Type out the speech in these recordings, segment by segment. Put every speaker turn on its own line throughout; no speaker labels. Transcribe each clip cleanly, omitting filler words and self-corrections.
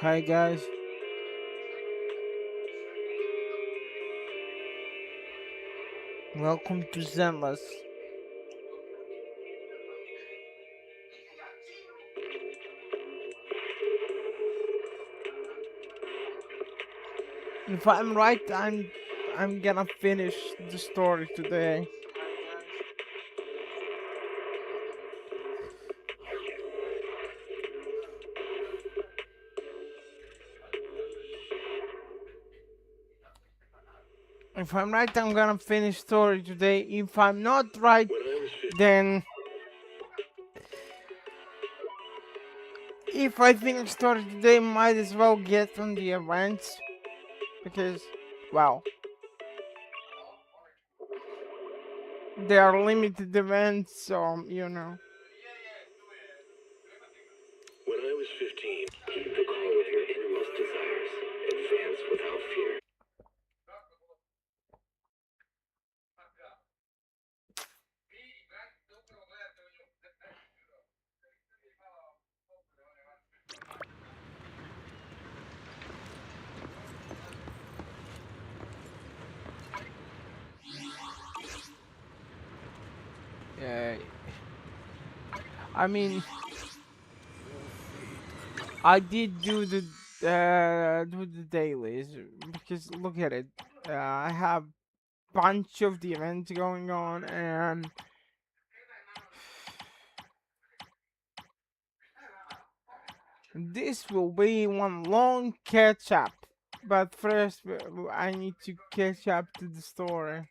Hi guys, welcome to Zenless. If I'm right, I'm gonna finish the story today. If I'm right, I'm gonna finish story today. If I'm not right, then if I finish story today, might as well get on the events because, well, they are limited events, so you know.
When I was 15, keep the call of your innermost desires. Advance without fear.
Uh, I mean, I did do the dailies because look at it. I have bunch of the events going on and this will be one long catch up. But first, I need to catch up to the story.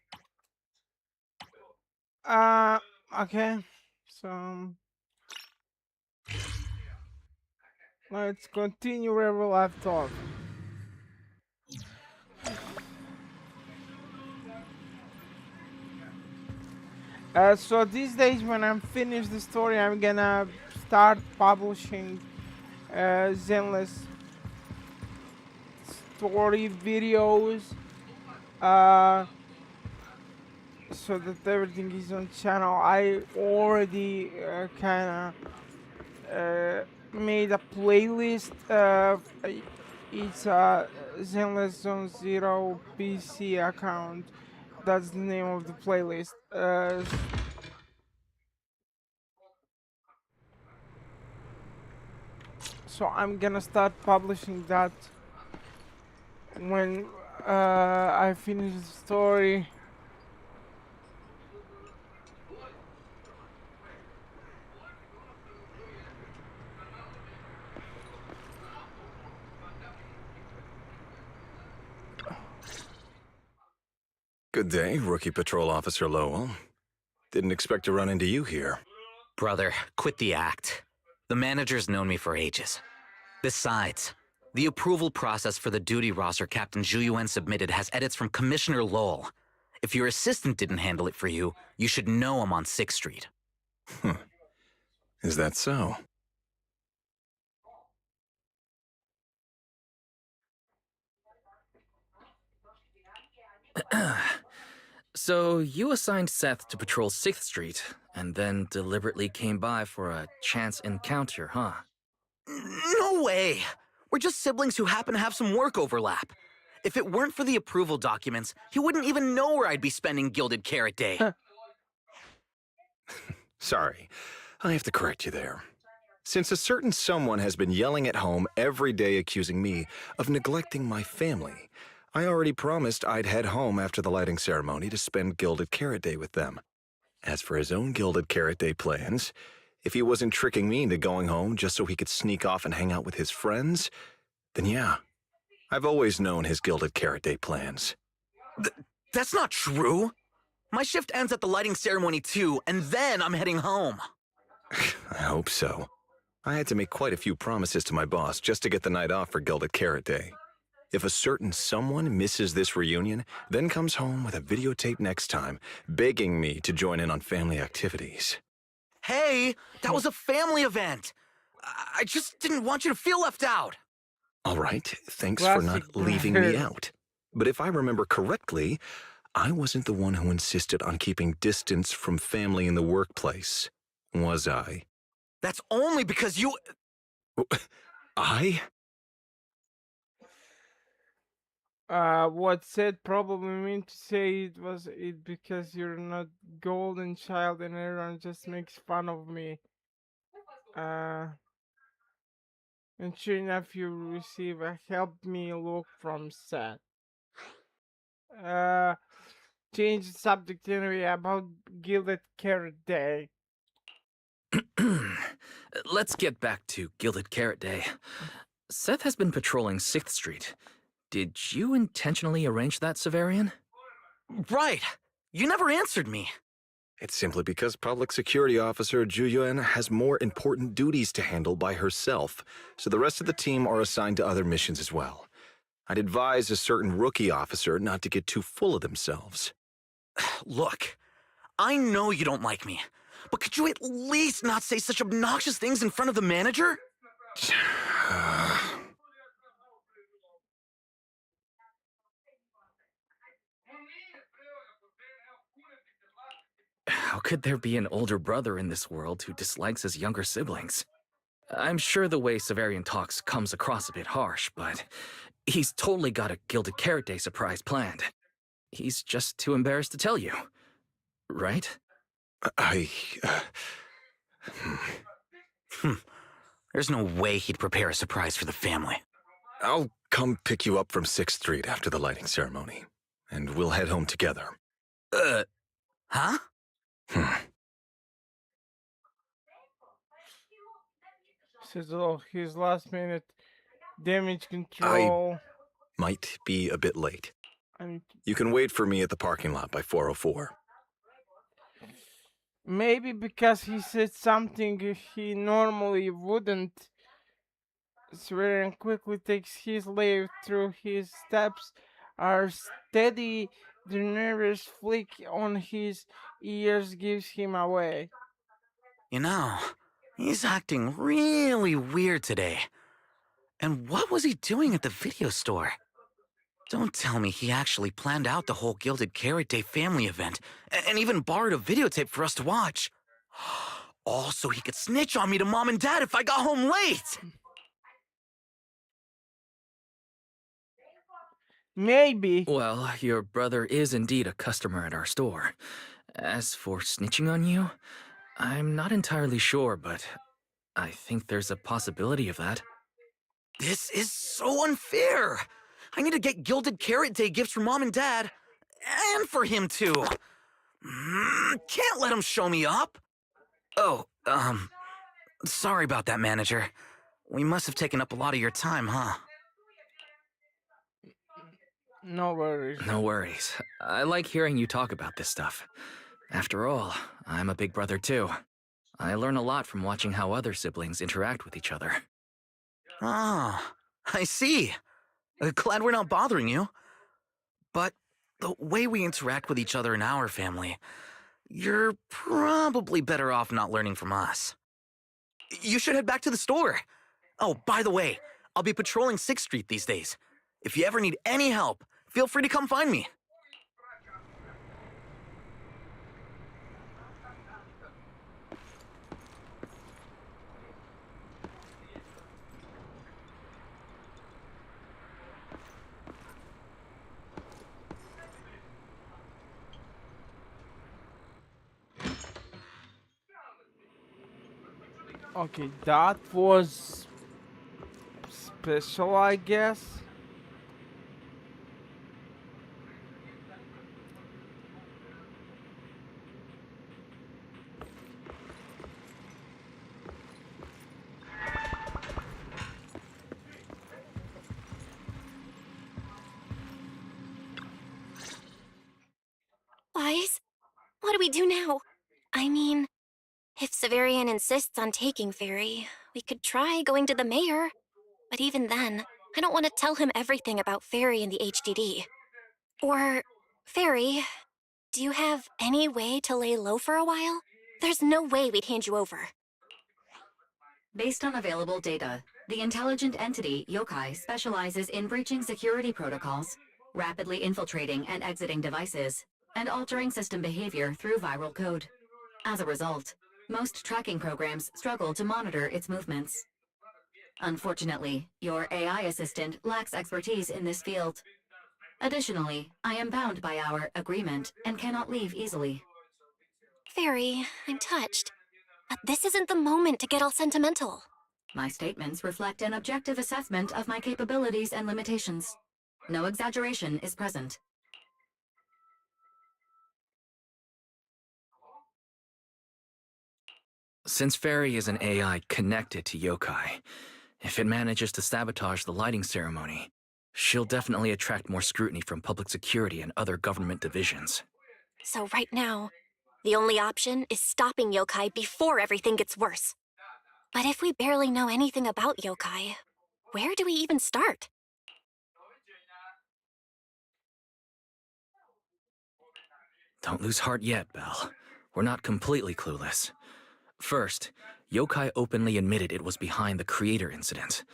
Uh, okay. So let's continue where we left off. So these days, when I'm finished the story, I'm gonna start publishing Zenless story videos. Uh, so that everything is on channel. I already kind of made a playlist. It's a Zenless Zone Zero PC account. That's the name of the playlist. So I'm gonna start publishing that when I finish the story.
Good day, Rookie Patrol Officer Lowell. Didn't expect to run into you here.
Brother, quit the act. The manager's known me for ages. Besides, the approval process for the duty roster Captain Zhu submitted has edits from Commissioner Lowell. If your assistant didn't handle it for you, you should know I'm on 6th Street.
Is that so?
So you assigned Seth to patrol 6th Street, and then deliberately came by for a chance encounter, huh?
No way! We're just siblings who happen to have some work overlap. If it weren't for the approval documents, he wouldn't even know where I'd be spending Gilded Carrot Day.
Sorry, I have to correct you there. Since a certain someone has been yelling at home every day accusing me of neglecting my family, I already promised I'd head home after the lighting ceremony to spend Gilded Carrot Day with them. As for his own Gilded Carrot Day plans, if he wasn't tricking me into going home just so he could sneak off and hang out with his friends, then yeah, I've always known his Gilded Carrot Day plans.
That's not true! My shift ends at the lighting ceremony too, and then I'm heading home.
I hope so. I had to make quite a few promises to my boss just to get the night off for Gilded Carrot Day. If a certain someone misses this reunion, then comes home with a videotape next time, begging me to join in on family activities.
Hey, that was a family event! I just didn't want you to feel left out!
All right, thanks for not
Classic
leaving me
brothers.
out. But if I remember correctly, I wasn't the one who insisted on keeping distance from family in the workplace, was I?
That's only because you...
I?
What said probably meant to say it was it because you're not golden child and everyone just makes fun of me. Uh, and sure enough, you receive a help me look from Seth. Uh, change the subject anyway about Gilded Carrot Day.
Let's get back to Gilded Carrot Day. Seth has been patrolling 6th Street. Did you intentionally arrange that, Severian?
Right. You never answered me.
It's simply because Public Security Officer Ju Yuen has more important duties to handle by herself, so the rest of the team are assigned to other missions as well. I'd advise a certain rookie officer not to get too full of themselves.
Look, I know you don't like me, but could you at least not say such obnoxious things in front of the manager?
How could there be an older brother in this world who dislikes his younger siblings? I'm sure the way Severian talks comes across a bit harsh, but he's totally got a Gilded Carrot Day surprise planned. He's just too embarrassed to tell you. Right?
I...
There's no way he'd prepare a surprise for the family.
I'll come pick you up from 6th Street after the lighting ceremony, and we'll head home together.
Huh?
Says his last minute damage control.
Might be a bit late.
And
You can wait for me at the parking lot by 4:04.
maybe because he said something he normally wouldn't. Sverian quickly takes his leave through his steps are steady. The nervous flick on his ears gives him away.
You know, he's acting really weird today. And what was he doing at the video store? Don't tell me he actually planned out the whole Gilded Carrot Day family event and even borrowed a videotape for us to watch. All so he could snitch on me to Mom and Dad if I got home late.
Maybe.
Well, your brother is indeed a customer at our store. As for snitching on you, I'm not entirely sure, but I think there's a possibility of that.
This is so unfair. I need to get Gilded Carrot Day gifts for Mom and Dad, and for him too. Can't let him show me up. Oh, sorry about that, manager. We must have taken up a lot of your time, huh?
No worries.
No worries. I like hearing you talk about this stuff. After all, I'm a big brother too. I learn a lot from watching how other siblings interact with each other.
Ah, I see. Glad we're not bothering you. But the way we interact with each other in our family, you're probably better off not learning from us. You should head back to the store. Oh, by the way, I'll be patrolling 6th Street these days. If you ever need any help, feel free to come find me.
Okay, that was special, I guess.
Wise? What do we do now? I mean, if Severian insists on taking Fairy, we could try going to the mayor. But even then, I don't want to tell him everything about Fairy and the HDD. Or, Fairy, do you have any way to lay low for a while? There's no way we'd hand you over.
Based on available data, the intelligent entity, Yokai, specializes in breaching security protocols, rapidly infiltrating and exiting devices, and altering system behavior through viral code. As a result, most tracking programs struggle to monitor its movements. Unfortunately, your AI assistant lacks expertise in this field. Additionally, I am bound by our agreement and cannot leave easily.
Fairy, I'm touched. But this isn't the moment to get all sentimental.
My statements reflect an objective assessment of my capabilities and limitations. No exaggeration is present.
Since Fairy is an AI connected to yokai, if it manages to sabotage the lighting ceremony, she'll definitely attract more scrutiny from public security and other government divisions.
So right now, the only option is stopping yokai before everything gets worse. But if we barely know anything about yokai, where do we even start?
Don't lose heart yet, Belle. We're not completely clueless. First, yokai openly admitted it was behind the creator incident.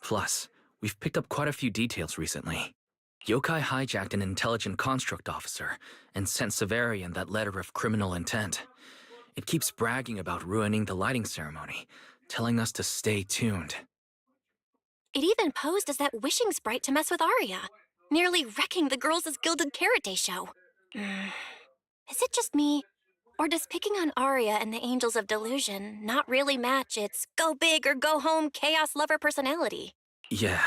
Plus, we've picked up quite a few details recently. Yokai hijacked an intelligent construct officer and sent Severian that letter of criminal intent. It keeps bragging about ruining the lighting ceremony, telling us to stay tuned.
It even posed as that wishing sprite to mess with Arya, nearly wrecking the Girls' Gilded Carrot Day show. Is it just me, or does picking on Arya and the Angels of Delusion not really match its go big or go home chaos lover personality?
Yeah.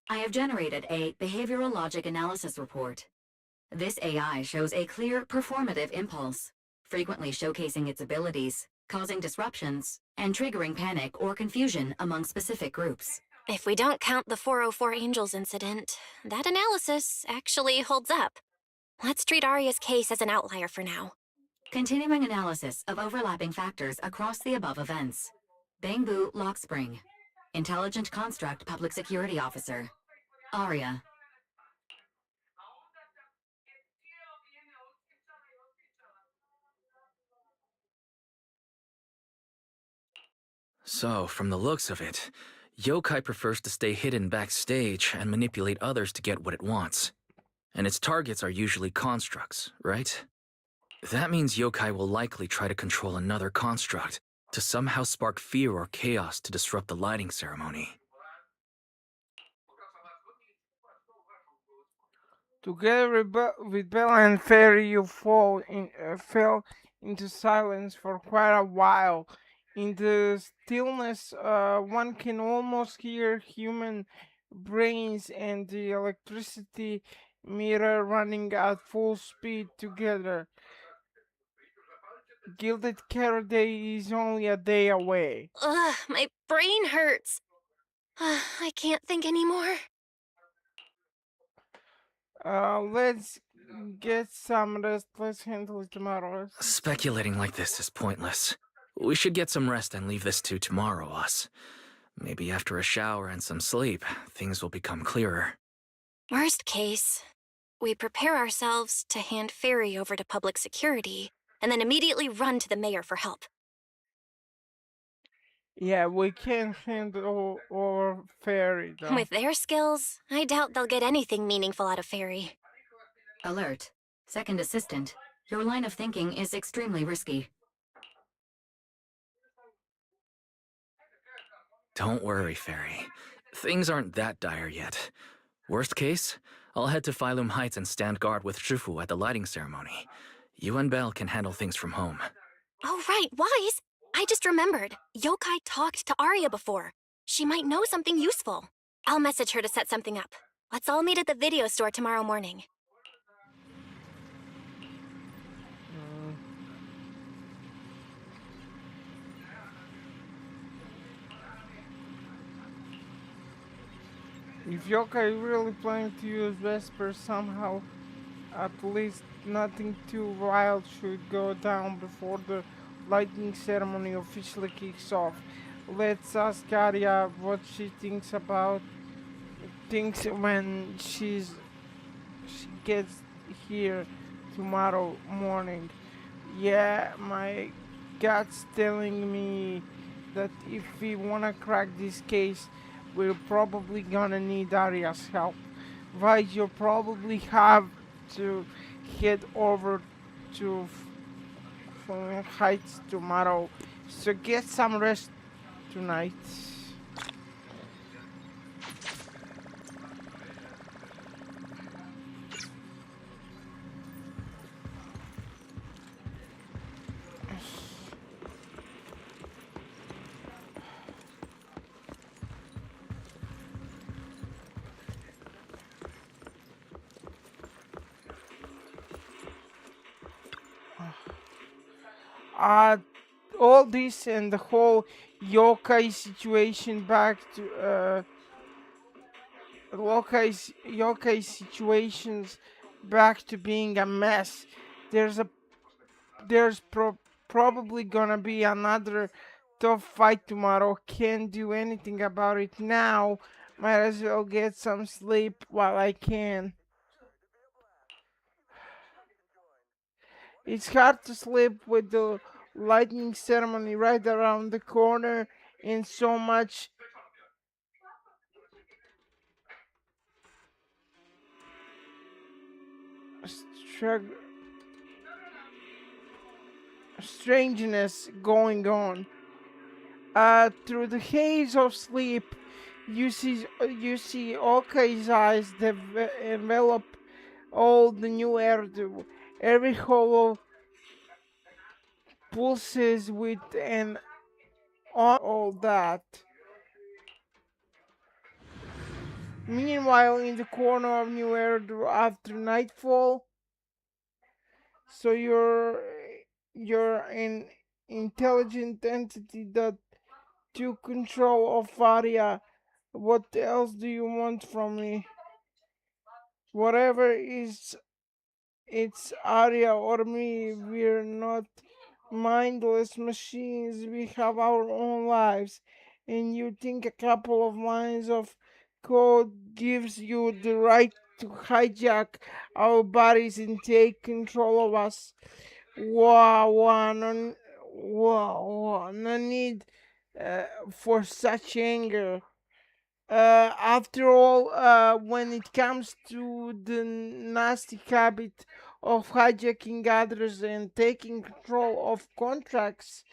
I have generated a behavioral logic analysis report. This AI shows a clear performative impulse, frequently showcasing its abilities, causing disruptions, and triggering panic or confusion among specific groups.
If we don't count the 404 Angels incident, that analysis actually holds up. Let's treat Arya's case as an outlier for now.
Continuing analysis of overlapping factors across the above events. Bangbu Lockspring. Intelligent Construct Public Security Officer. Arya.
So, from the looks of it, yokai prefers to stay hidden backstage and manipulate others to get what it wants. And its targets are usually constructs, right? That means yokai will likely try to control another construct to somehow spark fear or chaos to disrupt the lighting ceremony.
Together with Bella and Fairy, you fell into silence for quite a while. In the stillness, one can almost hear human brains and the electricity meter running at full speed together. Gilded Carrot Day is only a day away.
Ugh, my brain hurts. I can't think anymore.
Let's get some rest. Let's handle it tomorrow.
Speculating like this is pointless. We should get some rest and leave this to tomorrow, us. Maybe after a shower and some sleep, things will become clearer.
Worst case, we prepare ourselves to hand Fairy over to public security and then immediately run to the mayor for help.
Yeah, we can't handle our Fairy though.
With their skills, I doubt they'll get anything meaningful out of Fairy.
Alert. Second Assistant. Your line of thinking is extremely risky.
Don't worry, Fairy. Things aren't that dire yet. Worst case, I'll head to Phylum Heights and stand guard with Shifu at the lighting ceremony. You and Belle can handle things from home.
Oh, right, Wise! I just remembered. Yokai talked to Arya before. She might know something useful. I'll message her to set something up. Let's all meet at the video store tomorrow morning.
If Yokai really planning to use Vesper somehow, at least nothing too wild should go down before the lighting ceremony officially kicks off. Let's ask Arya what she thinks when she gets here tomorrow morning. Yeah, my gut's telling me that if we wanna crack this case, we're probably gonna need Arya's help. Right, you'll probably have to head over to Heights tomorrow, so get some rest tonight. uh, all this and the whole yokai situation back to yokai situations back to being a mess. There's a there's probably gonna be another tough fight tomorrow. Can't do anything about it now. Might as well get some sleep while I can. It's hard to sleep with the lightning ceremony right around the corner and so much strug- strangeness going on. Through the haze of sleep, you see Okai's eyes envelop all the new hairdo. Every hollow pulses with an all that. Meanwhile, in the corner of New Hairdo after nightfall, so you're an intelligent entity that took control of Faria. What else do you want from me? Whatever is it's Arya or me, we're not mindless machines. We have our own lives. And you think a couple of lines of code gives you the right to hijack our bodies and take control of us? No need for such anger. After all, when it comes to the nasty habit of hijacking others and taking control of contracts,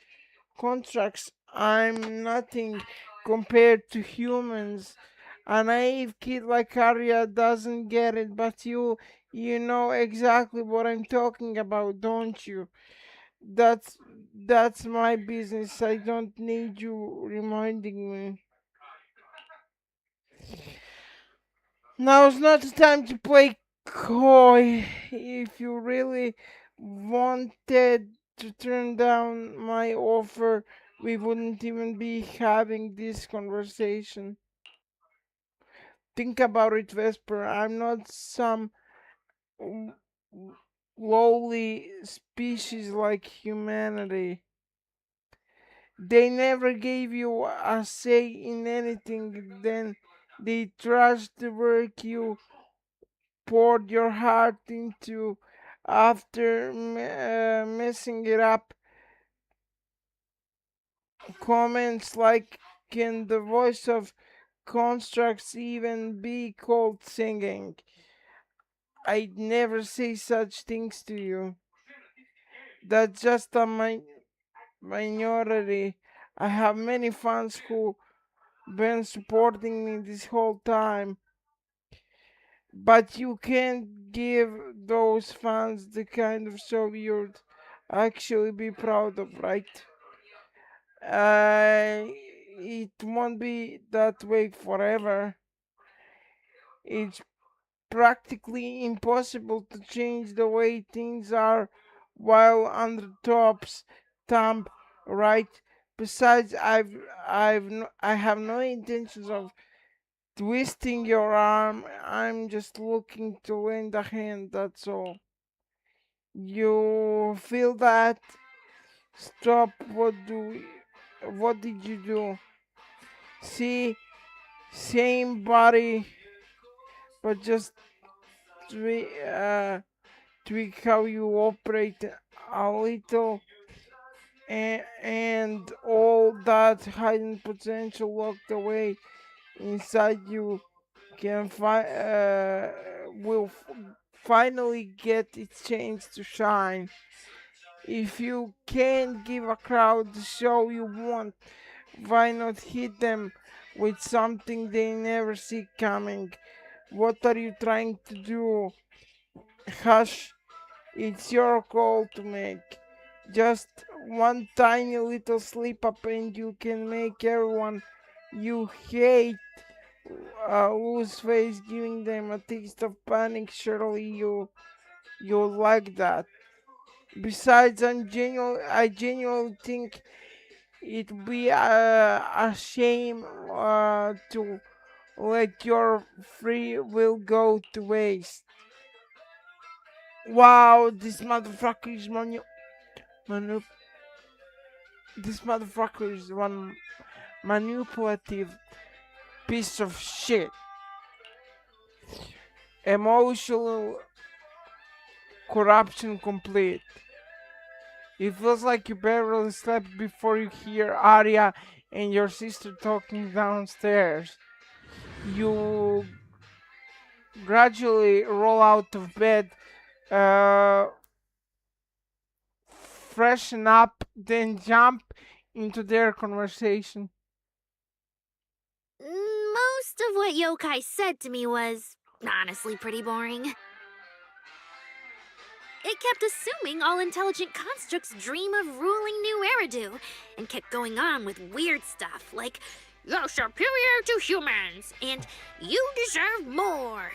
I'm nothing compared to humans. A naive kid like Arya doesn't get it, but you know exactly what I'm talking about, don't you? That's that's my business. I don't need you reminding me. Now's not the time to play coy. If you really wanted to turn down my offer, we wouldn't even be having this conversation. Think about it, Vesper. I'm not some w- lowly species like humanity. They never gave you a say in anything, then they trust the work you poured your heart into after messing it up. Comments like, can the voice of constructs even be called singing? I'd never say such things to you. That's just a minority. I have many fans who been supporting me this whole time. But you can't give those fans the kind of show you'd actually be proud of, right? It won't be that way forever. It's practically impossible to change the way things are while under top's thumb, right? Besides, I have no intentions of twisting your arm. I'm just looking to lend a hand, that's all. You feel that? Stop. What did you do? See, same body, but just tweak, tweak how you operate a little, and all that hidden potential locked away inside you can will finally get its chance to shine. If you can't give a crowd the show you want, why not hit them with something they never see coming? What are you trying to do? Hush, it's your call to make. Just one tiny little slip up and you can make everyone you hate lose face, giving them a taste of panic. Surely you like that. Besides, I genuinely think it'd be a shame to let your free will go to waste. Wow, manu- this motherfucker is one manipulative piece of shit. Emotional corruption complete. It feels like you barely slept before you hear Arya and your sister talking downstairs. You gradually roll out of bed, uh, freshen up, then jump into their conversation.
Most of what Yokai said to me was honestly pretty boring. It kept assuming all intelligent constructs dream of ruling New Eridu, and kept going on with weird stuff like, "You're superior to humans, and you deserve more."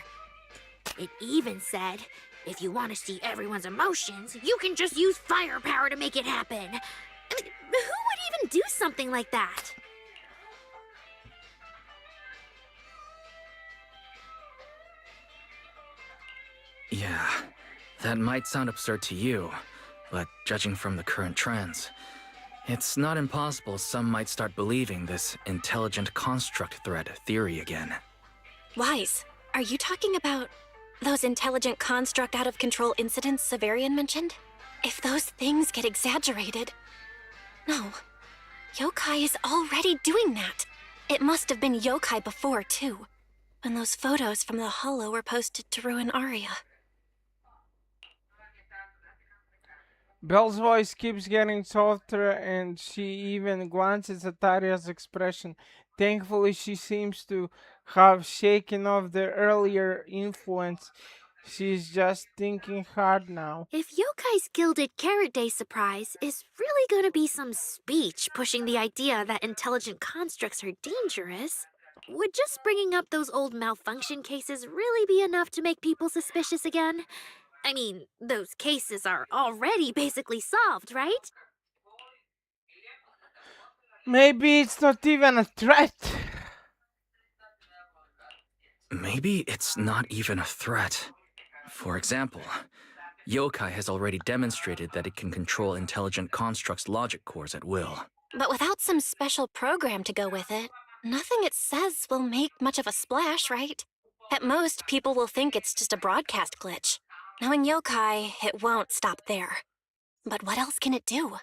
It even said, "If you want to see everyone's emotions, you can just use firepower to make it happen." I mean, who would even do something like that?
Yeah, that might sound absurd to you, but judging from the current trends, it's not impossible some might start believing this intelligent construct threat theory again.
Wise, are you talking about those intelligent construct out of control incidents Severian mentioned? If those things get exaggerated. No, Yokai is already doing that. It must have been Yokai before, too, when those photos from the Hollow were posted to ruin Arya.
Belle's voice keeps getting softer and she even glances at Arya's expression. Thankfully, she seems to have shaken off the earlier influence. She's just thinking hard now.
If Yokai's Gilded Carrot Day surprise is really gonna be some speech pushing the idea that intelligent constructs are dangerous, would just bringing up those old malfunction cases really be enough to make people suspicious again? I mean, those cases are already basically solved, right?
Maybe it's not even a threat.
Maybe it's not even a threat. For example, Yokai has already demonstrated that it can control intelligent constructs' logic cores at will.
But without some special program to go with it, nothing it says will make much of a splash, right? At most, people will think it's just a broadcast glitch. Knowing Yokai, it won't stop there. But what else can it do?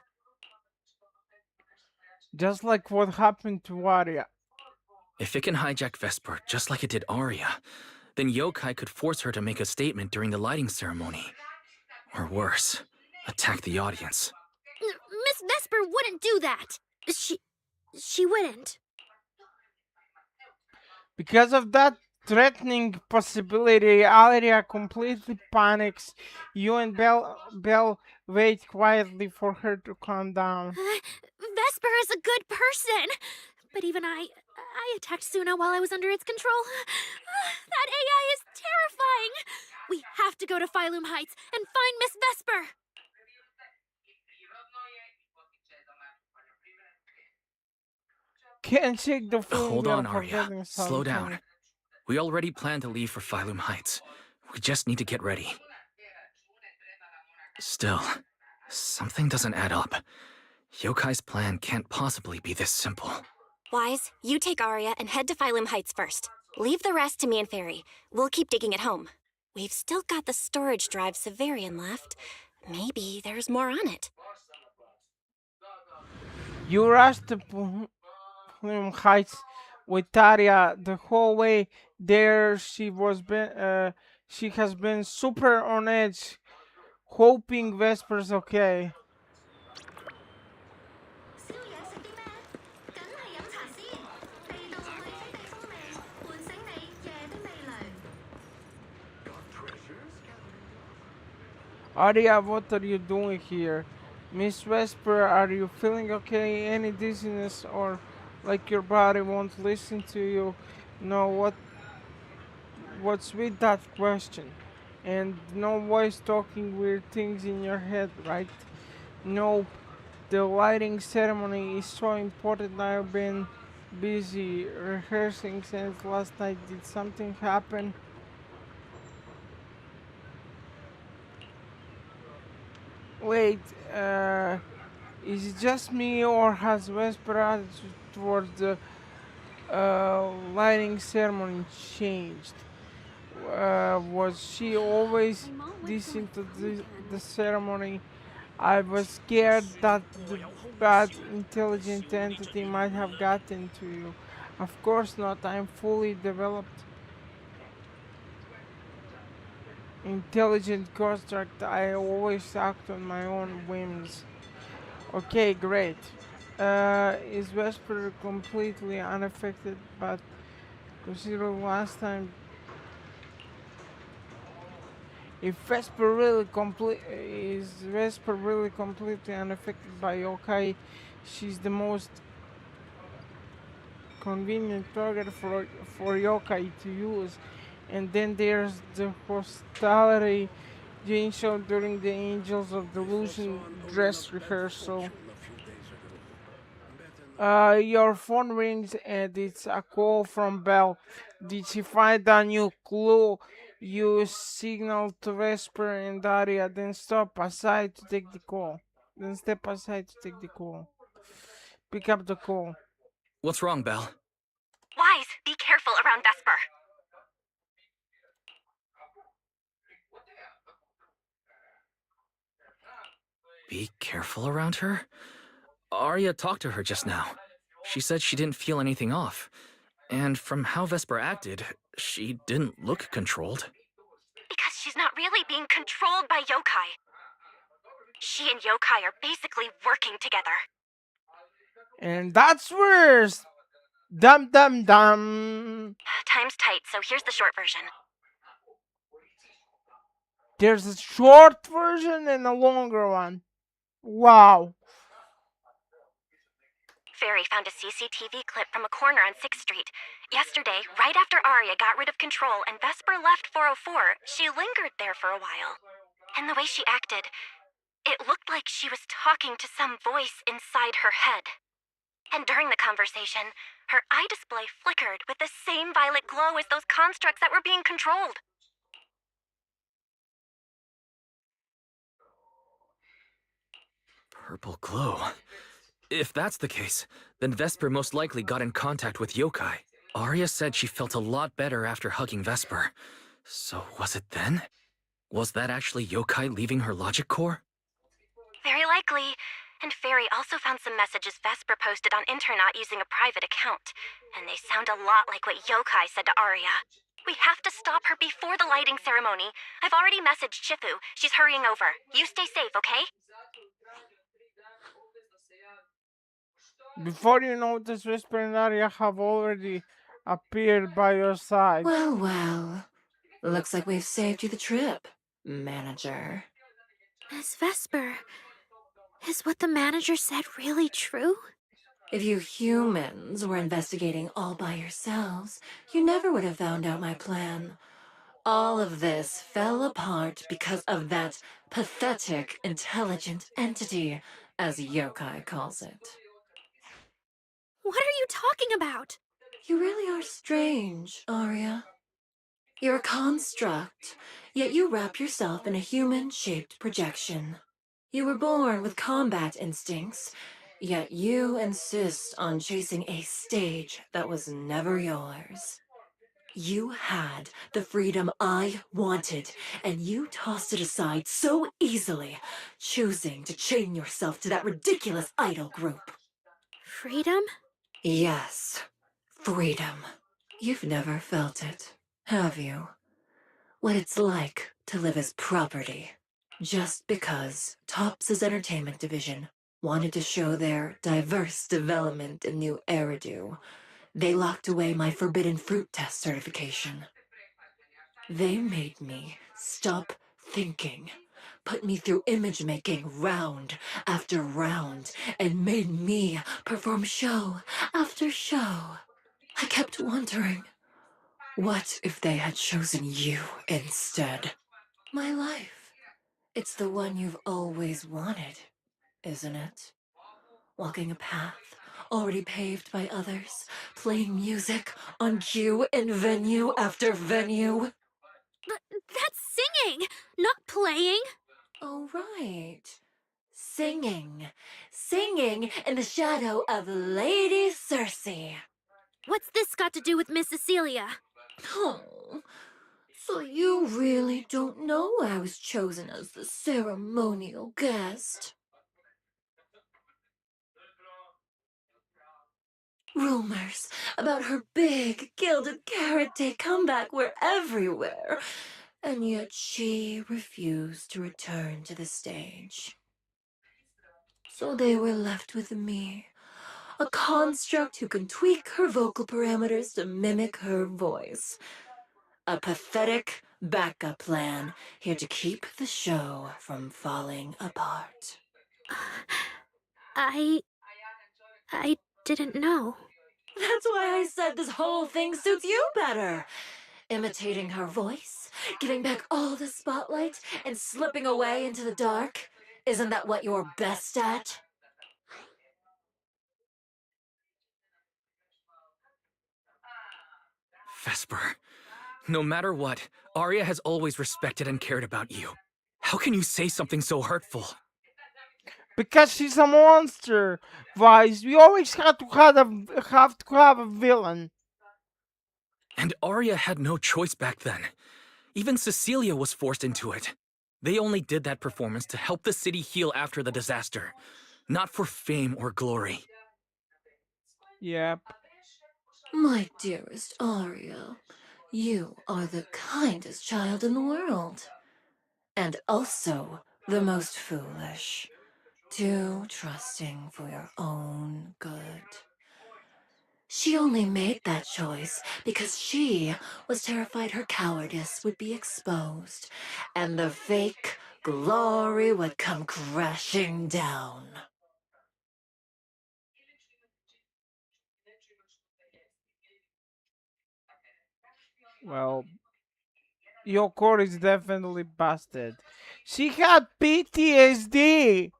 Just like what happened to Arya.
If it can hijack Vesper just like it did Arya, then Yokai could force her to make a statement during the lighting ceremony. Or worse, attack the audience.
Miss Vesper wouldn't do that. She wouldn't.
Because of that threatening possibility, Arya completely panics. You and Belle wait quietly for her to calm down.
Vesper is a good person. But even I attacked Suna while I was under its control. That AI is terrifying. We have to go to Phylum Heights and find Miss Vesper.
Can't shake the feeling
Hold
that
on,
I'm
Arya.
forgetting
Slow
something.
down. We already planned to leave for Phylum Heights. We just need to get ready. Still, something doesn't add up. Yokai's plan can't possibly be this simple.
Wise, you take Arya and head to Phylum Heights first. Leave the rest to me and Fairy. We'll keep digging at home. We've still got the storage drive Severian left. Maybe there's more on it.
You rush to Bloom Heights with Arya. The whole way there, she has been super on edge, hoping Vesper's okay. Arya, what are you doing here? Miss Vesper, are you feeling okay? Any dizziness or like your body won't listen to you? No, what's with that question? And no voice talking weird things in your head, right? Nope. The lighting ceremony is so important. I've been busy rehearsing since last night. Did something happen? Wait, is it just me or has Vesper attitude towards the lighting ceremony changed? Was she always
My mom went
this
through it
into
this
the
weekend.
ceremony? I was scared that the bad intelligent entity might have gotten to you. Of course not, I'm fully developed intelligent construct. I always act on my own whims. Okay, great. Is Vesper completely unaffected? But consider last time, if Vesper really is Vesper really completely unaffected by yokai, she's the most convenient target for yokai to use. And then there's the hostility Jane showed during the Angels of Delusion dress rehearsal. Your phone rings and it's a call from Belle. Did she find a new clue? You signal to Vesper and Daria, then stop aside to take the call. Then step aside to take the call. Pick up the call.
What's wrong, Belle?
Wise, be careful around Vesper.
Be careful around her? Arya talked to her just now. She said she didn't feel anything off. And from how Vesper acted, she didn't look controlled.
Because she's not really being controlled by yokai. She and yokai are basically working together.
And that's worse. Dum dum dum.
Time's tight, so here's the short version.
There's a short version and a longer one. Wow.
Fairy found a CCTV clip from a corner on 6th Street. Yesterday, right after Arya got rid of control and Vesper left 404, she lingered there for a while. And the way she acted, it looked like she was talking to some voice inside her head. And during the conversation, her eye display flickered with the same violet glow as those constructs that were being controlled.
Purple glow. If that's the case, then Vesper most likely got in contact with yokai. Arya said she felt a lot better after hugging Vesper. So was it then? Was that actually yokai leaving her logic core?
Very likely. And Fairy also found some messages Vesper posted on Internet using a private account. And they sound a lot like what yokai said to Arya. We have to stop her before the lighting ceremony. I've already messaged Shifu. She's hurrying over. You stay safe, okay?
Before you notice, Whisper and Arya have already appeared by your side.
Well, well. Looks like we've saved you the trip, manager.
Miss Vesper, is what the manager said really true?
If you humans were investigating all by yourselves, you never would have found out my plan. All of this fell apart because of that pathetic intelligent entity, as yokai calls it.
What are you talking about?
You really are strange, Arya. You're a construct, yet you wrap yourself in a human-shaped projection. You were born with combat instincts, yet you insist on chasing a stage that was never yours. You had the freedom I wanted, and you tossed it aside so easily, choosing to chain yourself to that ridiculous idol group.
Freedom?
Yes, freedom. You've never felt it, have you? What it's like to live as property. Just because Topps' entertainment division wanted to show their diverse development in new Eridu, they locked away my forbidden fruit test certification. They made me stop thinking, put me through image making round after round, and made me perform show after show. I kept wondering, what if they had chosen you instead? My life. It's the one you've always wanted, isn't it? Walking a path already paved by others, playing music on cue in venue after venue.
But that's singing, not playing.
Oh, right. Singing. Singing in the shadow of Lady Cersei.
What's this got to do with Miss Cecilia?
Oh, so you really don't know I was chosen as the ceremonial guest? Rumors about her big gilded carrot day comeback were everywhere, and yet she refused to return to the stage. So they were left with me, a construct who can tweak her vocal parameters to mimic her voice. A pathetic backup plan here to keep the show from falling apart.
I didn't know.
That's why I said this whole thing suits you better. Imitating her voice, giving back all the spotlight, and slipping away into the dark. Isn't that what you're best at?
Vesper, no matter what, Arya has always respected and cared about you. How can you say something so hurtful?
Because she's a monster, Vice. We always have to have a villain.
And Arya had no choice back then. Even Cecilia was forced into it. They only did that performance to help the city heal after the disaster, not for fame or glory.
Yep.
My dearest Arya, you are the kindest child in the world. And also the most foolish. Too trusting for your own good. She only made that choice because she was terrified her cowardice would be exposed and the fake glory would come crashing down.
Well, your core is definitely busted. She had PTSD.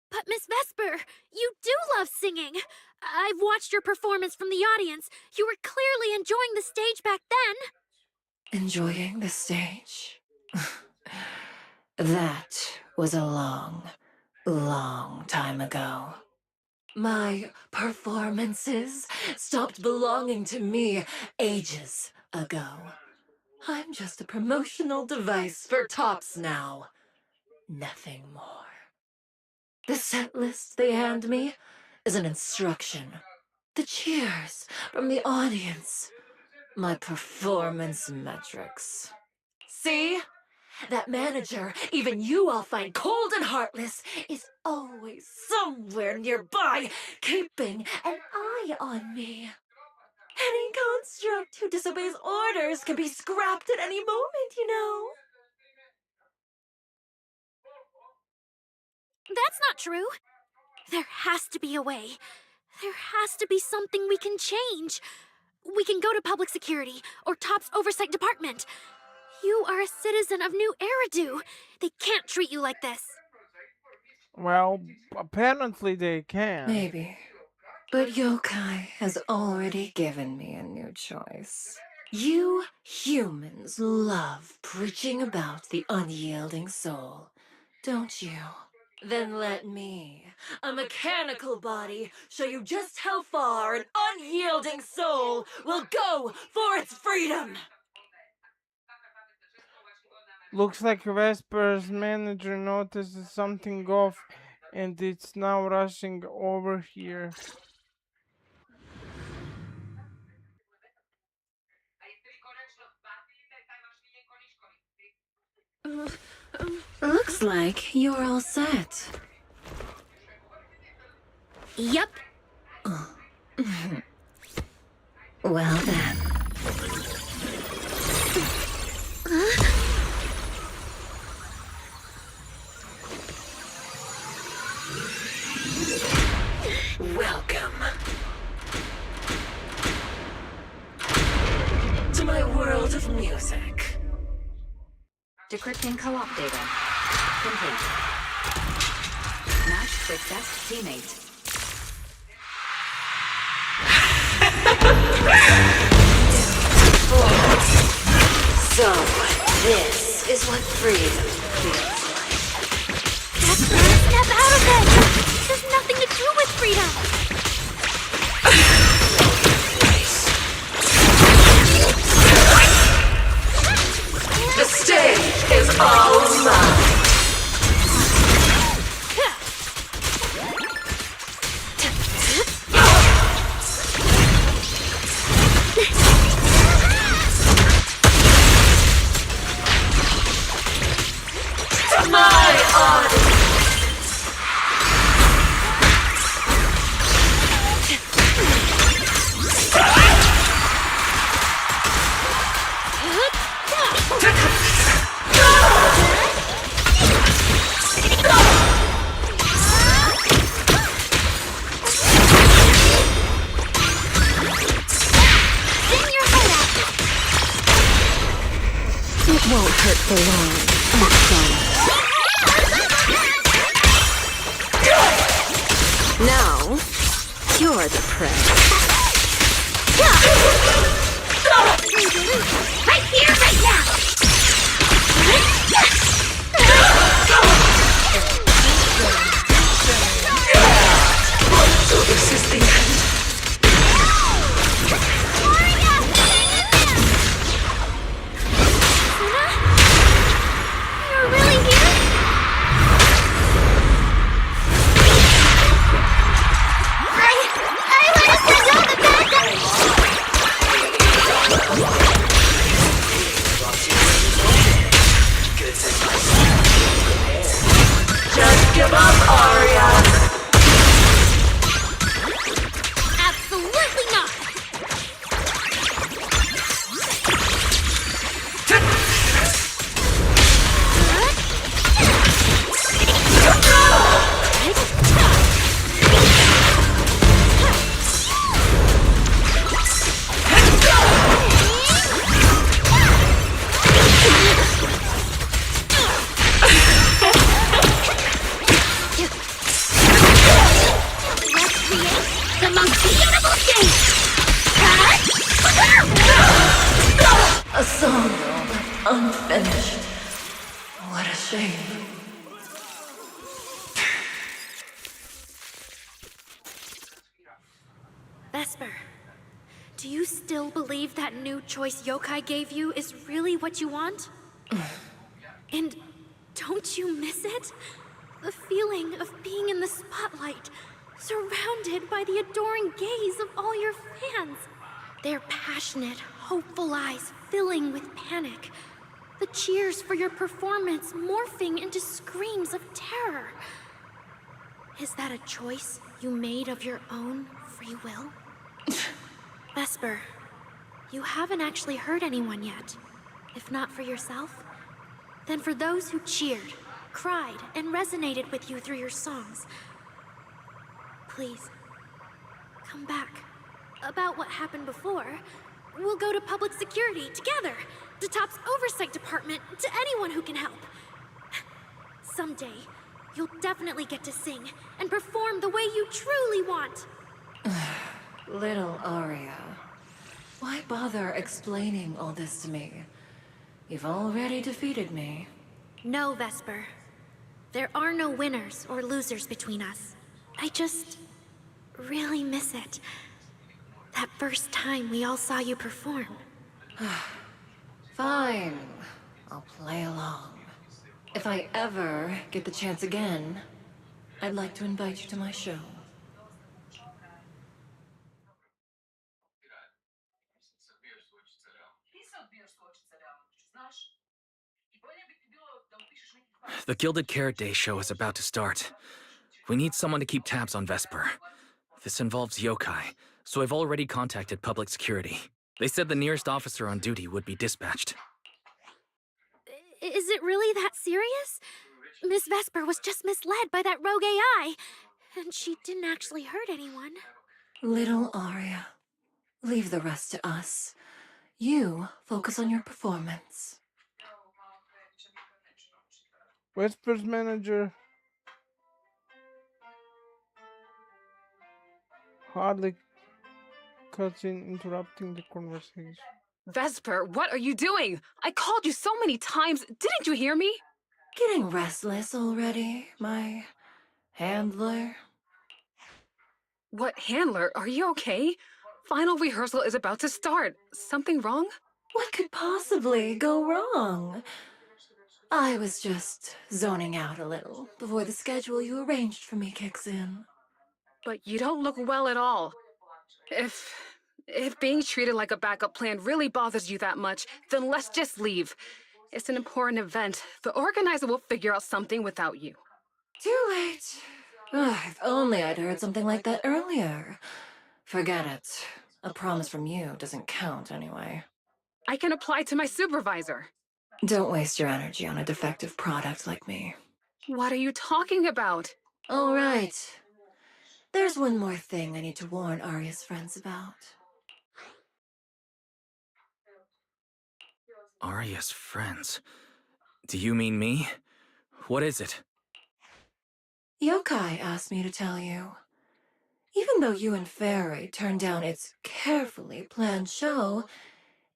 But Miss Vesper, you do love singing. I've watched your performance from the audience. You were clearly enjoying the stage back then.
Enjoying the stage? That was a long, long time ago. My performances stopped belonging to me ages ago. I'm just a promotional device for tops now. Nothing more. The set list they hand me is an instruction. The cheers from the audience. My performance metrics. See? That manager, even you all find cold and heartless, is always somewhere nearby, keeping an eye on me. Any construct who disobeys orders can be scrapped at any moment, you know.
That's not true. There has to be a way. There has to be something we can change. We can go to public security or Top's oversight department. You are a citizen of New Eridu. They can't treat you like this.
Well, apparently they can.
Maybe. But Yokai has already given me a new choice. You humans love preaching about the unyielding soul, don't you? Then let me, a mechanical body, show you just how far an unyielding soul will go for its freedom!
Looks like Vesper's manager notices something off and it's now rushing over here.
Looks like you're all set.
Yep.
Well then. Welcome to my world of
Decrypting co-op data. Complete. Matched with best teammate.
So, this is what freedom feels like.
Snap out of it! This has nothing to do with freedom!
The stage is all mine.
It won't hurt for long, I promise. Now, you're the prey.
Right here, right now!
So this is the end.
You're really here? I want to send all the bad guys!
Just give up, Arya.
Absolutely not! Let's create the most beautiful stage!
A song unfinished. What a shame.
Vesper, do you still believe that new choice Yokai gave you is really what you want? And don't you miss it? The feeling of being in the spotlight, surrounded by the adoring gaze of all your fans. Their passionate, hopeful eyes filling with panic. The cheers for your performance morphing into screams of terror. Is that a choice you made of your own free will? Vesper, you haven't actually hurt anyone yet. If not for yourself, then for those who cheered, cried, and resonated with you through your songs. Please, come back. About what happened before, we'll go to public security together, to Top's oversight department, to anyone who can help. Someday, you'll definitely get to sing and perform the way you truly want.
Little Arya, why bother explaining all this to me? You've already defeated me.
No, Vesper. There are no winners or losers between us. I just really miss it. That first time we all saw you perform.
Fine. I'll play along. If I ever get the chance again, I'd like to invite you to my show.
The Gilded Carrot Day show is about to start. We need someone to keep tabs on Vesper. This involves yokai, so I've already contacted public security. They said the nearest officer on duty would be dispatched.
Is it really that serious? Miss Vesper was just misled by that rogue AI, and she didn't actually hurt anyone.
Little Arya, leave the rest to us. You focus on your performance.
Vesper's manager hardly cuts in, interrupting the conversation.
Vesper, what are you doing? I called you so many times. Didn't you hear me?
Getting restless already, my handler?
What, handler? Are you okay? Final rehearsal is about to start. Something wrong?
What could possibly go wrong? I was just zoning out a little before the schedule you arranged for me kicks in.
But you don't look well at all. If being treated like a backup plan really bothers you that much, then let's just leave. It's an important event. The organizer will figure out something without you.
Too late. Ugh, if only I'd heard something like that earlier. Forget it. A promise from you doesn't count anyway.
I can apply to my supervisor.
Don't waste your energy on a defective product like me.
What are you talking about?
All right. There's one more thing I need to warn Arya's friends about.
Arya's friends? Do you mean me? What is it?
Yokai asked me to tell you. Even though you and Fairy turned down its carefully planned show,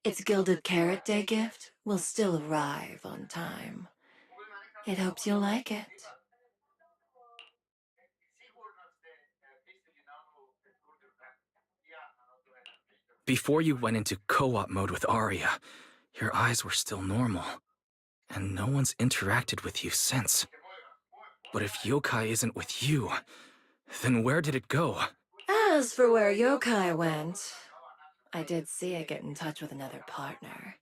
its Gilded Carrot Day gift will still arrive on time. It hopes you'll like it.
Before you went into co-op mode with Arya, your eyes were still normal, and no one's interacted with you since. But if Yokai isn't with you, then where did it go?
As for where Yokai went, I did see it get in touch with another partner.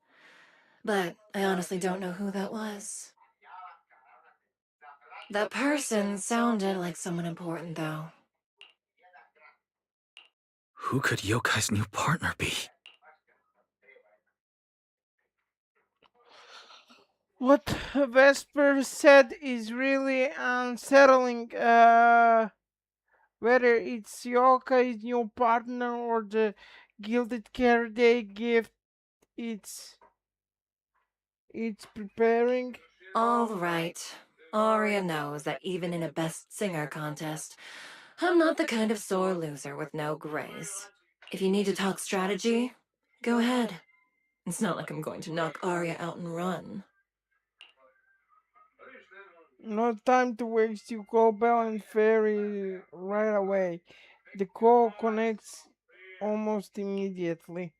But I honestly don't know who that was. That person sounded like someone important, though.
Who could Yokai's new partner be?
What Vesper said is really unsettling. Whether it's Yokai's new partner or the Gilded Care Day gift it's preparing.
All right. Arya knows that even in a best singer contest, I'm not the kind of sore loser with no grace. If you need to talk strategy, go ahead. It's not like I'm going to knock Arya out and run.
No time to waste. You call Belle and Fairy right away. The call connects almost immediately.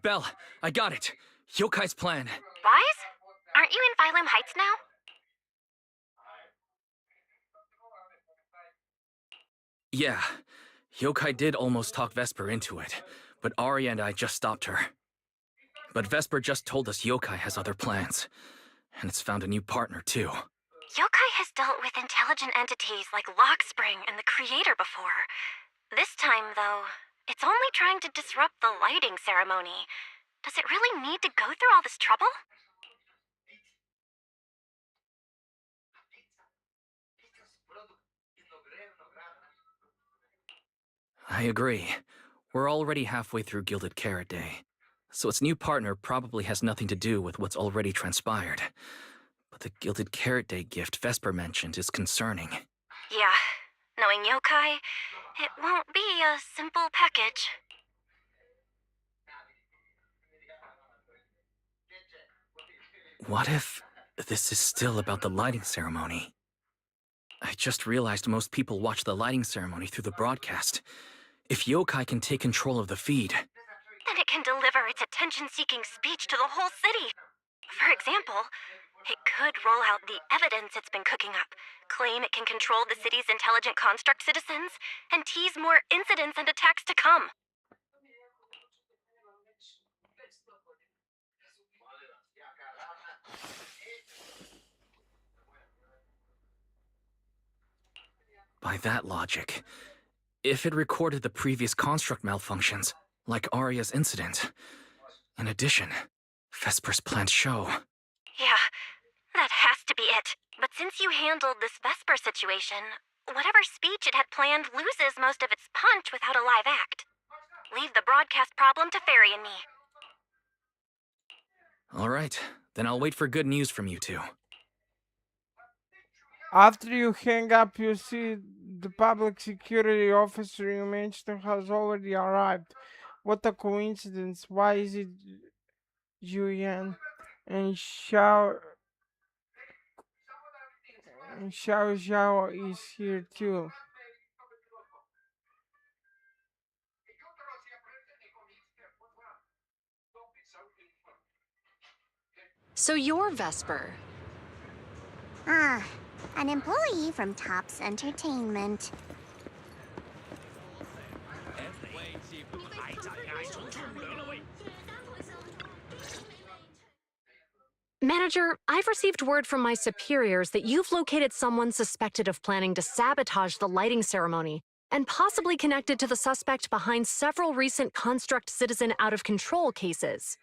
Belle, I got it. Yokai's plan.
Wise? Aren't you in Phylum Heights now?
Yeah, Yokai did almost talk Vesper into it, but Arya and I just stopped her. But Vesper just told us Yokai has other plans, and it's found a new partner too.
Yokai has dealt with intelligent entities like Lockspring and the Creator before. This time, though, it's only trying to disrupt the lighting ceremony. Does it really need to go through all this trouble?
I agree. We're already halfway through Gilded Carrot Day, so its new partner probably has nothing to do with what's already transpired. But the Gilded Carrot Day gift Vesper mentioned is concerning.
Yeah, knowing Yokai, it won't be a simple package.
What if this is still about the lighting ceremony? I just realized most people watch the lighting ceremony through the broadcast. If Yokai can take control of the feed...
Then it can deliver its attention-seeking speech to the whole city. For example, it could roll out the evidence it's been cooking up, claim it can control the city's intelligent construct citizens, and tease more incidents and attacks to come.
By that logic, if it recorded the previous construct malfunctions, like Arya's incident, in addition, Vesper's planned show...
Yeah, that has to be it. But since you handled this Vesper situation, whatever speech it had planned loses most of its punch without a live act. Leave the broadcast problem to Fairy and me.
All right, Then I'll wait for good news from you two.
After you hang up, you see the public security officer you mentioned has already arrived. What a coincidence. Why is it Julian and Xiao Xiao is here too?
So you're Vesper.
Ah, an employee from Tops Entertainment.
Manager, I've received word from my superiors that you've located someone suspected of planning to sabotage the lighting ceremony and possibly connected to the suspect behind several recent Construct Citizen out-of-control cases.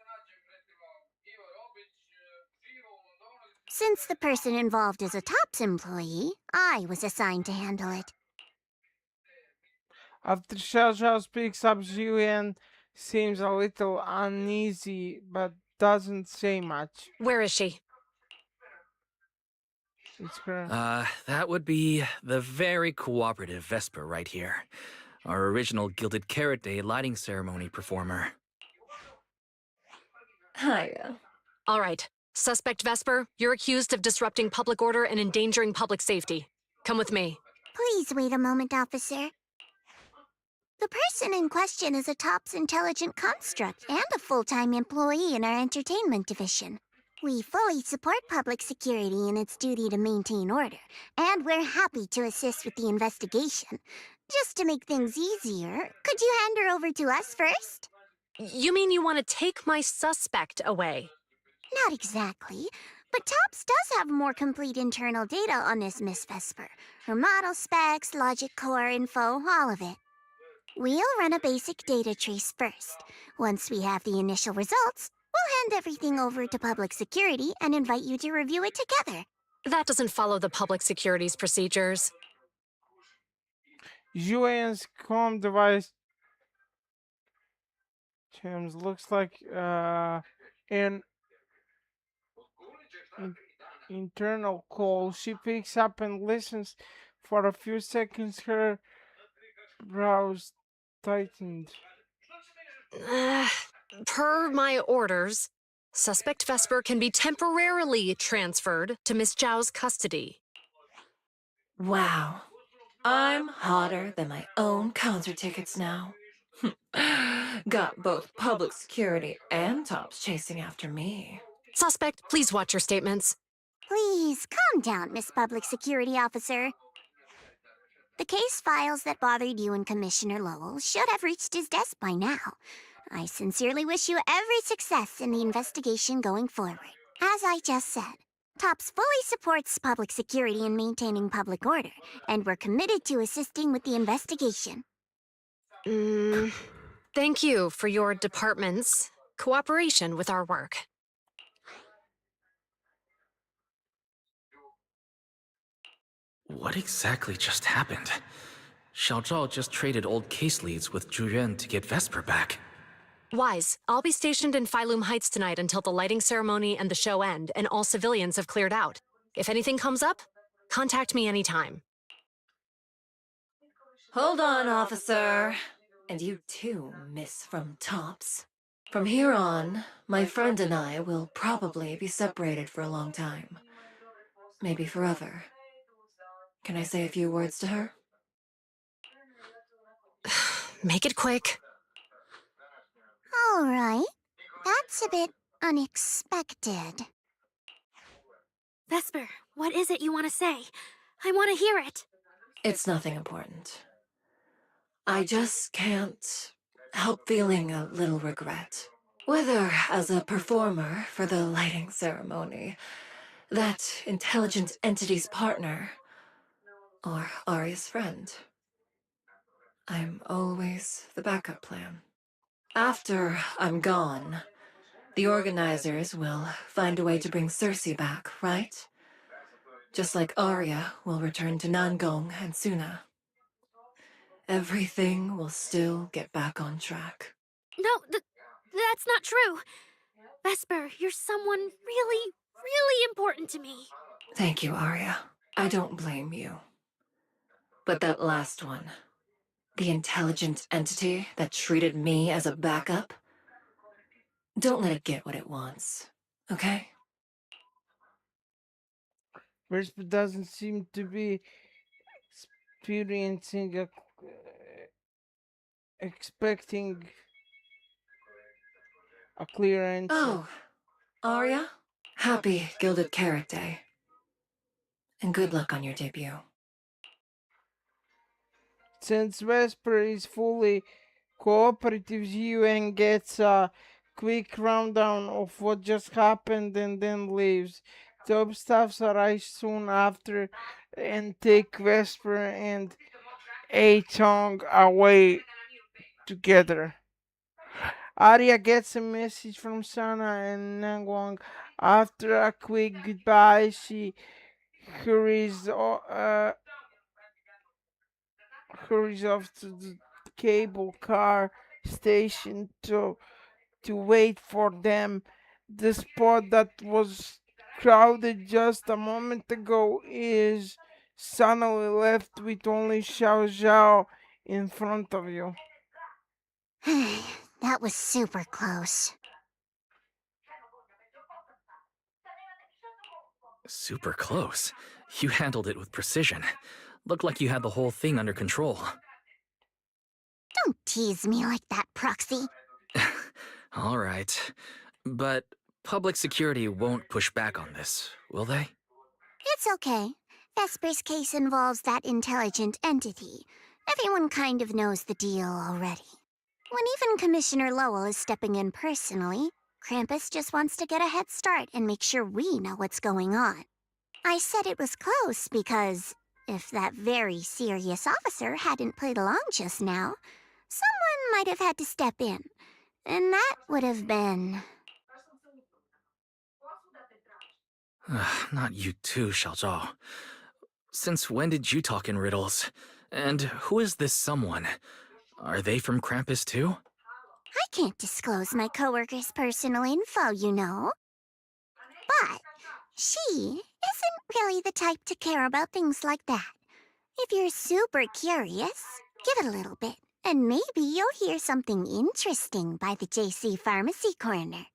Since the person involved is a Tops employee, I was assigned to handle it.
After Xiao Xiao speaks up, Julian seems a little uneasy but doesn't say much.
Where is she?
It's her.
That would be the very cooperative Vesper right here. Our original Gilded Carrot Day lighting ceremony performer.
Hiya.
All right. Suspect Vesper, you're accused of disrupting public order and endangering public safety. Come with me.
Please wait a moment, officer. The person in question is a Tops intelligent construct and a full-time employee in our entertainment division. We fully support public security in its duty to maintain order, and we're happy to assist with the investigation. Just to make things easier, could you hand her over to us first?
You mean you want to take my suspect away?
Not exactly, but Tops does have more complete internal data on this Miss Vesper. Her model specs, logic core info, all of it. We'll run a basic data trace first. Once we have the initial results, we'll hand everything over to public security and invite you to review it together.
That doesn't follow the public security's procedures.
Julian's comm device James looks like an internal call. She picks up and listens for a few seconds. Her brows tightened.
Per my orders, suspect Vesper can be temporarily transferred to Miss Zhao's custody.
Wow. I'm hotter than my own concert tickets now. Got both public security and Tops chasing after me.
Suspect, please watch your statements.
Please, calm down, Miss Public Security Officer. The case files that bothered you and Commissioner Lowell should have reached his desk by now. I sincerely wish you every success in the investigation going forward. As I just said, Tops fully supports public security in maintaining public order, and we're committed to assisting with the investigation.
Thank you for your department's cooperation with our work.
What exactly just happened? Xiao Zhao just traded old case leads with Zhu Yuan to get Vesper back.
Wise, I'll be stationed in Phylum Heights tonight until the lighting ceremony and the show end, and all civilians have cleared out. If anything comes up, contact me anytime.
Hold on, officer. And you too, Miss from Tops. From here on, my friend and I will probably be separated for a long time. Maybe forever. Can I say a few words to her?
Make it quick.
All right. That's a bit unexpected.
Vesper, what is it you want to say? I want to hear it.
It's nothing important. I just can't help feeling a little regret. Whether as a performer for the lighting ceremony, that intelligent entity's partner, or Aria's friend. I'm always the backup plan. After I'm gone, the organizers will find a way to bring Cersei back, right? Just like Arya will return to Nangong and Suna. Everything will still get back on track.
No, that's not true. Vesper, you're someone really, really important to me.
Thank you, Arya. I don't blame you. But that last one, the intelligent entity that treated me as a backup, don't let it get what it wants, okay?
Vesper doesn't seem to be experiencing expecting a clear answer.
Oh, Arya? Happy Gilded Carrot Day. And good luck on your debut.
Since Vesper is fully cooperative, Yuen gets a quick rundown of what just happened and then leaves. Top staffs arrive soon after and take Vesper and A-Tong away together. Arya gets a message from Sana and Nangwang. After a quick goodbye, she hurries, hurries off to the cable car station to wait for them. The spot that was crowded just a moment ago is suddenly left with only Xiao Zhao in front of you.
That was super close.
Super close. You handled it with precision. Looked like you had the whole thing under control.
Don't tease me like that, Proxy.
All right. But public security won't push back on this, will they?
It's okay. Vesper's case involves that intelligent entity. Everyone kind of knows the deal already. When even Commissioner Lowell is stepping in personally, Krampus just wants to get a head start and make sure we know what's going on. I said it was close because if that very serious officer hadn't played along just now, someone might have had to step in. And that would have been...
Not you too, Xiaozhao. Since when did you talk in riddles? And who is this someone? Are they from Krampus too?
I can't disclose my coworker's personal info, you know. But she isn't really the type to care about things like that. If you're super curious, give it a little bit, and maybe you'll hear something interesting by the JC Pharmacy Corner.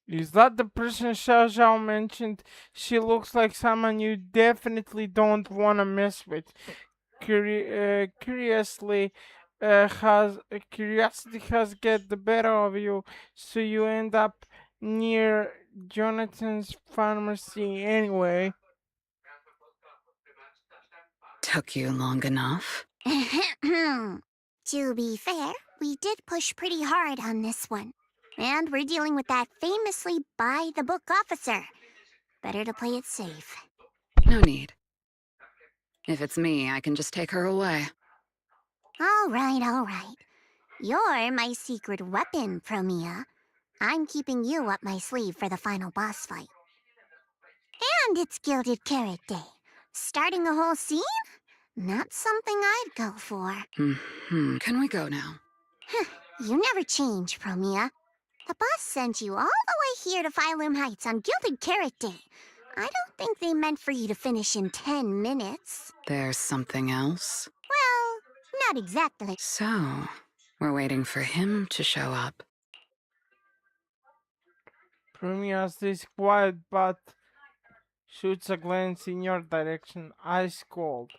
Is that the person Xiao Zhao mentioned? She looks like someone you definitely don't want to mess with. Curiosity has get the better of you, so you end up near Jonathan's pharmacy anyway.
Took you long enough?
To be fair, we did push pretty hard on this one. And we're dealing with that famously by-the-book officer. Better to play it safe.
No need. If it's me, I can just take her away.
All right. You're my secret weapon, Promia. I'm keeping you up my sleeve for the final boss fight. And it's Gilded Carrot Day. Starting a whole scene? Not something I'd go for.
Can we go now?
You never change, Promia. The boss sent you all the way here to Phylum Heights on Gilded Carrot Day. I don't think they meant for you to finish in 10 minutes.
There's something else?
Well, not exactly.
So, we're waiting for him to show up.
Promia stays quiet but shoots a glance in your direction, icy cold.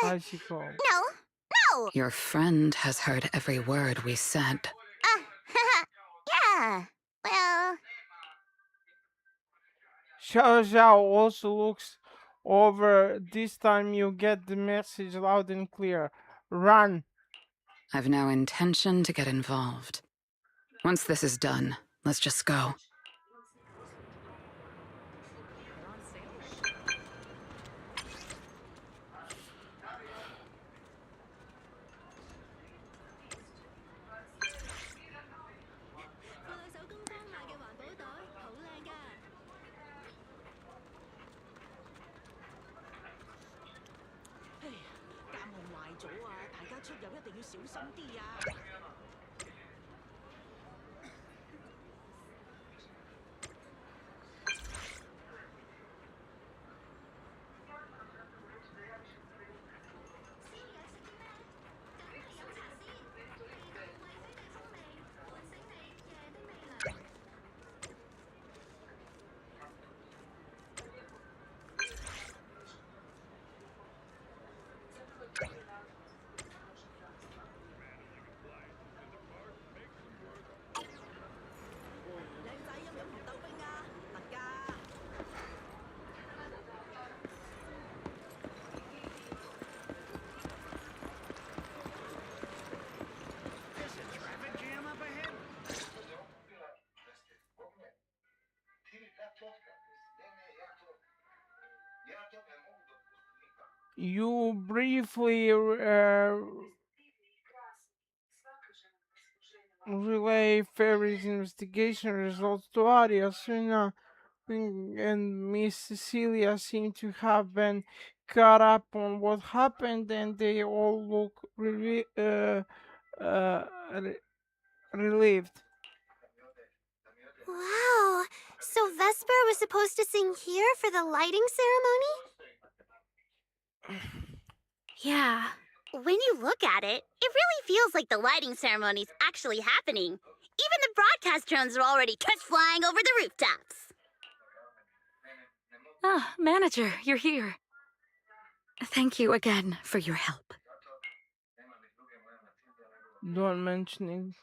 Icy cold.
No!
Your friend has heard every word we said.
Yeah, well...
Xiao Zhao also looks over. This time you get the message loud and clear. Run!
I've no intention to get involved. Once this is done, let's just go.
You briefly relay Fairy's investigation results to Aria. Serena and Miss Cecilia seem to have been caught up on what happened, and they all look uh, re- relieved.
Wow, so Vesper was supposed to sing here for the lighting ceremony?
Yeah.
When you look at it, it really feels like the lighting ceremony's actually happening. Even the broadcast drones are already test flying over the rooftops.
Ah, manager, you're here. Thank you again for your help.
Don't mention it.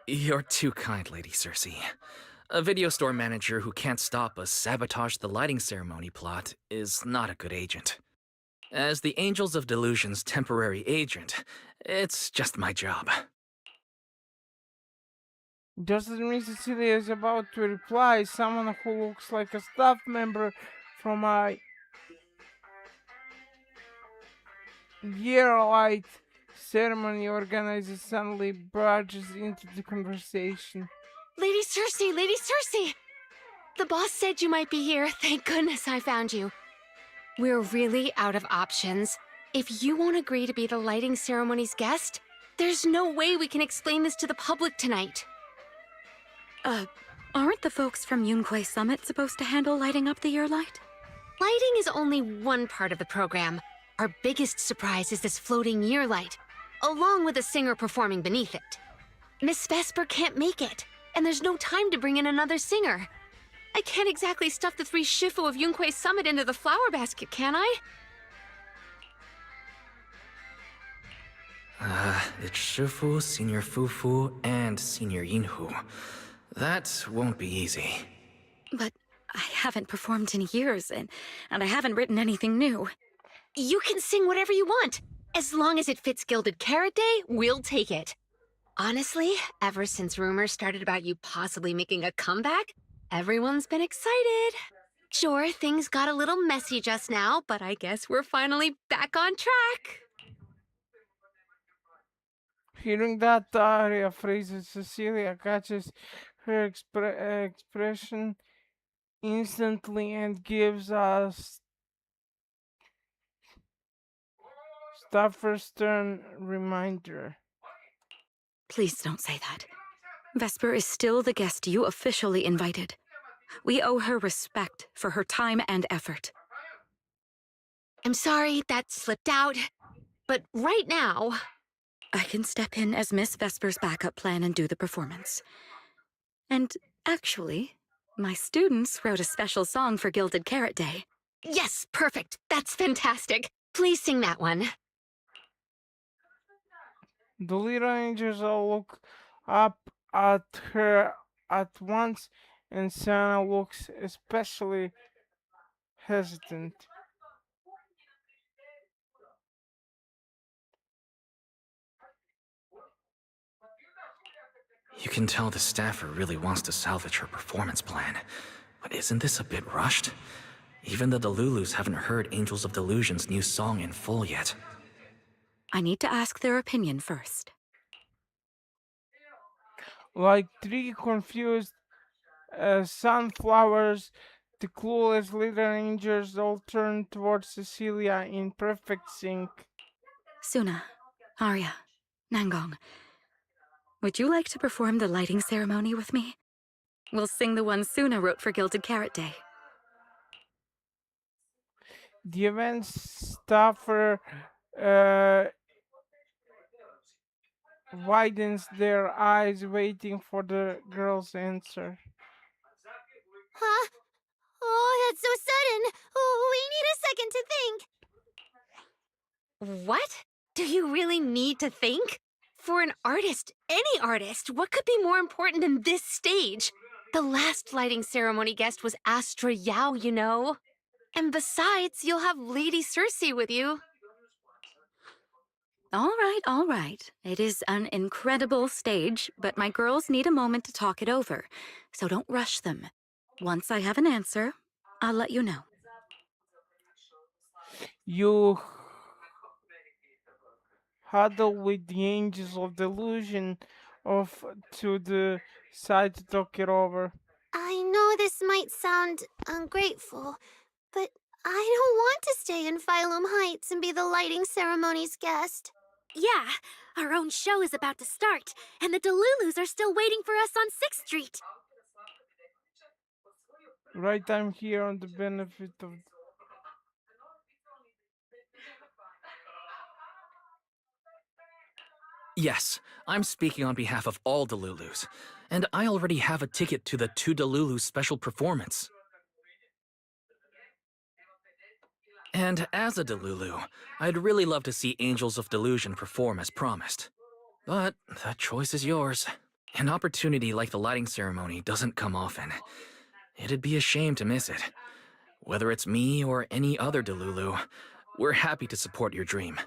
You're too kind, Lady Cersei. A video store manager who can't stop a sabotage the lighting ceremony plot is not a good agent. As the Angels of Delusion's temporary agent, it's just my job.
Just as Miss Cecilia is about to reply, someone who looks like a staff member from a year-light ceremony organizer suddenly barges into the conversation.
Lady Cersei, Lady Cersei! The boss said you might be here. Thank goodness I found you. We're really out of options. If you won't agree to be the lighting ceremony's guest, there's no way we can explain this to the public tonight.
Aren't the folks from Yunquay Summit supposed to handle lighting up the year light?
Lighting is only one part of the program. Our biggest surprise is this floating year light, along with a singer performing beneath it. Miss Vesper can't make it, and there's no time to bring in another singer. I can't exactly stuff the 3 Shifu of Yunquay Summit into the flower basket, can I?
It's Shifu, Senior Fufu, and Senior Yinhu. That won't be easy.
But I haven't performed in years, and I haven't written anything new.
You can sing whatever you want. As long as it fits Gilded Carrot Day, we'll take it. Honestly, ever since rumors started about you possibly making a comeback, everyone's been excited. Sure, things got a little messy just now, but I guess we're finally back on track.
Hearing that, Aria phrases Cecilia catches her expression instantly and gives us Stuffer's stern reminder.
Please don't say that. Vesper is still the guest you officially invited. We owe her respect for her time and effort.
I'm sorry that slipped out, but right now...
I can step in as Miss Vesper's backup plan and do the performance. And actually, my students wrote a special song for Gilded Carrot Day.
Yes, perfect. That's fantastic. Please sing that one.
The little angels all look up at her at once, and Santa looks especially hesitant.
You can tell the staffer really wants to salvage her performance plan. But isn't this a bit rushed? Even the Delulus haven't heard Angels of Delusion's new song in full yet.
I need to ask their opinion first.
Like 3 confused sunflowers, The clueless little rangers all turn towards Cecilia in perfect sync.
Suna, Arya, Nangong, would you like to perform the lighting ceremony with me? We'll sing the one Suna wrote for Gilded Carrot Day.
The event staffer widens their eyes, waiting for the girl's answer.
Huh? Oh, that's so sudden. Oh, we need a second to think.
What? Do you really need to think? For an artist, any artist, what could be more important than this stage? The last lighting ceremony guest was Astra Yao, you know. And besides, you'll have Lady Cersei with you.
All right. It is an incredible stage, but my girls need a moment to talk it over, so don't rush them. Once I have an answer, I'll let you know.
You huddle with the angels of delusion off to the side to talk it over.
I know this might sound ungrateful, but I don't want to stay in Phylum Heights and be the lighting ceremony's guest. Yeah, our own show is about to start, and the Delulus are still waiting for us on 6th Street.
Right, I'm here on the benefit of...
Yes, I'm speaking on behalf of all Delulus, and I already have a ticket to the 2 Delulu special performance. And as a Delulu, I'd really love to see Angels of Delusion perform as promised. But that choice is yours. An opportunity like the lighting ceremony doesn't come often. It'd be a shame to miss it. Whether it's me or any other Delulu, we're happy to support your dream.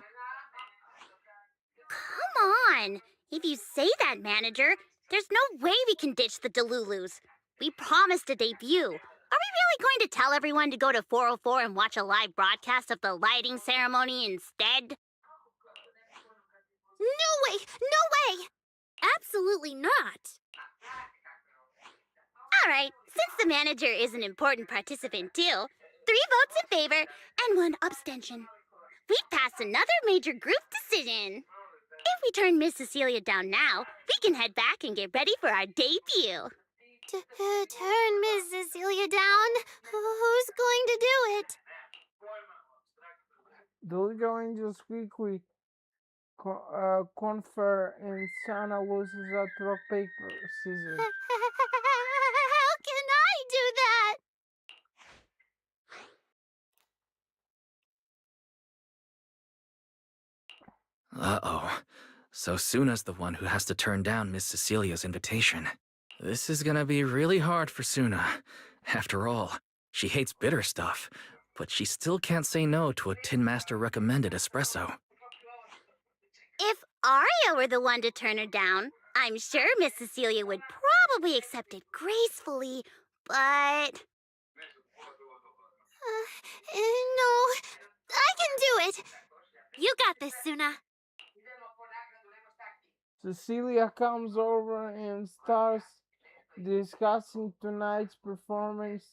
Come on! If you say that, manager, there's no way we can ditch the Delulus. We promised a debut. Are we really going to tell everyone to go to 404 and watch a live broadcast of the lighting ceremony instead?
No way! No way! Absolutely not!
Alright, since the manager is an important participant too, 3 votes in favor and 1 abstention. We've passed another major group decision. If we turn Miss Cecilia down now, we can head back and get ready for our debut.
Turn Miss Cecilia down? Who's going to do it?
The little angels quickly confer, and Sana loses at rock, paper, scissors.
How can I do that?
Uh-oh. So Suna's the one who has to turn down Miss Cecilia's invitation. This is gonna be really hard for Suna. After all, she hates bitter stuff, but she still can't say no to a Tin Master recommended espresso.
If Arya were the one to turn her down, I'm sure Miss Cecilia would probably accept it gracefully, but...
No, I can do it. You got this, Suna.
Cecilia comes over and starts discussing tonight's performance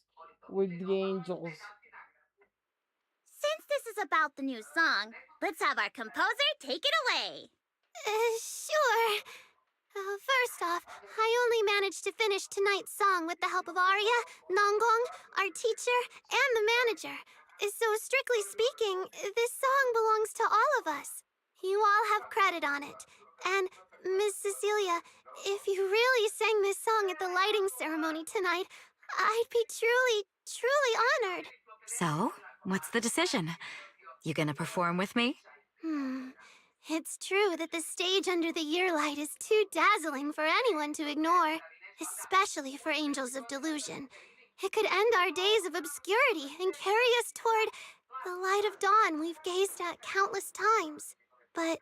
with the angels.
Since this is about the new song, let's have our composer take it away.
Sure. First off, I only managed to finish tonight's song with the help of Arya, Nangong, our teacher, and the manager. So strictly speaking, this song belongs to all of us. You all have credit on it. And, Miss Cecilia, if you really sang this song at the lighting ceremony tonight, I'd be truly honored.
So, what's the decision? You gonna perform with me?
It's true that the stage under the yearlight is too dazzling for anyone to ignore, especially for Angels of Delusion. It could end our days of obscurity and carry us toward the light of dawn we've gazed at countless times. But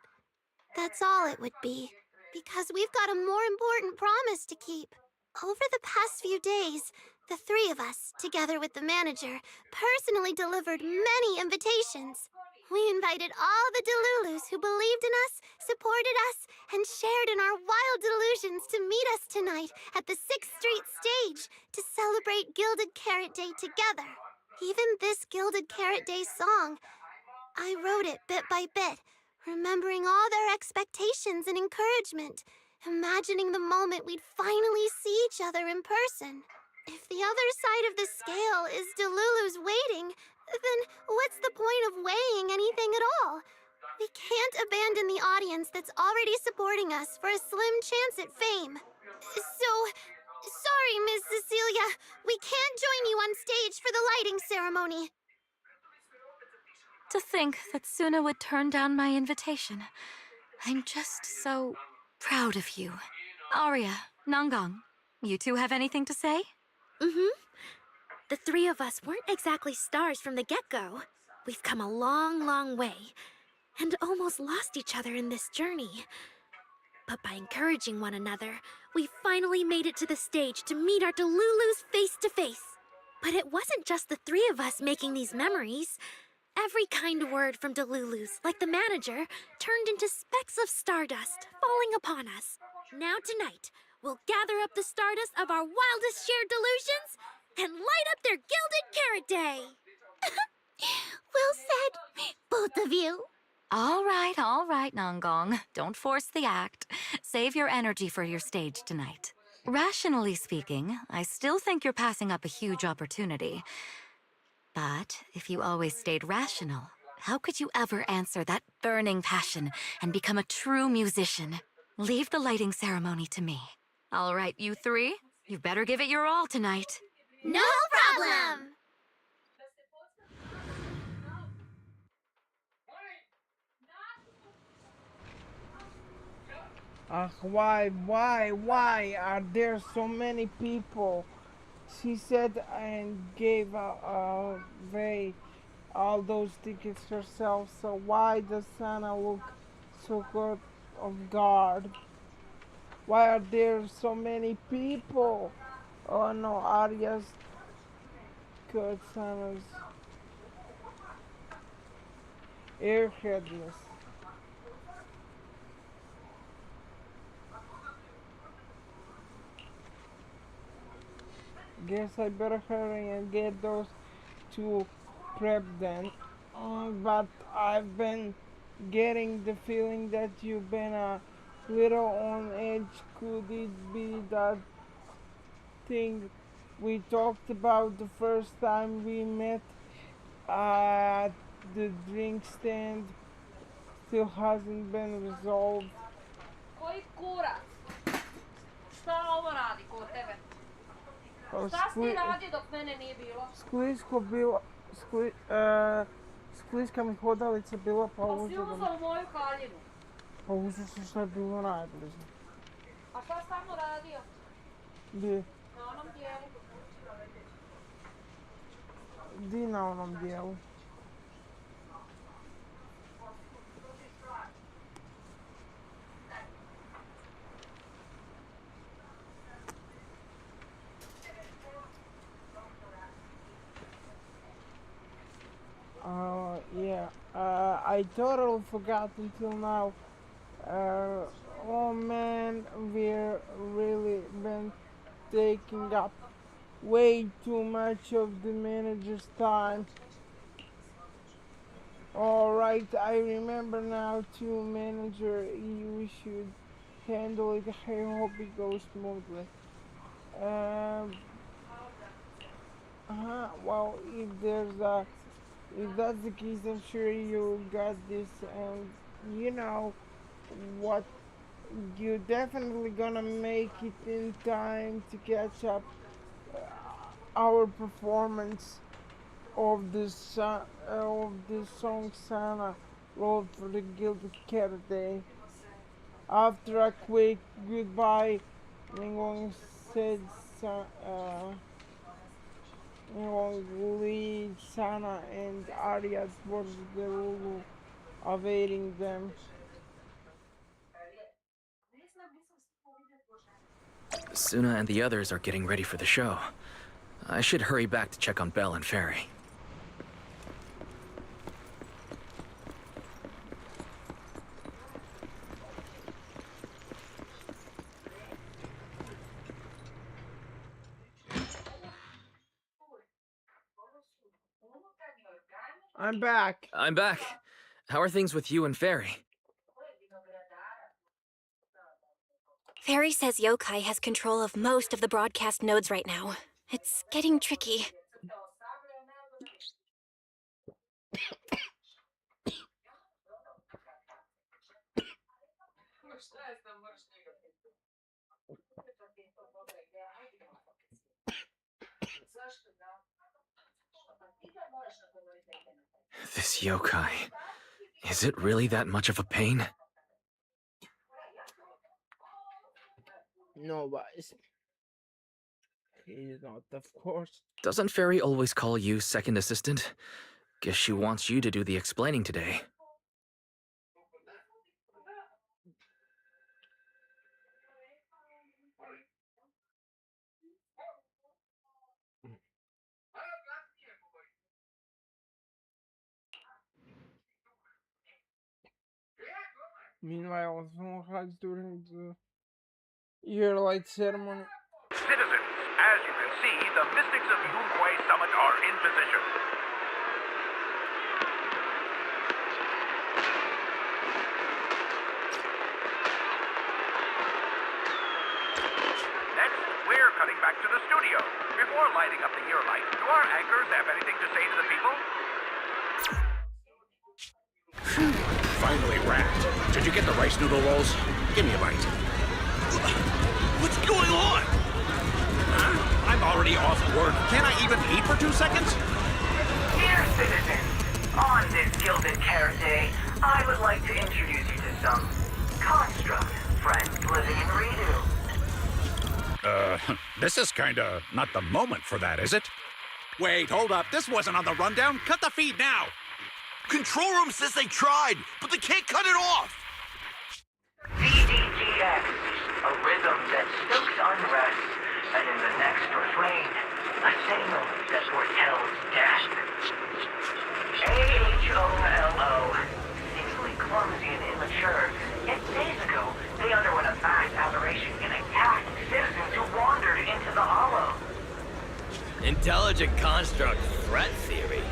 that's all it would be, because we've got a more important promise to keep. Over the past few days, the 3 of us, together with the manager, personally delivered many invitations.
We invited all the Delulus who believed in us, supported us, and shared in our wild delusions to meet us tonight at the 6th Street stage to celebrate Gilded Carrot Day together. Even this Gilded Carrot Day song, I wrote it bit by bit, remembering all their expectations and encouragement, imagining the moment we'd finally see each other in person. If the other side of the scale is Delulu's waiting, then what's the point of weighing anything at all? We can't abandon the audience that's already supporting us for a slim chance at fame. So, sorry, Miss Cecilia. We can't join you on stage for the lighting ceremony.
To think that Suna would turn down my invitation. I'm just so proud of you. Arya, Nangang, you two have anything to say?
The three of us weren't exactly stars from the get-go. We've come a long, long way, and almost lost each other in this journey. But by encouraging one another, we finally made it to the stage to meet our Delulus face to face. But it wasn't just the three of us making these memories. Every kind word from Delulus, like the manager, turned into specks of stardust falling upon us. Now tonight, we'll gather up the stardust of our wildest shared delusions and light up their Gilded Carrot Day!
Well said, both of you.
All right, Nangang. Don't force the act. Save your energy for your stage tonight. Rationally speaking, I still think you're passing up a huge opportunity. But if you always stayed rational, how could you ever answer that burning passion and become a true musician? Leave the lighting ceremony to me. All right, you three, you better give it your all tonight.
No problem!
Why are there so many people? She said and gave away all those tickets herself, so why does Santa look so caught off guard? Why are there so many people? Oh no, Arya's cut Santa's airheadless. Guess I better hurry and get those two prepped then. But I've been getting the feeling that you've been a little on edge. Could it be that thing we talked about the first time we met at the drink stand still hasn't been resolved?
Koji kurac? Šta ovo radi kod tebe? Šta si ti radio dok mene nije bilo?
Sklisko bilo, skliska mi hodalica bila, pa
uzeo. Pa si uzeo moju haljinu.
Pa uzeo sam šta je bilo najbliže.
A šta si tamo radio?
Gdje?
Na onom dijelu.
Di na onom dijelu? Yeah, I totally forgot until now. Oh man, we're really been taking up way too much of the manager's time. Alright, I remember now too, manager, you should handle it. I hope it goes smoothly. Well, if that's the case, I'm sure you got this, and you know what, you're definitely gonna make it in time to catch up our performance of this song Santa wrote for the Gilded Carrot Day. After a quick goodbye, Ningong said lead Sana and Arya towards the Lulu, awaiting them.
Suna and the others are getting ready for the show. I should hurry back to check on Belle and Fairy.
I'm back.
I'm back. How are things with you and Fairy?
Fairy says Yokai has control of most of the broadcast nodes right now. It's getting tricky.
This yokai. Is it really that much of a pain?
No, but he's not, of course.
Doesn't Fairy always call you second assistant? Guess she wants you to do the explaining today.
Meanwhile, someone hides during the year-light ceremony.
Citizens, as you can see, the mystics of Yunhui Summit are in position. Next, we're cutting back to the studio. Before lighting up the year light, do our anchors have anything to say to the people?
Finally wrapped. Did you get the rice noodle rolls? Give me a bite. What's going on? Huh? I'm already off work. Can't I even eat for 2 seconds?
Dear citizens, on this Gilded Carrot Day, I would like to introduce you to some construct friends living in Redo.
This is kinda not the moment for that, is it? Wait, hold up. This wasn't on the rundown. Cut the feed now.
Control room says they tried, but they can't cut it off!
VDGX, a rhythm that stokes unrest, and in the next refrain, a signal that foretells death. AHOLO, seemingly clumsy and immature, yet days ago, they underwent a mass aberration and attacked citizens who wandered into the hollow.
Intelligent construct threat theory?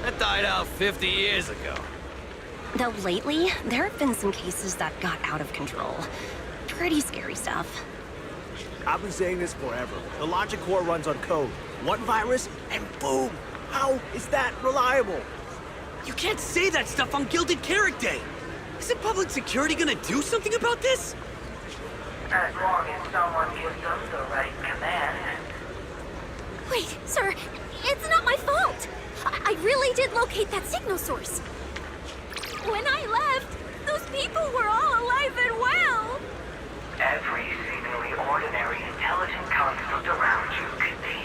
That died out 50 years ago.
Though lately, there have been some cases that got out of control. Pretty scary stuff.
I've been saying this forever. The logic core runs on code. One virus, and boom! How is that reliable?
You can't say that stuff on Gilded Carrot Day! Isn't public security gonna do something about this?
As long as someone gives them the right command.
Wait, sir, it's not my fault! I really did locate that signal source. When I left, those people were all alive and well!
Every seemingly ordinary intelligent construct around you could be.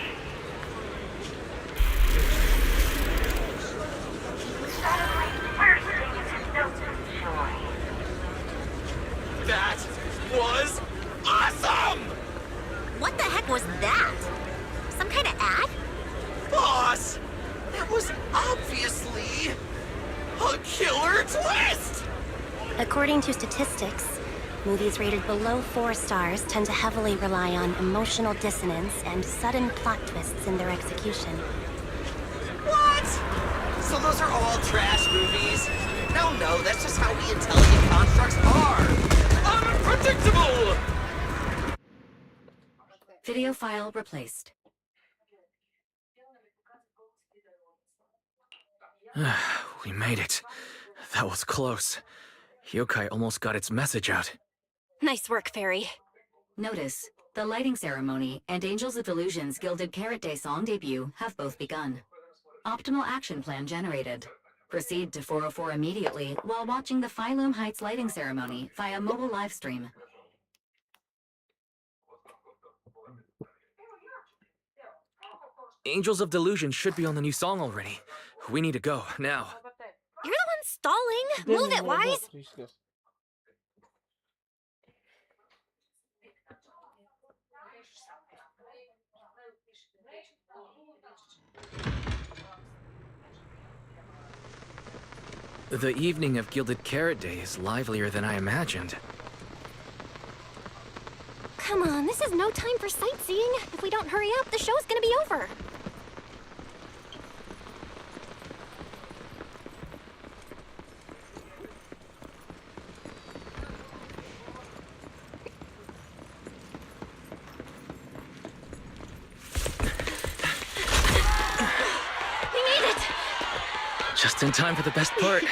Suddenly, we're singing a note of joy.
That was awesome!
What the heck was that? Some kind of ad?
Boss! That was obviously a killer twist!
According to statistics, movies rated below 4 stars tend to heavily rely on emotional dissonance and sudden plot twists in their execution.
What? So those are all trash movies? No, that's just how we intelligent constructs are! Unpredictable!
Video file replaced.
We made it. That was close. Yokai almost got its message out.
Nice work, Fairy.
Notice, the lighting ceremony and Angels of Illusion's Gilded Carrot Day song debut have both begun. Optimal action plan generated. Proceed to 404 immediately while watching the Phylum Heights lighting ceremony via mobile live stream.
Angels of Delusion should be on the new song already. We need to go, now.
You're the one stalling! Move it, Wise!
The evening of Gilded Carrot Day is livelier than I imagined.
Come on, this is no time for sightseeing. If we don't hurry up, the show's gonna be over.
Just in time for the best part.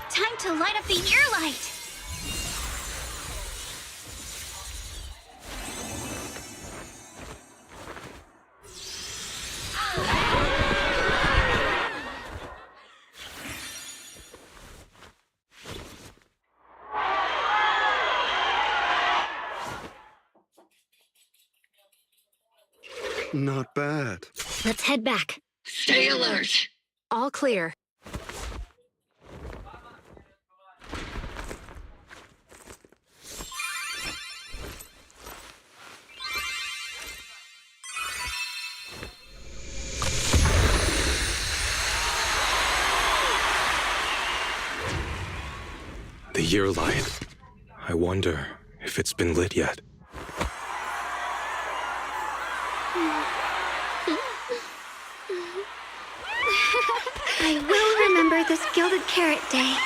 Time to light up the year light!
Not bad.
Let's head back.
Stay alert!
All clear.
The year light. I wonder if it's been lit yet.
I will remember this Gilded Carrot Day.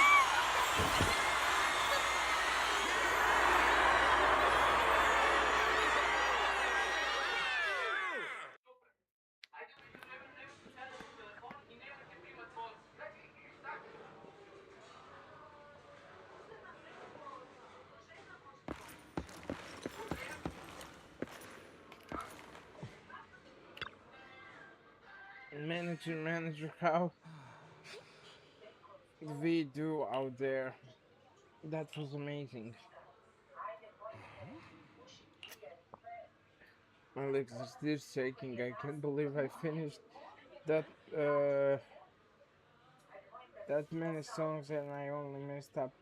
Manager, how we do out there? That was amazing. My legs are still shaking. I can't believe I finished that that many songs and I only messed up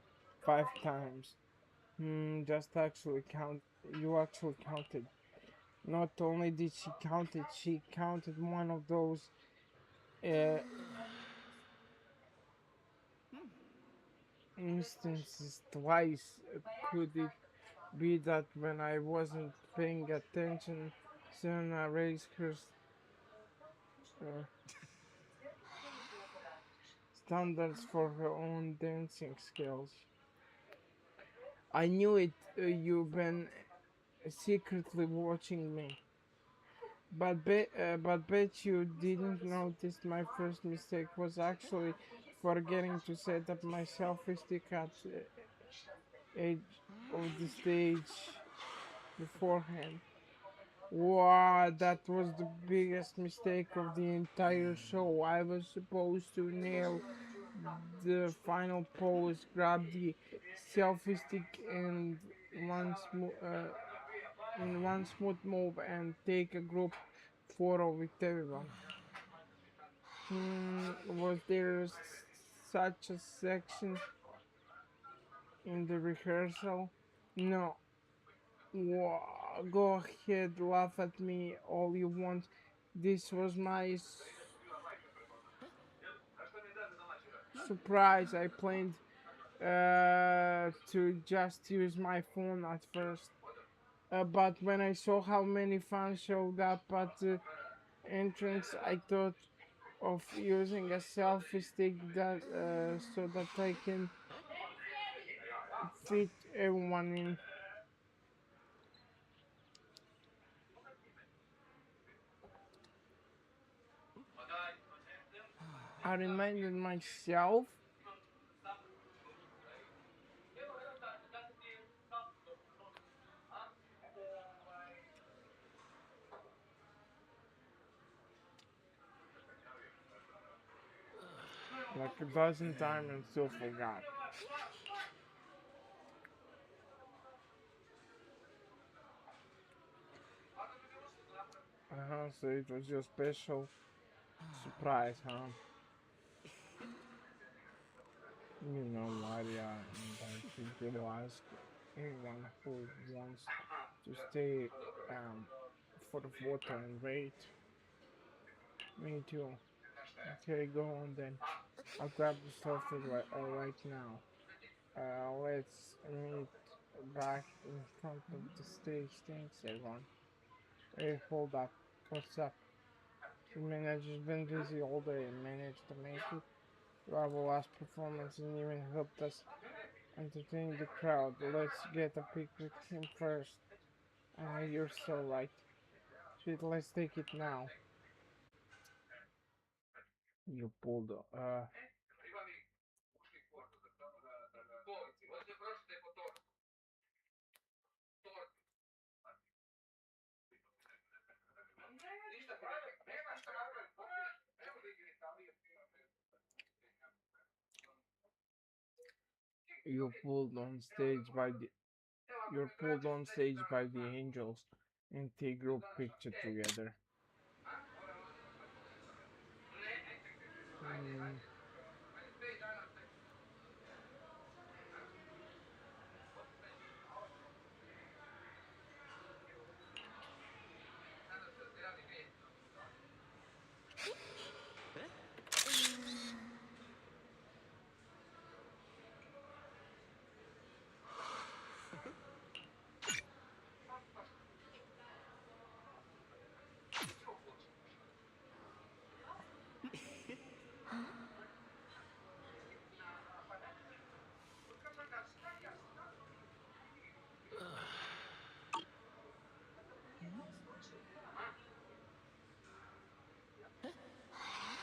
5 times. Just actually count. You actually counted. Not only did she count it, she counted one of those uh, instances twice. Could it be that when I wasn't paying attention, Senna raised her uh, standards for her own dancing skills? I knew it. You've been secretly watching me. But bet you didn't notice my first mistake was actually forgetting to set up my selfie stick at edge of the stage beforehand. Wow, that was the biggest mistake of the entire show. I was supposed to nail the final pose, grab the selfie stick, and one in one smooth move and take a group photo with everyone. Was there such a section in the rehearsal? No. Go ahead, laugh at me all you want. This was my surprise. I planned to just use my phone at first. But when I saw how many fans showed up at the entrance, I thought of using a selfie stick that so that I can fit everyone in. I reminded myself like a dozen times and still forgot. So it was your special surprise, huh? You know, Maria, and I think you will ask anyone who wants to stay for the photo and wait. Me too. Okay, go on then. I'll grab the selfie right now. Let's meet back in front of the stage. Thanks, everyone. Hey, hold up. What's up? The manager's been busy all day and managed to make it to our last performance and even helped us entertain the crowd. Let's get a pic with him first. You're so right. Sweet, let's take it now. You pulled. You pulled on stage by the. You're pulled on stage by the angels and take group picture together.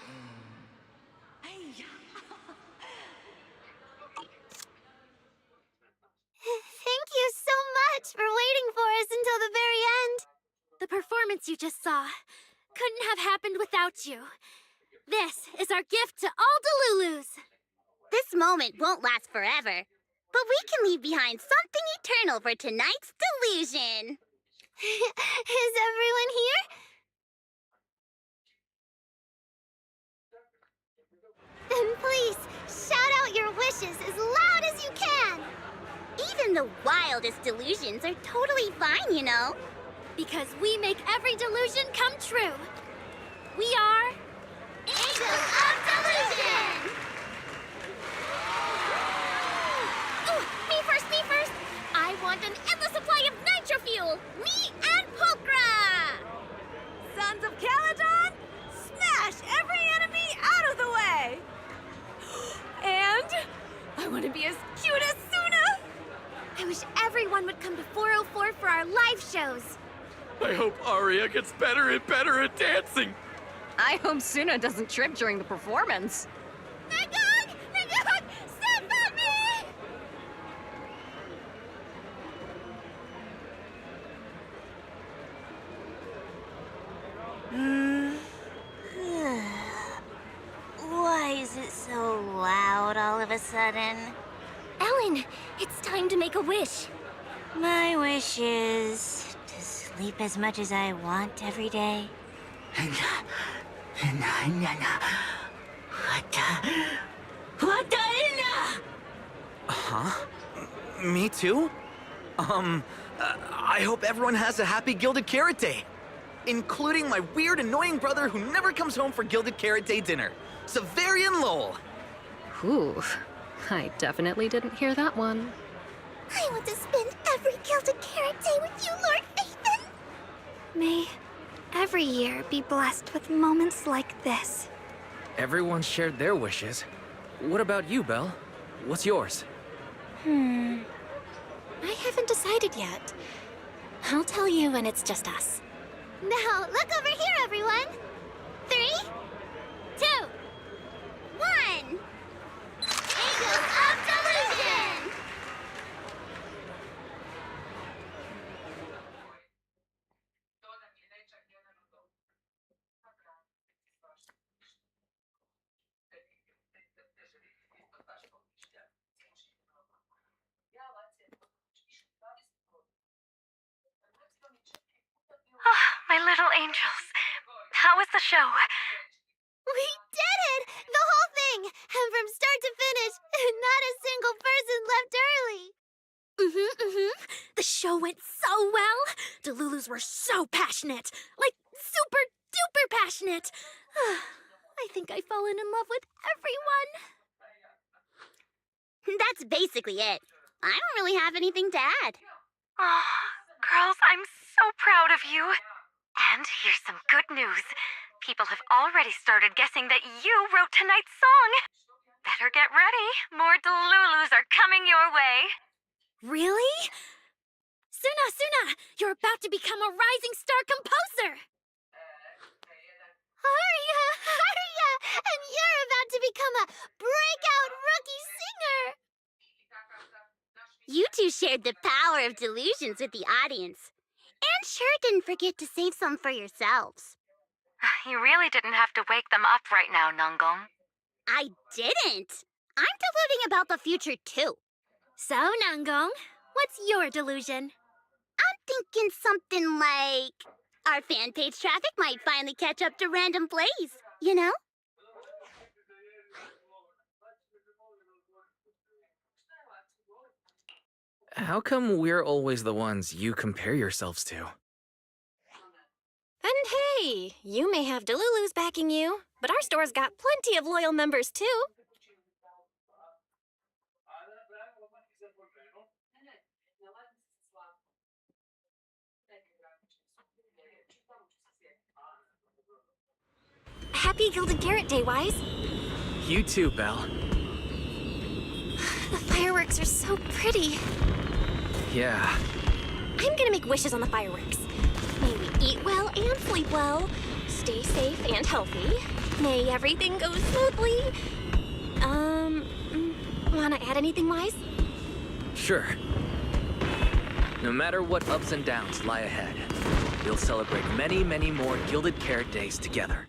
Hmm.
Thank you so much for waiting for us until the very end. The performance you just saw couldn't have happened without you. This is our gift to all Delulus.
This moment won't last forever, but we can leave behind something eternal for tonight's delusion.
Is everyone here? Then please, shout out your wishes as loud as you can!
Even the wildest delusions are totally fine, you know.
Because we make every delusion come true. We are...
Angels of Delusion!
Ooh, me first! I want an endless supply of nitro fuel! Me and Pulchra!
Sons of Caledon, smash every enemy out of the way! And I want to be as cute as Suna!
I wish everyone would come to 404 for our live shows.
I hope Arya gets better and better at dancing.
I hope Suna doesn't trip during the performance.
Nagog! Stand by me!
Why is it so loud all of a sudden?
Ellen, it's time to make a wish.
My wish is to sleep as much as I want every day.
Huh? Me too? I hope everyone has a happy Gilded Carrot Day. Including my weird, annoying brother who never comes home for Gilded Carrot Day dinner, Severian Lowell.
Ooh, I definitely didn't hear that one.
I want to spend every Gilded Carrot Day with you, Lord Phaethon. May every year be blessed with moments like this.
Everyone shared their wishes. What about you, Belle? What's yours?
I haven't decided yet. I'll tell you when it's just us.
Now, look over here, everyone. 3, 2, 1. Angels of Delusion!
My little angels. How was the show?
We did it! The whole thing! And from start to finish, not a single person left early. The show went so well. Delulus were so passionate. Like, super duper passionate. I think I've fallen in love with everyone.
That's basically it. I don't really have anything to add.
Oh, girls, I'm so proud of you. And here's some good news.
People have already started guessing that you wrote tonight's song. Better get ready. More Delulus are coming your way.
Really? Suna, you're about to become a rising star composer!
Hurry, and you're about to become a breakout rookie singer!
You two shared the power of delusions with the audience. And sure didn't forget to save some for yourselves.
You really didn't have to wake them up right now, Nongong.
I didn't! I'm deluding about the future too.
So, Nangong, what's your delusion?
I'm thinking something like our fan page traffic might finally catch up to Random Plays, you know?
How come we're always the ones you compare yourselves to?
And hey, you may have Delulus backing you, but our store's got plenty of loyal members too. Happy Gilded Carrot Day, Wise.
You too, Belle.
The fireworks are so pretty.
Yeah.
I'm gonna make wishes on the fireworks. May we eat well and sleep well, stay safe and healthy. May everything go smoothly. Wanna add anything, Wise?
Sure. No matter what ups and downs lie ahead, we'll celebrate many, many more Gilded Carrot Days together.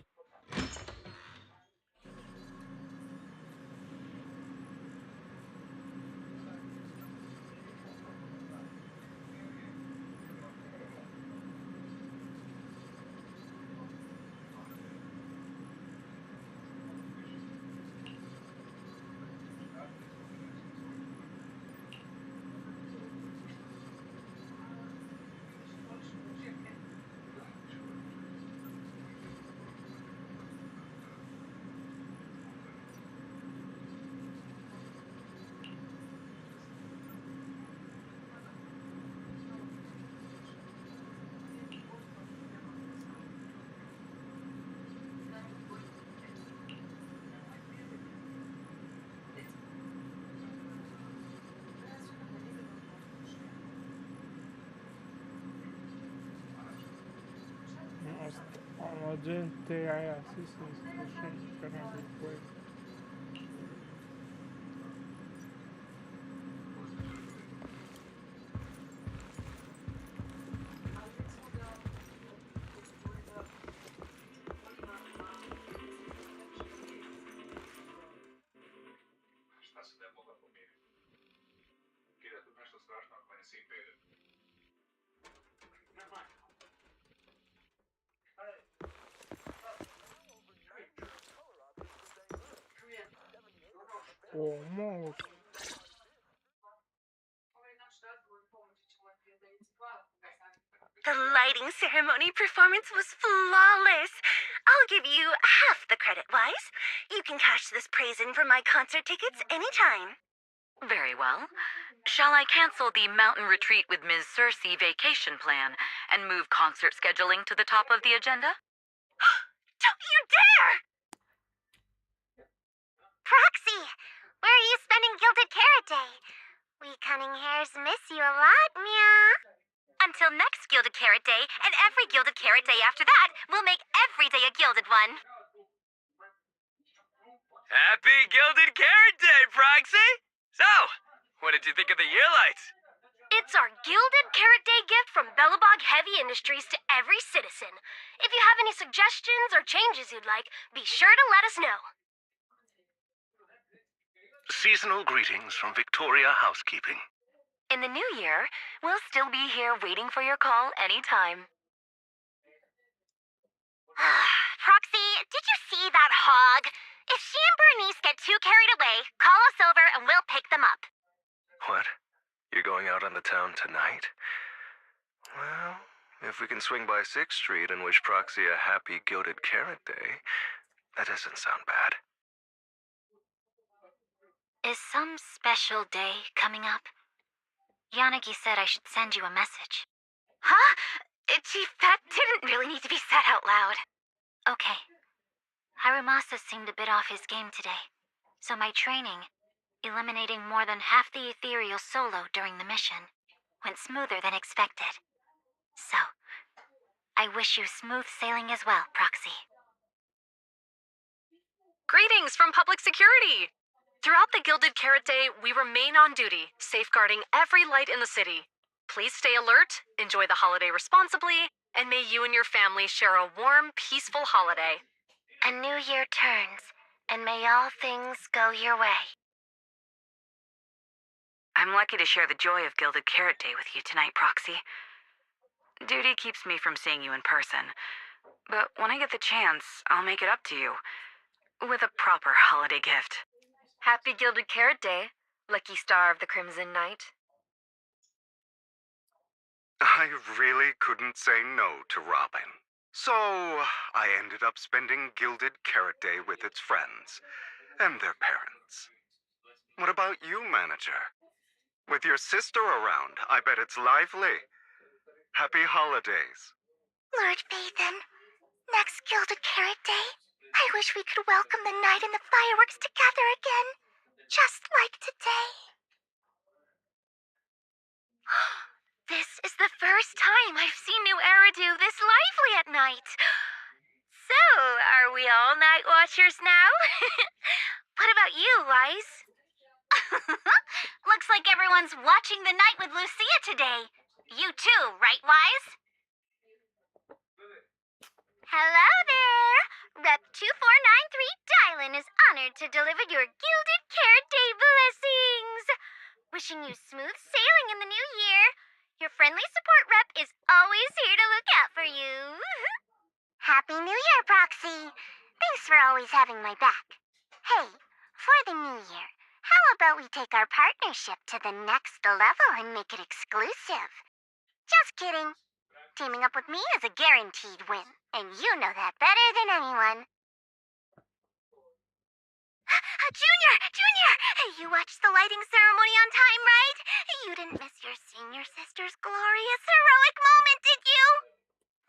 A gente hay así se después. Almost.
The lighting ceremony performance was flawless. I'll give you half the credit, Wise. You can cash this praise in for my concert tickets anytime.
Very well. Shall I cancel the mountain retreat with Ms. Cersei vacation plan and move concert scheduling to the top of the agenda?
Don't you dare!
Proxy, where are you spending Gilded Carrot Day? We cunning hairs miss you a lot, meow.
Until next Gilded Carrot Day, and every Gilded Carrot Day after that, we'll make every day a gilded one.
Happy Gilded Carrot Day, Proxy! So, what did you think of the year lights?
It's our Gilded Carrot Day gift from Bellabog Heavy Industries to every citizen. If you have any suggestions or changes you'd like, be sure to let us know.
Seasonal greetings from Victoria Housekeeping.
In the new year, we'll still be here waiting for your call anytime.
Proxy, did you see that hog? If she and Bernice get too carried away, call us over and we'll pick them up.
What? You're going out on the town tonight? Well, if we can swing by 6th Street and wish Proxy a happy Gilded Carrot Day, that doesn't sound bad.
Is some special day coming up? Yanagi said I should send you a message.
Huh? Chief, that didn't really need to be said out loud.
Okay. Harumasa seemed a bit off his game today, so my training, eliminating more than half the ethereal solo during the mission, went smoother than expected. So, I wish you smooth sailing as well, Proxy.
Greetings from Public Security! Throughout the Gilded Carrot Day, we remain on duty, safeguarding every light in the city. Please stay alert, enjoy the holiday responsibly, and may you and your family share a warm, peaceful holiday.
A new year turns, and may all things go your way.
I'm lucky to share the joy of Gilded Carrot Day with you tonight, Proxy. Duty keeps me from seeing you in person, but when I get the chance, I'll make it up to you. With a proper holiday gift.
Happy Gilded Carrot Day, lucky star of the Crimson Knight.
I really couldn't say no to Robin. So, I ended up spending Gilded Carrot Day with its friends and their parents. What about you, Manager? With your sister around, I bet it's lively. Happy holidays.
Lord Phaethon, next Gilded Carrot Day, I wish we could welcome the night and the fireworks together again, just like today.
This is the first time I've seen New Eridu this lively at night. So, are we all night watchers now? What about you, Wise?
Looks like everyone's watching the night with Lucia today. You too, right, Wise? Hello there! Rep 2493 Dylan is honored to deliver your Gilded Carrot Day blessings. Wishing you smooth sailing in the new year. Your friendly support rep is always here to look out for you.
Happy New Year, Proxy! Thanks for always having my back. Hey, for the new year, how about we take our partnership to the next level and make it exclusive? Just kidding. Teaming up with me is a guaranteed win, and you know that better than anyone.
Junior! You watched the lighting ceremony on time, right? You didn't miss your senior sister's glorious heroic moment, did you?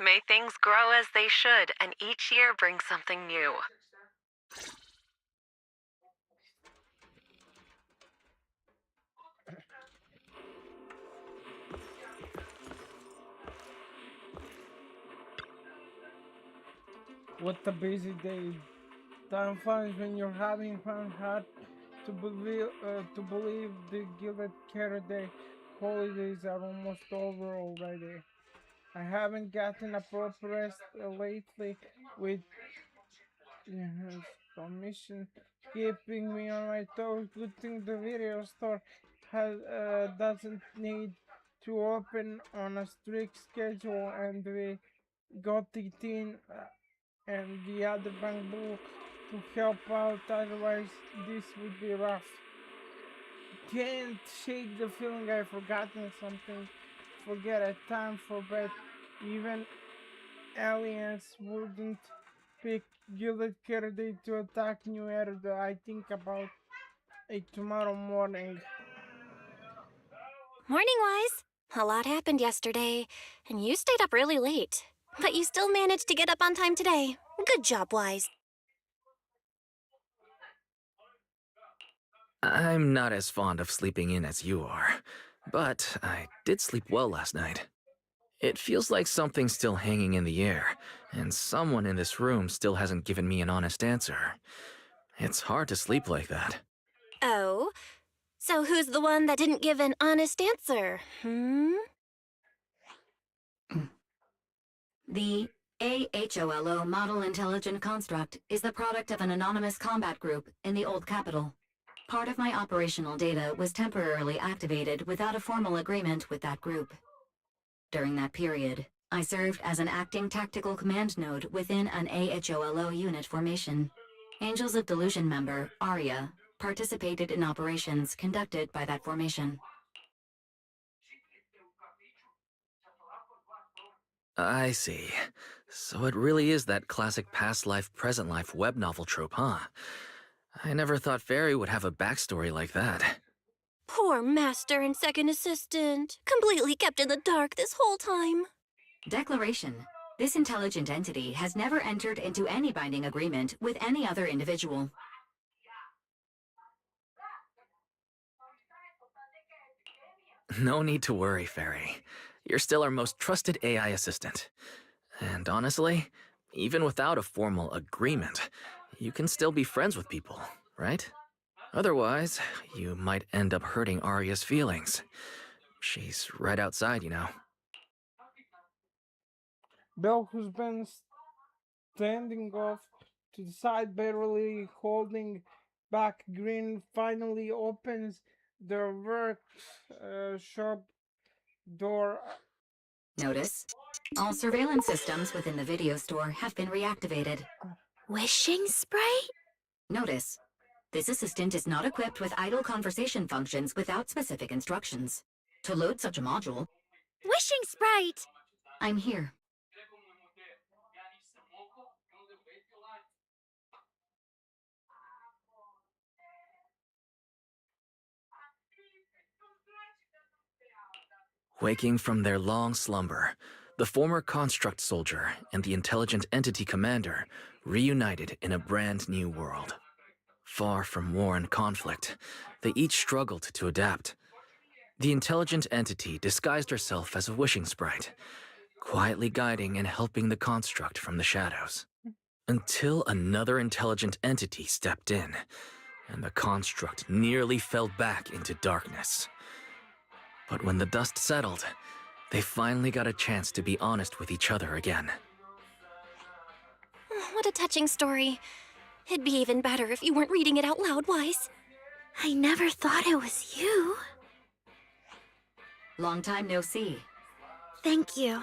May things grow as they should, and each year bring something new.
What a busy day. Time flies when you're having fun. Hard to believe the Gilded Carrot Day holidays are almost over already. I haven't gotten a proper rest lately with commission keeping me on my toes. Good thing the video store doesn't need to open on a strict schedule, and we got it in and the other bamboo to help out, otherwise this would be rough. Can't shake the feeling I've forgotten something. Forget a time for bed. Even aliens wouldn't pick Gilded Carrot Day to attack New Era. I think about it tomorrow morning.
Morning, Wise. A lot happened yesterday, and you stayed up really late. But you still managed to get up on time today. Good job, Wise.
I'm not as fond of sleeping in as you are, but I did sleep well last night. It feels like something's still hanging in the air, and someone in this room still hasn't given me an honest answer. It's hard to sleep like that.
Oh? So who's the one that didn't give an honest answer,
The AHOLO Model Intelligent Construct is the product of an anonymous combat group in the Old Capital. Part of my operational data was temporarily activated without a formal agreement with that group. During that period, I served as an acting tactical command node within an AHOLO unit formation. Angels of Delusion member, Arya, participated in operations conducted by that formation.
I see. So it really is that classic past life, present life web novel trope, huh? I never thought Fairy would have a backstory like that.
Poor master and second assistant. Completely kept in the dark this whole time.
Declaration. This intelligent entity has never entered into any binding agreement with any other individual.
No need to worry, Fairy. You're still our most trusted AI assistant. And honestly, even without a formal agreement, you can still be friends with people, right? Otherwise, you might end up hurting Arya's feelings. She's right outside, you know.
Belle, who's been standing off to the side, barely holding back grin, finally opens the workshop door.
Notice, all surveillance systems within the video store have been reactivated.
Wishing sprite?
Notice, this assistant is not equipped with idle conversation functions without specific instructions. To load such a module,
Wishing sprite!
I'm here.
Waking from their long slumber, the former construct soldier and the intelligent entity commander reunited in a brand new world. Far from war and conflict, they each struggled to adapt. The intelligent entity disguised herself as a wishing sprite, quietly guiding and helping the construct from the shadows. Until another intelligent entity stepped in, and the construct nearly fell back into darkness. But when the dust settled, they finally got a chance to be honest with each other again.
What a touching story. It'd be even better if you weren't reading it out loud, Wise.
I never thought it was you.
Long time no see.
Thank you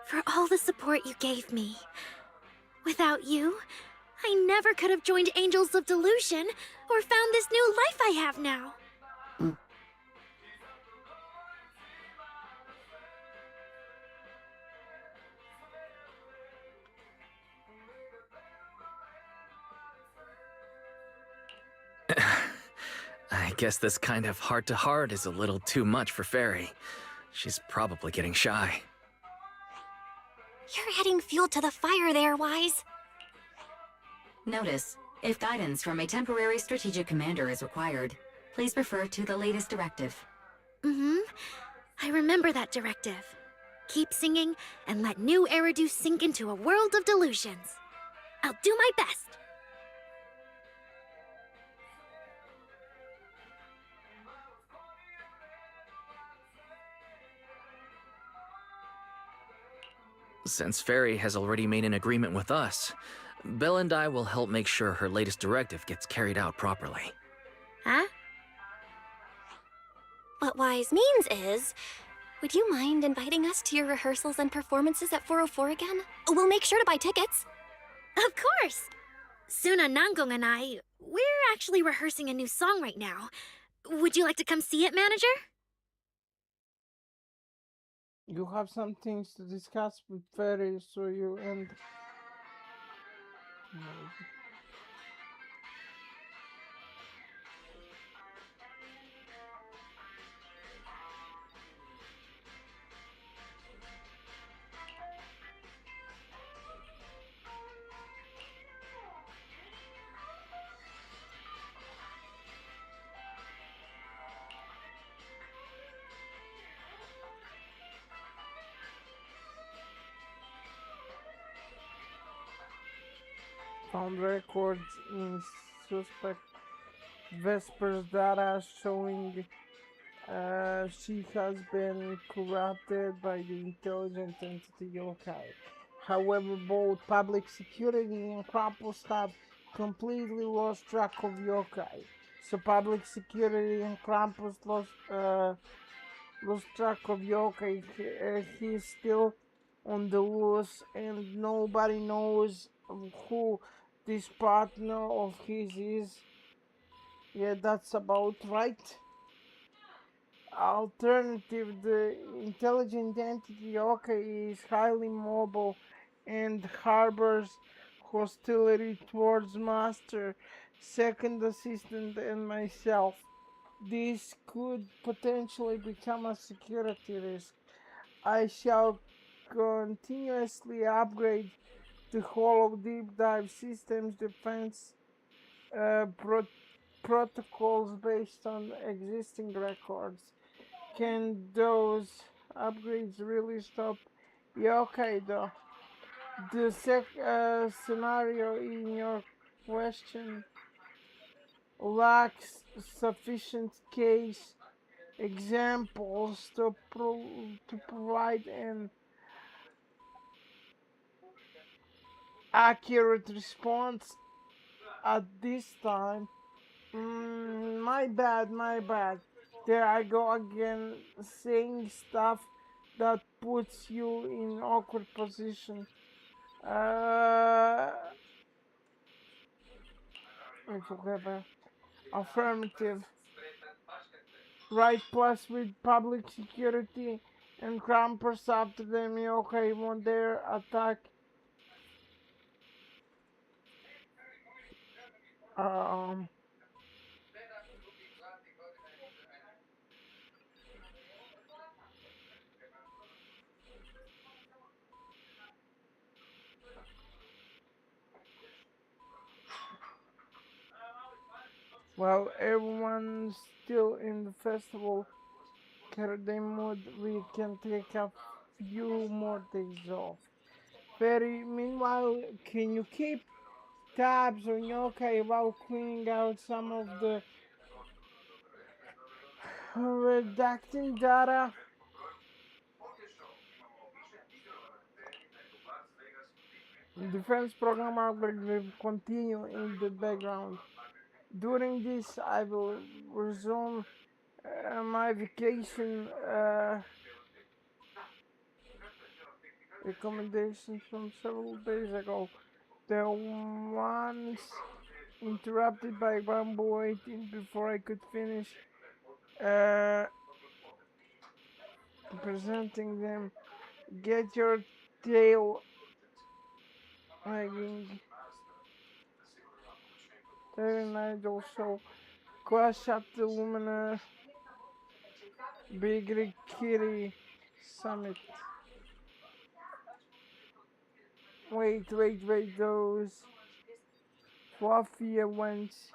for all the support you gave me. Without you, I never could have joined Angels of Delusion or found this new life I have now.
I guess this kind of heart-to-heart is a little too much for Fairy. She's probably getting shy.
You're adding fuel to the fire there, Wise.
Notice, if guidance from a temporary strategic commander is required, please refer to the latest directive.
I remember that directive. Keep singing and let new Eridu sink into a world of delusions. I'll do my best.
Since Fairy has already made an agreement with us, Belle and I will help make sure her latest directive gets carried out properly.
Huh?
What Wise means is, would you mind inviting us to your rehearsals and performances at 404 again? We'll make sure to buy tickets.
Of course! Suna Nangong and we're actually rehearsing a new song right now. Would you like to come see it, manager?
You have some things to discuss with Fairy, so you and... Found records in suspect Vesper's data showing she has been corrupted by the intelligent entity yokai. However, both public security and Krampus have completely lost track of yokai. So public security and Krampus lost track of yokai. He's still on the loose and nobody knows who this partner of his is. Yeah, that's about right. Alternative, the intelligent entity yokai is highly mobile and harbors hostility towards master, second assistant and myself. This could potentially become a security risk. I shall continuously upgrade the hollow deep dive system's defense protocols based on existing records. Can those upgrades really stop yokai though? The scenario in your question lacks sufficient case examples to provide an accurate response at this time. My bad, my bad. There I go again, saying stuff that puts you in awkward position. I forgot about affirmative. Right, plus with public security and crampers after them, okay, won't dare attack. Um, While everyone's still in the festival Carday mood, we can take a few more days off. Fairy, meanwhile, can you keep tabs on Yokai while cleaning out some of the redacting data? Defense program upgrade will continue in the background. During this, I will resume my vacation recommendations from several days ago. The ones interrupted by Bamboo waiting before I could finish presenting them. Get your tail wagging. Terry Knight also crash up the Luminar Big Kitty Summit. Wait, those fluffy events.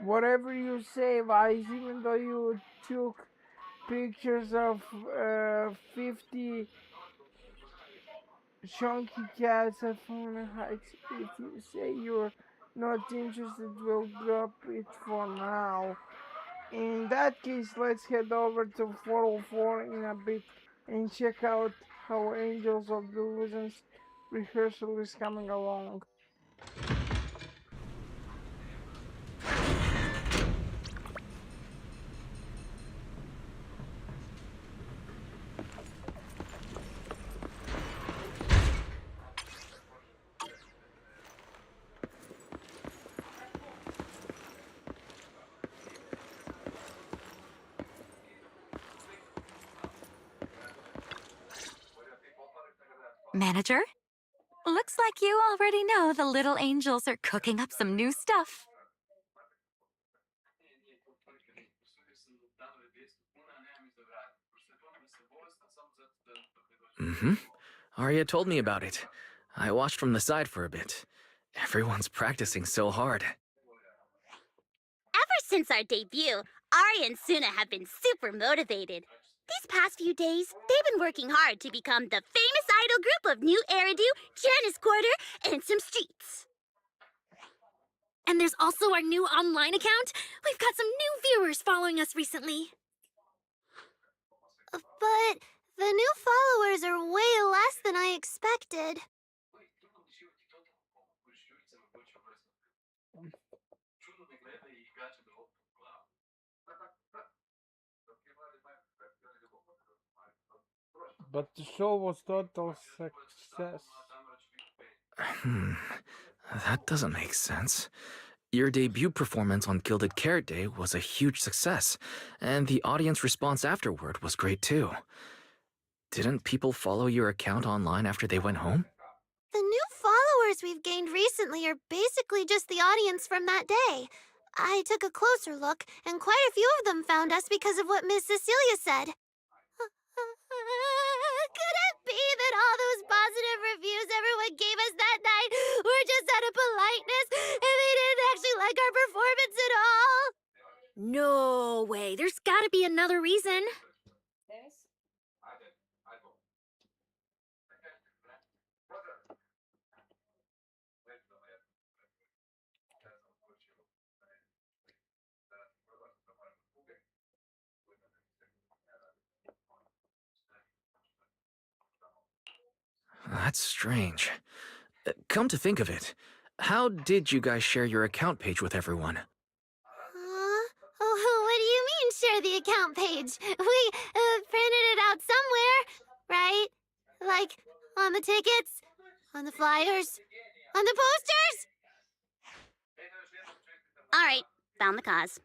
Whatever you say, Vice, even though you took pictures of 50 chunky cats at Fun Heights, if you say you're not interested, we'll drop it for now. In that case, let's head over to 404 in a bit and check out how Angels of Delusions rehearsal is coming along.
Manager? Looks like you already know the little angels are cooking up some new stuff.
Mm-hmm. Arya told me about it. I watched from the side for a bit. Everyone's practicing so hard.
Ever since our debut, Ari and Suna have been super motivated. These past few days, they've been working hard to become the famous idol group of New Eridu, Janice Quarter, and some streets.
And there's also our new online account. We've got some new viewers following us recently.
But the new followers are way less than I expected.
But the show was total success.
That doesn't make sense. Your debut performance on Gilded Carrot Day was a huge success, and the audience response afterward was great too. Didn't people follow your account online after they went home?
The new followers followers we've gained recently are basically just the audience from that day. I took a closer look, and quite a few of them found us because of what Miss Cecilia said. Could it be that all those positive reviews everyone gave us that night were just out of politeness and they didn't actually like our performance at all?
No way. There's gotta be another reason.
That's strange. Come to think of it, how did you guys share your account page with everyone?
Oh, what do you mean, share the account page? We printed it out somewhere, right? Like, on the tickets, on the flyers, on the posters?
Alright, found the cause.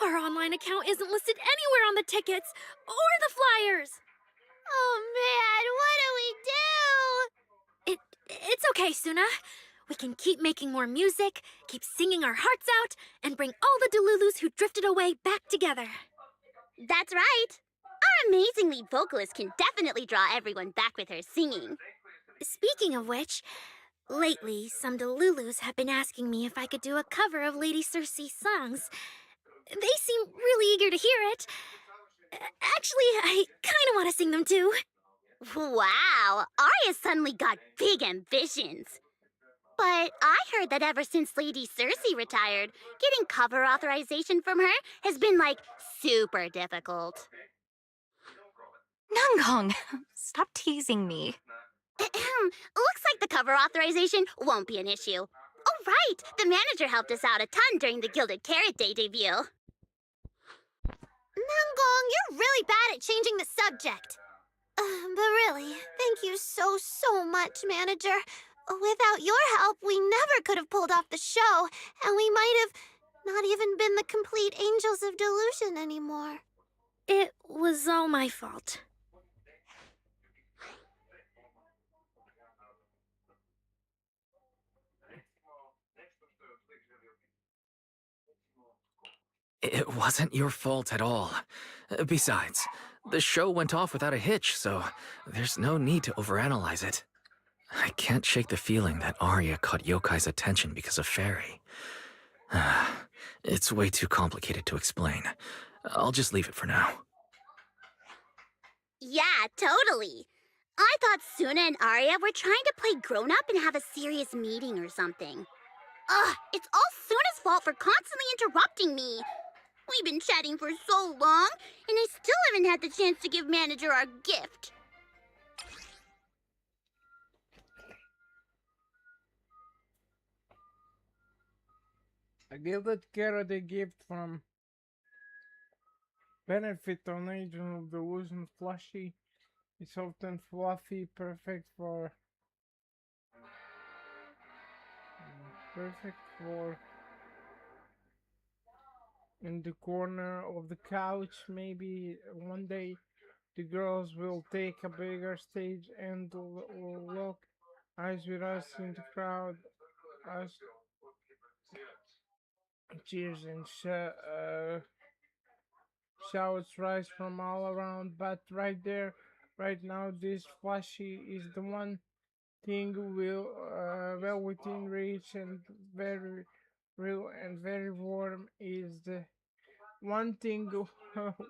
Our online account isn't listed anywhere on the tickets or the flyers.
Oh man, what do we do?
It's okay, Suna. We can keep making more music, keep singing our hearts out, and bring all the Delulus who drifted away back together.
That's right. Our amazing lead vocalist can definitely draw everyone back with her singing.
Speaking of which, lately some Delulus have been asking me if I could do a cover of Lady Circe's songs. They seem really eager to hear it. Actually, I kind of want to sing them too.
Wow, Arya suddenly got big ambitions. But I heard that ever since Lady Circe retired, getting cover authorization from her has been, like, super difficult.
Nongong, stop teasing me.
Looks like the cover authorization won't be an issue. Oh, right! The manager helped us out a ton during the Gilded Carrot Day debut.
Nongong, you're really bad at changing the subject. But really, thank you so much, Manager. Without your help, we never could have pulled off the show, and we might have not even been the complete Angels of Delusion anymore.
It was all my fault.
It wasn't your fault at all. Besides, the show went off without a hitch, so there's no need to overanalyze it. I can't shake the feeling that Arya caught Yokai's attention because of Fairy. It's way too complicated to explain. I'll just leave it for now.
Yeah, totally. I thought Suna and Arya were trying to play grown-up and have a serious meeting or something. Ugh, it's all Suna's fault for constantly interrupting me. We've been chatting for so long, and I still haven't had the chance to give Manager our gift.
A gilded carrot gift from Benefit on Agent of Delusion Flushy. It's often fluffy, perfect for in the corner of the couch. Maybe one day the girls will take a bigger stage and look eyes with us in the crowd. Us cheers and shouts rise from all around, but right there, right now, this Flushy is the one thing well within reach and very real and very warm, is the one thing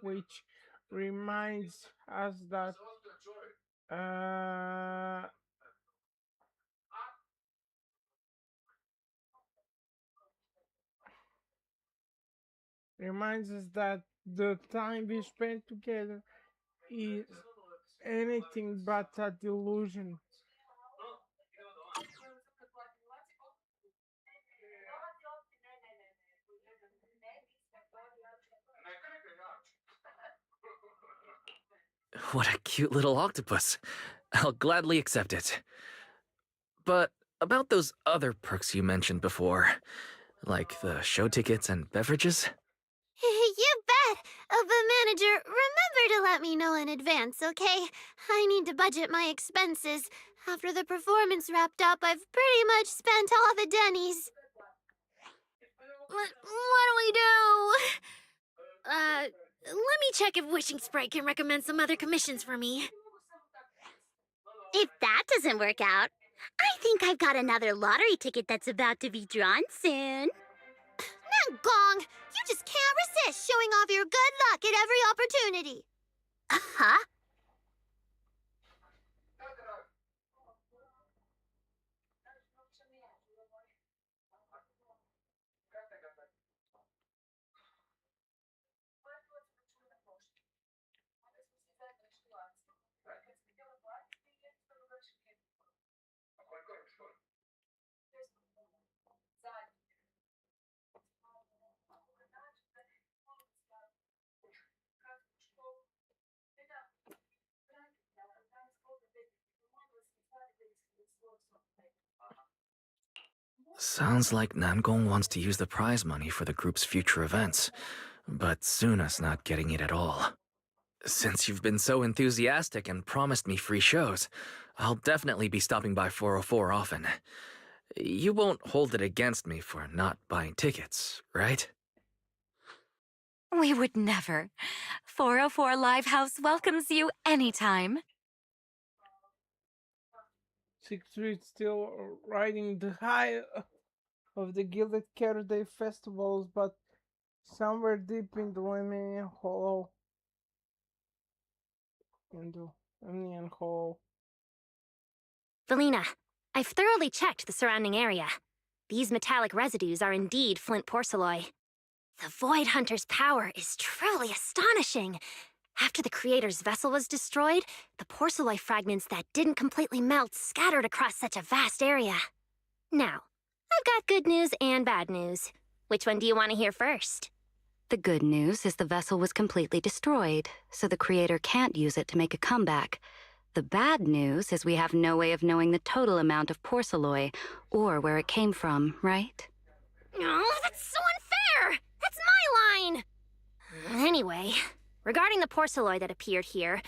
which reminds us that the time we spent together is anything but a delusion.
What a cute little octopus. I'll gladly accept it. But about those other perks you mentioned before, like the show tickets and beverages?
You bet! But Manager, remember to let me know in advance, okay? I need to budget my expenses. After the performance wrapped up, I've pretty much spent all the Denny's.
What do we do? Let me check if Wishing Sprite can recommend some other commissions for me.
If that doesn't work out, I think I've got another lottery ticket that's about to be drawn soon.
Gong, you just can't resist showing off your good luck at every opportunity.
Huh?
Sounds like Namgong wants to use the prize money for the group's future events, but Suna's not getting it at all. Since you've been so enthusiastic and promised me free shows, I'll definitely be stopping by 404 often. You won't hold it against me for not buying tickets, right?
We would never. 404 Live House welcomes you anytime.
Sixth Street still riding the high of the Gilded Carrot Day festivals, but somewhere deep in the Lemnian Hollow.
Valina, I've thoroughly checked the surrounding area. These metallic residues are indeed flint porcelloi. The Void Hunter's power is truly astonishing. After the Creator's vessel was destroyed, the porcelloi fragments that didn't completely melt scattered across such a vast area. Now, I've got good news and bad news. Which one do you want to hear first?
The good news is the vessel was completely destroyed, so the Creator can't use it to make a comeback. The bad news is we have no way of knowing the total amount of porcelloi, or where it came from, right?
Oh, that's so unfair! That's my line! Anyway, regarding the porcelloi that appeared here,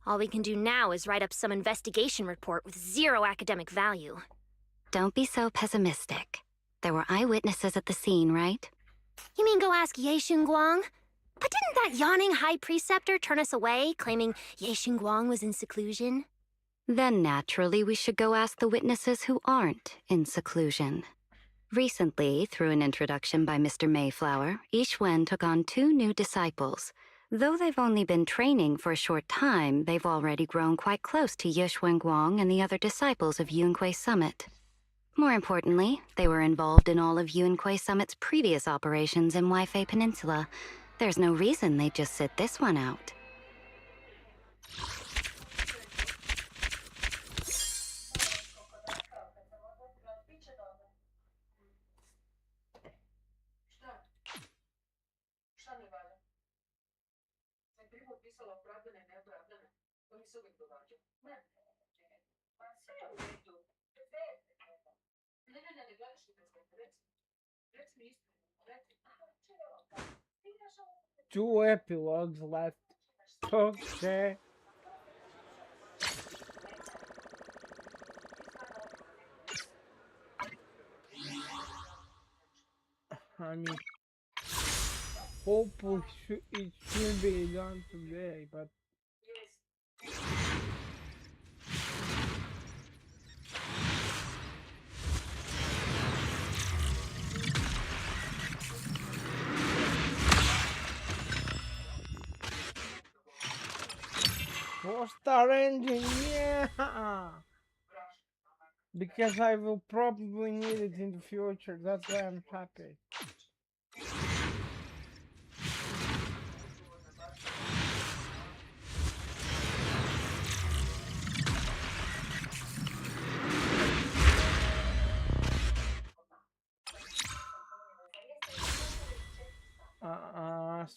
all we can do now is write up some investigation report with zero academic value.
Don't be so pessimistic. There were eyewitnesses at the scene, right?
You mean go ask Ye Guang? But didn't that yawning high preceptor turn us away, claiming Ye Guang was in seclusion?
Then naturally we should go ask the witnesses who aren't in seclusion. Recently, through an introduction by Mr. Mayflower, Yixuan took on 2 new disciples. Though they've only been training for a short time, they've already grown quite close to Yixuan Guang and the other disciples of Yunque Summit. More importantly, they were involved in all of Yunque Summit's previous operations in Waifei Peninsula. There's no reason they'd just sit this one out.
Two epilogues left. Okay. I mean, hopefully it should be done today, but four-star engine, yeah! Because I will probably need it in the future, that's why I'm happy.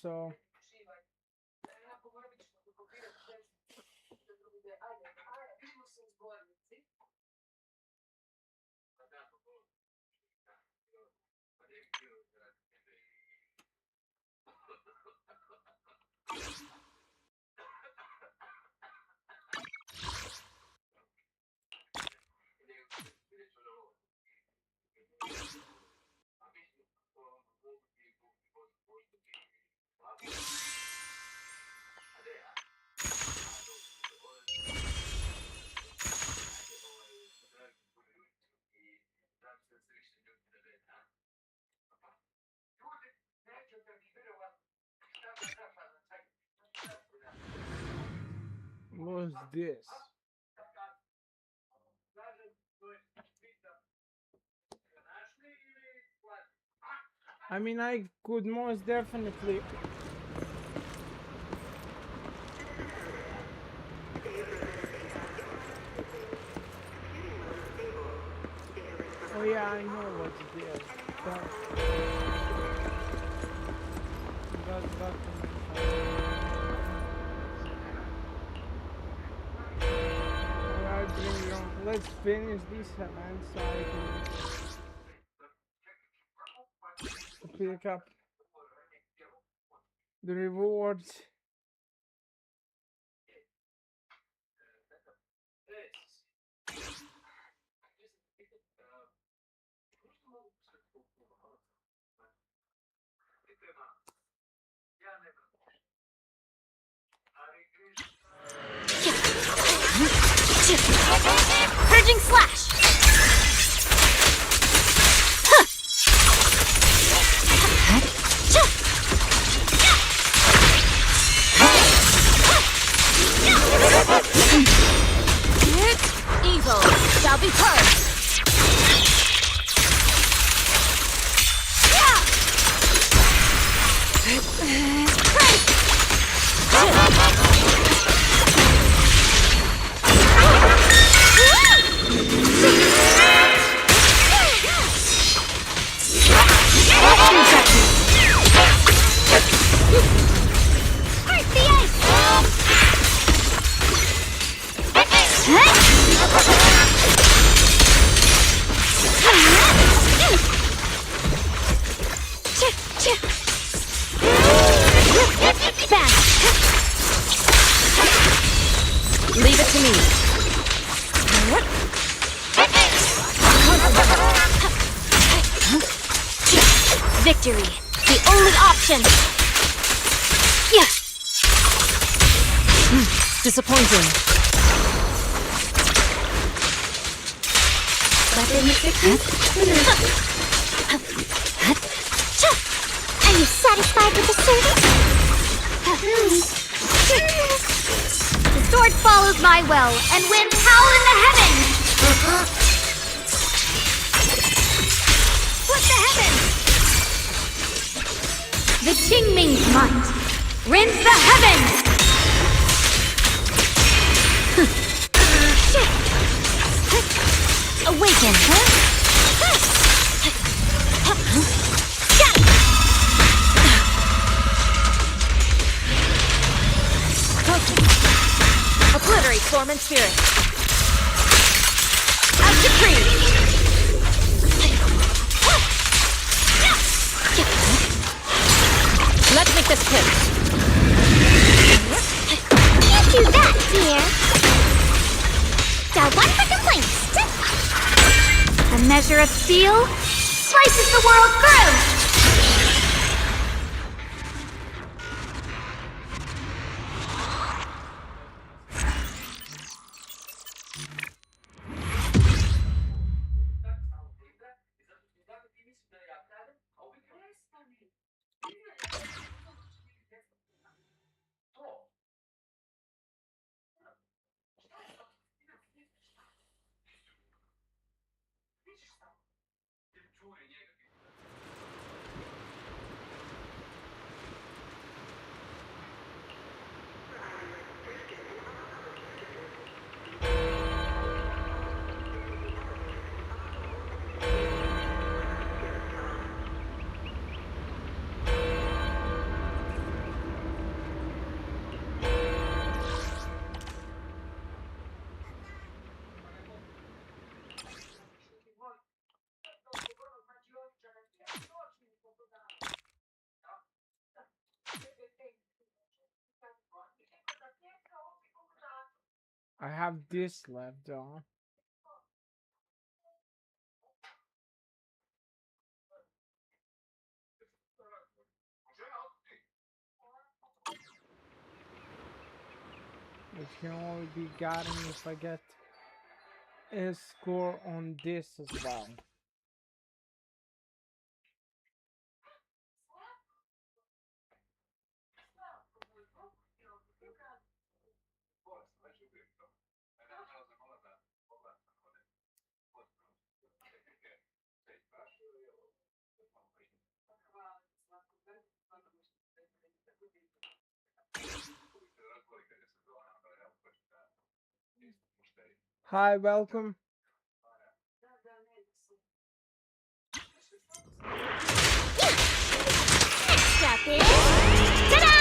So... was this? I mean, I could most definitely. Oh yeah, I know what's this. That Alright, bring it on. Let's finish this man so I can pick up the rewards.
Purging slash! Evil shall be purged! Leave it to me. Victory, the only option. Yeah. Disappointing.
Are you satisfied with the service?
The sword follows my will, and winds howl in the heavens! Split the heavens! The Qingming's might rends the heavens!
Awaken, Obliterate form and spirit. As decreed. Let's make this quick.
Can't do that, dear. Got one for complaints.
A measure of steel slices the world through!
I have this left though. Which can only be gotten if I get a score on this as well. Hi, welcome.
Step in. Ta-da!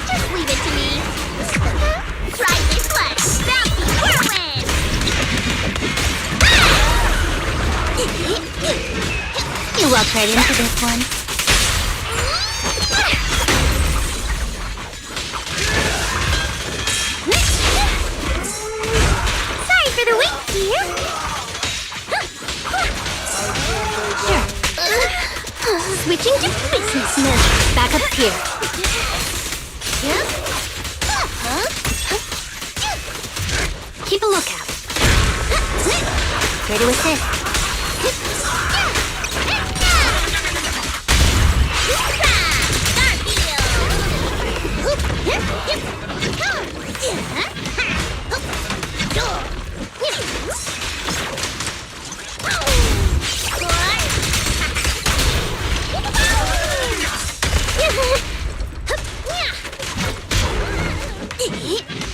Just leave it to me. Try this one. Bouncy whirlwind. You walked right into this one. Sorry for the wait, dear. Sure. Switching to business mode. Back up here. Keep a lookout. Here to assist.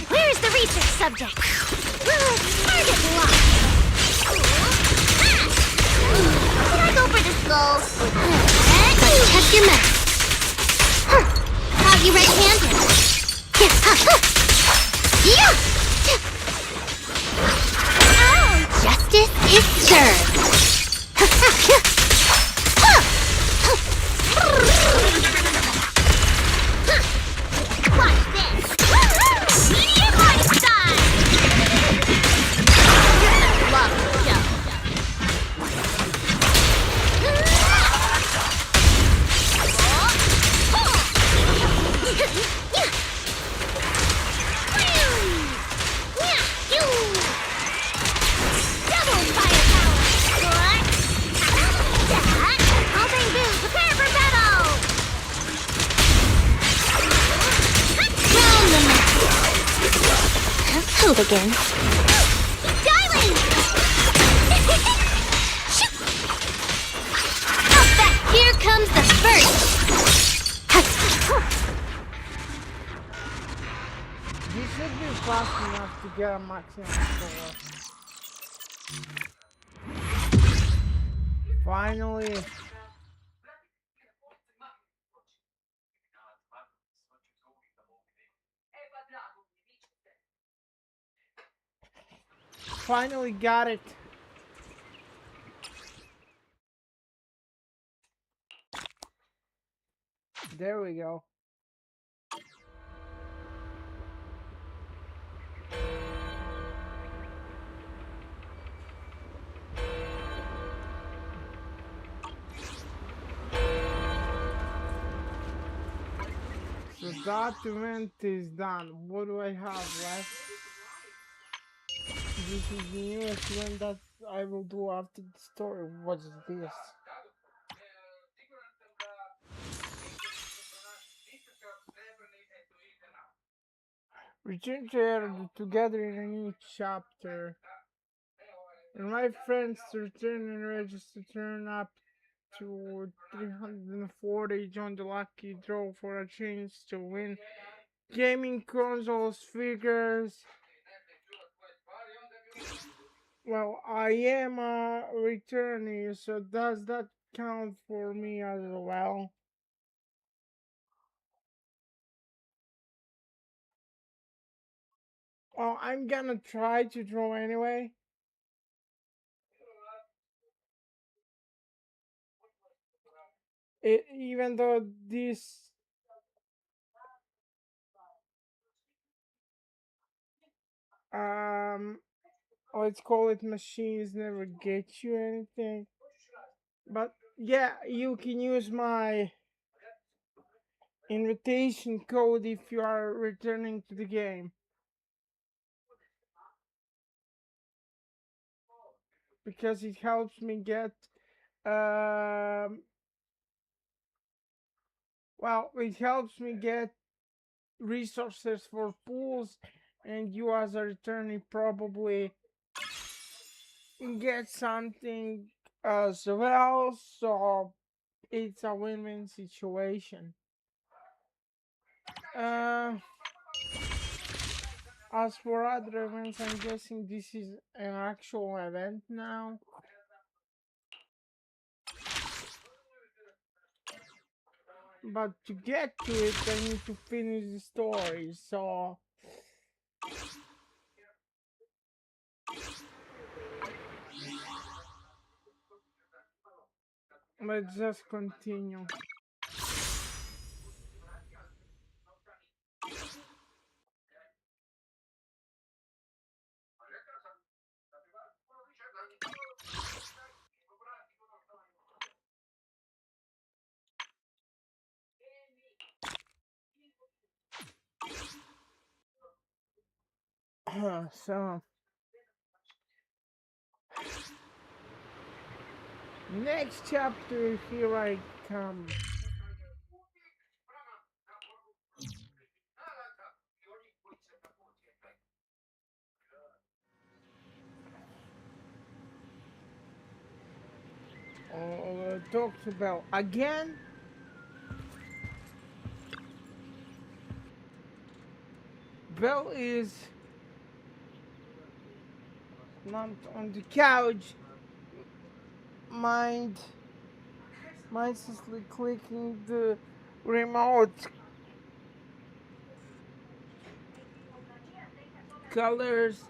Where is the research subject? Target locked. Did I go for the skull? Let's check your math. How's you right-handed? Justice is served. Watch this. Medium Einstein. Love the show. Double firepower. All bang boom, prepare for battle. Round the map. Hold again. Dialing. Up back. Here comes the first.
You should be fast enough to get a maximum score. Finally. Finally got it. There we go. So that event is done. What do I have left? This is the newest event that I will do after the story. What is this? Return together in a new chapter. And my friends return and register turn up to 340. Join the lucky draw for a chance to win gaming consoles, figures. Well, I am a returnee, so does that count for me as well? Oh, I'm gonna try to draw anyway. Even though this let's call it machines never get you anything, but yeah, you can use my invitation code if you are returning to the game, because it helps me get well, it helps me get resources for pools, and you as a returning probably get something as well, so it's a win-win situation. Uh, as for other events, I'm guessing this is an actual event now. But to get to it, I need to finish the story, so let's just continue. So, next chapter, here I come. Talk to Bell again. Bell is not on the couch, mindlessly clicking the remote. Colors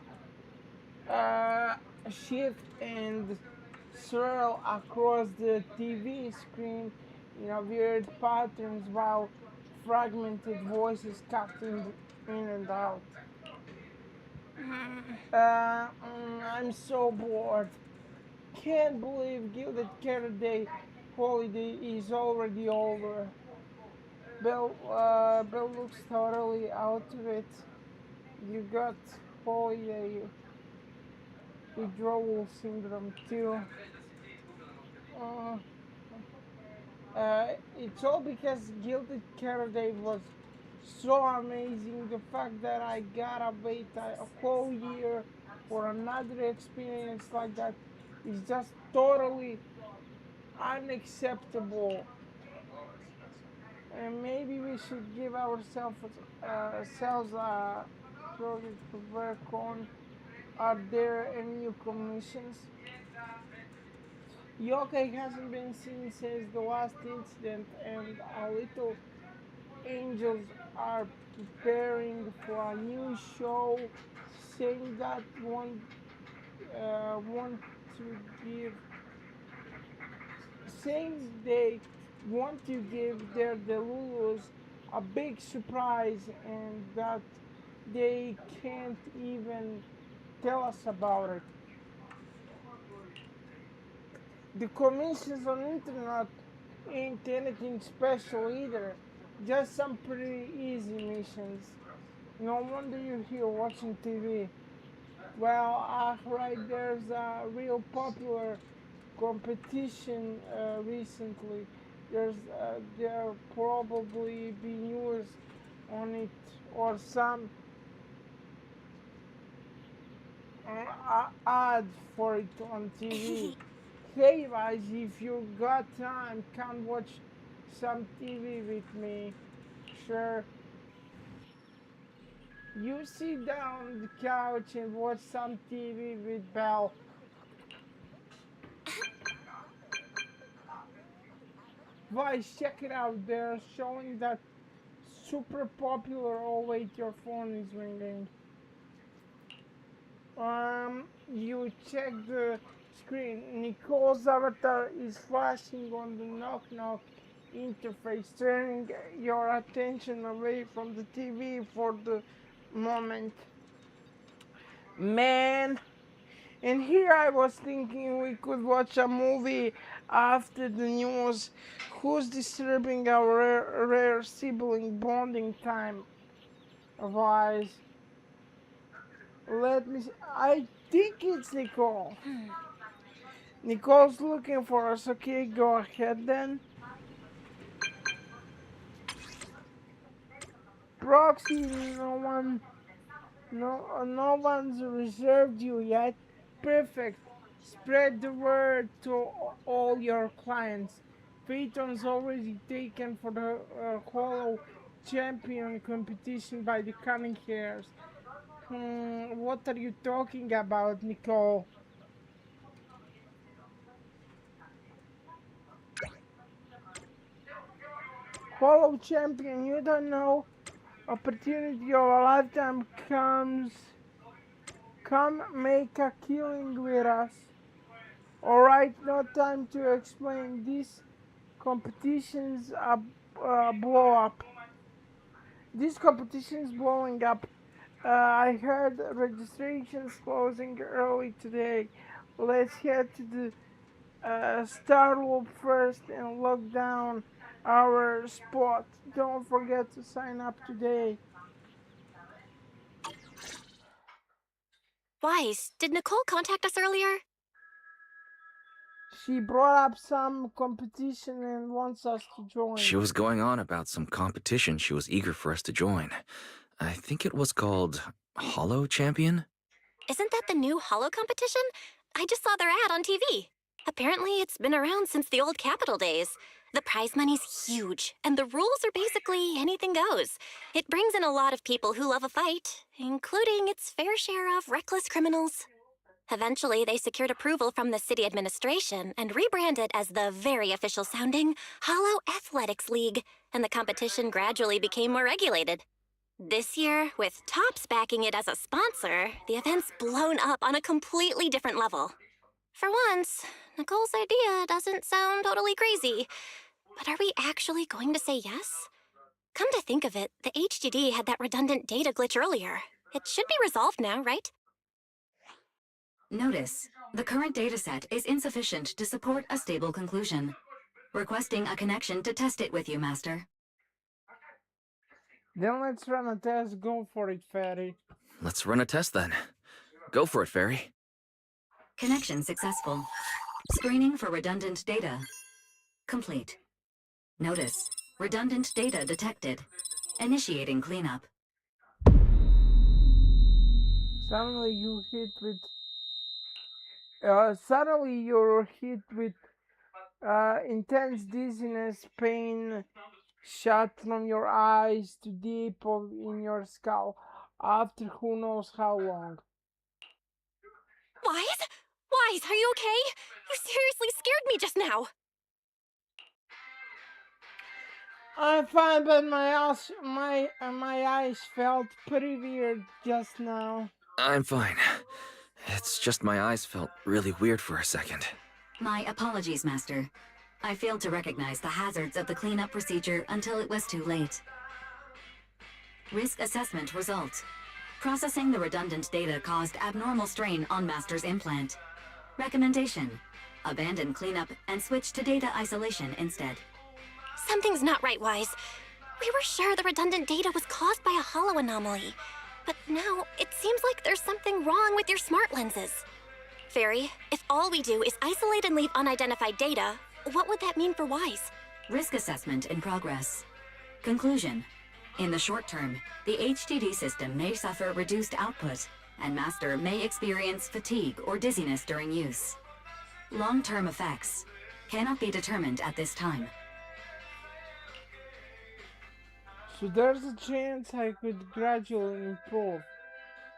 shift and swirl across the TV screen in a weird patterns while fragmented voices cutting in and out. I'm so bored. Can't believe Gilded Carrot Day holiday is already over. Belle looks totally out of it. You got holiday withdrawal syndrome too. Uh, it's all because Gilded Carrot Day was so amazing. The fact that I gotta wait a whole year for another experience like that is just totally unacceptable. And maybe we should give ourselves a project to work on. Are there any new commissions? Yokai hasn't been seen since the last incident, and our little angels are preparing for a new show, saying that want to give, saying they want to give their Delulus a big surprise, and that they can't even tell us about it. The commissions on internet ain't anything special either, just some pretty easy missions. No wonder you're here watching TV. Well, right, there's a real popular competition recently. There probably be news on it or some ad for it on TV. Hey guys, if you got time, come watch some TV with me. Sure. You sit down on the couch and watch some TV with Belle. Guys, check it out. They're showing that super popular. Oh wait, your phone is ringing. You check the screen. Nicole's avatar is flashing on the knock knock interface, turning your attention away from the TV for the moment. Man, and here I was thinking we could watch a movie after the news. Who's disturbing our rare sibling bonding time? Wise. Let me see. I think it's Nicole. Nicole's looking for us. Okay, go ahead then. Proxy, no one's reserved you yet. Perfect. Spread the word to all your clients. Peyton's already taken for the Hollow Champion competition by the Cunning Hairs. What are you talking about, Nicole? Hollow Champion, you don't know? Opportunity of a lifetime comes. Come make a killing with us. Alright, no time to explain. This competition's a blow up. This competition's blowing up. I heard registration's closing early today. Let's head to the Star Loop first and lock down our spot. Don't forget to sign up today.
Wise, did Nicole contact us earlier?
She brought up some competition and wants us to join.
She was going on about some competition she was eager for us to join. I think it was called Hollow Champion?
Isn't that the new Hollow competition? I just saw their ad on TV. Apparently, it's been around since the old Capitol days. The prize money's huge, and the rules are basically anything goes. It brings in a lot of people who love a fight, including its fair share of reckless criminals. Eventually, they secured approval from the city administration and rebranded as the very official sounding Hollow Athletics League, and the competition gradually became more regulated. This year, with Topps backing it as a sponsor, the event's blown up on a completely different level. For once, Nicole's idea doesn't sound totally crazy. But are we actually going to say yes? Come to think of it, the HDD had that redundant data glitch earlier. It should be resolved now, right?
Notice, the current dataset is insufficient to support a stable conclusion. Requesting a connection to test it with you, Master.
Then let's run a test. Go for it, Fairy.
Let's run a test then. Go for it, Fairy.
Connection successful. Screening for redundant data. Complete. Notice, redundant data detected. Initiating cleanup.
Suddenly you're hit with intense dizziness, pain shot from your eyes to deep in your skull after who knows how long.
Wise? Wise, are you okay? You seriously scared me just now.
I'm fine, but my eyes felt pretty weird just now.
I'm fine. It's just my eyes felt really weird for a second.
My apologies, Master. I failed to recognize the hazards of the cleanup procedure until it was too late. Risk assessment result. Processing the redundant data caused abnormal strain on Master's implant. Recommendation: abandon cleanup and switch to data isolation instead.
Something's not right, Wise. We were sure the redundant data was caused by a hollow anomaly. But now, it seems like there's something wrong with your smart lenses. Fairy, if all we do is isolate and leave unidentified data, what would that mean for Wise?
Risk assessment in progress. Conclusion: in the short term, the HDD system may suffer reduced output, and Master may experience fatigue or dizziness during use. Long-term effects cannot be determined at this time.
So there's a chance I could gradually improve.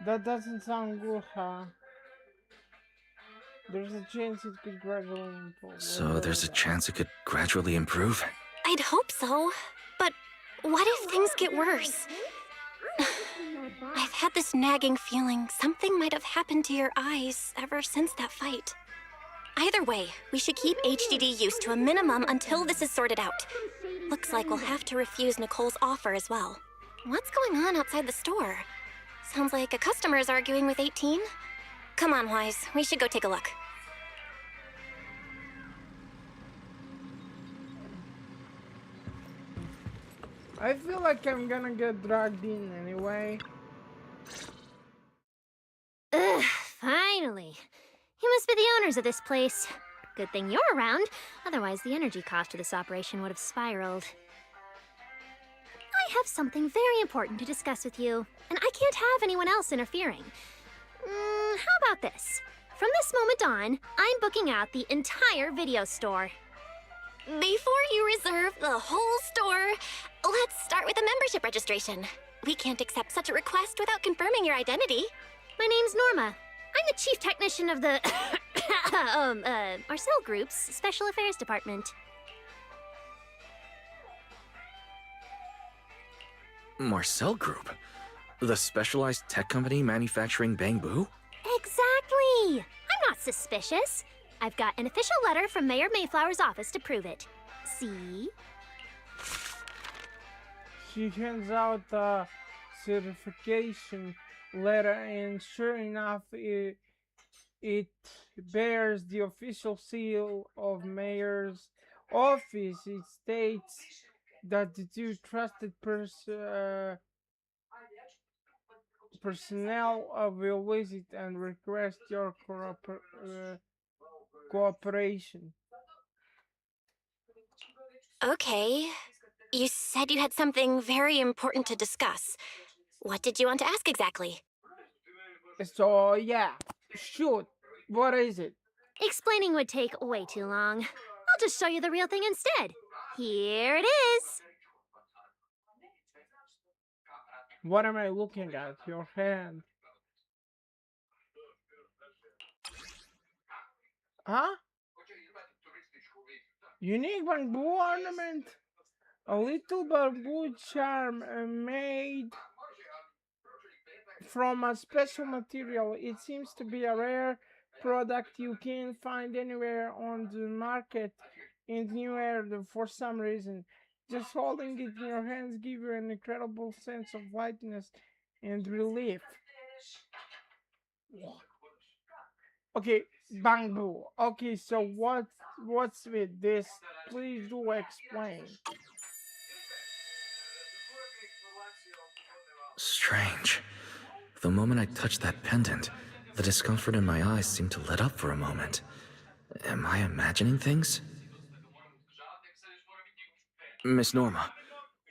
That doesn't sound good, huh? There's a chance it could gradually improve.
So there's a chance it could gradually improve?
I'd hope so. But what if things get worse? I've had this nagging feeling something might have happened to your eyes ever since that fight. Either way, we should keep HDD use to a minimum until this is sorted out. Looks like we'll have to refuse Nicole's offer as well. What's going on outside the store? Sounds like a customer is arguing with 18. Come on, Wise. We should go take a look.
I feel like I'm gonna get dragged in anyway.
Ugh, finally. You must be the owners of this place. Good thing you're around, otherwise the energy cost of this operation would have spiraled. I have something very important to discuss with you, and I can't have anyone else interfering. How about this? From this moment on, I'm booking out the entire video store.
Before you reserve the whole store, let's start with a membership registration. We can't accept such a request without confirming your identity.
My name's Norma. I'm the chief technician of the Marcel Group's Special Affairs Department.
Marcel Group? The specialized tech company manufacturing bamboo?
Exactly! I'm not suspicious. I've got an official letter from Mayor Mayflower's office to prove it. See?
She hands out the certification letter, and sure enough, it bears the official seal of Mayor's office. It states that the two trusted personnel will visit and request your cooperation.
Okay. You said you had something very important to discuss. What did you want to ask exactly?
So, yeah, shoot. What is it?
Explaining would take way too long. I'll just show you the real thing instead. Here it is.
What am I looking at? Your hand. Huh? Unique bamboo ornament. A little bamboo charm made from a special material. It seems to be a rare product you can't find anywhere on the market in New Era for some reason. Just holding it in your hands gives you an incredible sense of lightness and relief. Okay, bamboo. Okay, so what's with this? Please do explain.
Strange. The moment I touched that pendant, the discomfort in my eyes seemed to let up for a moment. Am I imagining things? Miss Norma,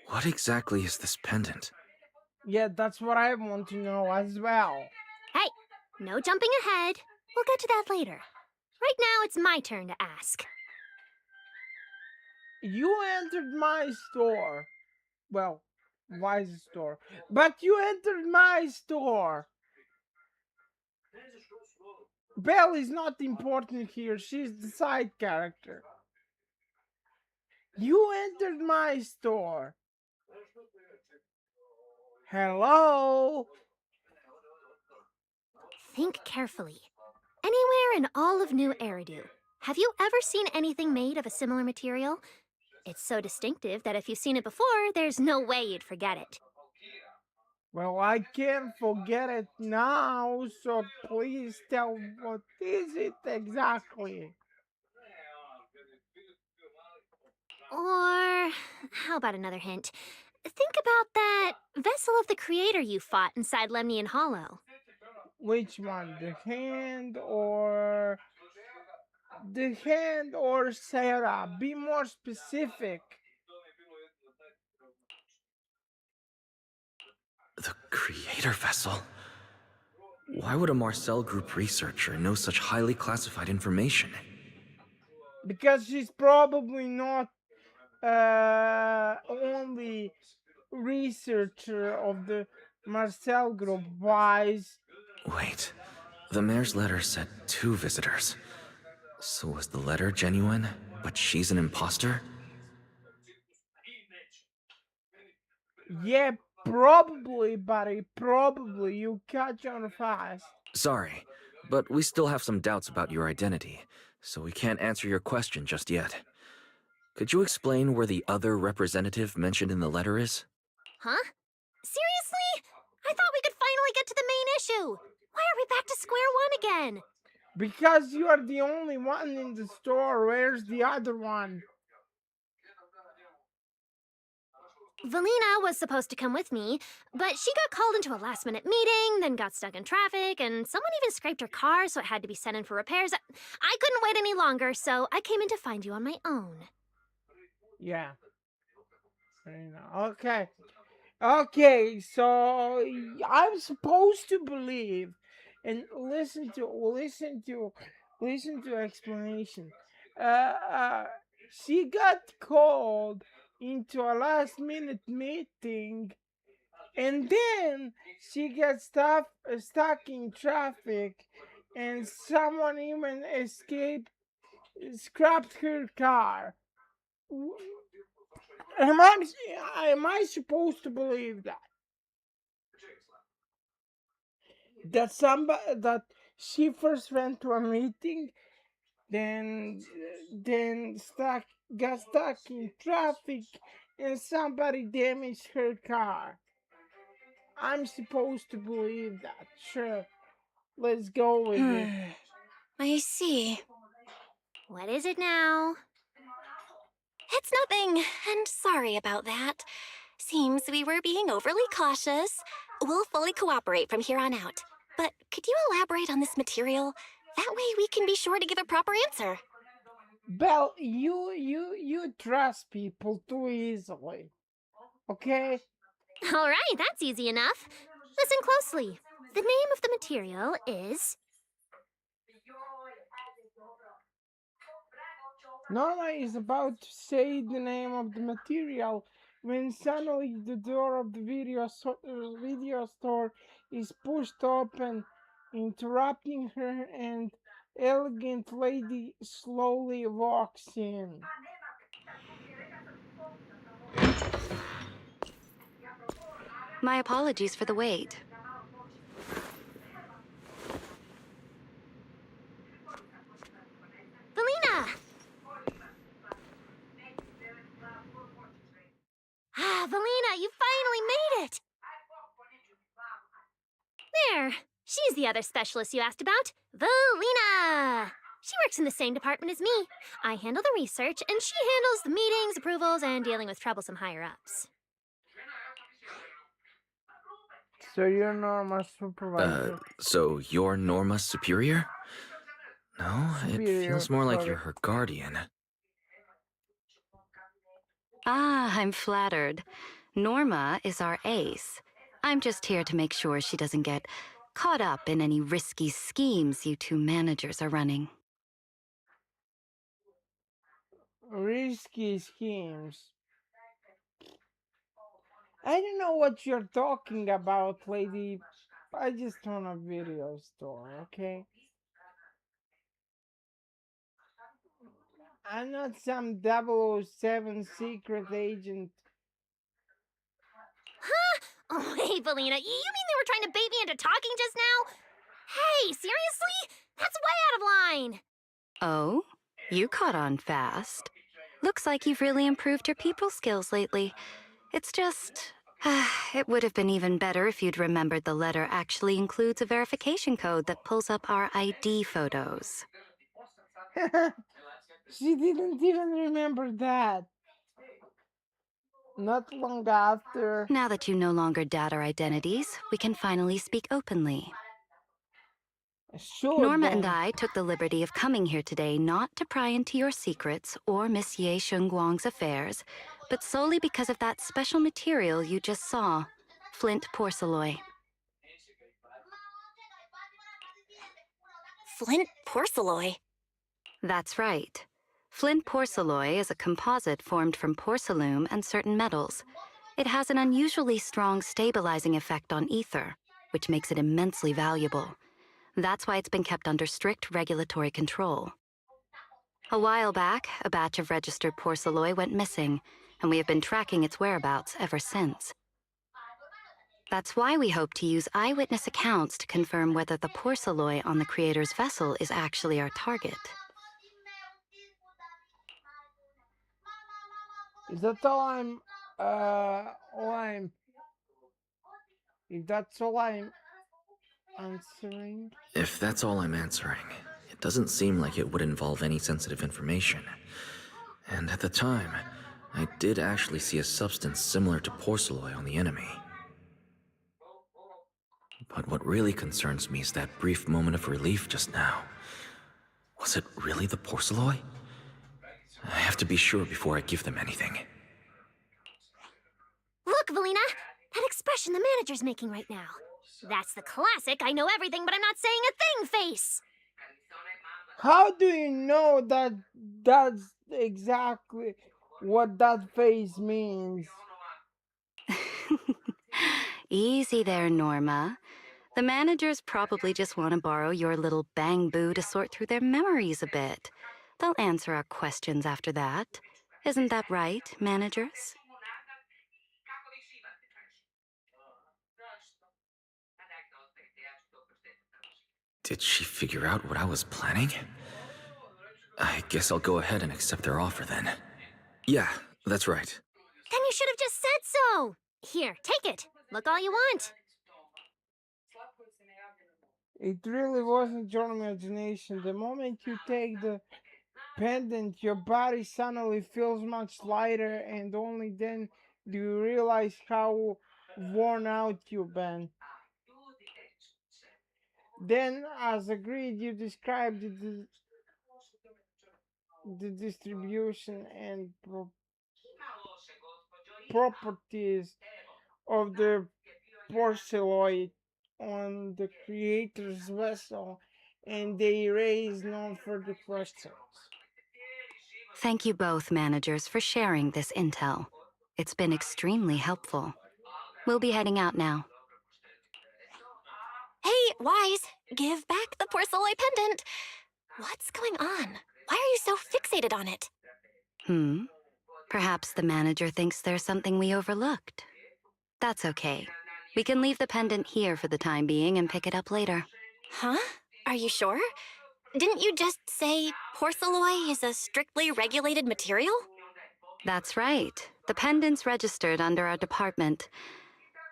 what exactly is this pendant?
Yeah, that's what I want to know as well.
Hey, no jumping ahead. We'll get to that later. Right now, it's my turn to ask.
You entered my store. Well, Wise store. But you entered my store. Belle is not important here. She's the side character. You entered my store. Hello?
Think carefully. Anywhere in all of New Eridu, have you ever seen anything made of a similar material? It's so distinctive that if you've seen it before, there's no way you'd forget it.
Well, I can't forget it now, so please tell what is it exactly?
Or how about another hint? Think about that vessel of the creator you fought inside Lemnian Hollow.
Which one? The hand or Sarah? Be more specific.
The creator vessel? Why would a Marcel Group researcher know such highly classified information?
Because she's probably not only researcher of the Marcel Group. Wise.
Wait, the mayor's letter said 2 visitors. So was the letter genuine, but she's an imposter?
Yeah, probably, buddy. Probably. You catch on fast.
Sorry, but we still have some doubts about your identity, so we can't answer your question just yet. Could you explain where the other representative mentioned in the letter is?
Huh? Seriously? I thought we could finally get to the main issue. Why are we back to square one again?
Because you are the only one in the store. Where's the other one?
Valina was supposed to come with me, but she got called into a last-minute meeting, then got stuck in traffic, and someone even scraped her car, so it had to be sent in for repairs. I couldn't wait any longer, so I came in to find you on my own.
Yeah. Okay. Okay, so I'm supposed to believe and listen to explanation. She got called into a last minute meeting, and then she got stuck in traffic, and someone even scrapped her car. Am I supposed to believe that she first went to a meeting, then got stuck in traffic, and somebody damaged her car? I'm supposed to believe that. Sure, let's go with it.
I see.
What is it now?
It's nothing, and sorry about that. Seems we were being overly cautious. We'll fully cooperate from here on out. But could you elaborate on this material? That way we can be sure to give a proper answer.
Belle, you trust people too easily. Okay?
All right, that's easy enough. Listen closely. The name of the material is...
Norma is about to say the name of the material when suddenly the door of the video store is pushed open, interrupting her, and elegant lady slowly walks in.
My apologies for the wait.
Valina! Valina, you finally made it! There! She's the other specialist you asked about. Valina! She works in the same department as me. I handle the research, and she handles the meetings, approvals, and dealing with troublesome higher-ups.
So you're Norma's supervisor.
So you're Norma's superior? No, it feels more like
sorry.
you're her guardian.
Ah, I'm flattered. Norma is our ace. I'm just here to make sure she doesn't get caught up in any risky schemes you two managers are running.
Risky schemes. I don't know what you're talking about, lady. I just own a video store, okay? I'm not some 007 secret agent.
Huh? Oh, hey, Valina, you mean they were trying to bait me into talking just now? Hey, seriously? That's way out of line!
Oh? You caught on fast. Looks like you've really improved your people skills lately. It's just... it would have been even better if you'd remembered the letter actually includes a verification code that pulls up our ID photos.
She didn't even remember that. Not long after.
Now that you no longer doubt our identities, we can finally speak openly.
Sure,
Norma
then.
and I took the liberty of coming here today not to pry into your secrets or Miss Ye Shengguang's affairs, but solely because of that special material you just saw, flint porcelain.
Flint porcelain?
That's right. Flint porcelain is a composite formed from porcelain and certain metals. It has an unusually strong stabilizing effect on ether, which makes it immensely valuable. That's why it's been kept under strict regulatory control. A while back, a batch of registered porcelain went missing, and we have been tracking its whereabouts ever since. That's why we hope to use eyewitness accounts to confirm whether the porcelain on the creator's vessel is actually our target.
Is that all I'm if that's all I'm answering?
If that's all I'm answering, it doesn't seem like it would involve any sensitive information. And at the time, I did actually see a substance similar to porcelain on the enemy. But what really concerns me is that brief moment of relief just now. Was it really the porcelain? I have to be sure before I give them anything.
Look, Valina! That expression the manager's making right now. That's the classic I know everything but I'm not saying a thing face.
How do you know that that's exactly what that face means?
Easy there, Norma. The managers probably just want to borrow your little bang boo to sort through their memories a bit. They'll answer our questions after that. Isn't that right, managers?
Did she figure out what I was planning? I guess I'll go ahead and accept their offer then. Yeah, that's right.
Then you should have just said so. Here, take it. Look all you want.
It really wasn't your imagination. The moment you take the pendant, your body suddenly feels much lighter, and only then do you realize how worn out you've been. Then, as agreed, you described the distribution and properties of the porcelain on the creator's vessel, and they raise no further questions.
Thank you both, managers, for sharing this intel. It's been extremely helpful. We'll be heading out now.
Hey, Wise, give back the porcelain pendant. What's going on? Why are you so fixated on it?
Perhaps the manager thinks there's something we overlooked. That's okay. We can leave the pendant here for the time being and pick it up later.
Huh? Are you sure? Didn't you just say porcelain is a strictly regulated material?
That's right. The pendant's registered under our department.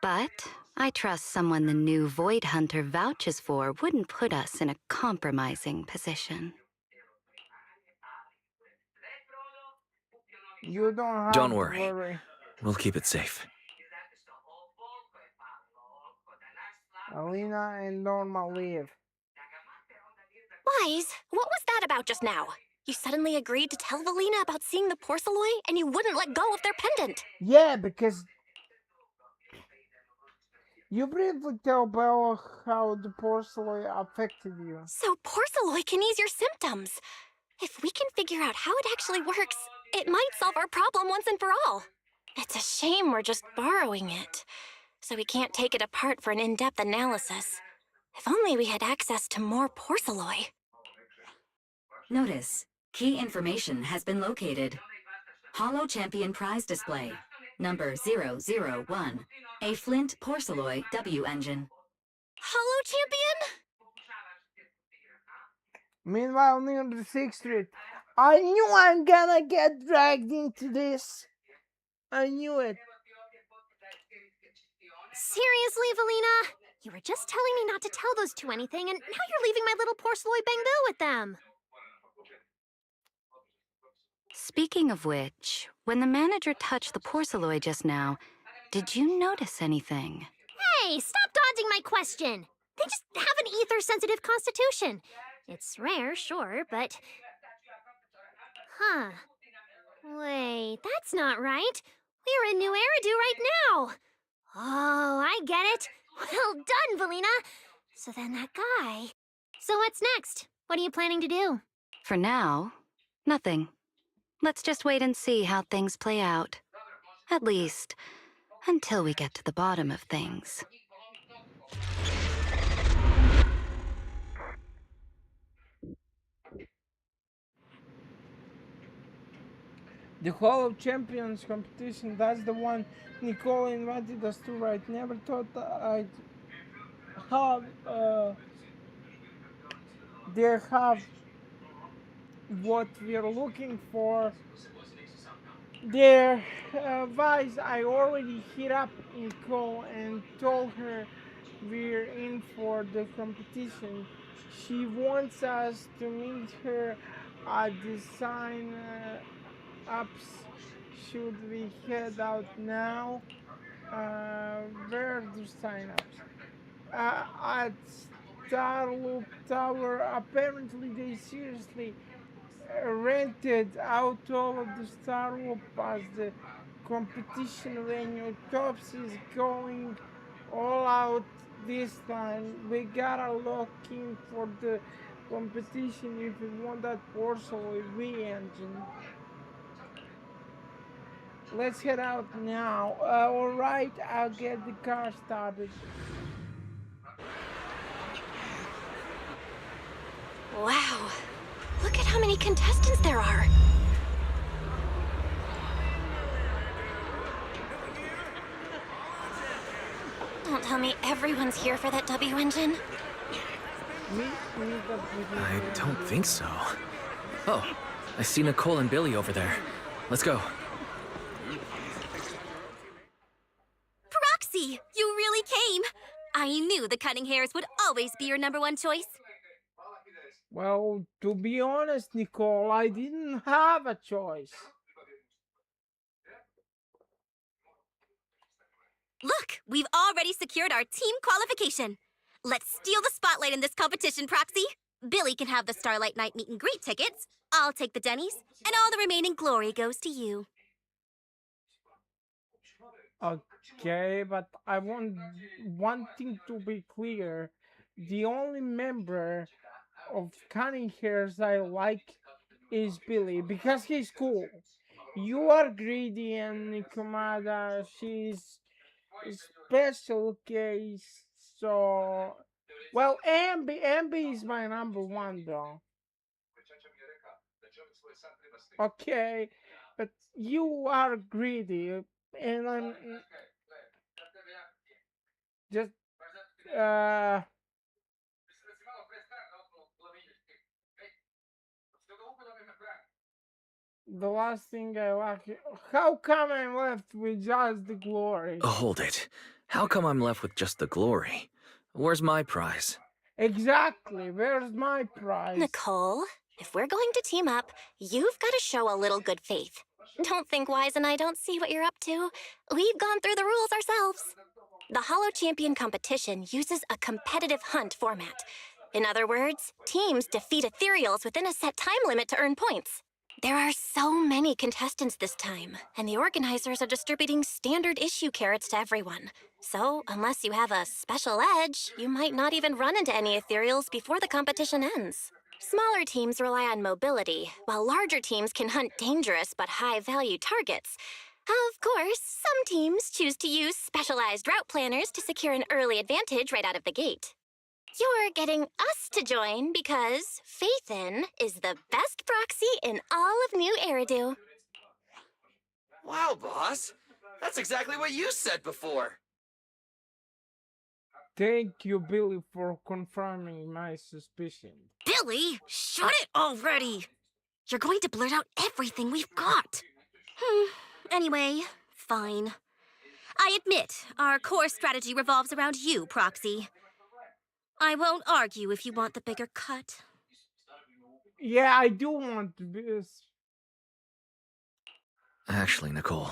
But I trust someone the new Void Hunter vouches for wouldn't put us in a compromising position.
You don't have
Don't
to
worry.
worry.
We'll keep it safe.
Alina and Norma leave.
Wise, what was that about just now? You suddenly agreed to tell Valina about seeing the porcelain and you wouldn't let go of their pendant.
Yeah, because you briefly tell Bella how the porcelain affected you.
So porcelain can ease your symptoms. If we can figure out how it actually works, it might solve our problem once and for all. It's a shame we're just borrowing it, so we can't take it apart for an in-depth analysis. If only we had access to more porcelain.
Notice, key information has been located. Holo Champion Prize Display, number 001, a Flint Porceloy W engine.
Holo Champion?
Meanwhile, near the 6th Street, I knew I'm gonna get dragged into this. I knew it.
Seriously, Valina? You were just telling me not to tell those two anything, and now you're leaving my little porcelain bangoo with them.
Speaking of which, when the manager touched the porcelain just now, did you notice anything?
Hey, stop dodging my question. They just have an ether-sensitive constitution. It's rare, sure, but... Huh. Wait, that's not right. We're in New Eridu right now. Oh, I get it. Well done, Valina. So then that guy... So what's next? What are you planning to do?
For now, nothing. Let's just wait and see how things play out. At least, until we get to the bottom of things.
The Hall of Champions competition, that's the one Nicole invited us to, right? Never thought I'd have, they have what we're looking for. Their advice, I already hit up Nicole and told her we're in for the competition. She wants us to meet her at the sign ups. Should we head out now? Where are the sign ups? At Starloop Tower. Apparently they seriously rented out all of the Starloop as the competition venue. Tops is going all out this time we gotta lock in for the competition if we want that Porcelain V engine. Let's head out now. Alright, I'll get the car started.
Wow. Look at how many contestants there are. Don't tell me everyone's here for that W engine.
I don't think so. Oh, I see Nicole and Billy over there. Let's go.
Proxy, you really came. I knew the cunning hairs would always be your #1 choice.
Well, to be honest, Nicole, I didn't have a choice.
Look, we've already secured our team qualification. Let's steal the spotlight in this competition, Proxy. Billy can have the Starlight Night meet and greet tickets. I'll take the Denny's, and all the remaining glory goes to you.
Okay, but I want one thing to be clear. The only member of Cunning Hairs I like is Billy because he's cool. You are greedy and Nikomada, she's a special case. So, well, Ambi is my #1 though. Okay, but you are greedy, and I'm just the last thing I like. How come I'm left with just the glory?
Hold it. How come I'm left with just the glory? Where's my prize?
Exactly. Where's my prize?
Nicole, if we're going to team up, you've got to show a little good faith. Don't think Wise and I don't see what you're up to. We've gone through the rules ourselves. The Hollow Champion competition uses a competitive hunt format. In other words, teams defeat ethereals within a set time limit to earn points. There are so many contestants this time, and the organizers are distributing standard issue carrots to everyone. So, unless you have a special edge, you might not even run into any ethereals before the competition ends. Smaller teams rely on mobility, while larger teams can hunt dangerous but high-value targets. Of course, some teams choose to use specialized route planners to secure an early advantage right out of the gate. You're getting us to join because Faithin is the best proxy in all of New Eridu.
Wow, boss. That's exactly what you said before.
Thank you, Billy, for confirming my suspicion.
Billy, shut it already! You're going to blurt out everything we've got. Anyway, fine. I admit, our core strategy revolves around you, Proxy. I won't argue if you want the bigger cut.
Yeah, I do want to be this.
Actually, Nicole,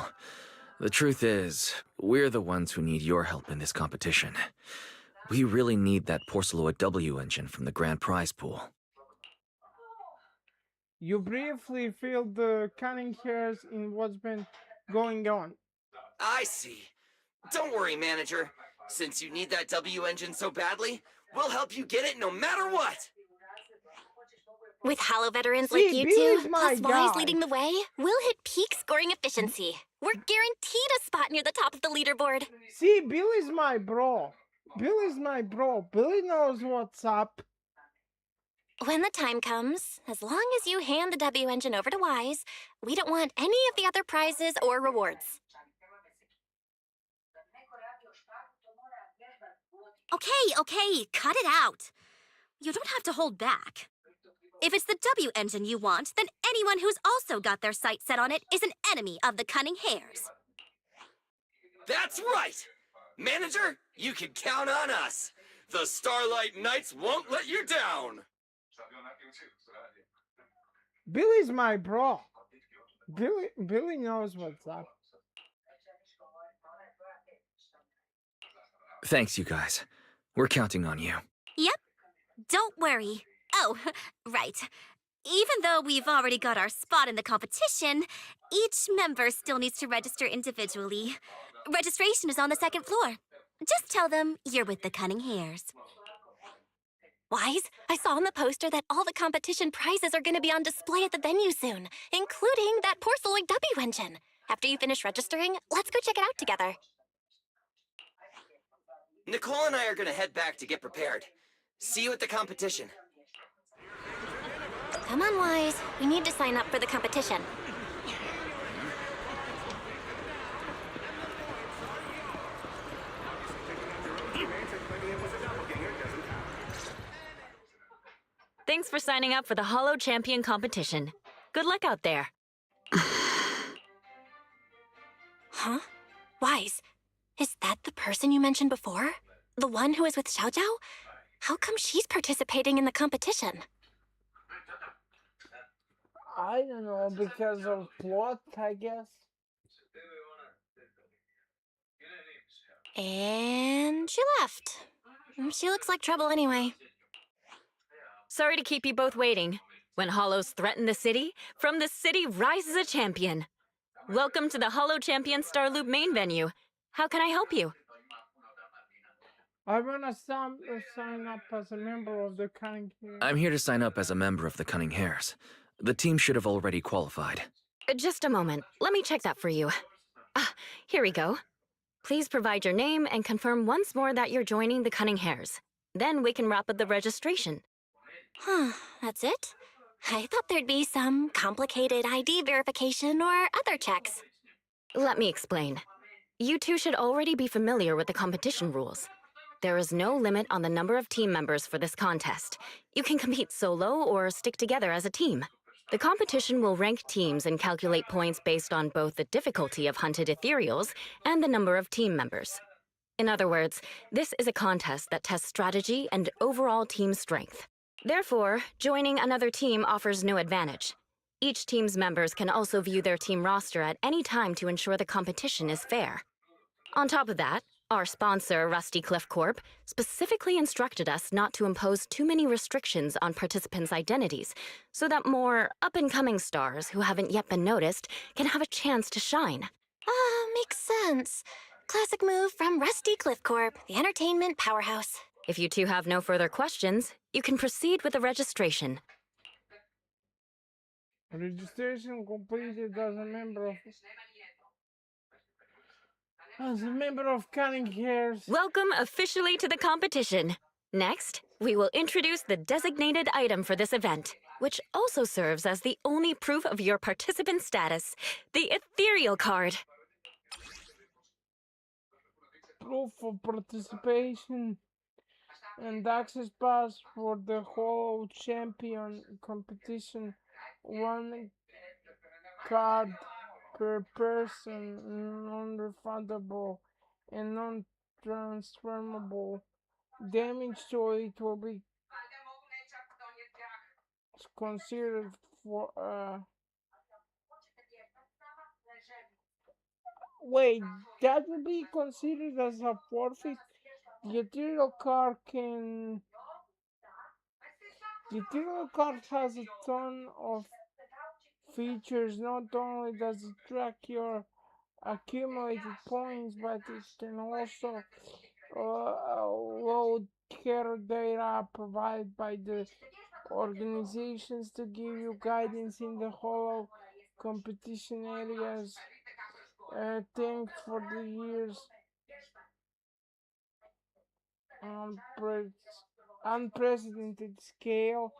the truth is, we're the ones who need your help in this competition. We really need that Porceloid W engine from the grand prize pool.
You briefly filled the Cunning Hairs in what's been going on.
I see. Don't worry, manager. Since you need that W engine so badly, we'll help you get it no matter what.
With Hollow veterans like you two, plus Wise leading the way, we'll hit peak scoring efficiency. We're guaranteed a spot near the top of the leaderboard.
See, Billy's my bro. Billy's my bro. Billy knows what's up.
When the time comes, as long as you hand the W engine over to Wise, we don't want any of the other prizes or rewards.
Okay, cut it out. You don't have to hold back. If it's the W engine you want, then anyone who's also got their sights set on it is an enemy of the Cunning Hairs.
That's right! Manager, you can count on us. The Starlight Knights won't let you down.
Billy's my bro. Billy knows what's up.
Thanks, you guys. We're counting on you.
Yep. Don't worry. Oh, right. Even though we've already got our spot in the competition, each member still needs to register individually. Registration is on the second floor.
Just tell them you're with the Cunning Hares.
Wise, I saw on the poster that all the competition prizes are going to be on display at the venue soon, including that porcelain W engine. After you finish registering, let's go check it out together.
Nicole and I are gonna head back to get prepared. See you at the competition.
Come on, Wise. We need to sign up for the competition.
Thanks for signing up for the Hollow Champion competition. Good luck out there.
Huh? Wise, is that the person you mentioned before? The one who was with Xiao Zhao? How come she's participating in the competition?
I don't know, because of plot, I guess.
And she left. She looks like trouble anyway.
Sorry to keep you both waiting. When Hollows threaten the city, from the city rises a champion. Welcome to the Hollow Champion Star Loop main venue. How can I help you?
I want to sign up as a member of the Cunning Hares.
I'm here to sign up as a member of the Cunning Hares. The team should have already qualified.
Just a moment. Let me check that for you. Here we go. Please provide your name and confirm once more that you're joining the Cunning Hares. Then we can wrap up the registration.
Huh, that's it? I thought there'd be some complicated ID verification or other checks.
Let me explain. You two should already be familiar with the competition rules. There is no limit on the number of team members for this contest. You can compete solo or stick together as a team. The competition will rank teams and calculate points based on both the difficulty of hunted ethereals and the number of team members. In other words, this is a contest that tests strategy and overall team strength. Therefore, joining another team offers no advantage. Each team's members can also view their team roster at any time to ensure the competition is fair. On top of that, our sponsor, Rusty Cliff Corp., specifically instructed us not to impose too many restrictions on participants' identities, so that more up-and-coming stars who haven't yet been noticed can have a chance to shine.
Makes sense. Classic move from Rusty Cliff Corp., the entertainment powerhouse.
If you two have no further questions, you can proceed with the registration.
Registration completed as a member of Cunning Hares.
Welcome officially to the competition. Next, we will introduce the designated item for this event, which also serves as the only proof of your participant status, the ethereal card.
Proof of participation and access pass for the Hollow Champion competition. One card per person, non-refundable and non-transferable. Damage to it will be considered for wait, that will be considered as a forfeit. The ethereal card has a ton of features. Not only does it track your accumulated points, but it can also load care data provided by the organizations to give you guidance in the Hollow competition areas. Thanks for the years unprecedented scale.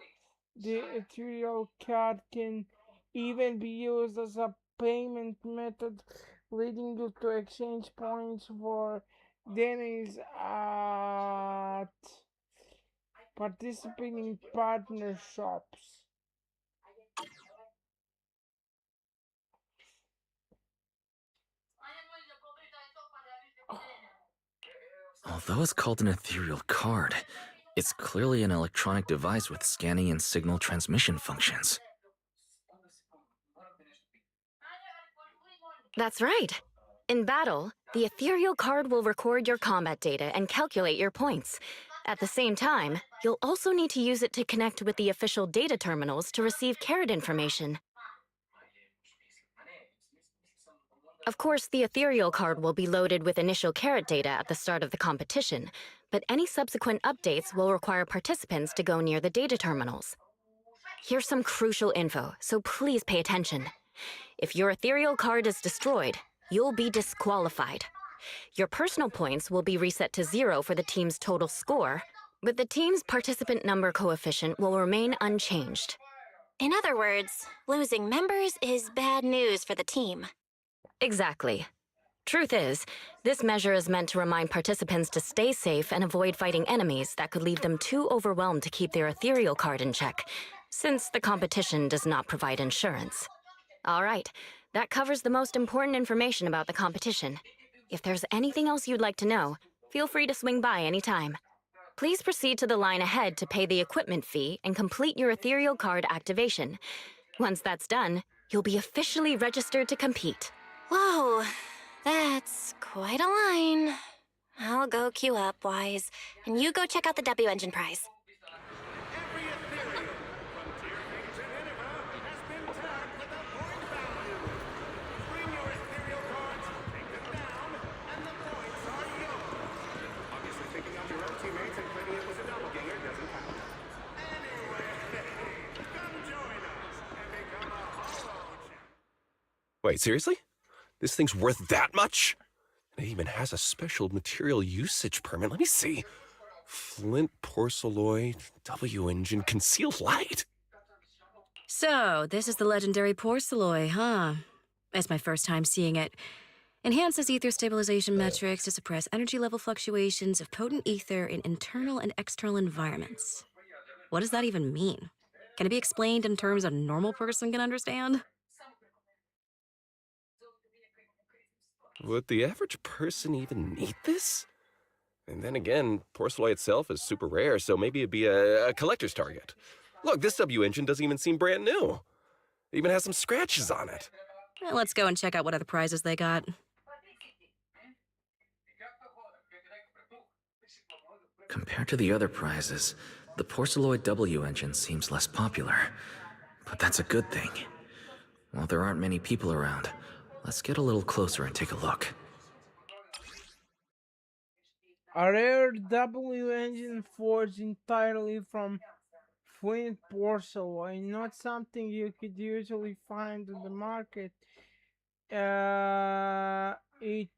The ethereal card can even be used as a payment method, leading you to exchange points for Denny's at participating partner shops.
Although it's called an ethereal card, it's clearly an electronic device with scanning and signal transmission functions.
That's right. In battle, the ethereal card will record your combat data and calculate your points. At the same time, you'll also need to use it to connect with the official data terminals to receive carrot information.
Of course, the ethereal card will be loaded with initial carrot data at the start of the competition, but any subsequent updates will require participants to go near the data terminals. Here's some crucial info, so please pay attention. If your ethereal card is destroyed, you'll be disqualified. Your personal points will be reset to 0 for the team's total score, but the team's participant number coefficient will remain unchanged.
In other words, losing members is bad news for the team.
Exactly. Truth is, this measure is meant to remind participants to stay safe and avoid fighting enemies that could leave them too overwhelmed to keep their ethereal card in check, since the competition does not provide insurance. All right, that covers the most important information about the competition. If there's anything else you'd like to know, feel free to swing by anytime. Please proceed to the line ahead to pay the equipment fee and complete your ethereal card activation. Once that's done, you'll be officially registered to compete.
Whoa, that's quite a line. I'll go queue up, Wise, and you go check out the W Engine prize.
Wait, seriously? This thing's worth that much? It even has a special material usage permit. Let me see. Flint porcelloy, W engine, concealed light.
So, this is the legendary porcelloy, huh? It's my first time seeing it. Enhances ether stabilization metrics to suppress energy level fluctuations of potent ether in internal and external environments. What does that even mean? Can it be explained in terms a normal person can understand?
Would the average person even need this? And then again, porcelloy itself is super rare, so maybe it'd be a collector's target. Look, this W engine doesn't even seem brand new. It even has some scratches on it.
Well, let's go and check out what other prizes they got.
Compared to the other prizes, the porcelloid W engine seems less popular. But that's a good thing. While there aren't many people around, let's get a little closer and take a look.
A rare W engine forged entirely from flint porcelain, not something you could usually find on the market. It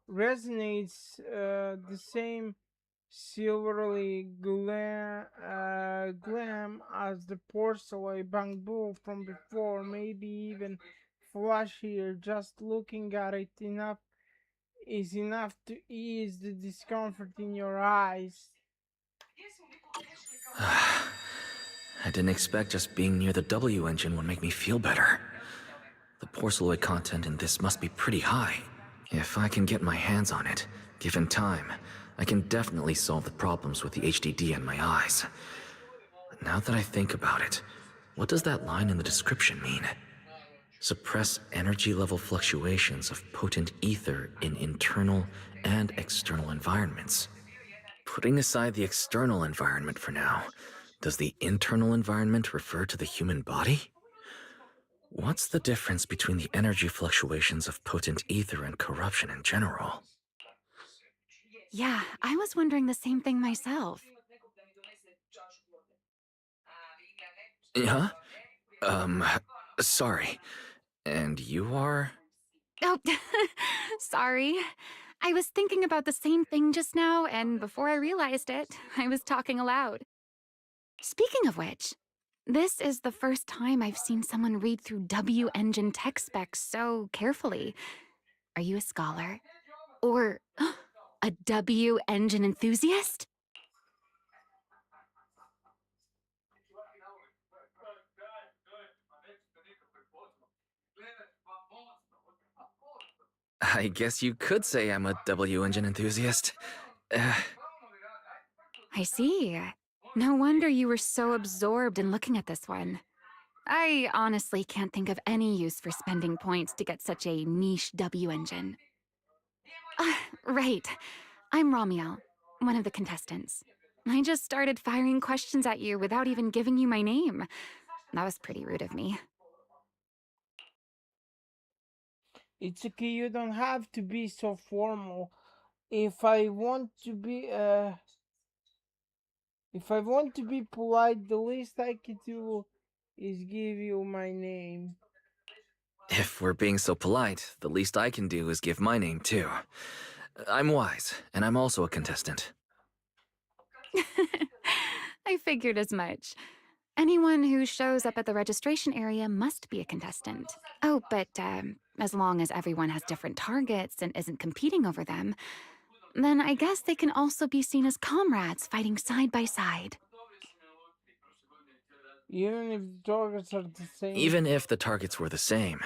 resonates the same silvery glam as the porcelain bamboo from before, maybe even flashier. Just looking at it is enough to ease the discomfort in your eyes.
I didn't expect just being near the W engine would make me feel better. The porcelloid content in this must be pretty high. If I can get my hands on it, given time, I can definitely solve the problems with the HDD in my eyes. But now that I think about it, what does that line in the description mean? Suppress energy level fluctuations of potent ether in internal and external environments. Putting aside the external environment for now, does the internal environment refer to the human body? What's the difference between the energy fluctuations of potent ether and corruption in general?
Yeah, I was wondering the same thing myself.
Huh? Sorry. And you are?
Oh, sorry. I was thinking about the same thing just now, and before I realized it, I was talking aloud. Speaking of which, this is the first time I've seen someone read through W engine tech specs so carefully. Are you a scholar? Or a W engine enthusiast?
I guess you could say I'm a W engine enthusiast.
I see. No wonder you were so absorbed in looking at this one. I honestly can't think of any use for spending points to get such a niche W engine. Right. I'm Ramiel, one of the contestants. I just started firing questions at you without even giving you my name. That was pretty rude of me.
It's okay, you don't have to be so formal. If I want to be polite, the least I could do is give you my name.
If we're being so polite, the least I can do is give my name too. I'm Wise, and I'm also a contestant.
I figured as much. Anyone who shows up at the registration area must be a contestant. Oh, but as long as everyone has different targets and isn't competing over them, then I guess they can also be seen as comrades fighting side by side.
Even if the targets are the same.
Even if the targets were the same,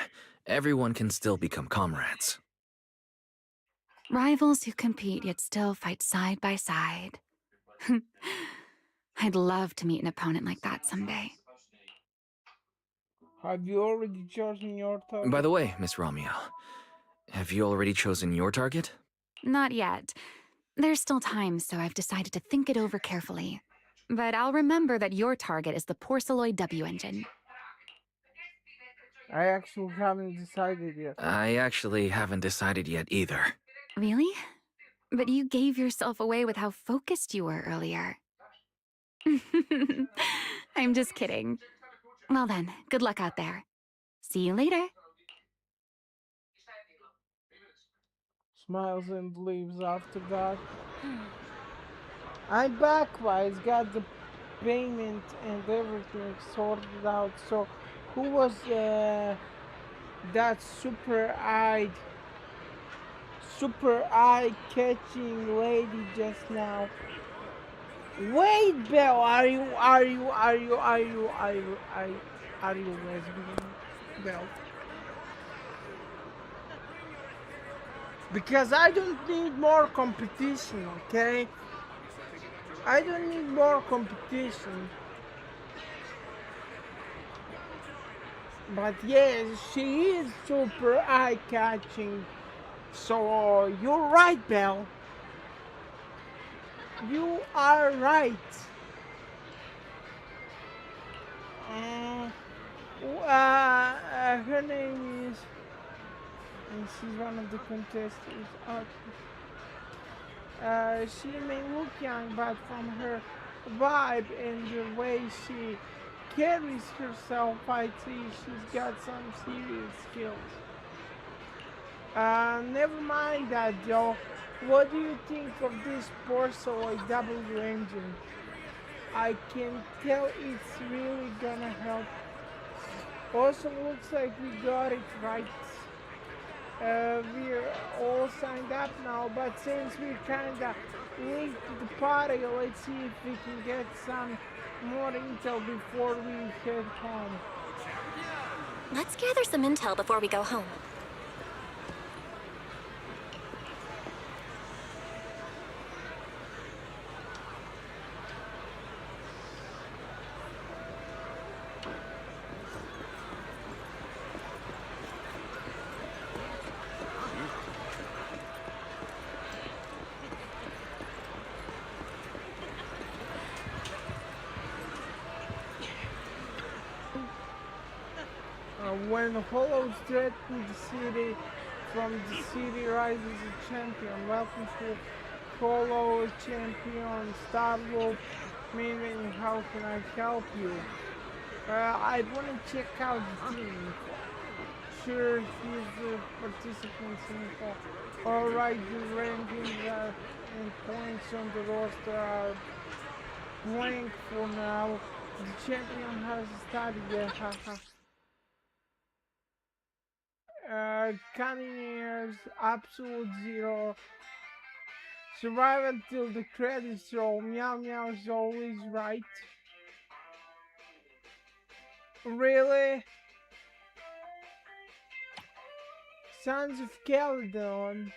everyone can still become comrades.
Rivals who compete yet still fight side by side. I'd love to meet an opponent like that someday.
Have you already chosen your target?
By the way, Miss Romeo, have you already chosen your target?
Not yet. There's still time, so I've decided to think it over carefully. But I'll remember that your target is the Porceloid W engine.
I actually haven't decided yet.
I actually haven't decided yet either.
Really? But you gave yourself away with how focused you were earlier. I'm just kidding. Well then, good luck out there. See you later.
Smiles and leaves after that. I'm back, Wise. Got the payment and everything sorted out. So, who was that super eye-catching lady just now? Wait, Belle, are you lesbian, Belle? Because I don't need more competition, okay? I don't need more competition. But yes, she is super eye-catching. So you're right, Belle. You are right. Her name is, and she's one of the contestants. She may look young, but from her vibe and the way she carries herself, I see she's got some serious skills. Never mind that, though. What do you think of this Porceloid W engine? I can tell it's really gonna help. Also looks like we got it right. We're all signed up now, but since we're kinda late to the party, let's see if we can get some more intel before we head home.
Let's gather some intel before we go home.
When Hollows threaten the city, from the city rises a champion. Welcome to Hollow Champion Starloop. Meaning, how can I help you? I want to check out the team. Sure, here's the participants info. Alright, the rankings and points on the roster are blank for now. The champion has started yet, haha. Cannoneers, Absolute Zero. Survive until the credits roll. Meow Meow is always right. Really? Sons of Caledon.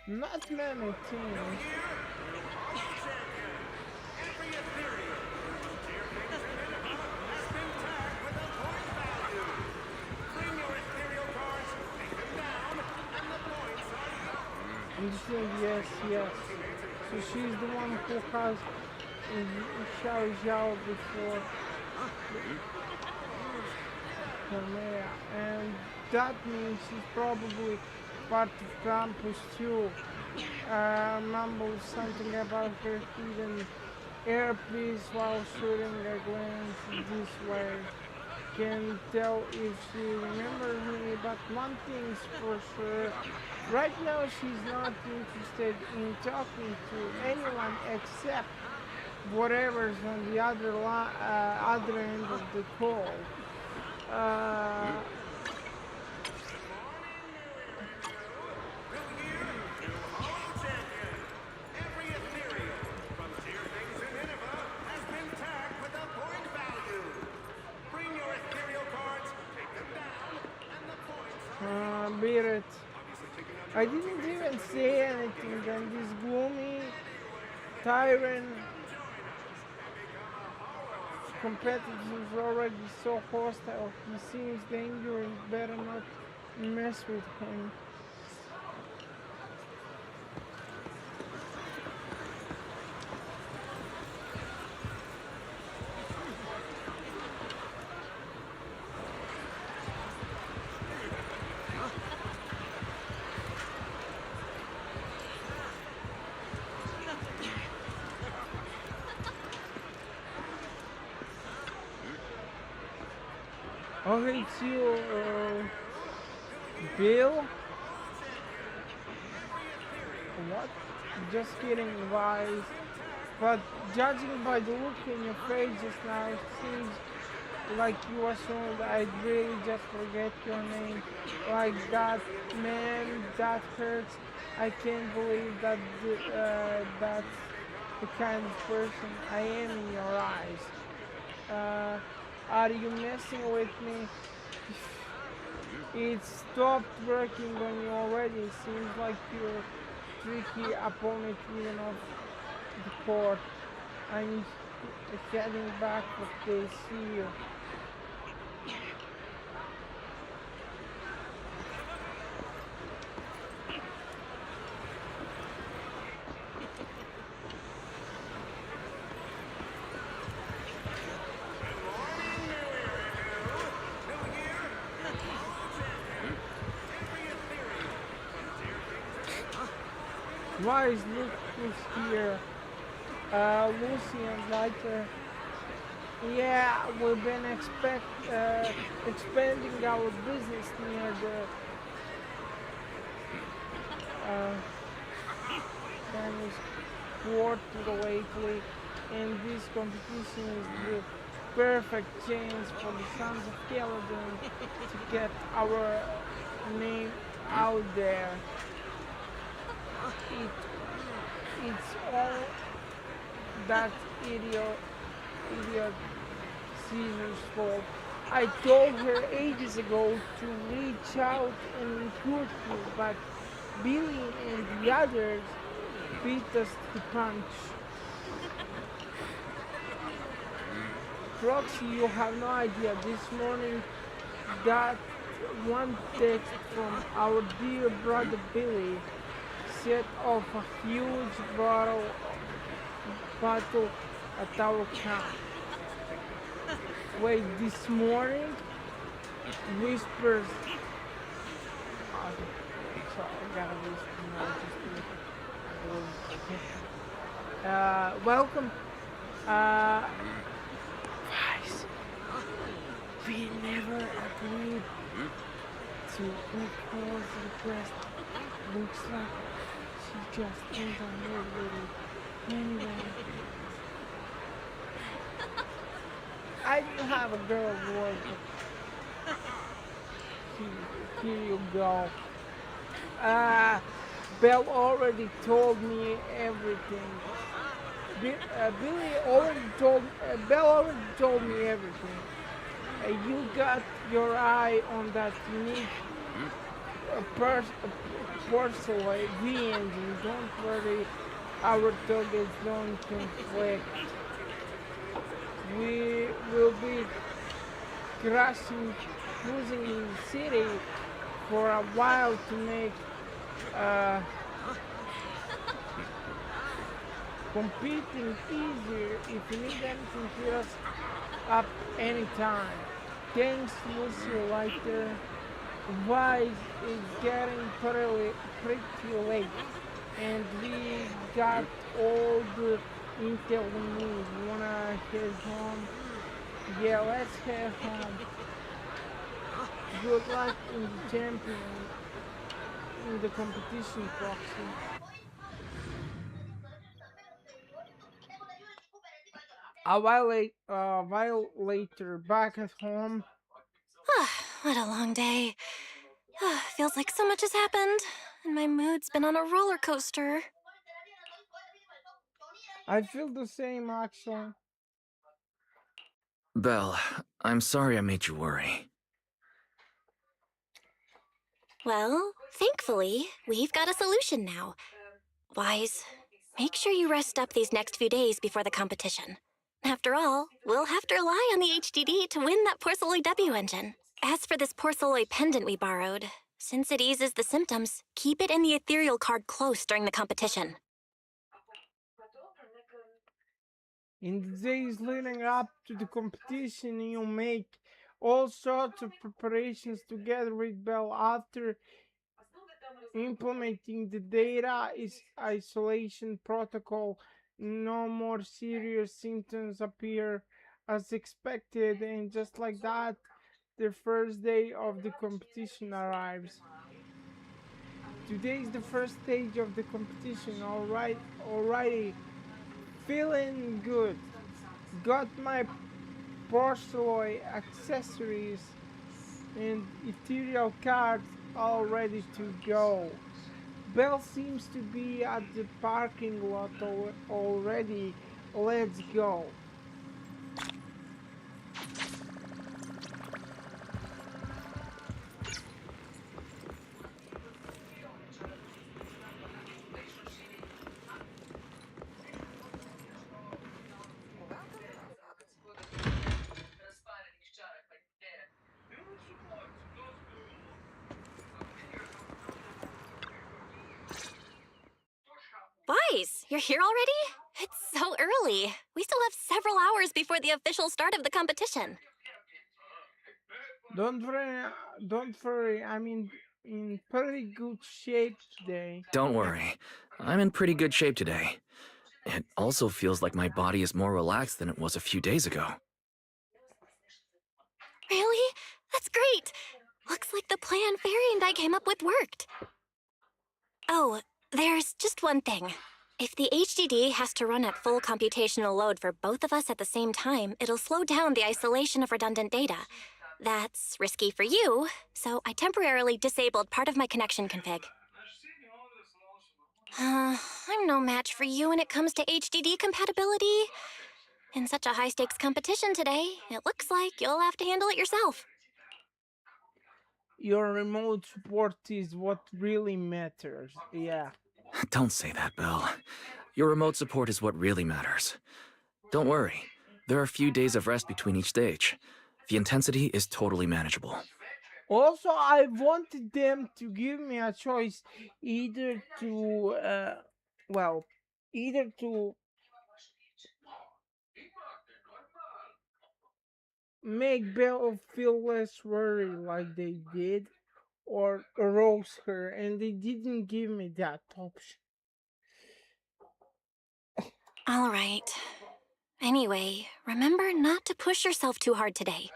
Not many teams. Understood, yes. So she's the one who has Xiao Zhao before Hermea, and that means she's probably part of campus too. Mumbled something about her hidden earpiece while shooting a glance this way. Can't tell if she remembers me, but one thing's for sure. Right now she's not interested in talking to anyone except whatever's on the other end of the call. Uh, Beat it. I didn't even say anything, and this gloomy tyrant competitor is already so hostile. He seems dangerous. Better not mess with him. Oh, it's you, Bill? What? Just kidding, guys. But judging by the look in your face just now, it seems like you assumed I'd really just forget your name. Like that, man, that hurts. I can't believe that that's the kind of person I am in your eyes. Are you messing with me? It stopped working on you already. Seems like you're tricky opponent even off the court. I'm heading back, but they see you. Why is Luke here? Lucy and Lighter. Yeah, we've been expanding our business near the Chinese quarter lately, and this competition is the perfect chance for the Sons of Caledon to get our name out there. It's all that idiot Caesar's fault. I told her ages ago to reach out and recruit you, but Billy and the others beat us to punch. Proxy, you have no idea. This morning, that one text from our dear brother Billy set off a huge battle at our camp. Wait, this morning? Whispers. Sorry, I gotta whisper more. Welcome. Guys, we never agreed to Nicole's request. Looks like she just thinks I'm with it. Anyway, I do have a girl voice, but here you go. Belle already told me everything. Belle already told me everything. You got your eye on that unique porcelain V-engine. Don't worry, our targets don't conflict. We will be cruising in the city for a while to make competing easier. If you need anything, hit us up anytime. Thanks, we'll see you later. Wise, it's getting pretty late, and we got all the intel we need. Wanna head home? Yeah, let's head home. Good luck in the champion in the competition, Proxy. A while later, back at home.
What a long day. Feels like so much has happened, and my mood's been on a roller coaster.
I feel the same, actually.
Belle, I'm sorry I made you worry.
Well, thankfully, we've got a solution now. Wise, make sure you rest up these next few days before the competition. After all, we'll have to rely on the HDD to win that Porceloy W engine. As for this Porceloy pendant we borrowed, since it eases the symptoms, keep it in the ethereal card close during the competition.
In the days leading up to the competition, you make all sorts of preparations together with Bell. After implementing the data isolation protocol, no more serious symptoms appear as expected, and just like that, the first day of the competition arrives. Today is the first stage of the competition. Alrighty, feeling good. Got my Porceloy accessories and ethereal cards all ready to go. Belle seems to be at the parking lot already. Let's go.
Wise, you're here already? It's so early. We still have several hours before the official start of the competition.
Don't worry. I'm in pretty good shape today.
Don't worry. I'm in pretty good shape today. It also feels like my body is more relaxed than it was a few days ago.
Really? That's great. Looks like the plan Fairy and I came up with worked. Oh, there's just one thing. If the HDD has to run at full computational load for both of us at the same time, it'll slow down the isolation of redundant data. That's risky for you, so I temporarily disabled part of my connection config. I'm no match for you when it comes to HDD compatibility. In such a high-stakes competition today, it looks like you'll have to handle it yourself.
Your remote support is what really matters, yeah.
Don't say that, Belle. Your remote support is what really matters. Don't worry. There are a few days of rest between each stage. The intensity is totally manageable.
Also, I wanted them to give me a choice either to make Belle feel less worried like they did, or roast her, and they didn't give me that option.
All right. Anyway, remember not to push yourself too hard today.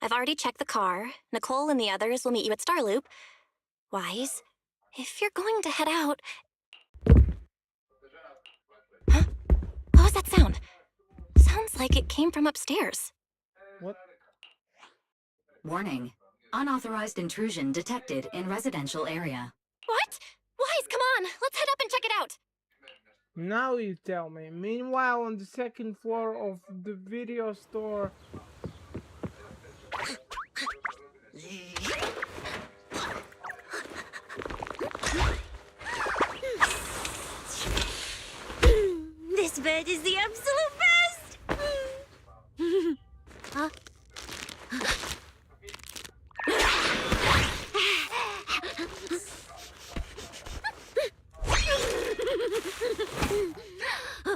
I've already checked the car. Nicole and the others will meet you at Starloop. Wise, if you're going to head out... Huh? What was that sound? Sounds like it came from upstairs.
What?
Warning. Unauthorized intrusion detected in residential area.
What? Wise, come on! Let's head up and check it out!
Now you tell me. Meanwhile, on the second floor of the video store...
This bed is the absolute best! Huh?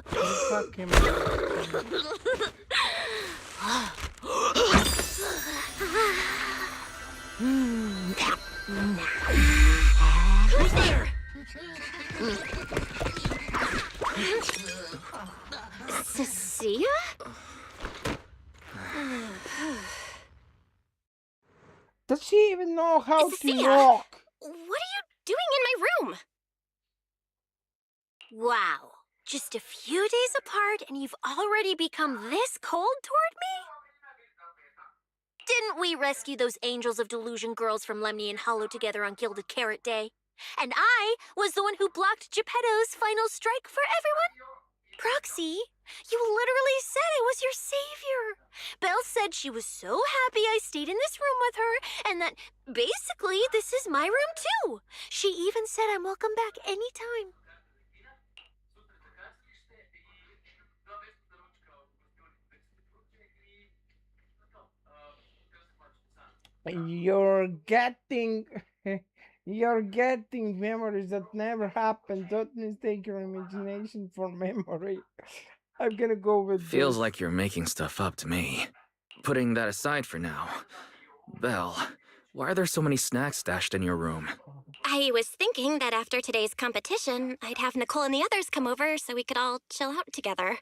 Fuck him.
Who's there?
Cecilia?
Does she even know how to
Cecilia,
walk?
what are you doing in my room? Wow, just a few days apart and you've already become this cold toward me? Didn't we rescue those Angels of Delusion girls from Lemny and Hollow together on Gilded Carrot Day? And I was the one who blocked Geppetto's final strike for everyone? Proxy, you literally said I was your savior. Belle said she was so happy I stayed in this room with her, and that basically this is my room too. She even said I'm welcome back anytime.
You're getting you're getting memories that never happened. Don't mistake your imagination for memory. I'm gonna go with
Feels
this.
like you're making stuff up to me. Putting that aside for now. Belle, why are there so many snacks stashed in your room?
I was thinking that after today's competition, I'd have Nicole and the others come over so we could all chill out together.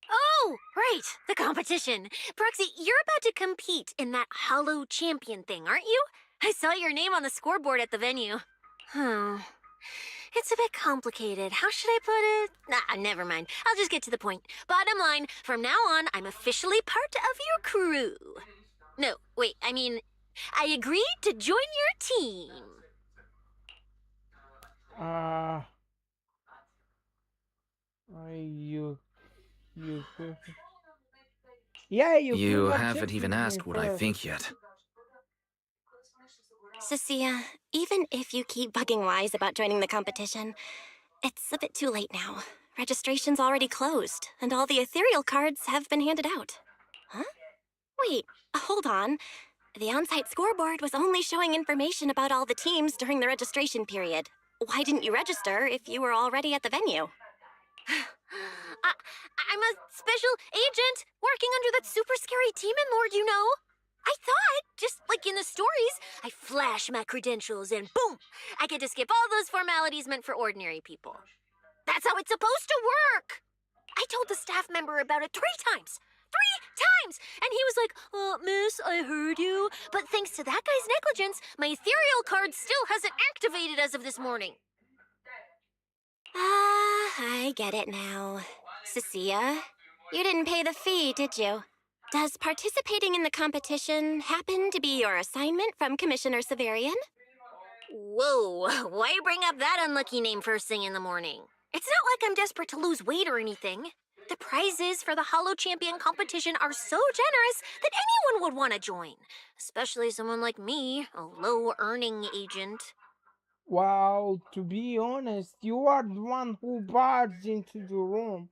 Oh, right, the competition. Proxy, you're about to compete in that Hollow Champion thing, aren't you? I saw your name on the scoreboard at the venue. It's a bit complicated. How should I put it? Nah, never mind. I'll just get to the point. Bottom line, from now on, I'm officially part of your crew. No, wait, I mean, I agreed to join your team.
You yeah,
You haven't
congratulated
even
me
asked what I
first.
think yet.
Cecilia, even if you keep bugging Wise about joining the competition, it's a bit too late now. Registration's already closed, and all the ethereal cards have been handed out. Huh? Wait, hold on. The on-site scoreboard was only showing information about all the teams during the registration period. Why didn't you register if you were already at the venue?
I'm a special agent working under that super scary demon lord, you know. I thought, just like in the stories, I flash my credentials and boom, I get to skip all those formalities meant for ordinary people. That's how it's supposed to work. I told the staff member about it 3 times. 3 times! And he was like, miss, I heard you. But thanks to that guy's negligence, my ethereal card still hasn't activated as of this morning.
I get it now. Cecilia, you didn't pay the fee, did you? Does participating in the competition happen to be your assignment from Commissioner Severian?
Whoa, why bring up that unlucky name first thing in the morning? It's not like I'm desperate to lose weight or anything. The prizes for the Hollow Champion competition are so generous that anyone would want to join. Especially someone like me, a low-earning agent.
Well, to be honest, you are the one who barged into the room.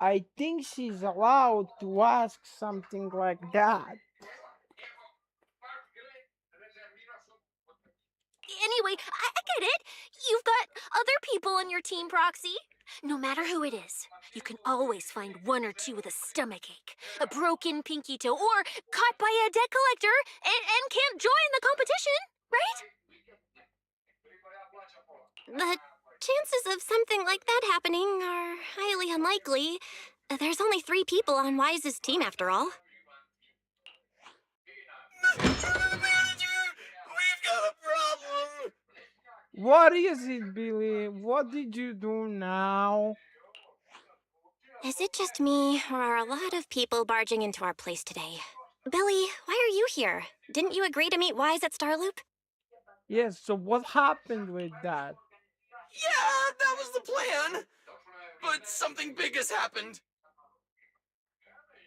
I think she's allowed to ask something like that.
Anyway, I get it. You've got other people on your team, Proxy. No matter who it is, you can always find 1 or 2 with a stomachache, a broken pinky toe, or caught by a debt collector and can't join the competition, right?
The chances of something like that happening are highly unlikely. There's only 3 people on Wise's team after all.
We've got a problem!
What is it, Billy? What did you do now?
Is it just me, or are a lot of people barging into our place today? Billy, why are you here? Didn't you agree to meet Wise at Starloop?
Yes, so what happened with that?
Yeah, that was the plan! But something big has happened.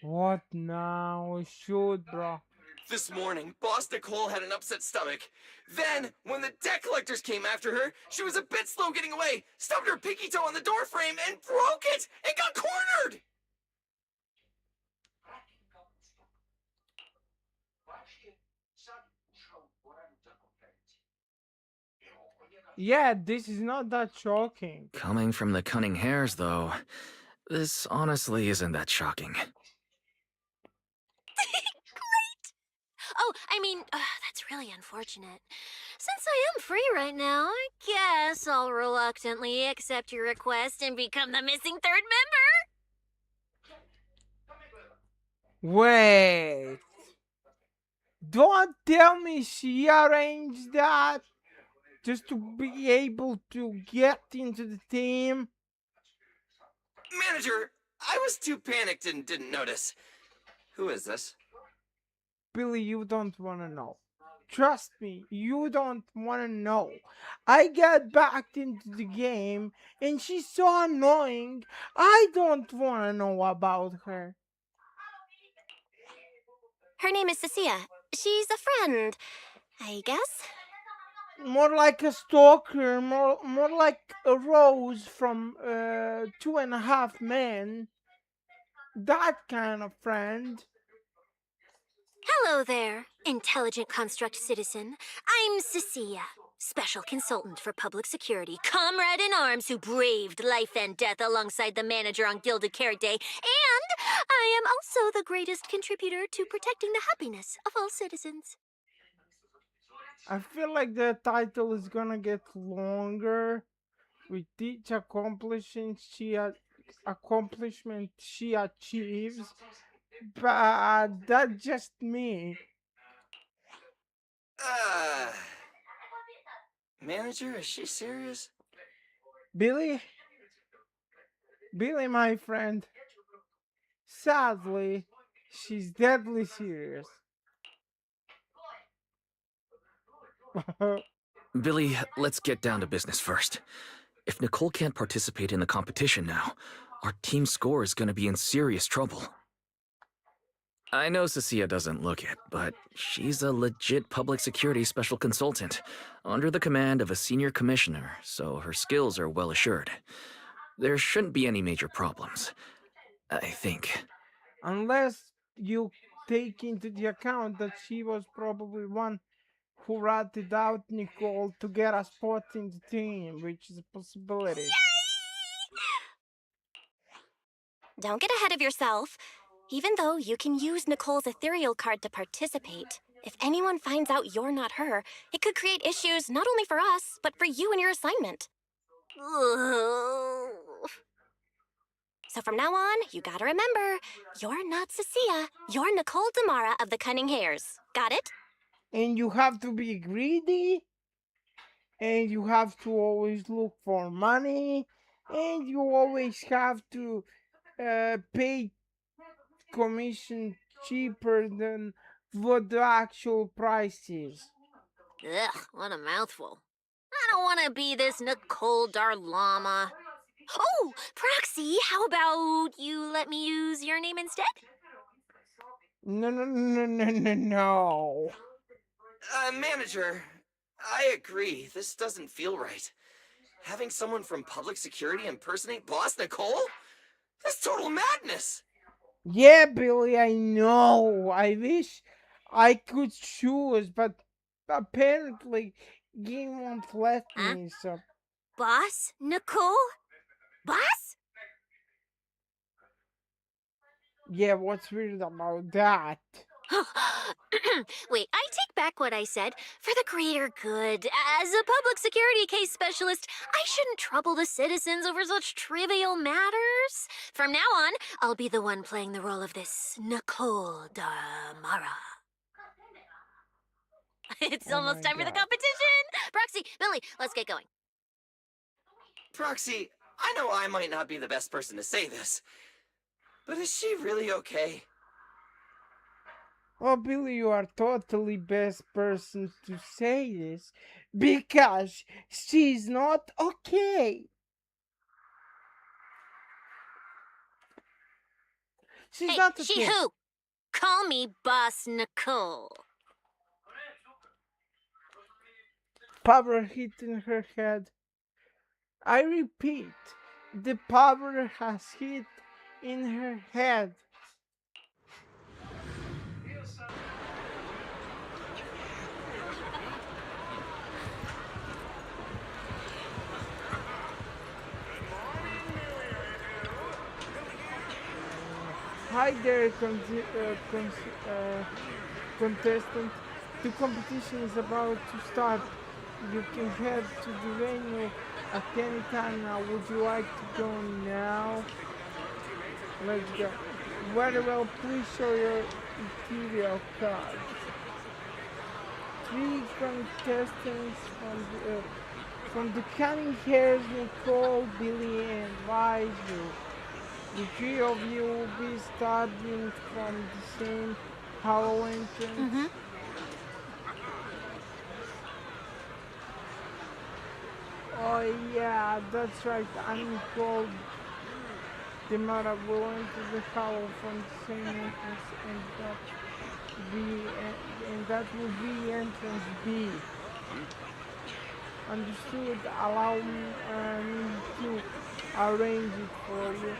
What now? Shoot, bro.
This morning, Boss Nicole had an upset stomach. Then, when the debt collectors came after her, she was a bit slow getting away, stubbed her pinky toe on the door frame, and broke it, and got cornered!
Yeah, this is not that shocking.
Coming from the cunning hares, though, This honestly isn't that shocking.
Great! Oh, I mean, that's really unfortunate. Since I am free right now, I guess I'll reluctantly accept your request and become the missing third member.
Wait. Don't tell me she arranged that just to be able to get into the team.
Manager, I was too panicked and didn't notice. Who is this?
Billy, you don't want to know. Trust me, you don't want to know. I got back into the game and she's so annoying. I don't want to know about her.
Her name is Cecilia. She's a friend, I guess.
More like a stalker, more like a Rose from 2.5 Men. That kind of friend.
Hello there, intelligent construct citizen. I'm Cecilia, special consultant for public security, comrade in arms who braved life and death alongside the manager on Gilded Carrot Day, and I am also the greatest contributor to protecting the happiness of all citizens.
I feel like the title is gonna get longer with each accomplishment she achieves, but that's just me.
Manager, is she serious?
Billy, my friend, sadly, she's deadly serious.
Billy, let's get down to business first. If Nicole can't participate in the competition now, our team score is gonna be in serious trouble. I know Cecilia doesn't look it, but she's a legit public security special consultant, under the command of a senior commissioner, so her skills are well assured. There shouldn't be any major problems, I think.
Unless you take into the account that she was probably one who ratted out Nicole to get a spot in the team, which is a possibility.
Don't get ahead of yourself. Even though you can use Nicole's ethereal card to participate, if anyone finds out you're not her, it could create issues not only for us, but for you and your assignment. So from now on, you gotta remember, you're not Cecilia, you're Nicole Damara of the Cunning Hairs. Got it?
And you have to be greedy, and you have to always look for money, and you always have to pay commission cheaper than what the actual price is.
Ugh, what a mouthful. I don't want to be this Nicole Darlama. Oh, Proxy, how about you let me use your name instead?
No.
Manager, I agree. This doesn't feel right. Having someone from public security impersonate Boss Nicole? That's total madness!
Yeah, Billy, I know. I wish I could choose, but apparently game won't let me, so...
Boss Nicole? Boss?
Yeah, what's weird about that?
Wait, I take back what I said. For the greater good, as a public security case specialist, I shouldn't trouble the citizens over such trivial matters. From now on, I'll be the one playing the role of this Nicole Damara. It's almost time for the competition! Proxy, Billy, let's get going.
Proxy, I know I might not be the best person to say this, but is she really okay?
Oh, Billy, you are totally best person to say this because she's not okay. She's not okay.
She who? Call me Boss Nicole.
Power hit in her head. I repeat, the power has hit in her head. Hi there, contestant. The competition is about to start. You can head to the venue at any time now. Would you like to go now? Let's go. Very well, please show your ethereal card. 3 contestants from the cunning hairs, Nicole, Billy, and Visu. The 3 of you will be starting from the same hollow entrance. Oh yeah, that's right. I'm Nicole. The mother will enter the hollow from the same entrance, and that will be entrance B. Understood. Allow me to arrange it for you.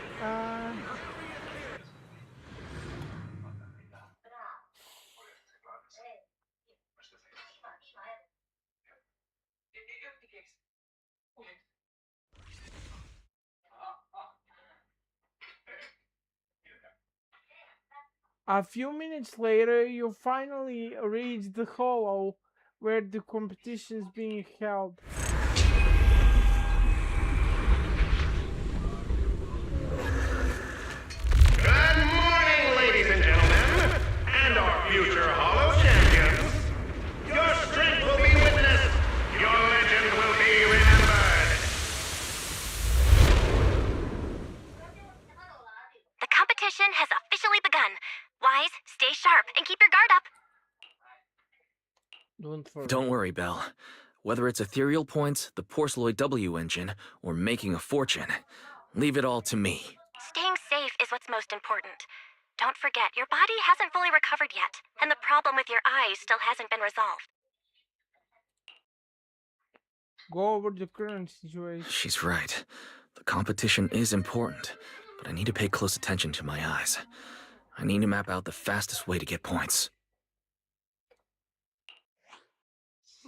A few minutes later, you finally reach the hollow where the competition is being held.
Good morning, ladies and gentlemen, and our future Hollow champions. Your strength will be witnessed. Your legend will be remembered.
The competition has officially begun. Wise, stay sharp, and keep your guard up.
Don't worry, Belle. Whether it's ethereal points, the Porceloid W engine, or making a fortune, leave it all to me.
Staying safe is what's most important. Don't forget, your body hasn't fully recovered yet, and the problem with your eyes still hasn't been resolved.
Go over the current situation.
She's right. The competition is important, but I need to pay close attention to my eyes. I need to map out the fastest way to get points.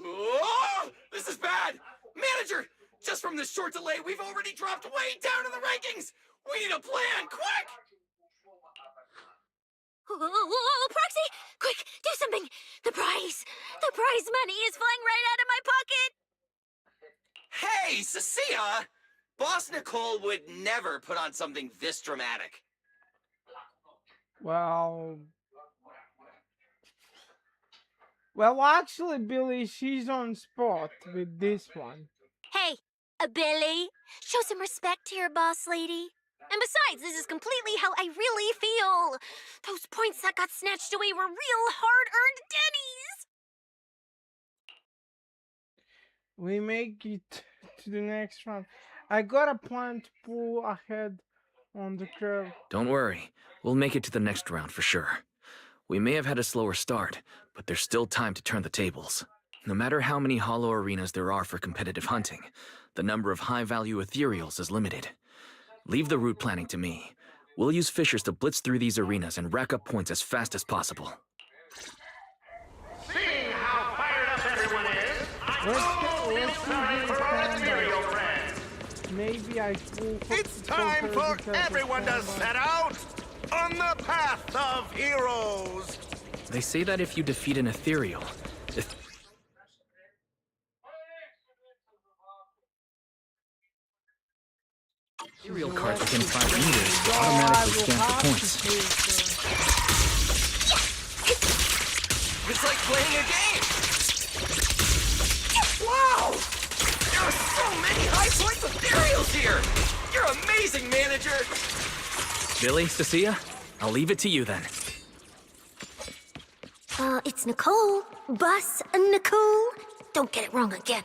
Oh, this is bad! Manager! Just from this short delay, we've already dropped way down in the rankings! We need a plan, quick!
Whoa, Proxy! Quick, do something! The prize money is flying right out of my pocket!
Hey, Cecilia! Boss Nicole would never put on something this dramatic.
Well, actually, Billy, she's on spot with this one.
Hey, Billy, show some respect to your boss lady. And besides, this is completely how I really feel. Those points that got snatched away were real hard-earned Denny's.
We make it to the next round. I got a plan to pull ahead on the curve.
Don't worry. We'll make it to the next round for sure. We may have had a slower start, but there's still time to turn the tables. No matter how many hollow arenas there are for competitive hunting, the number of high-value ethereals is limited. Leave the route planning to me. We'll use fishers to blitz through these arenas and rack up points as fast as possible.
Seeing how fired up everyone is, let's time for our ethereal friends.
Maybe I will.
It's time for everyone to set out on the path of heroes.
They say that if you defeat an ethereal, ethereal card within 5 meters will automatically scan for points.
It's like playing a game! Wow! There are so many high points ethereals here! You're amazing, manager!
Billy, Cecilia, I'll leave it to you then.
It's Nicole. Boss Nicole. Don't get it wrong again.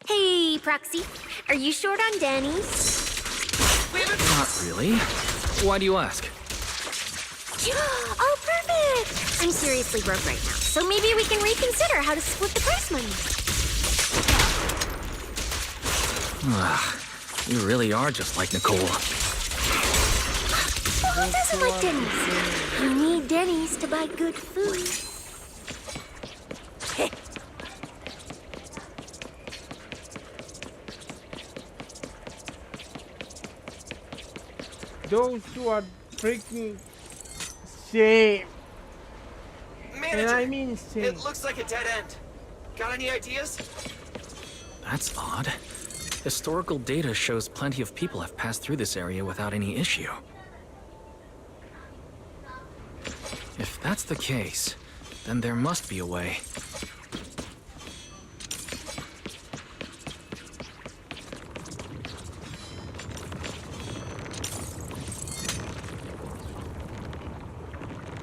Hey, Proxy. Are you short on Danny's?
Not really. Why do you ask?
Oh, perfect! I'm seriously broke right now, so maybe we can reconsider how to split the prize money.
You really are just like Nicole.
Who doesn't like Denny's? You need Denny's to buy good food.
Those two are freaking safe.
Manager,
And I mean safe.
it looks like a dead end. Got any ideas?
That's odd. Historical data shows plenty of people have passed through this area without any issue. If that's the case, then there must be a way.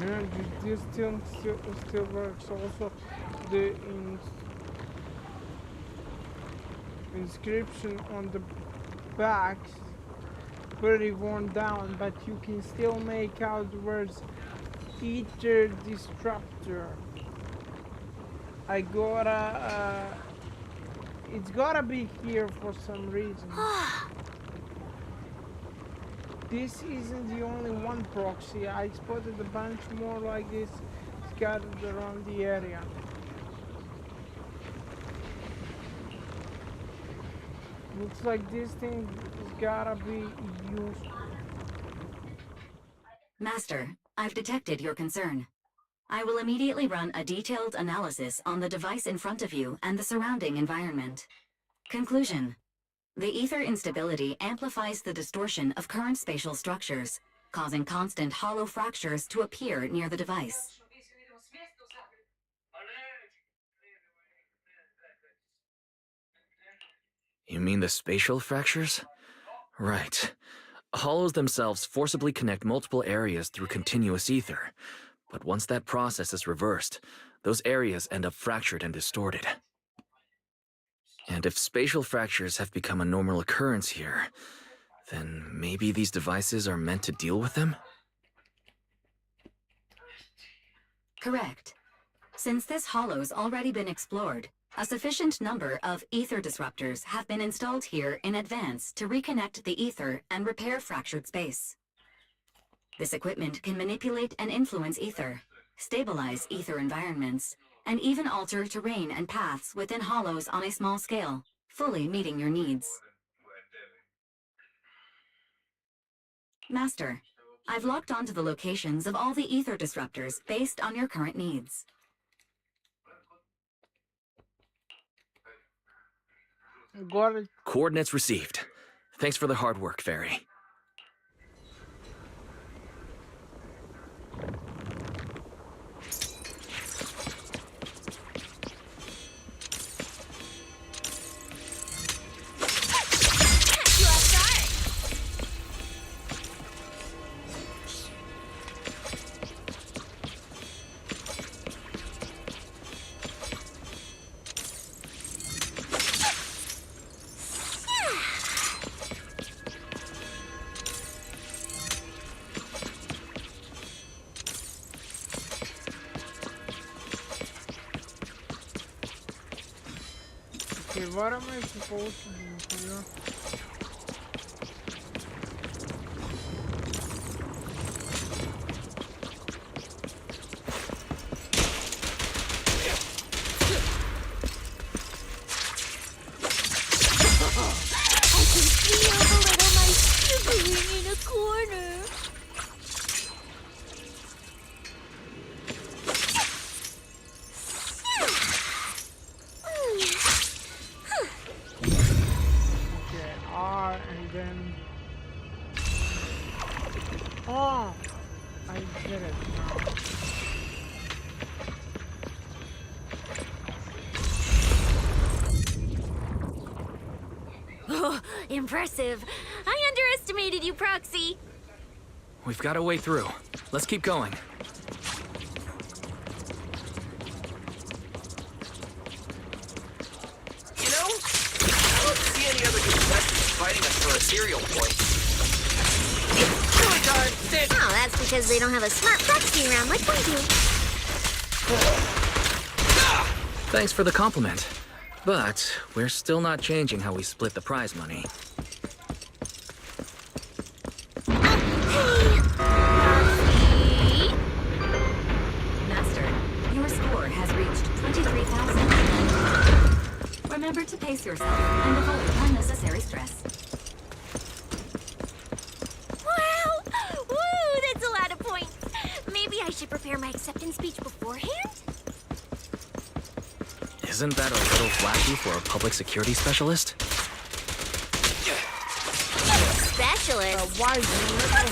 And this still works. Also, the inscription on the back pretty worn down, but you can still make out the words Ether Disruptor. I gotta it's gotta be here for some reason. This isn't the only one, Proxy. I spotted a bunch more like this scattered around the area. Looks like this thing has gotta be used.
Master, I've detected your concern. I will immediately run a detailed analysis on the device in front of you and the surrounding environment. Conclusion. The ether instability amplifies the distortion of current spatial structures, causing constant hollow fractures to appear near the device.
You mean the spatial fractures? Right. Hollows themselves forcibly connect multiple areas through continuous ether. But once that process is reversed, those areas end up fractured and distorted. And if spatial fractures have become a normal occurrence here, then maybe these devices are meant to deal with them?
Correct. Since this hollow's already been explored, a sufficient number of ether disruptors have been installed here in advance to reconnect the ether and repair fractured space. This equipment can manipulate and influence ether, stabilize ether environments, and even alter terrain and paths within hollows on a small scale, fully meeting your needs. Master, I've locked onto the locations of all the ether disruptors based on your current needs.
Got it.
Coordinates received. Thanks for the hard work, Fairy.
Okay, what am I supposed to do here?
I can feel the little mice shivering in a corner.
Okay, R and then... Oh! I did it now.
Oh, impressive. I underestimated you, Proxy.
We've got a way through. Let's keep going.
You know, I don't see any other contestants fighting us for a cereal point. Silly time, sit!
Oh, that's because they don't have a smart proxy around like we do.
Thanks for the compliment. But we're still not changing how we split the prize money.
Master, your score has reached 23,000. Remember to pace yourself and avoid unnecessary stress.
Wow! Woo!
prepare my acceptance speech beforehand?
Isn't that a little flashy for a public security specialist?
Specialist?
Why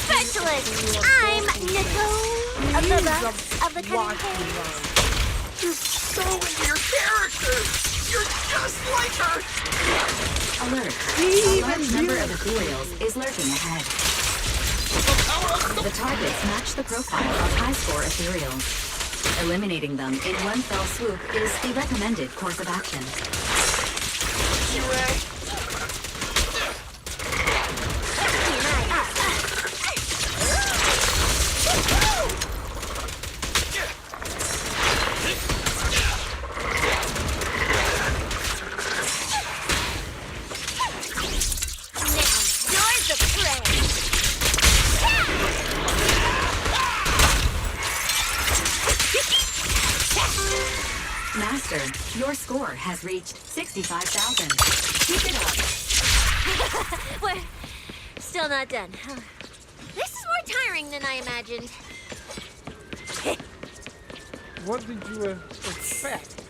Specialist! I'm Nicole of the Cunning Haze.
You're so into your character! You're just like her!
Alert. A large number of ethereals is lurking ahead. The targets match the profile of high-score ethereals. Eliminating them in one fell swoop is the recommended course of action. Master, your score has reached 65,000. Keep it up.
We're still not done. This is more tiring than I imagined.
What did you expect?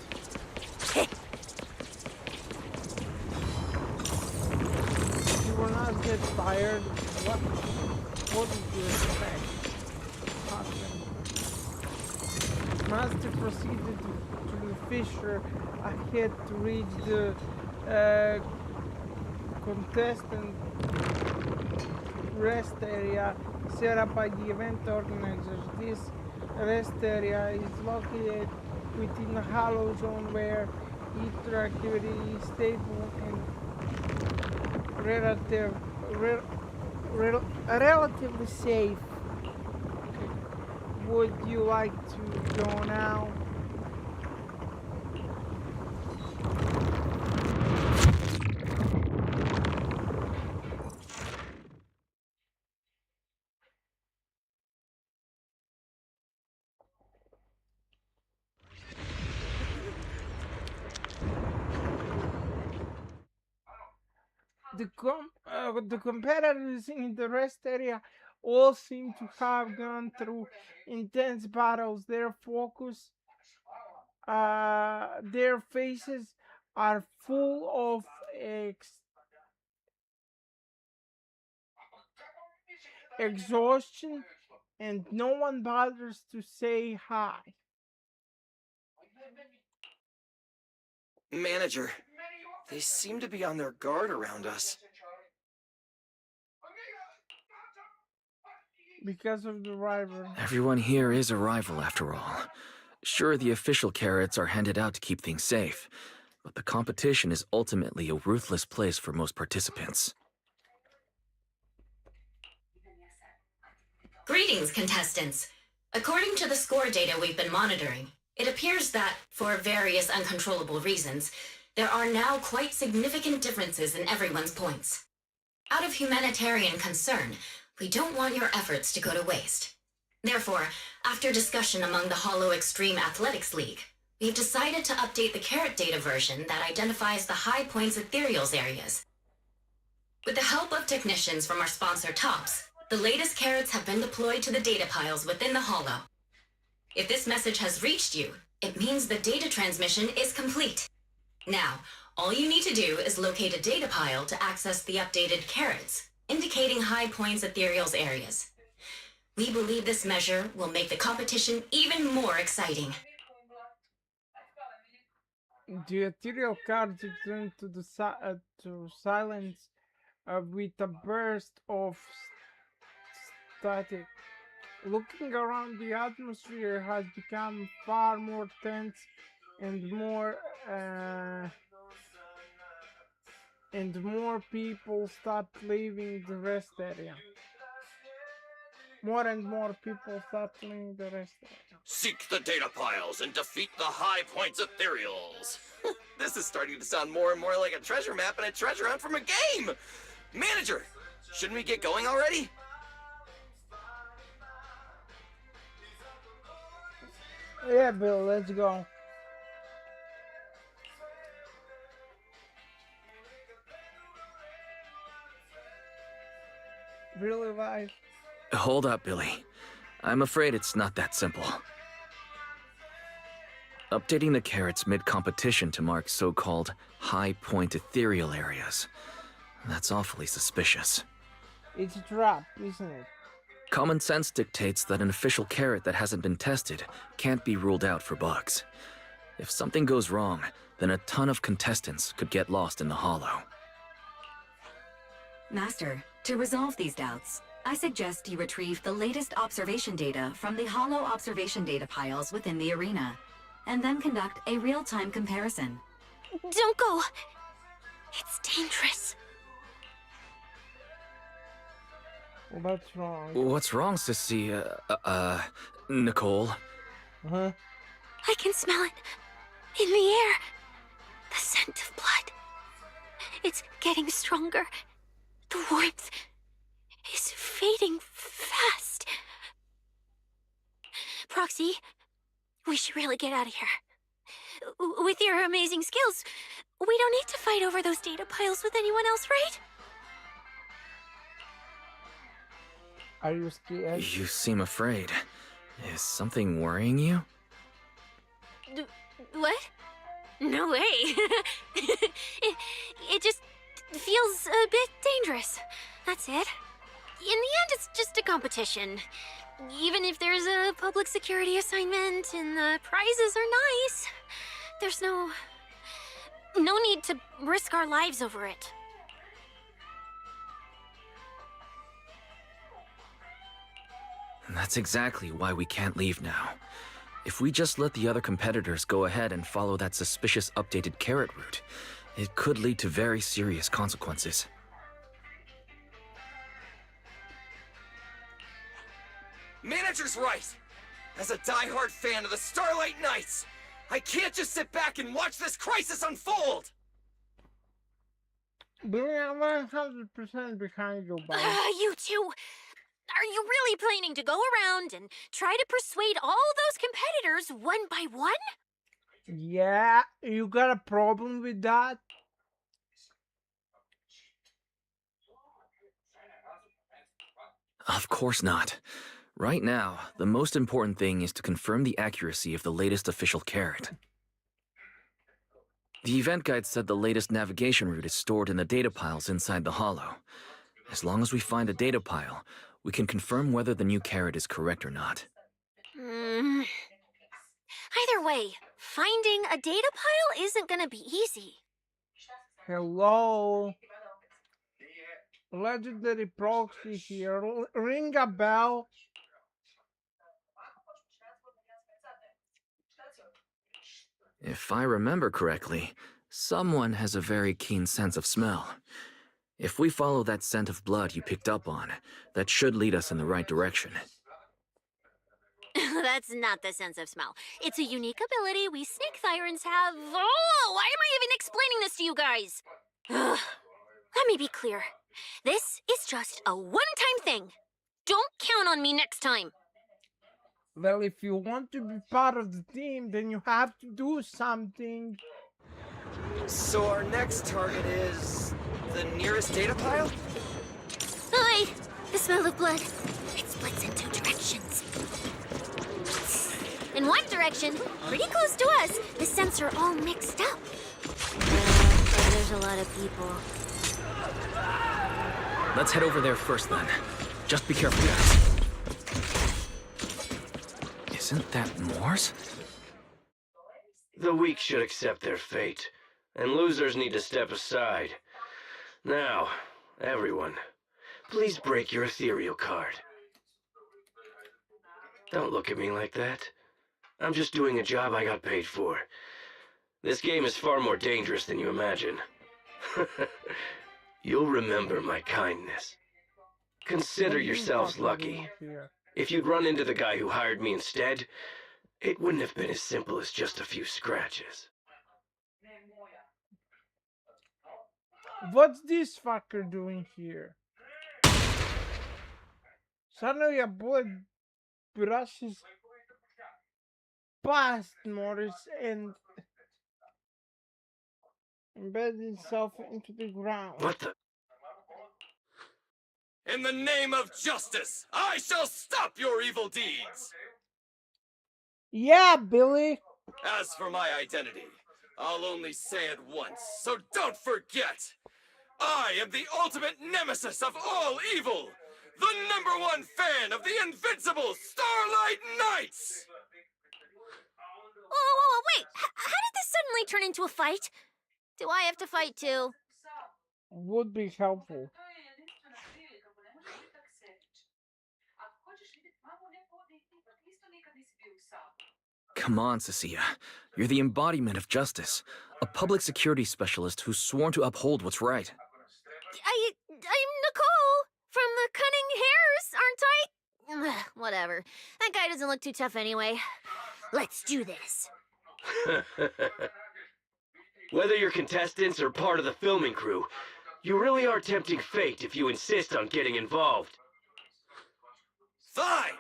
You will not get tired. What did you expect? Master proceeded to the fissure ahead to reach the contestant rest area set up by the event organizers. This rest area is located within the hollow zone where ether activity is stable and relatively safe. Would you like to go now? The competitors in the rest area all seem to have gone through intense battles. Their faces are full of exhaustion, and no one bothers to say hi.
Manager, they seem to be on their guard around us.
Because of the rival.
Everyone here is a rival, after all. Sure, the official carrots are handed out to keep things safe, but the competition is ultimately a ruthless place for most participants.
Greetings, contestants. According to the score data we've been monitoring, it appears that, for various uncontrollable reasons, there are now quite significant differences in everyone's points. Out of humanitarian concern, we don't want your efforts to go to waste. Therefore, after discussion among the Hollow Extreme Athletics League, we've decided to update the carrot data version that identifies the high points ethereals areas. With the help of technicians from our sponsor Tops, the latest carrots have been deployed to the data piles within the Hollow. If this message has reached you, it means the data transmission is complete. Now, all you need to do is locate a data pile to access the updated carrots, indicating high points ethereals areas. We believe this measure will make the competition even more exciting.
The ethereal cards return to silence with a burst of static. Looking around, the atmosphere has become far more tense and more people start leaving the rest area. More and more people start leaving the rest area.
Seek the data piles and defeat the high points ethereals. This is starting to sound more and more like a treasure map and a treasure hunt from a game. Manager, shouldn't we get going already?
Yeah, Bill, let's go. Really live.
Hold up, Billy. I'm afraid it's not that simple. Updating the carrots mid-competition to mark so-called high-point ethereal areas. That's awfully suspicious.
It's a trap, isn't it?
Common sense dictates that an official carrot that hasn't been tested can't be ruled out for bugs. If something goes wrong, then a ton of contestants could get lost in the hollow.
Master, to resolve these doubts, I suggest you retrieve the latest observation data from the hollow observation data piles within the arena, and then conduct a real-time comparison.
Don't go. It's dangerous.
What's wrong?
What's wrong, Sissy? Nicole?
Huh?
I can smell it. In the air. The scent of blood. It's getting stronger. The warmth is fading fast. Proxy, we should really get out of here. With your amazing skills, we don't need to fight over those data piles with anyone else, right?
Are you scared?
You seem afraid. Is something worrying you?
What? No way. it just feels a bit dangerous. That's it. In the end, it's just a competition. Even if there's a public security assignment and the prizes are nice, there's no need to risk our lives over it.
That's exactly why we can't leave now. If we just let the other competitors go ahead and follow that suspicious updated carrot route, it could lead to very serious consequences.
Manager's right! As a die-hard fan of the Starlight Knights, I can't just sit back and watch this crisis unfold!
Billy, I'm 100% behind you, buddy.
You two, are you really planning to go around and try to persuade all those competitors one by one?
Yeah, you got a problem with that?
Of course not. Right now, the most important thing is to confirm the accuracy of the latest official carrot. The event guide said the latest navigation route is stored in the data piles inside the hollow. As long as we find a data pile, we can confirm whether the new carrot is correct or not.
Either way, finding a data pile isn't gonna be easy.
Hello? Legendary proxy here. Ring a bell.
If I remember correctly, someone has a very keen sense of smell. If we follow that scent of blood you picked up on, that should lead us in the right direction.
That's not the sense of smell. It's a unique ability we snake sirens have. Oh, why am I even explaining this to you guys? Ugh. Let me be clear. This is just a one-time thing. Don't count on me next time.
Well, if you want to be part of the team, then you have to do something.
So our next target is the nearest data pile?
Hi! The smell of blood. It splits in two directions. In one direction, pretty close to us, the scents are all mixed up. But there's a lot of people.
Let's head over there first then. Just be careful, guys. Isn't that Morse?
The weak should accept their fate, and losers need to step aside. Now, everyone, please break your ethereal card. Don't look at me like that. I'm just doing a job I got paid for. This game is far more dangerous than you imagine. You'll remember my kindness. Consider yourselves lucky. If you'd run into the guy who hired me instead, it wouldn't have been as simple as just a few scratches.
What's this fucker doing here? Suddenly a bullet brushes past Morris and embeds itself into the ground.
What the?
In the name of justice, I shall stop your evil deeds!
Yeah, Billy!
As for my identity, I'll only say it once, so don't forget! I am the ultimate nemesis of all evil! The #1 fan of the invincible Starlight Knights!
Whoa, wait! How did this suddenly turn into a fight? Do I have to fight too?
Would be helpful.
Come on, Cecilia. You're the embodiment of justice. A public security specialist who's sworn to uphold what's right.
I'm Nicole from the Cunning Hares, aren't I? Ugh, whatever. That guy doesn't look too tough anyway. Let's do this.
Whether you're contestants or part of the filming crew, you really are tempting fate if you insist on getting involved.
Fine!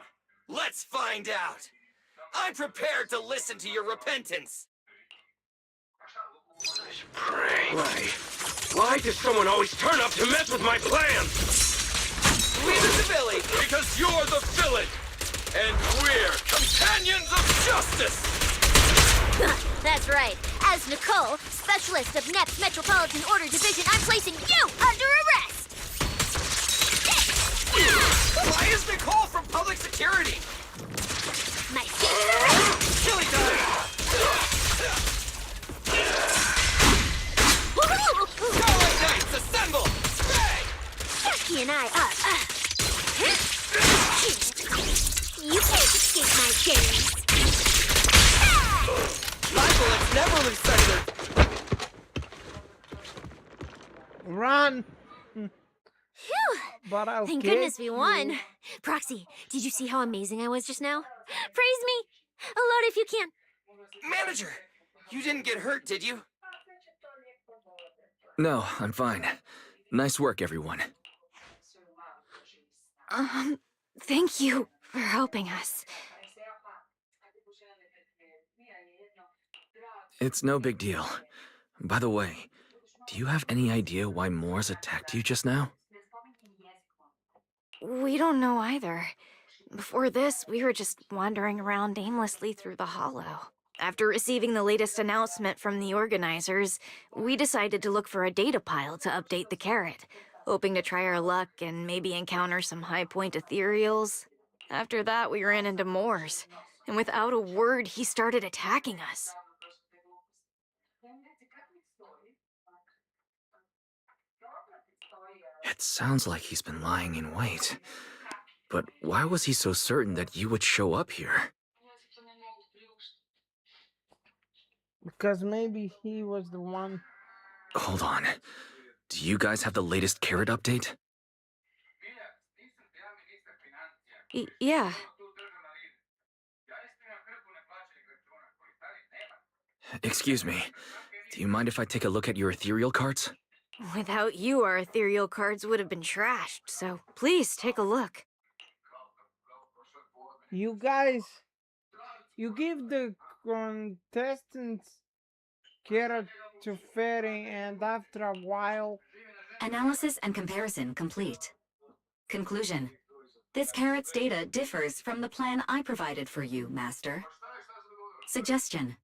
Let's find out! I'm prepared to listen to your repentance!
Pray. Why does someone always turn up to mess with my plans?
Leave it to Billy, because you're the villain! And we're companions of justice!
That's right. As Nicole, specialist of NEP's Metropolitan Order Division, I'm placing you under arrest!
Why is Nicole from public security?
My secret!
Chili time! Starlight Knights, assemble!
Jackie and I up. You can't escape my gaze.
My bullets never lose sight of their...
Run!
Phew!
But I'll
Thank
get
goodness we won.
you.
Proxy, did you see how amazing I was just now? Praise me! Aloud if you can.
Manager, you didn't get hurt, did you?
No, I'm fine. Nice work, everyone.
Thank you for helping us.
It's no big deal. By the way, do you have any idea why Moors attacked you just now?
We don't know either. Before this, we were just wandering around aimlessly through the hollow. After receiving the latest announcement from the organizers, we decided to look for a data pile to update the carrot, hoping to try our luck and maybe encounter some high-point ethereals. After that, we ran into Moors, and without a word, he started attacking us.
It sounds like he's been lying in wait. But why was he so certain that you would show up here?
Because maybe he was the one.
Hold on. Do you guys have the latest carrot update?
Yeah.
Excuse me. Do you mind if I take a look at your ethereal cards?
Without you, our ethereal cards would have been trashed, so please take a look.
You guys, you give the contestants carrot to Fairy, and after a while...
Analysis and comparison complete. Conclusion. This carrot's data differs from the plan I provided for you, Master. Suggestion.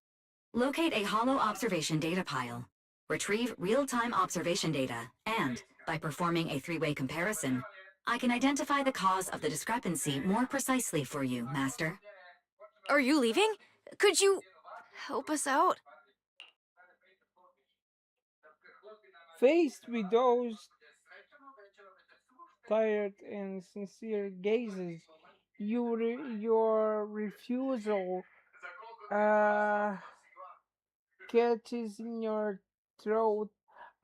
Locate a hollow observation data pile. Retrieve real-time observation data, and, by performing a three-way comparison, I can identify the cause of the discrepancy more precisely for you, Master.
Are you leaving? Could you help us out?
Faced with those tired and sincere gazes, your refusal catches in your throat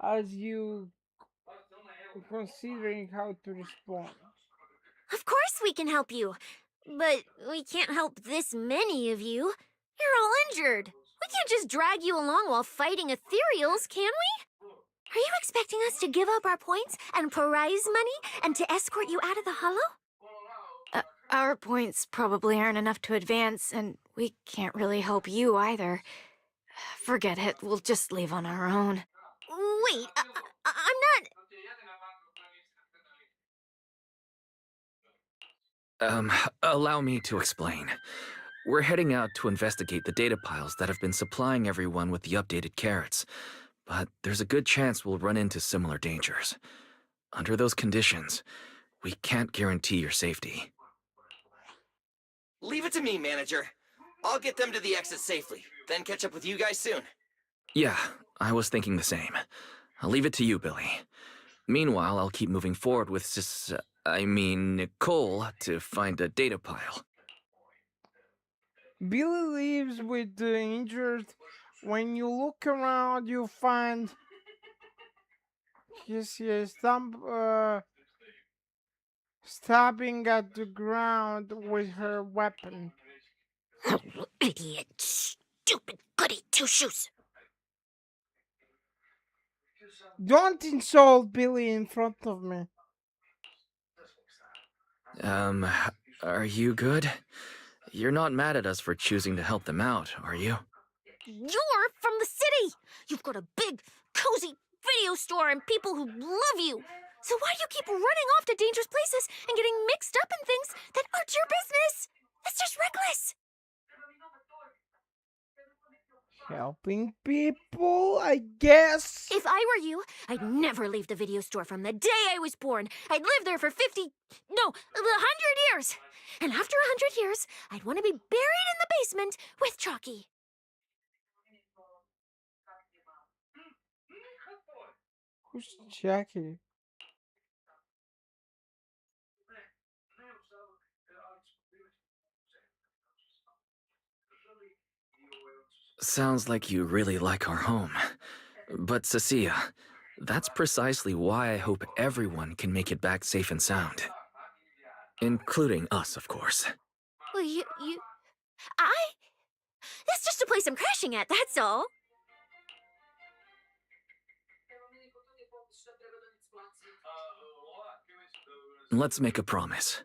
as you considering how to respond.
Of course we can help you, but we can't help this many of you. You're all injured. We can't just drag you along while fighting ethereals, can we? Are you expecting us to give up our points and prize money and to escort you out of the hollow?
Our points probably aren't enough to advance, and we can't really help you either. Forget it, we'll just leave on our own.
Wait, I'm not...
Allow me to explain. We're heading out to investigate the data piles that have been supplying everyone with the updated carrots, but there's a good chance we'll run into similar dangers. Under those conditions, we can't guarantee your safety.
Leave it to me, manager. I'll get them to the exit safely, then catch up with you guys soon.
Yeah, I was thinking the same. I'll leave it to you, Billy. Meanwhile, I'll keep moving forward with Nicole to find a data pile.
Billy leaves with the injured. When you look around, you find his thumb stabbing at the ground with her weapon.
Idiot. Stupid goody two-shoes.
Don't insult Billy in front of me.
Are you good? You're not mad at us for choosing to help them out, are you?
You're from the city. You've got a big, cozy video store and people who love you. So why do you keep running off to dangerous places and getting mixed up in things that aren't your business? That's just reckless.
Helping people, I guess.
If I were you, I'd never leave the video store from the day I was born. I'd live there for 100 years. And after 100 years, I'd want to be buried in the basement with Chalky.
Who's Jackie?
Sounds like you really like our home. But Cecilia, that's precisely why I hope everyone can make it back safe and sound. Including us, of course.
Well, That's just a place I'm crashing at, that's all.
Let's make a promise.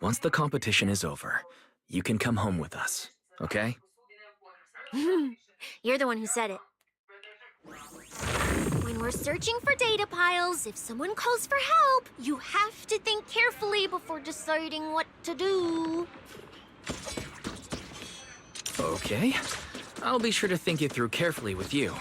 Once the competition is over, you can come home with us, okay?
You're the one who said it. When we're searching for data piles, if someone calls for help, you have to think carefully before deciding what to do.
Okay. I'll be sure to think it through carefully with you.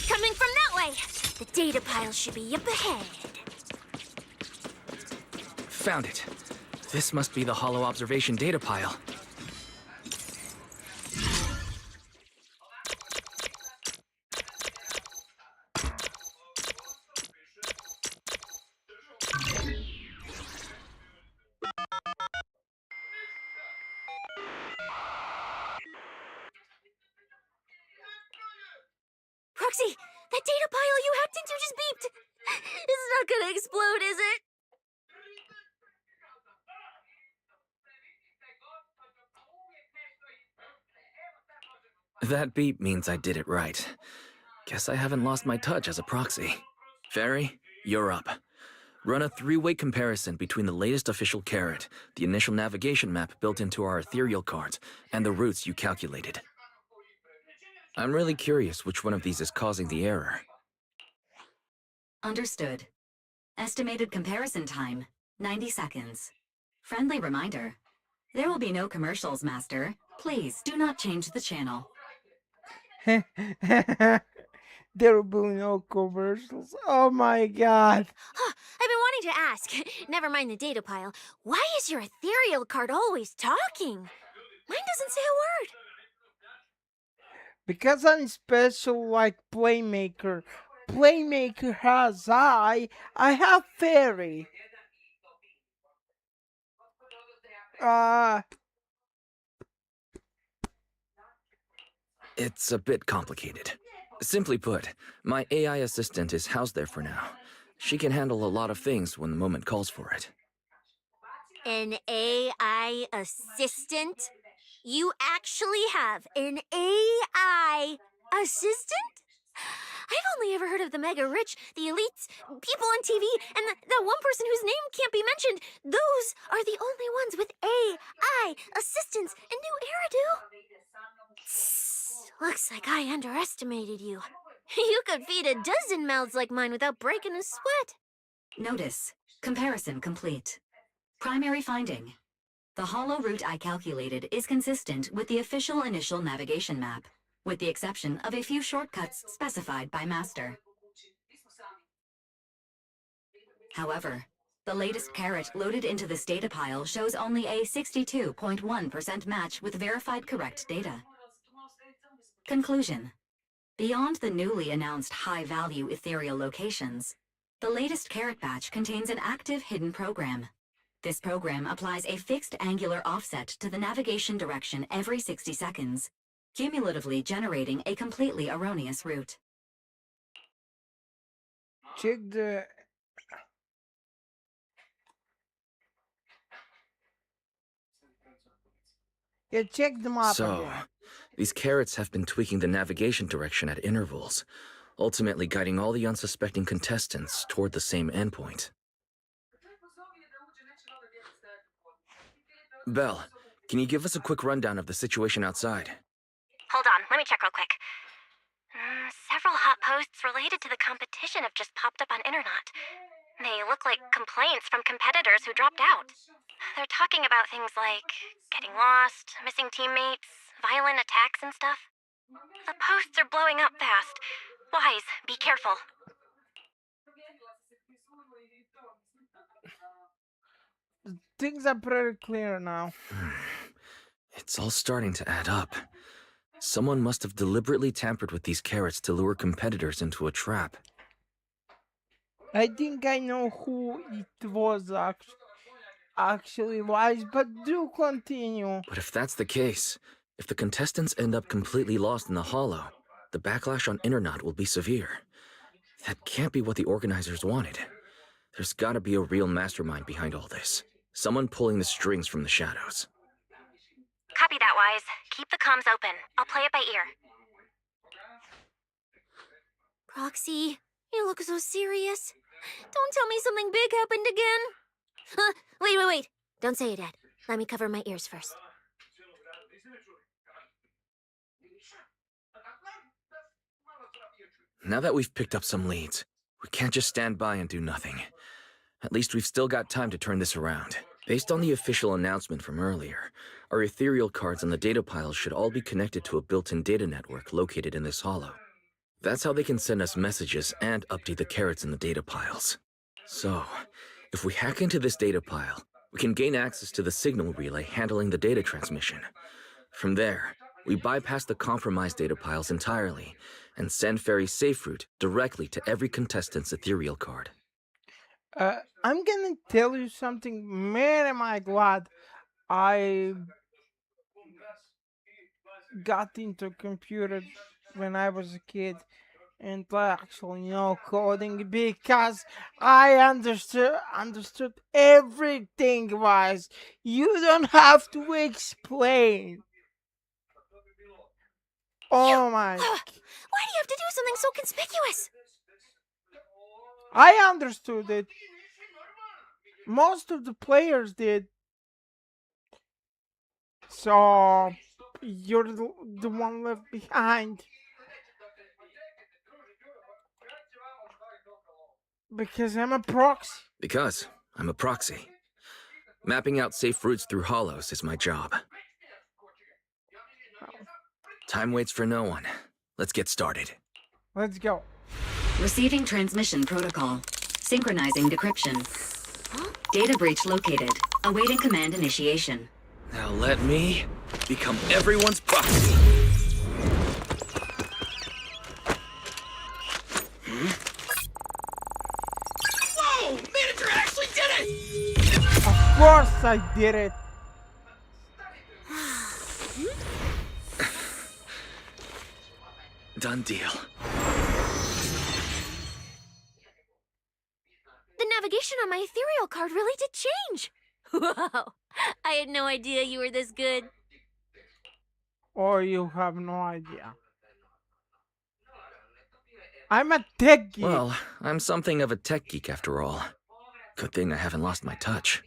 Coming from that way. The data pile should be up ahead.
Found it. This must be the hollow observation data pile.
Proxy, that data pile you hacked into just beeped. It's not gonna explode, is it?
That beep means I did it right. Guess I haven't lost my touch as a proxy. Fairy, you're up. Run a three-way comparison between the latest official carrot, the initial navigation map built into our ethereal cards, and the routes you calculated. I'm really curious which one of these is causing the error.
Understood. Estimated comparison time, 90 seconds. Friendly reminder. There will be no commercials, Master. Please do not change the channel.
There will be no commercials. Oh my god.
I've been wanting to ask. Never mind the data pile. Why is your ethereal card always talking? Mine doesn't say a word.
Because I'm special like Playmaker. Playmaker has I have Fairy.
It's a bit complicated. Simply put, my AI assistant is housed there for now. She can handle a lot of things when the moment calls for it.
An AI assistant? You actually have an AI assistant? I've only ever heard of the mega rich, the elites, people on TV, and that one person whose name can't be mentioned. Those are the only ones with AI, assistants, and new Eridu. Looks like I underestimated you. You could feed a dozen mouths like mine without breaking a sweat.
Notice. Comparison complete. Primary finding. The hollow route I calculated is consistent with the official initial navigation map, with the exception of a few shortcuts specified by Master. However, the latest carrot loaded into this data pile shows only a 62.1% match with verified correct data. Conclusion. Beyond the newly announced high-value ethereal locations, the latest carrot batch contains an active hidden program. This program applies a fixed angular offset to the navigation direction every 60 seconds, cumulatively generating a completely erroneous route.
Check the... Yeah, check the map
So,
again.
these carrots have been tweaking the navigation direction at intervals, ultimately guiding all the unsuspecting contestants toward the same endpoint. Belle, can you give us a quick rundown of the situation outside?
Hold on, let me check real quick. Several hot posts related to the competition have just popped up on Internet. They look like complaints from competitors who dropped out. They're talking about things like getting lost, missing teammates, violent attacks and stuff. The posts are blowing up fast. Wise, be careful.
Things are pretty clear now.
It's all starting to add up. Someone must have deliberately tampered with these carrots to lure competitors into a trap.
I think I know who it was actually, Wise, but do continue.
But if that's the case, if the contestants end up completely lost in the hollow, the backlash on Internet will be severe. That can't be what the organizers wanted. There's gotta be a real mastermind behind all this. Someone pulling the strings from the shadows.
Copy that, Wise. Keep the comms open. I'll play it by ear.
Proxy, you look so serious. Don't tell me something big happened again. Wait. Don't say it yet. Let me cover my ears first.
Now that we've picked up some leads, we can't just stand by and do nothing. At least we've still got time to turn this around. Based on the official announcement from earlier, our ethereal cards and the data piles should all be connected to a built-in data network located in this hollow. That's how they can send us messages and update the carrots in the data piles. So, if we hack into this data pile, we can gain access to the signal relay handling the data transmission. From there, we bypass the compromised data piles entirely and send Fairy's safe route directly to every contestant's ethereal card.
I'm gonna tell you something, man, am I glad I got into computer when I was a kid and actually know coding, because I understood everything, Wise. You don't have to explain. Oh my.
Why do you have to do something so conspicuous?
I understood it. Most of the players did. So you're the one left behind. Because I'm a proxy.
Because I'm a proxy. Mapping out safe routes through hollows is my job. Time waits for no one. Let's get started.
Let's go.
Receiving transmission protocol. Synchronizing decryption. Data breach located. Awaiting command initiation.
Now let me become everyone's proxy.
Whoa! Manager actually did it!
Of course I did it.
Done deal.
The navigation on my ethereal card really did change. Wow, I had no idea you were this good.
Or you have no idea. I'm a tech geek.
Well, I'm something of a tech geek after all. Good thing I haven't lost my touch.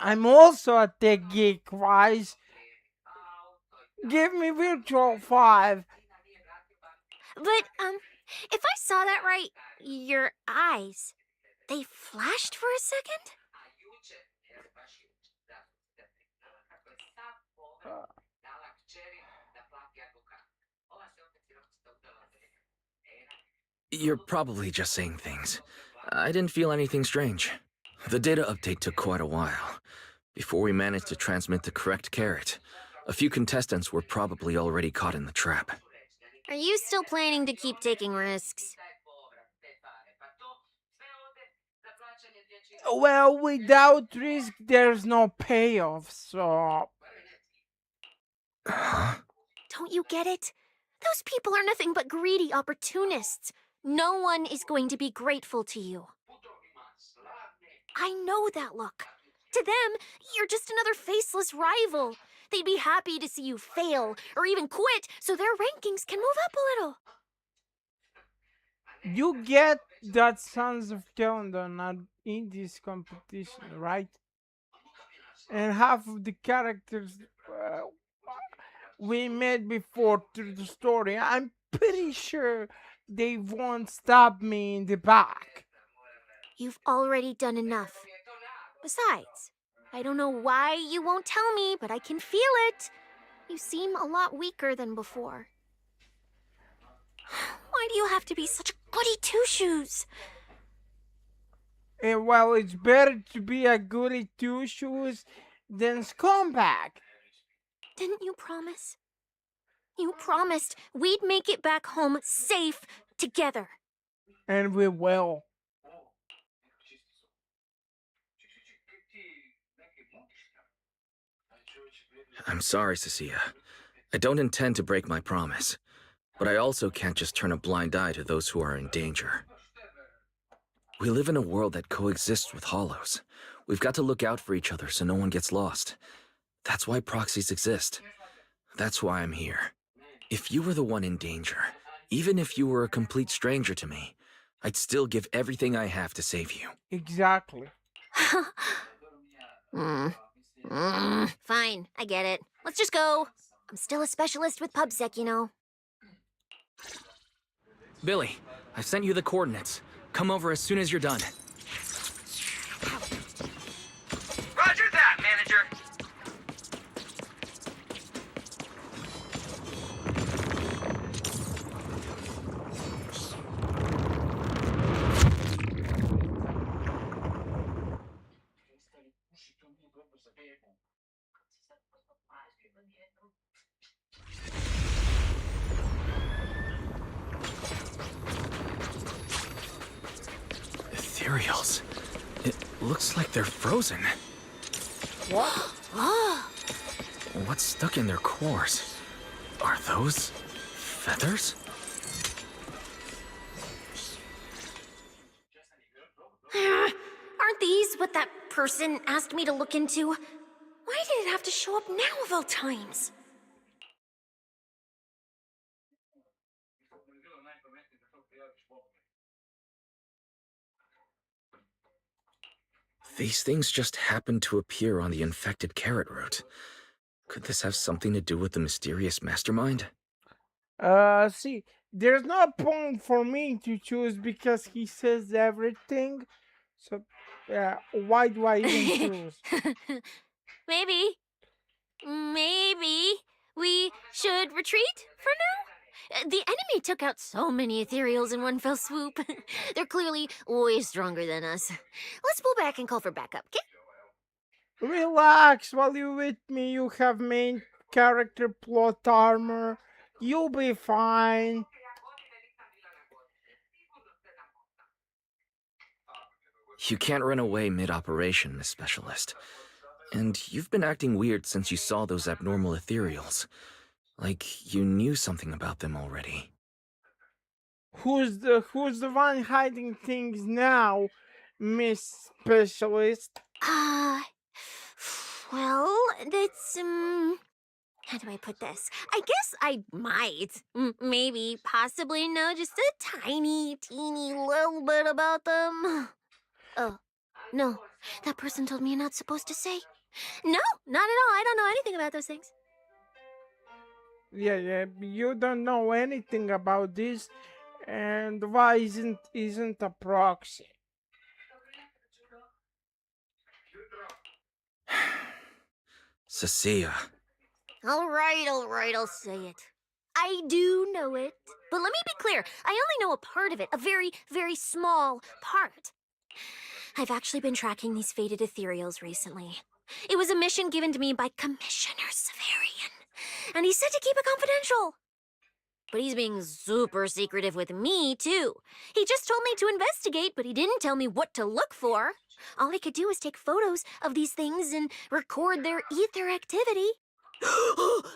I'm also a tech geek, Wise. Give me Virtual 5.
But, if I saw that right, your eyes, they flashed for a second?
You're probably just saying things. I didn't feel anything strange. The data update took quite a while. Before we managed to transmit the correct carrot, a few contestants were probably already caught in the trap.
Are you still planning to keep taking risks?
Well, without risk, there's no payoff, so.
Don't you get it? Those people are nothing but greedy opportunists. No one is going to be grateful to you. I know that look. To them, you're just another faceless rival. They'd be happy to see you fail or even quit so their rankings can move up a little.
You get that Sons of Talent are not in this competition, right? And half of the characters we met before through the story, I'm pretty sure they won't stab me in the back.
You've already done enough. Besides, I don't know why you won't tell me, but I can feel it. You seem a lot weaker than before. Why do you have to be such a goody two-shoes?
And well, it's better to be a goody two-shoes than scumbag.
Didn't you promise? You promised we'd make it back home safe together.
And we will.
I'm sorry, Cecilia. I don't intend to break my promise, but I also can't just turn a blind eye to those who are in danger. We live in a world that coexists with hollows. We've got to look out for each other so no one gets lost. That's why proxies exist. That's why I'm here. If you were the one in danger, even if you were a complete stranger to me, I'd still give everything I have to save you.
Exactly.
Fine, I get it. Let's just go. I'm still a specialist with PubSec, you know.
Billy, I've sent you the coordinates. Come over as soon as you're done.
Roger that, manager.
Ethereals. It looks like they're frozen.
What?
What's stuck in their cores? Are those feathers?
Aren't these what that person asked me to look into? Why did it have to show up now of all times?
These things just happened to appear on the infected carrot root. Could this have something to do with the mysterious mastermind?
See, there's no point for me to choose because he says everything. So, why do I even choose?
Maybe we should retreat for now? The enemy took out so many ethereals in one fell swoop. They're clearly way stronger than us. Let's pull back and call for backup, okay?
Relax, while you're with me, you have main character plot armor. You'll be fine.
You can't run away mid-operation, Miss Specialist. And you've been acting weird since you saw those abnormal ethereals. Like you knew something about them already.
Who's the one hiding things now, Miss Specialist?
Well, that's,
how do I put this? I guess I might, maybe, possibly know just a tiny, teeny little bit about them. Oh, no, that person told me you're not supposed to say. No, not at all. I don't know anything about those things.
Yeah, you don't know anything about this, and why isn't a proxy?
Cecilia.
All right, I'll say it. I do know it. But let me be clear, I only know a part of it, a very, very small part. I've actually been tracking these faded ethereals recently. It was a mission given to me by Commissioner Severian, and he said to keep it confidential. But he's being super secretive with me, too. He just told me to investigate, but he didn't tell me what to look for. All I could do was take photos of these things and record their ether activity.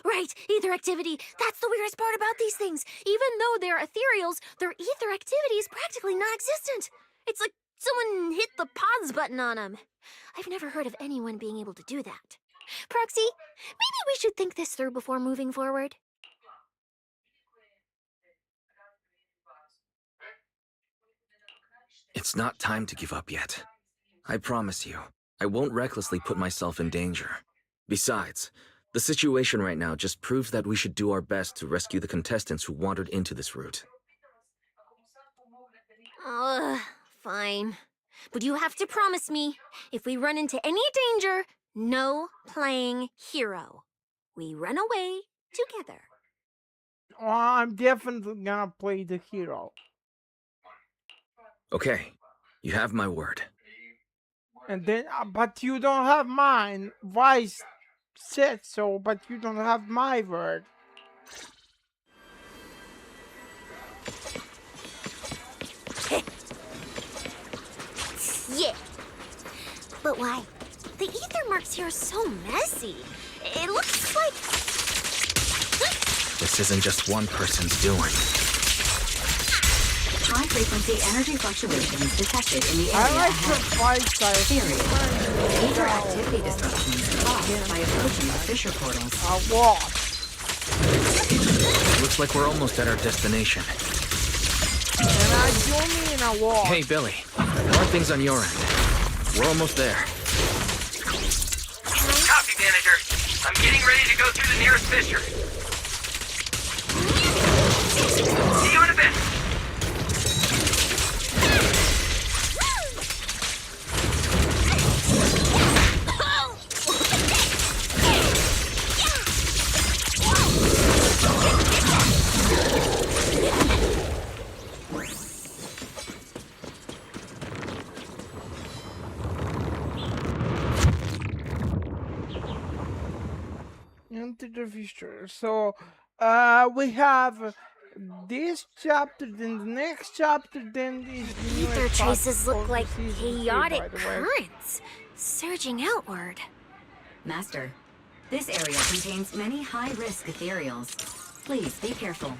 Right, ether activity. That's the weirdest part about these things. Even though they're ethereals, their ether activity is practically non-existent. It's like someone hit the pause button on them. I've never heard of anyone being able to do that. Proxy, maybe we should think this through before moving forward.
It's not time to give up yet. I promise you, I won't recklessly put myself in danger. Besides, the situation right now just proves that we should do our best to rescue the contestants who wandered into this route.
Fine. But you have to promise me, if we run into any danger, no playing hero. We run away together.
Oh, I'm definitely gonna play the hero.
Okay, you have my word.
And then, but you don't have mine. Vice said so, but you don't have my word.
Yeah. But why? The ether marks here are so messy. It looks like...
This isn't just one person's doing.
High-frequency energy fluctuations detected in the
I
area
like the
ahead.
fight side.
Theory. Ether activity disruptions caused by approaching the fissure portals.
What?
Looks like we're almost at our destination.
And I do mean a walk.
Hey, Billy. How are things on your end? We're almost there.
Copy, manager. I'm getting ready to go through the nearest fissure. See you in a bit.
Into the future. So, we have this chapter, then the next chapter, then this.
Ether traces look like chaotic
by the way.
currents, surging outward.
Master, this area contains many high-risk ethereals. Please be careful.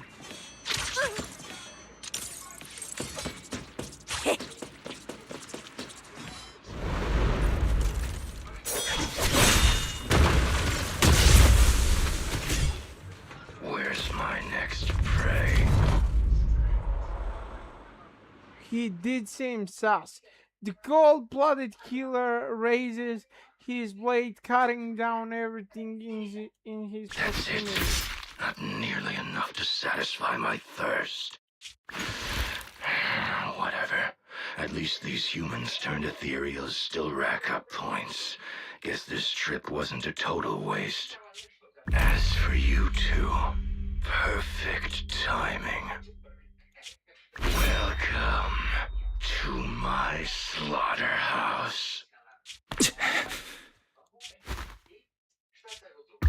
Where's my next prey?
He did seem sus. The cold-blooded killer raises his blade, cutting down everything in his
That's it.
proximity.
Not nearly enough to satisfy my thirst. Whatever. At least these humans turned ethereals still rack up points. Guess this trip wasn't a total waste. As for you two, perfect timing. Welcome to my slaughterhouse.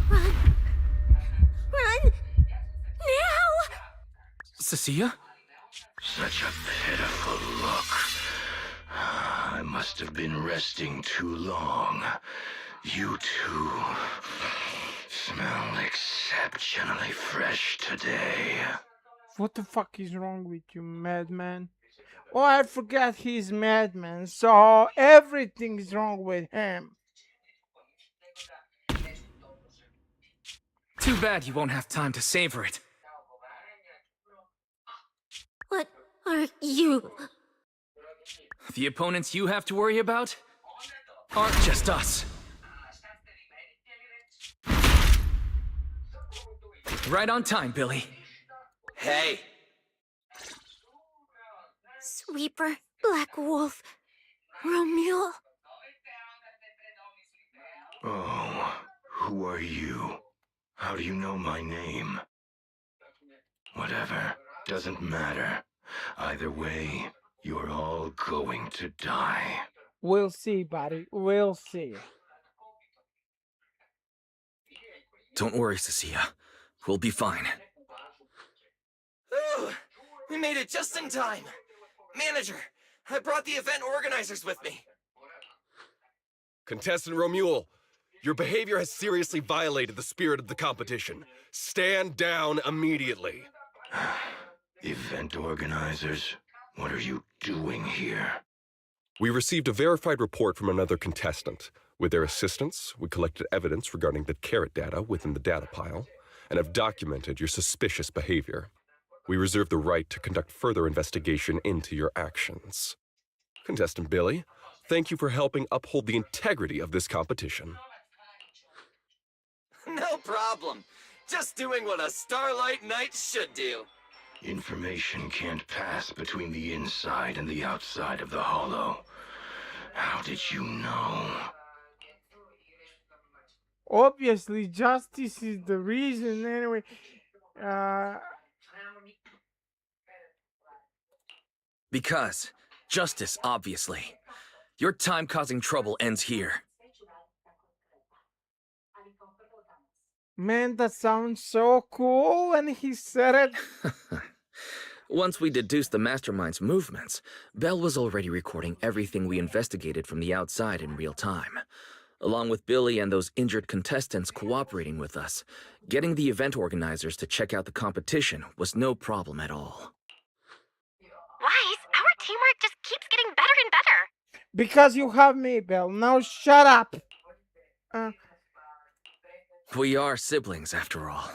Run! Now!
Cecilia?
Such a pitiful look. I must have been resting too long. You two smell exceptionally fresh today.
What the fuck is wrong with you, madman? Oh, I forgot he's madman, so everything's wrong with him.
Too bad you won't have time to savor it.
What are you?
The opponents you have to worry about aren't just us. Right on time, Billy.
Hey!
Sweeper, Black Wolf, Romule.
Oh, who are you? How do you know my name? Whatever, doesn't matter. Either way, you're all going to die.
We'll see, buddy. We'll see.
Don't worry, Cecilia. We'll be fine.
Ooh, we made it just in time. Manager, I brought the event organizers with me.
Contestant Romule, your behavior has seriously violated the spirit of the competition. Stand down immediately.
Event organizers, what are you doing here?
We received a verified report from another contestant. With their assistance, we collected evidence regarding the carrot data within the data pile and have documented your suspicious behavior. We reserve the right to conduct further investigation into your actions. Contestant Billy, thank you for helping uphold the integrity of this competition.
No problem. Just doing what a Starlight Knight should do.
Information can't pass between the inside and the outside of the hollow. How did you know?
Obviously, justice is the reason. Anyway,
Because justice, obviously. Your time causing trouble ends here.
man, that sounds so cool when he said it.
Once we deduced the mastermind's movements, Belle was already recording everything we investigated from the outside in real time. Along with Billy and those injured contestants cooperating with us, getting the event organizers to check out the competition was no problem at all.
Wise, our teamwork just keeps getting better and better.
Because you have me, Belle. Now shut up.
We are siblings, after all.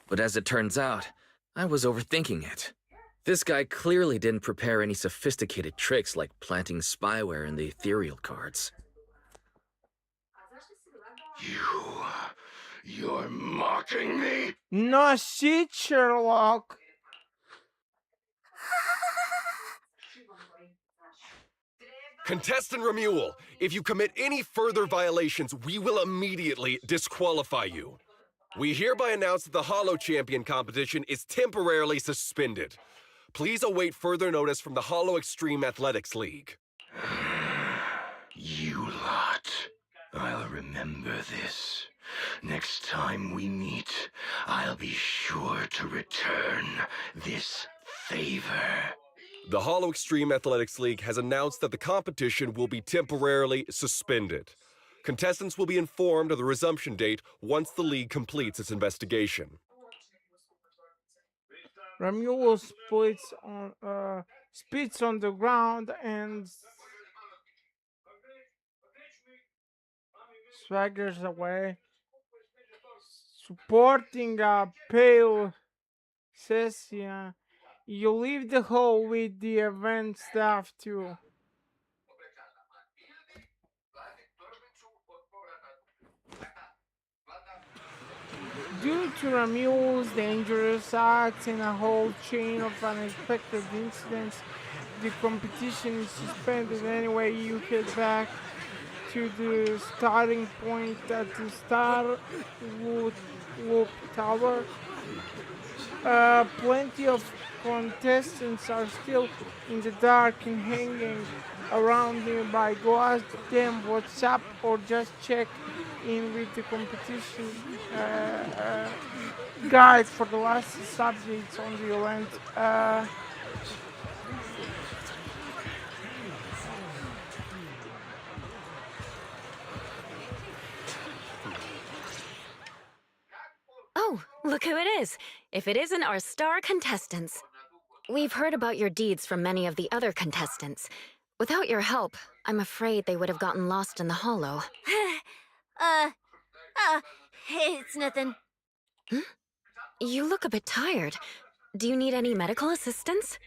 But as it turns out, I was overthinking it. This guy clearly didn't prepare any sophisticated tricks like planting spyware in the ethereal cards.
You're mocking me?
No shit, Sherlock.
Contestant Romule, if you commit any further violations, we will immediately disqualify you. We hereby announce that the Hollow Champion competition is temporarily suspended. Please await further notice from the Hollow Extreme Athletics League.
You lot. I'll remember this. Next time we meet, I'll be sure to return this favor.
The Hollow Extreme Athletics League has announced that the competition will be temporarily suspended. Contestants will be informed of the resumption date once the league completes its investigation.
Romule spits on the ground and swaggers away, supporting a pale Cecilia. You leave the hall with the event staff too. Due to Romule's dangerous acts and a whole chain of unexpected incidents, the competition is suspended. Anyway, you head back to the starting point at the Star Loop Tower. Plenty of contestants are still in the dark and hanging around nearby. Go ask them what's up or just check in with the competition guide for the last subjects on the event.
Oh, look who it is. If it isn't our star contestants. We've heard about your deeds from many of the other contestants. Without your help, I'm afraid they would have gotten lost in the hollow.
It's nothing.
You look a bit tired. Do you need any medical assistance?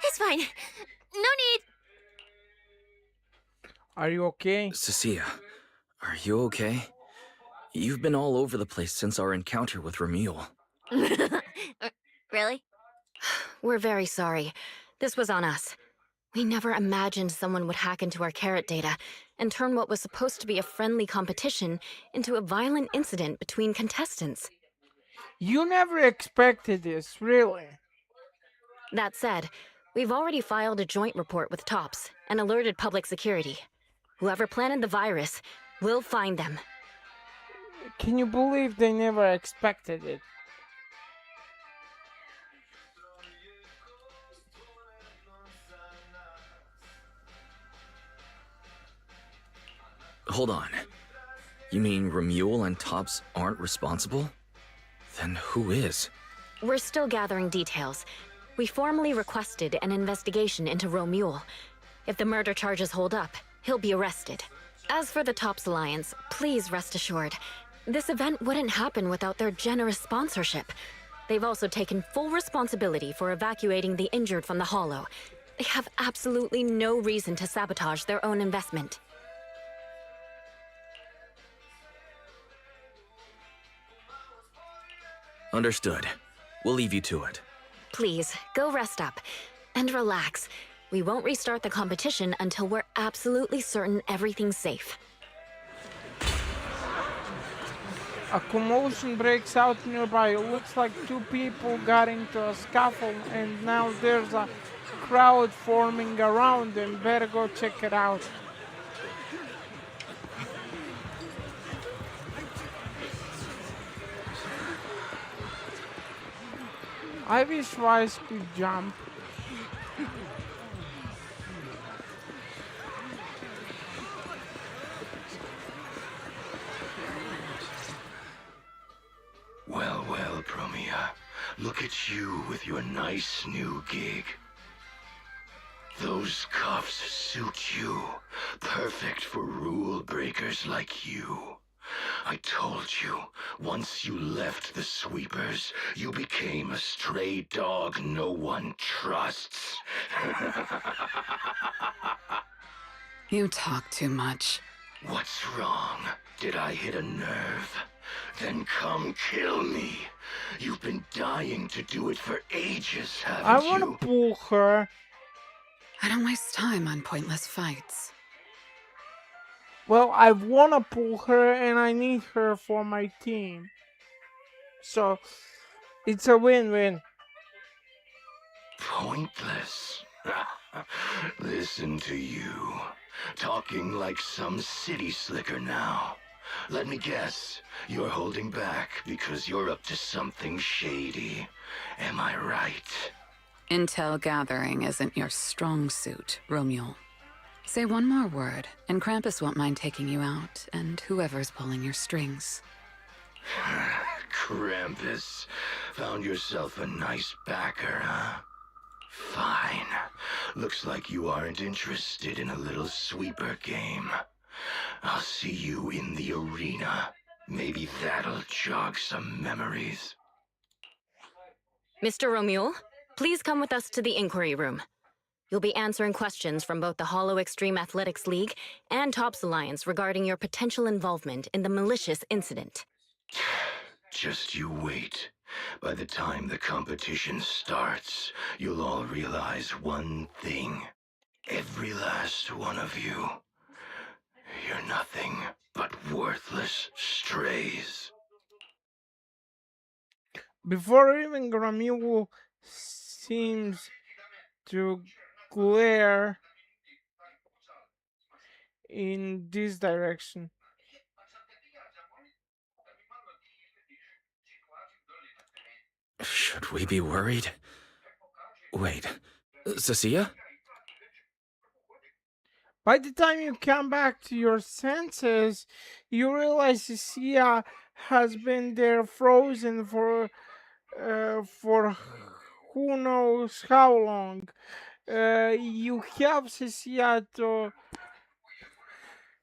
It's fine. No need.
Are you okay?
Cecilia, are you okay? You've been all over the place since our encounter with Ramule.
Really?
We're very sorry. This was on us. We never imagined someone would hack into our carrot data and turn what was supposed to be a friendly competition into a violent incident between contestants.
You never expected this, really.
That said, we've already filed a joint report with TOPS and alerted public security. Whoever planted the virus, we'll find them.
Can you believe they never expected it?
Hold on. You mean Ramule and Tops aren't responsible? Then who is?
We're still gathering details. We formally requested an investigation into Romule. If the murder charges hold up, he'll be arrested. As for the Tops Alliance, please rest assured, this event wouldn't happen without their generous sponsorship. They've also taken full responsibility for evacuating the injured from the Hollow. They have absolutely no reason to sabotage their own investment.
Understood. We'll leave you to it.
Please, go rest up. And relax. We won't restart the competition until we're absolutely certain everything's safe.
A commotion breaks out nearby. It looks like two people got into a scuffle and now there's a crowd forming around them. Better go check it out. I wish Rice could jump.
Well, well, Promia. Look at you with your nice new gig. Those cuffs suit you. Perfect for rule breakers like you. I told you, once you left the sweepers, you became a stray dog no one trusts.
You talk too much.
What's wrong? Did I hit a nerve? Then come kill me. You've been dying to do it for ages, haven't
I
you?
want to pull her.
I don't waste time on pointless fights.
Well, I want to pull her and I need her for my team. So, it's a win-win.
Pointless. Listen to you. Talking like some city slicker now. Let me guess. You're holding back because you're up to something shady. Am I right?
Intel gathering isn't your strong suit, Romule. Say one more word, and Krampus won't mind taking you out, and whoever's pulling your strings.
Krampus. Found yourself a nice backer, huh? Fine. Looks like you aren't interested in a little sweeper game. I'll see you in the arena. Maybe that'll jog some memories.
Mr. Romule, please come with us to the inquiry room. You'll be answering questions from both the Hollow Extreme Athletics League and Tops Alliance regarding your potential involvement in the malicious incident.
Just you wait. By the time the competition starts, you'll all realize one thing. Every last one of you. You're nothing but worthless strays.
Before even Ramil seems to glare in this direction.
Should we be worried? Wait, Cecilia?
By the time you come back to your senses, you realize Sia has been there frozen for who knows how long. You have Sia to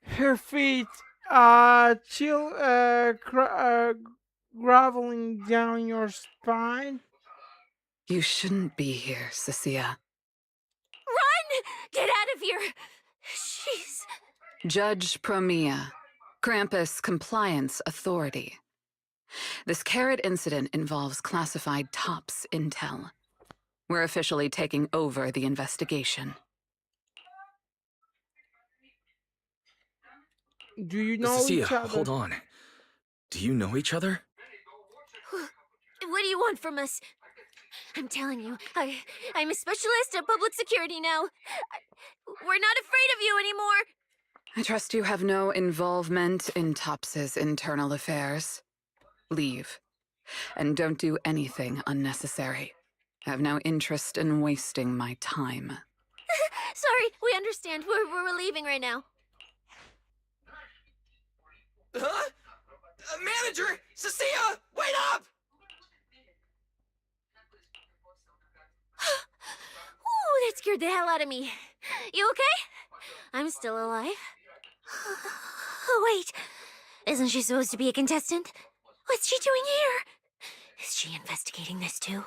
her feet, groveling down your spine?
You shouldn't be here, Cecilia.
Run! Get out of here! Jeez.
Judge Promia, Krampus Compliance Authority. This carrot incident involves classified TOPS intel. We're officially taking over the investigation.
Do you know
Cecilia,
each other?
hold on. Do you know each other?
What do you want from us? I'm telling you, I'm a specialist at public security now. We're not afraid of you anymore.
I trust you have no involvement in TOPS's internal affairs. Leave. And don't do anything unnecessary. I have no interest in wasting my time.
Sorry, we understand. We're leaving right now.
Huh? Manager! Cecilia! Wait up!
Ooh, that scared the hell out of me. You okay? I'm still alive. Oh, wait. Isn't she supposed to be a contestant? What's she doing here? Is she investigating this too?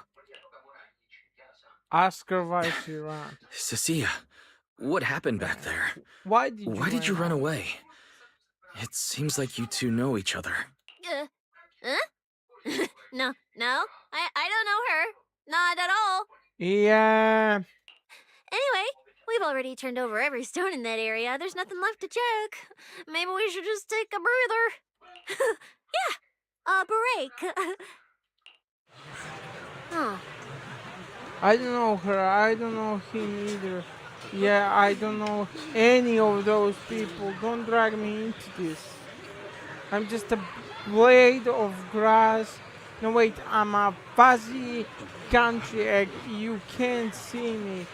Ask her why she ran.
Cecilia, what happened back there?
Why did you
run away? It seems like you two know each other.
Huh? No, I don't know her. Not at all.
Yeah.
Anyway, we've already turned over every stone in that area. There's nothing left to check. Maybe we should just take a breather. Yeah, a break. Huh.
I don't know her. I don't know him either. Yeah, I don't know any of those people. Don't drag me into this. I'm just a blade of grass. No, wait, I'm a fuzzy country egg. You can't see me.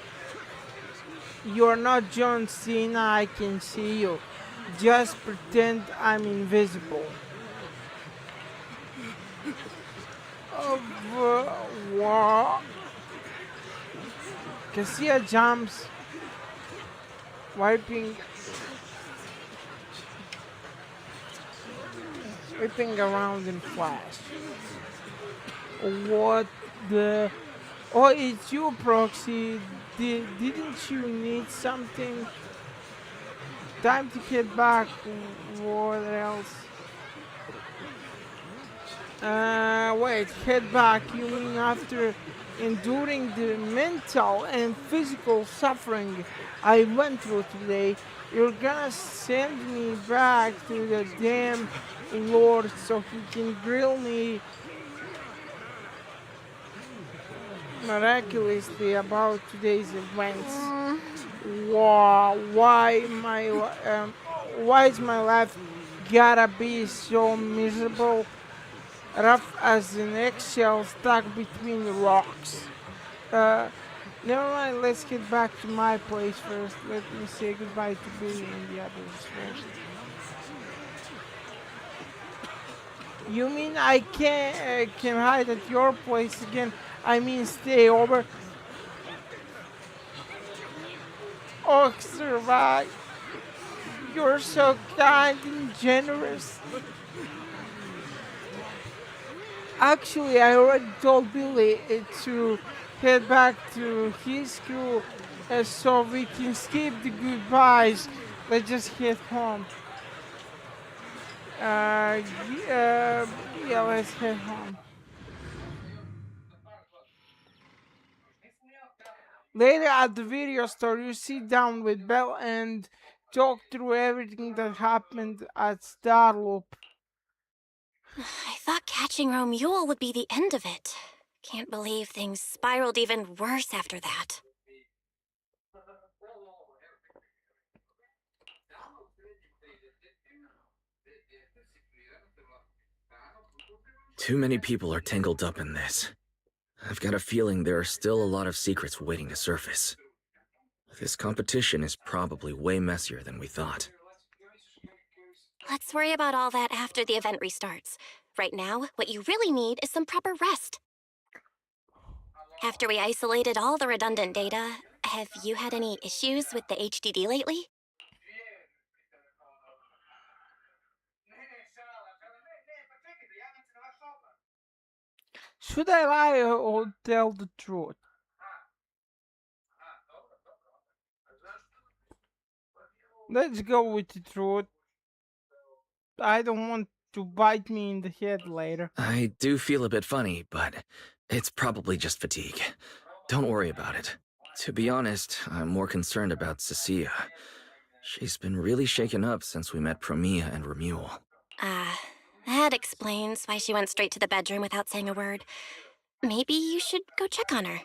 You're not John Cena, I can see you. Just pretend I'm invisible. What? Cassia jumps, whipping around in flash. What the? Oh, it's you, Proxy. Didn't you need something? Time to head back. What else? Wait, head back. You mean after enduring the mental and physical suffering I went through today, you're gonna send me back to the damn Lord so he can grill me miraculously about today's events? Why is my life gotta be so miserable? Rough as an eggshell stuck between the rocks. Never mind, let's get back to my place first. Let me say goodbye to Billy and the others first. You mean I can hide at your place again? I mean stay over? Oh, survive. You're so kind and generous. Actually, I already told Billy to head back to his crew so we can skip the goodbyes. Let's just head home. Yeah, let's head home. Later at the video store, you sit down with Belle and talk through everything that happened at Starloop.
I thought catching Romule would be the end of it. Can't believe things spiraled even worse after that.
Too many people are tangled up in this. I've got a feeling there are still a lot of secrets waiting to surface. This competition is probably way messier than we thought.
Let's worry about all that after the event restarts. Right now, what you really need is some proper rest. After we isolated all the redundant data, have you had any issues with the HDD lately?
Should I lie or tell the truth? Let's go with the truth. I don't want to bite me in the head later.
I do feel a bit funny, but it's probably just fatigue. Don't worry about it. To be honest, I'm more concerned about Cecilia. She's been really shaken up since we met Promia and Remuel.
That explains why she went straight to the bedroom without saying a word. Maybe you should go check on her.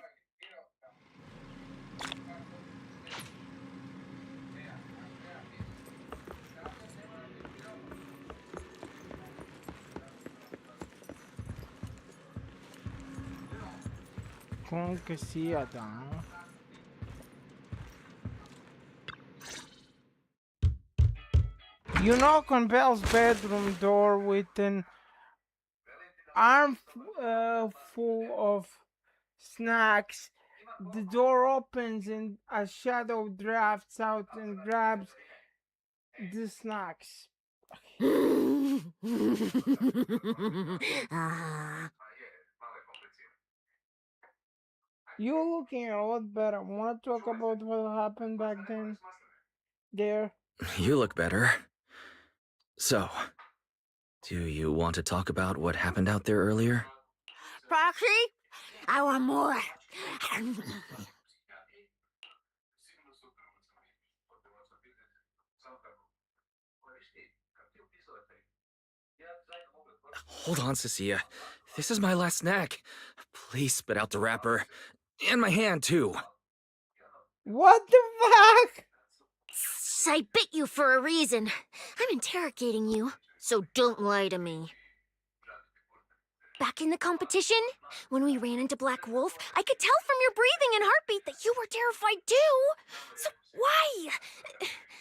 Com que se Adam. You knock on Belle's bedroom door with an arm full of snacks. The door opens and a shadow drafts out and grabs the snacks. You're looking a lot better. Want to talk about what happened back then? There.
You look better. So, do you want to talk about what happened out there earlier?
Proxy, I want more.
Hold on, Cecilia. This is my last snack. Please spit out the wrapper. And my hand, too.
What the fuck?
I bit you for a reason. I'm interrogating you, so don't lie to me. Back in the competition, when we ran into Black Wolf, I could tell from your breathing and heartbeat that you were terrified too. So why?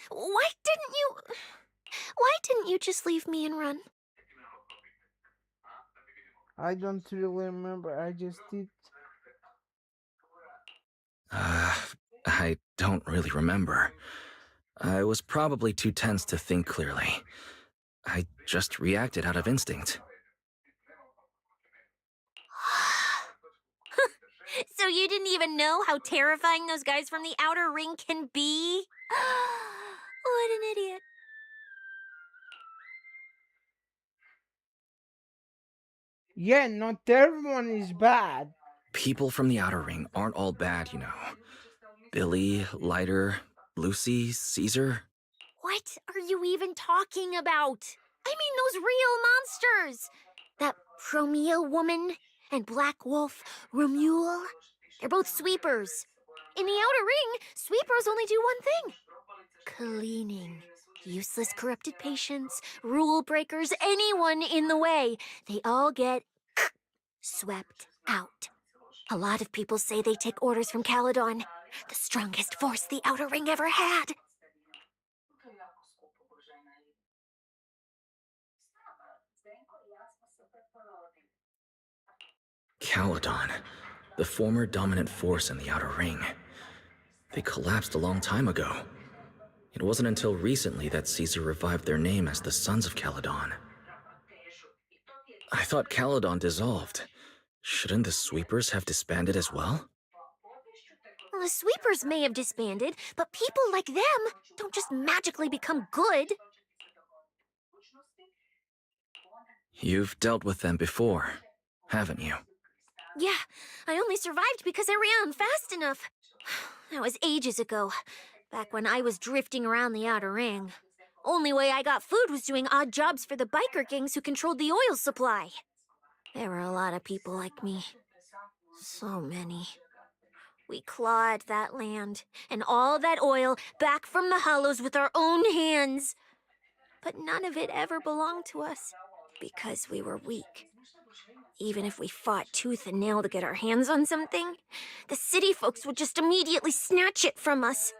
Why didn't you just leave me and run?
I don't really remember. I just did.
I don't really remember. I was probably too tense to think clearly. I just reacted out of instinct.
So you didn't even know how terrifying those guys from the outer ring can be? What an idiot.
Yeah, not everyone is bad.
People from the Outer Ring aren't all bad, you know. Billy, Leiter, Lucy, Caesar.
What are you even talking about? I mean those real monsters! That Promia woman and Black Wolf, Remuel. They're both sweepers. In the Outer Ring, sweepers only do one thing. Cleaning. Useless corrupted patients, rule breakers, anyone in the way. They all get swept out. A lot of people say they take orders from Caledon, the strongest force the Outer Ring ever had.
Caledon, the former dominant force in the Outer Ring. They collapsed a long time ago. It wasn't until recently that Caesar revived their name as the Sons of Caledon. I thought Caledon dissolved. Shouldn't the Sweepers have disbanded as well?
The sweepers may have disbanded, but people like them don't just magically become good.
You've dealt with them before, haven't you?
Yeah, I only survived because I ran fast enough. That was ages ago, back when I was drifting around the Outer Ring. Only way I got food was doing odd jobs for the biker gangs who controlled the oil supply. There were a lot of people like me. So many. We clawed that land and all that oil back from the hollows with our own hands. But none of it ever belonged to us because we were weak. Even if we fought tooth and nail to get our hands on something, the city folks would just immediately snatch it from us.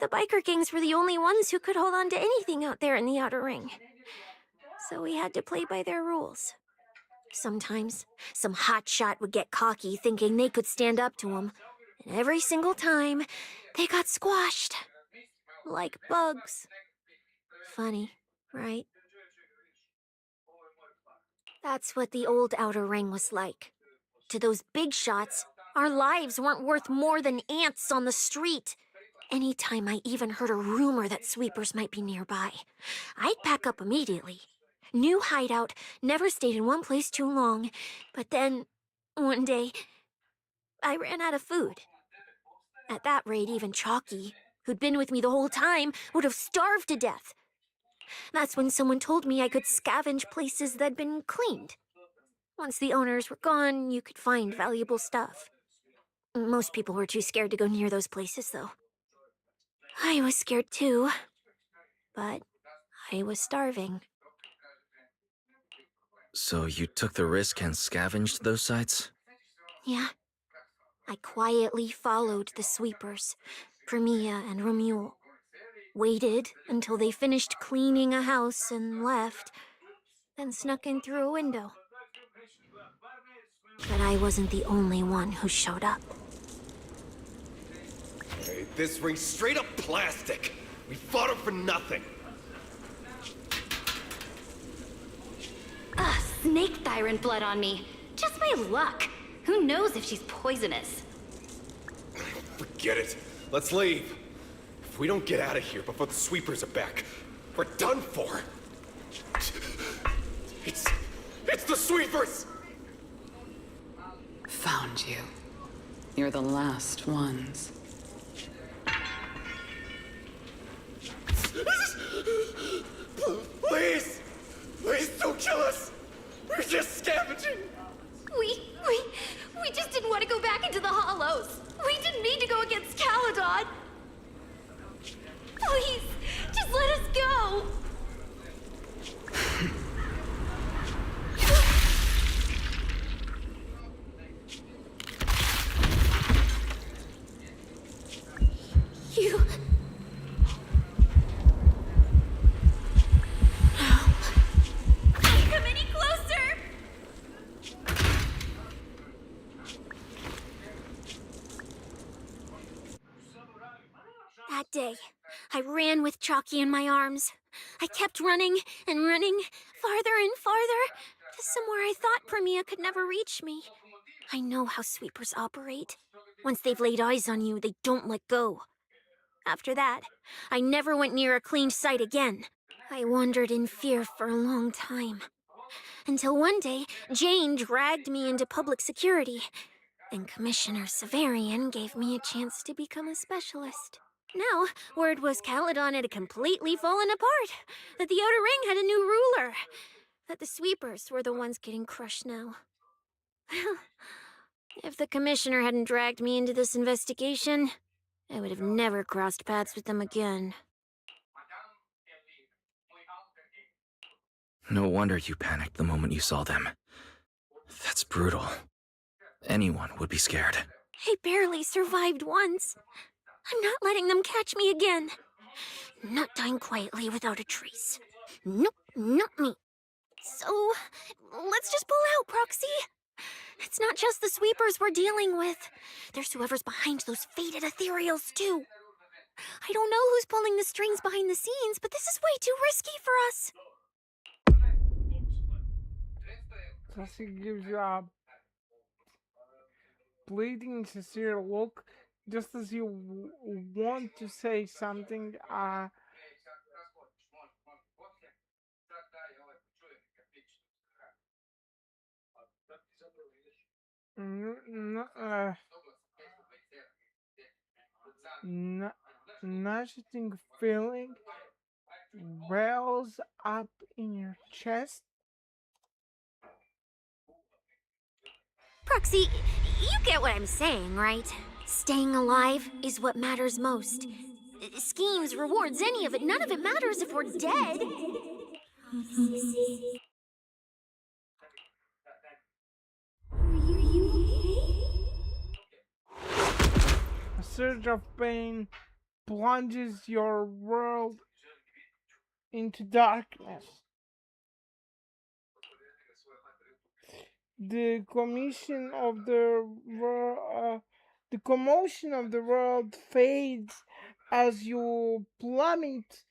The biker gangs were the only ones who could hold on to anything out there in the Outer Ring. So we had to play by their rules. Sometimes, some hotshot would get cocky thinking they could stand up to them. And every single time, they got squashed. Like bugs. Funny, right? That's what the old Outer Ring was like.
to those big shots, our lives weren't worth more than ants on the street. Anytime I even heard a rumor that sweepers might be nearby, I'd pack up immediately. New hideout, never stayed in one place too long. But then, one day, I ran out of food. At that rate, even Chalky, who'd been with me the whole time, would have starved to death. That's when someone told me I could scavenge places that'd been cleaned. Once the owners were gone, you could find valuable stuff. Most people were too scared to go near those places, though. I was scared too, but I was starving.
So you took the risk and scavenged those sites?
Yeah. I quietly followed the sweepers, Premia and Romuald. Waited until they finished cleaning a house and left, then snuck in through a window. But I wasn't the only one who showed up.
Hey, this ring's straight up plastic. We fought it for nothing.
Ugh, snake thyron blood on me. Just my luck. Who knows if she's poisonous?
Forget it. Let's leave. If we don't get out of here before the sweepers are back, we're done for. It's the sweepers!
Found you. You're the last ones.
Please! Please don't kill us! We're just scavenging!
We just didn't want to go back into the hollows. We didn't mean to go against Caledon. Please, just let us go. You... Can't come any closer!
That day, I ran with Chalky in my arms. I kept running and running, farther and farther, to somewhere I thought Premia could never reach me. I know how sweepers operate. Once they've laid eyes on you, they don't let go. After that, I never went near a cleaned site again. I wandered in fear for a long time. Until one day, Jane dragged me into public security, and Commissioner Severian gave me a chance to become a specialist. Now, word was Caledon had completely fallen apart, that the Outer Ring had a new ruler, that the sweepers were the ones getting crushed now. If the Commissioner hadn't dragged me into this investigation, I would have never crossed paths with them again.
No wonder you panicked the moment you saw them. That's brutal. Anyone would be scared.
I barely survived once. I'm not letting them catch me again. Not dying quietly without a trace. Nope, not me. So, let's just pull out, Proxy. It's not just the sweepers we're dealing with. There's whoever's behind those faded ethereals, too. I don't know who's pulling the strings behind the scenes, but this is way too risky for us.
Proxy gives you a bleeding, sincere look, just as you want to say something. Nauseating feeling wells up in your chest.
Proxy, you get what I'm saying, right? Staying alive is what matters most. Schemes, rewards, any of it, none of it matters if we're dead.
A surge of pain plunges your world into darkness. The commotion of the world fades as you plummet.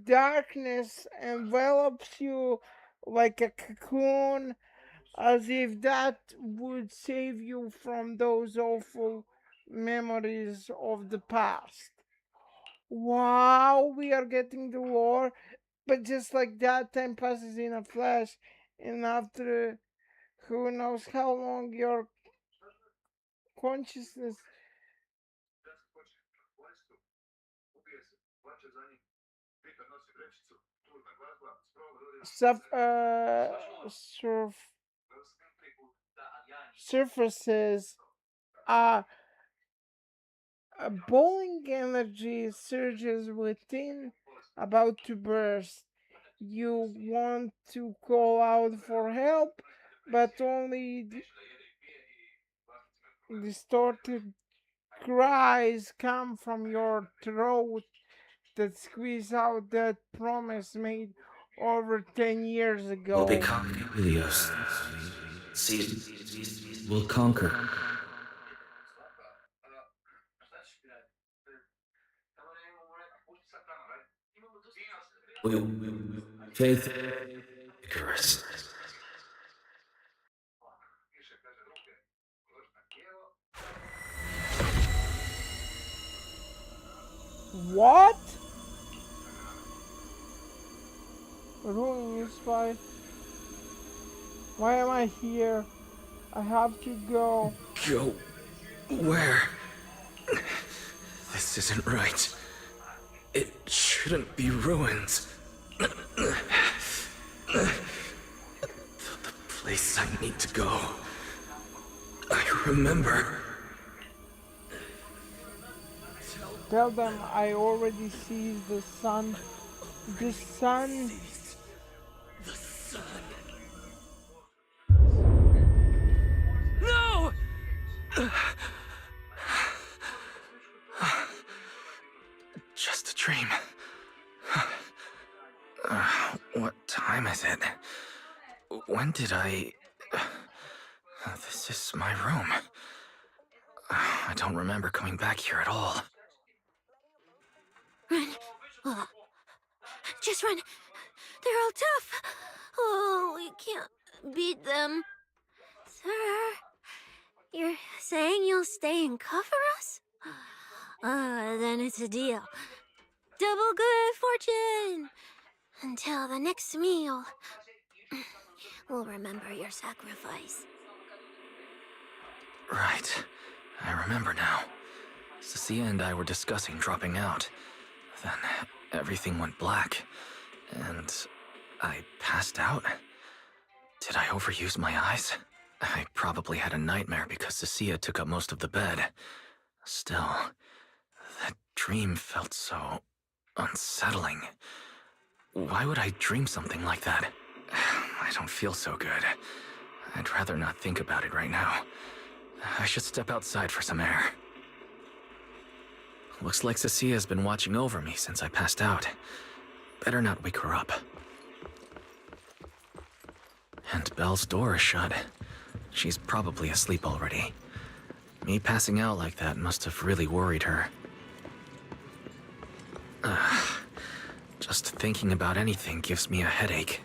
Darkness envelops you like a cocoon. As if that would save you from those awful memories of the past. Wow, we are getting the war, but just like that, time passes in a flash, and after who knows how long your consciousness surf, surfaces, uh, a bowling energy surges within, about to burst. You want to call out for help, but only distorted cries come from your throat that squeeze out that promise made over 10 years
We'll
ago.
become Helios. See, we'll conquer. We, faith, Icarus.
What? Ruin is why. Why am I here? I have to go.
Go where? This isn't right. It shouldn't be ruins. The place I need to go. I remember.
Tell them I already see the sun. The sun.
The sun. No! Just a dream. What time is it? When did I... This is my room. I don't remember coming back here at all.
Run. Oh. Just run. They're all tough. Oh, we can't beat them. Sir, you're saying you'll stay and cover us? Then it's a deal. Double good fortune! Until the next meal. We'll remember your sacrifice.
Right. I remember now. Cecilia and I were discussing dropping out. Then everything went black. And I passed out. Did I overuse my eyes? I probably had a nightmare because Cecilia took up most of the bed. Still, that dream felt so unsettling. Why would I dream something like that? I don't feel so good. I'd rather not think about it right now. I should step outside for some air. Looks like Cecilia's been watching over me since I passed out. Better not wake her up. And Belle's door is shut. She's probably asleep already. Me passing out like that must have really worried her. Just thinking about anything gives me a headache.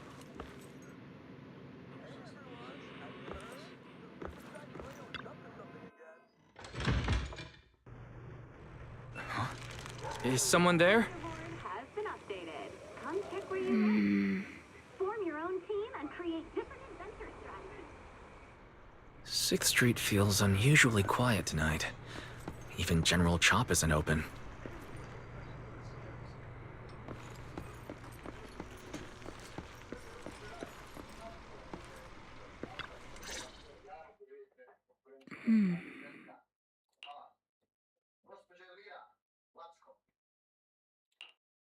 Huh? Is someone there?
Has been updated. Come check where you form your own team and create different adventure strategies.
6th Street feels unusually quiet tonight. Even General Chop isn't open.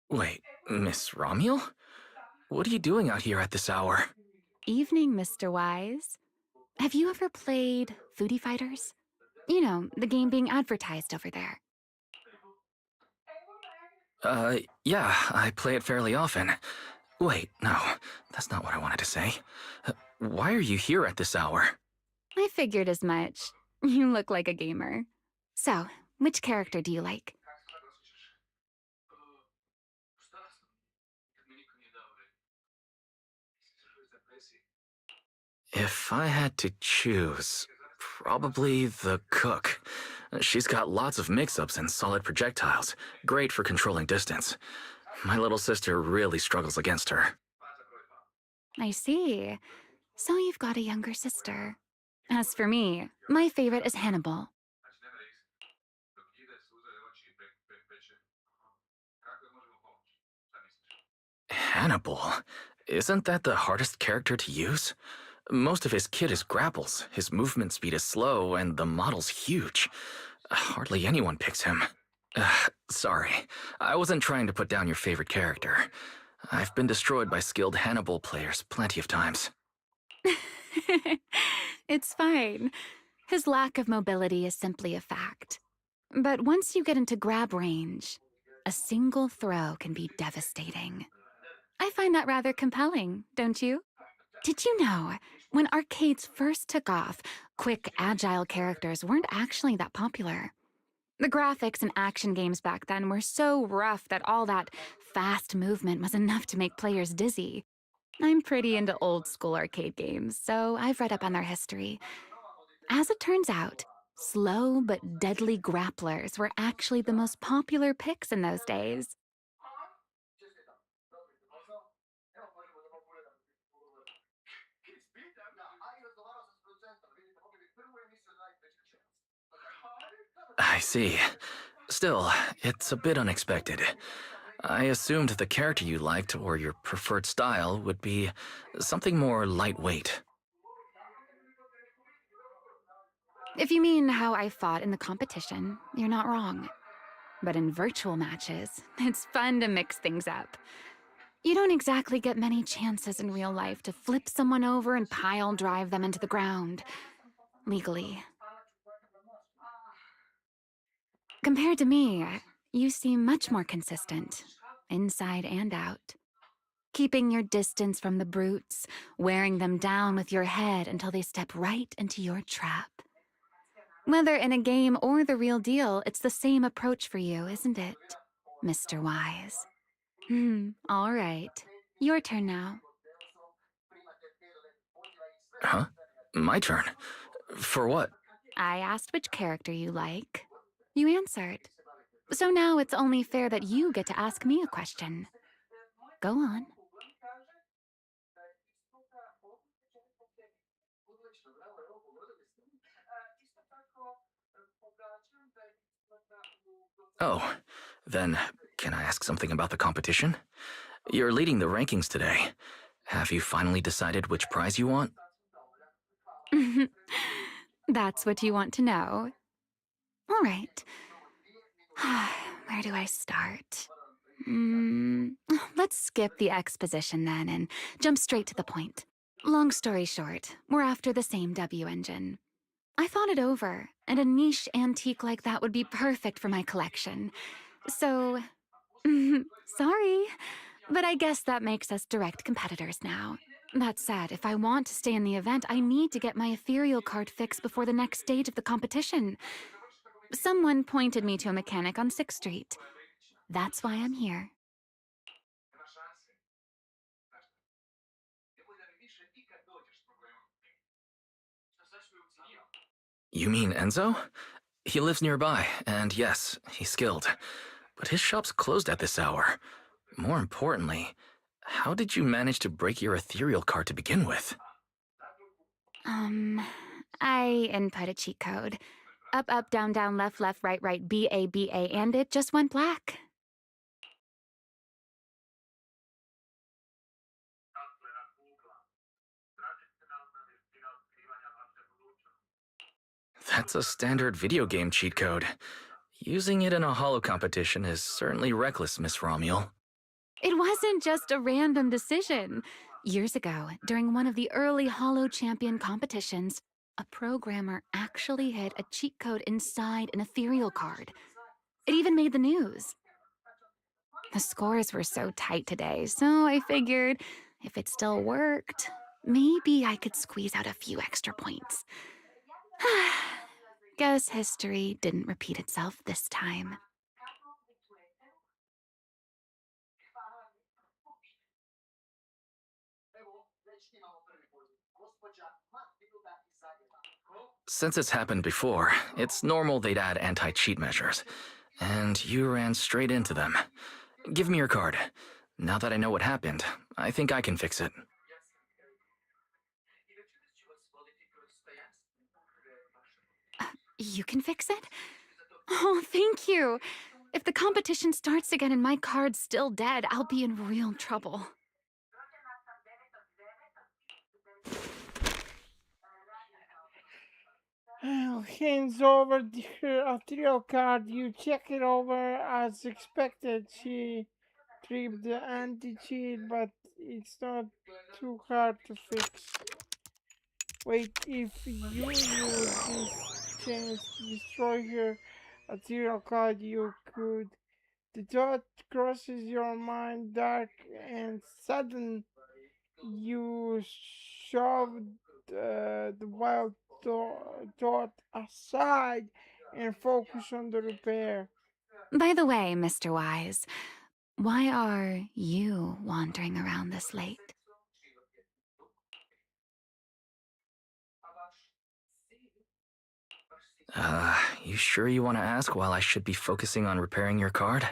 Wait, Miss Romuel? What are you doing out here at this hour?
Evening, Mr. Wise. Have you ever played Foodie Fighters? You know, the game being advertised over there.
Yeah, I play it fairly often. Wait, no, that's not what I wanted to say. Why are you here at this hour?
I figured as much. You look like a gamer. So, which character do you like?
If I had to choose, probably the cook. She's got lots of mix-ups and solid projectiles, great for controlling distance. My little sister really struggles against her.
I see. So you've got a younger sister. As for me, my favorite is Hannibal.
Hannibal? Isn't that the hardest character to use? Most of his kit is grapples, his movement speed is slow, and the model's huge. Hardly anyone picks him. Sorry, I wasn't trying to put down your favorite character. I've been destroyed by skilled Hannibal players plenty of times.
It's fine. His lack of mobility is simply a fact. But once you get into grab range, a single throw can be devastating. I find that rather compelling, don't you? Did you know, when arcades first took off, quick, agile characters weren't actually that popular. The graphics in action games back then were so rough that all that fast movement was enough to make players dizzy. I'm pretty into old school arcade games, so I've read up on their history. As it turns out, slow but deadly grapplers were actually the most popular picks in those days.
I see. Still, it's a bit unexpected. I assumed the character you liked or your preferred style would be something more lightweight.
If you mean how I fought in the competition, you're not wrong. But in virtual matches, it's fun to mix things up. You don't exactly get many chances in real life to flip someone over and pile drive them into the ground. Legally. Compared to me, you seem much more consistent, inside and out. Keeping your distance from the brutes, wearing them down with your head until they step right into your trap. Whether in a game or the real deal, it's the same approach for you, isn't it, Mr. Wise? All right. Your turn now.
Huh? My turn? For what?
I asked which character you like. You answered. So now it's only fair that you get to ask me a question. Go on.
Oh, then can I ask something about the competition? You're leading the rankings today. Have you finally decided which prize you want?
That's what you want to know. All right. Where do I start? Let's skip the exposition then and jump straight to the point. Long story short, we're after the same W engine. I thought it over, and a niche antique like that would be perfect for my collection. So, sorry, but I guess that makes us direct competitors now. That said, if I want to stay in the event, I need to get my ethereal card fixed before the next stage of the competition. Someone pointed me to a mechanic on 6th Street. That's why I'm here.
You mean Enzo? He lives nearby, and yes, he's skilled. But his shop's closed at this hour. More importantly, how did you manage to break your ethereal card to begin with?
I input a cheat code. Up, up, down, down, left, left, right, right, B, A, B, A, and it just went black.
That's a standard video game cheat code. Using it in a holo competition is certainly reckless, Miss Romuel.
It wasn't just a random decision. Years ago, during one of the early holo champion competitions, a programmer actually hid a cheat code inside an ethereal card. It even made the news. The scores were so tight today, so I figured if it still worked, maybe I could squeeze out a few extra points. Guess history didn't repeat itself this time.
Since it's happened before, it's normal they'd add anti-cheat measures. And you ran straight into them. Give me your card. Now that I know what happened, I think I can fix it.
You can fix it? Oh, thank you. If the competition starts again and my card's still dead, I'll be in real trouble.
Hands over her arterial card. You check it over as expected. She tripped the anti-cheat, but it's not too hard to fix. Wait, if you use this chance to destroy her arterial card, you could. The thought crosses your mind, dark and sudden. You shove the wild thought aside and focus on the repair.
By the way, Mr. Wise, why are you wandering around this late?
You sure you want to ask while I should be focusing on repairing your card?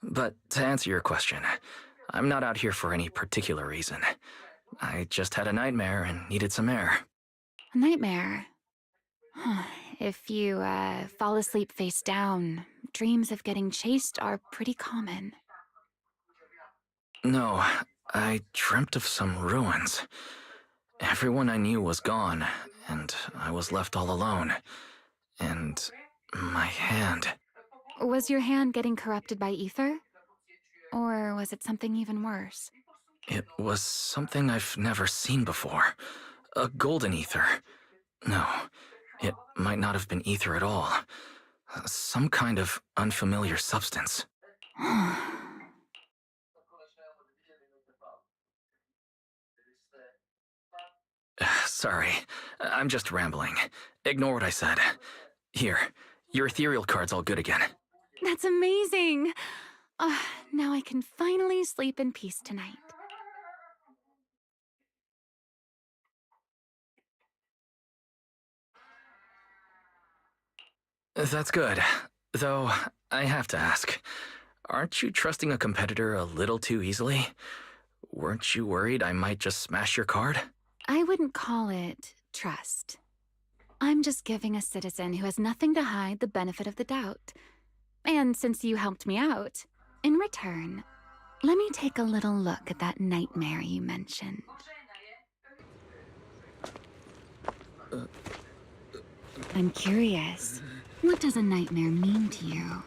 But to answer your question, I'm not out here for any particular reason. I just had a nightmare and needed some air.
A nightmare? If you fall asleep face down, dreams of getting chased are pretty common.
No, I dreamt of some ruins. Everyone I knew was gone, and I was left all alone. And my hand.
Was your hand getting corrupted by ether? Or was it something even worse?
It was something I've never seen before. A golden ether. No, it might not have been ether at all. Some kind of unfamiliar substance. Sorry, I'm just rambling. Ignore what I said. Here, your ethereal card's all good again.
That's amazing! Now I can finally sleep in peace tonight.
That's good. Though, I have to ask, aren't you trusting a competitor a little too easily? Weren't you worried I might just smash your card?
I wouldn't call it trust. I'm just giving a citizen who has nothing to hide the benefit of the doubt. And since you helped me out, in return, let me take a little look at that nightmare you mentioned. I'm curious, what does a nightmare mean to you?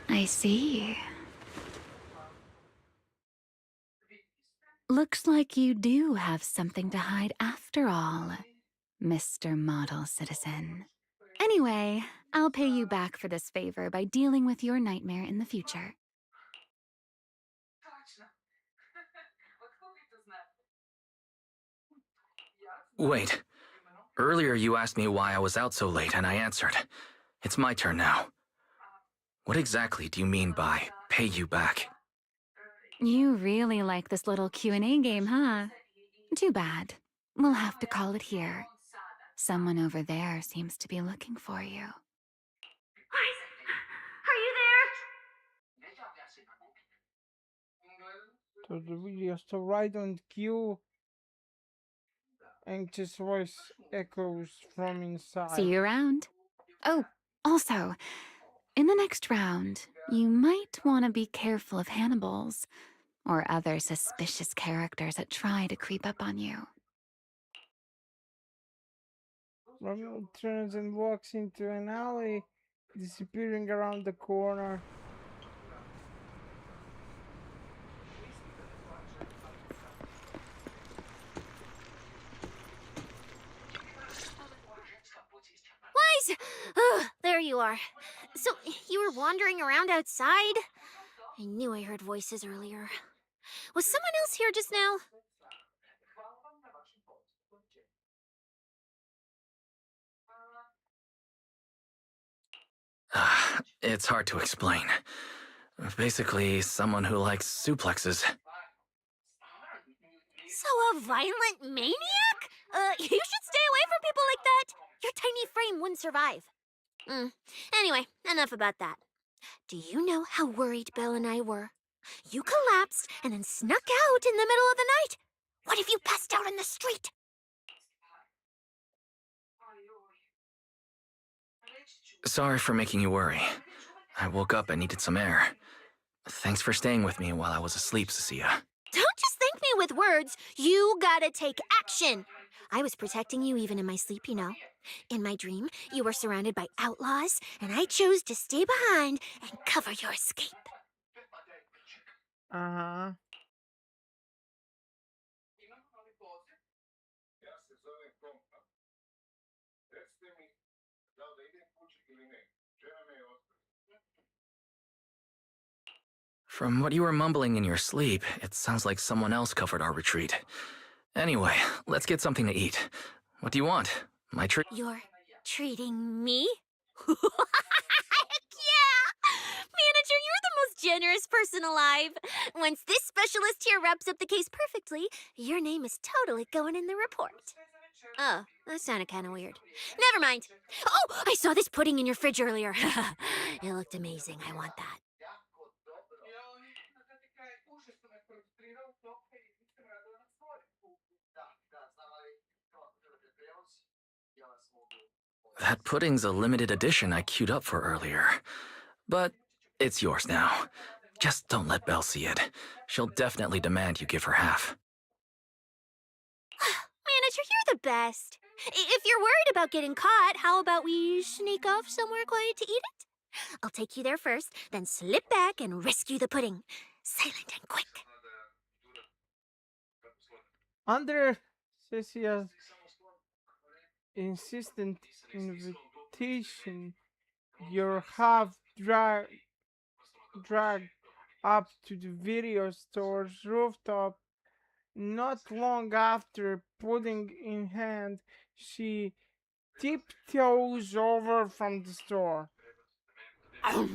I see. Looks like you do have something to hide after all, Mr. Model Citizen. Anyway, I'll pay you back for this favor by dealing with your nightmare in the future.
Wait. Earlier you asked me why I was out so late, and I answered. It's my turn now. What exactly do you mean by pay you back?
You really like this little Q&A game, huh? Too bad. We'll have to call it here. Someone over there seems to be looking for you.
Are you there?
So the video is still right on cue. Anxious voice echoes from inside.
See you around. Oh, also, in the next round, you might want to be careful of Hannibals or other suspicious characters that try to creep up on you.
Romeo turns and walks into an alley, disappearing around the corner.
Wise! Oh, there you are. So, you were wandering around outside? I knew I heard voices earlier. Was someone else here just now?
It's hard to explain. Basically, someone who likes suplexes.
So a violent maniac? You should stay away from people like that. Your tiny frame wouldn't survive. Anyway, enough about that. Do you know how worried Belle and I were? You collapsed and then snuck out in the middle of the night. What if you passed out in the street?
Sorry for making you worry. I woke up and needed some air. Thanks for staying with me while I was asleep, Cecilia.
Don't just thank me with words. You gotta take action. I was protecting you even in my sleep, you know. In my dream, you were surrounded by outlaws, and I chose to stay behind and cover your escape.
Uh-huh.
From what you were mumbling in your sleep, it sounds like someone else covered our retreat. Anyway, let's get something to eat. What do you want? My treat?
You're treating me? Heck yeah! Manager, you're the most generous person alive. Once this specialist here wraps up the case perfectly, your name is totally going in the report. Oh, that sounded kind of weird. Never mind. Oh, I saw this pudding in your fridge earlier. It looked amazing. I want that.
That pudding's a limited edition I queued up for earlier. But it's yours now. Just don't let Belle see it. She'll definitely demand you give her half.
Manager, you're the best. If you're worried about getting caught, how about we sneak off somewhere quiet to eat it? I'll take you there first, then slip back and rescue the pudding. Silent and quick.
Under Cecilia's insistent invitation, you're half dragged up to the video store's rooftop. Not long after, pudding in hand, she tiptoes over from the store.
Oh,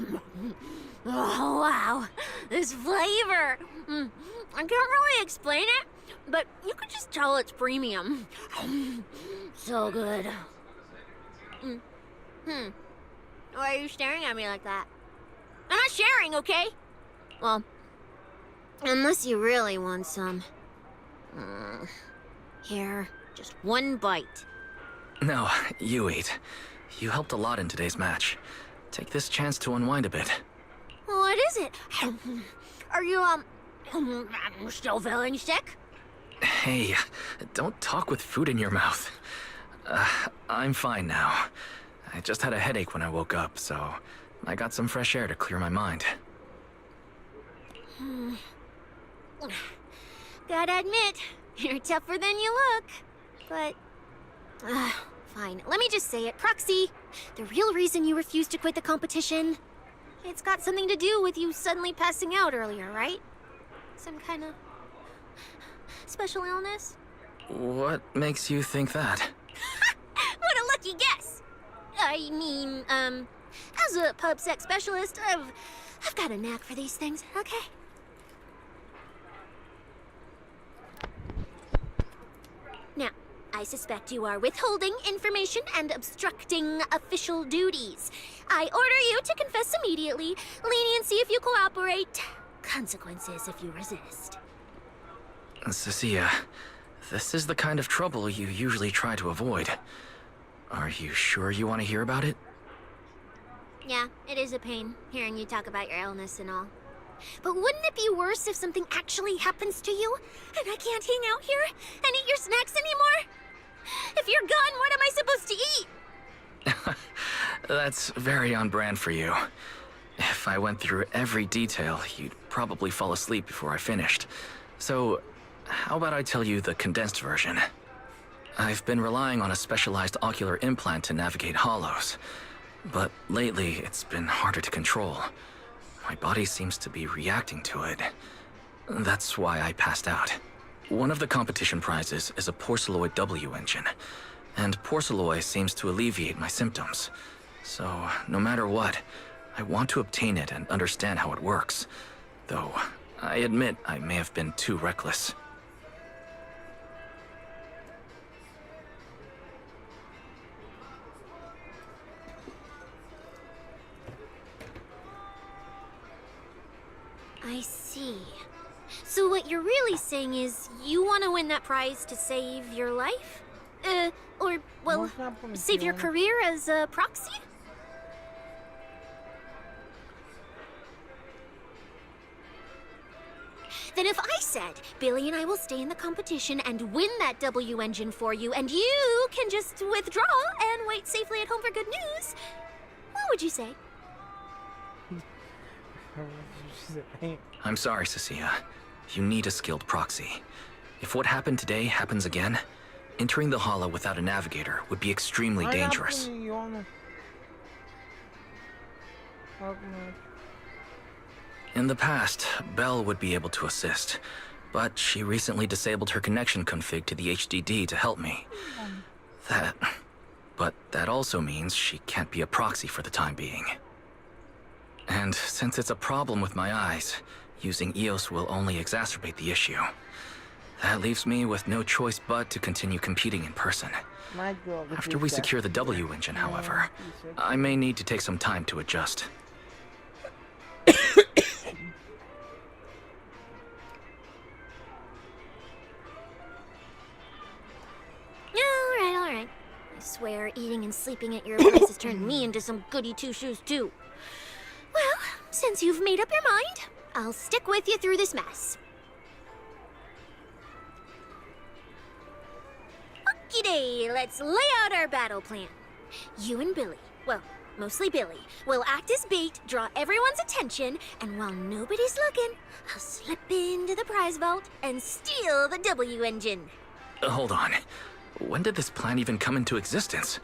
wow. This flavor. I can't really explain it, but you could just tell it's premium. So good. Why are you staring at me like that? I'm not sharing, okay? Well, unless you really want some. Here, just one bite.
No, you eat. You helped a lot in today's match. Take this chance to unwind a bit.
What is it? Are you, still feeling sick?
Hey, don't talk with food in your mouth. I'm fine now. I just had a headache when I woke up, so I got some fresh air to clear my mind.
Gotta admit, you're tougher than you look. But, fine. Let me just say it. Proxy, the real reason you refused to quit the competition, it's got something to do with you suddenly passing out earlier, right? Some kind of special illness?
What makes you think that?
What a lucky guess! I mean, as a pub sex specialist, I've got a knack for these things, okay? Now, I suspect you are withholding information and obstructing official duties. I order you to confess immediately, leniency if you cooperate, consequences if you resist.
Cecilia, this is the kind of trouble you usually try to avoid. Are you sure you want to hear about it?
Yeah, it is a pain, hearing you talk about your illness and all. But wouldn't it be worse if something actually happens to you, and I can't hang out here and eat your snacks anymore? If you're gone, what am I supposed to eat?
That's very on brand for you. If I went through every detail, you'd probably fall asleep before I finished. So, how about I tell you the condensed version? I've been relying on a specialized ocular implant to navigate hollows, but lately it's been harder to control. My body seems to be reacting to it. That's why I passed out. One of the competition prizes is a Porceloid W engine, and Porceloid seems to alleviate my symptoms. So, no matter what, I want to obtain it and understand how it works. Though, I admit I may have been too reckless.
I see. So what you're really saying is you want to win that prize to save your life? Or, well, save your career as a proxy? Then if I said, Billy and I will stay in the competition and win that W engine for you, and you can just withdraw and wait safely at home for good news, what would you say?
I'm sorry, Cecilia. You need a skilled proxy. If what happened today happens again, entering the hollow without a navigator would be extremely dangerous. In the past, Belle would be able to assist, but she recently disabled her connection config to the HDD to help me. But that also means she can't be a proxy for the time being. And since it's a problem with my eyes, using EOS will only exacerbate the issue. That leaves me with no choice but to continue competing in person. After we secure the W engine, however, I may need to take some time to adjust.
All right. I swear, eating and sleeping at your place has turned me into some goody two-shoes, too. Well, since you've made up your mind, I'll stick with you through this mess. Okie-day, let's lay out our battle plan. You and Billy, well, mostly Billy, will act as bait, draw everyone's attention, and while nobody's looking, I'll slip into the prize vault and steal the W engine.
Hold on. When did this plan even come into existence?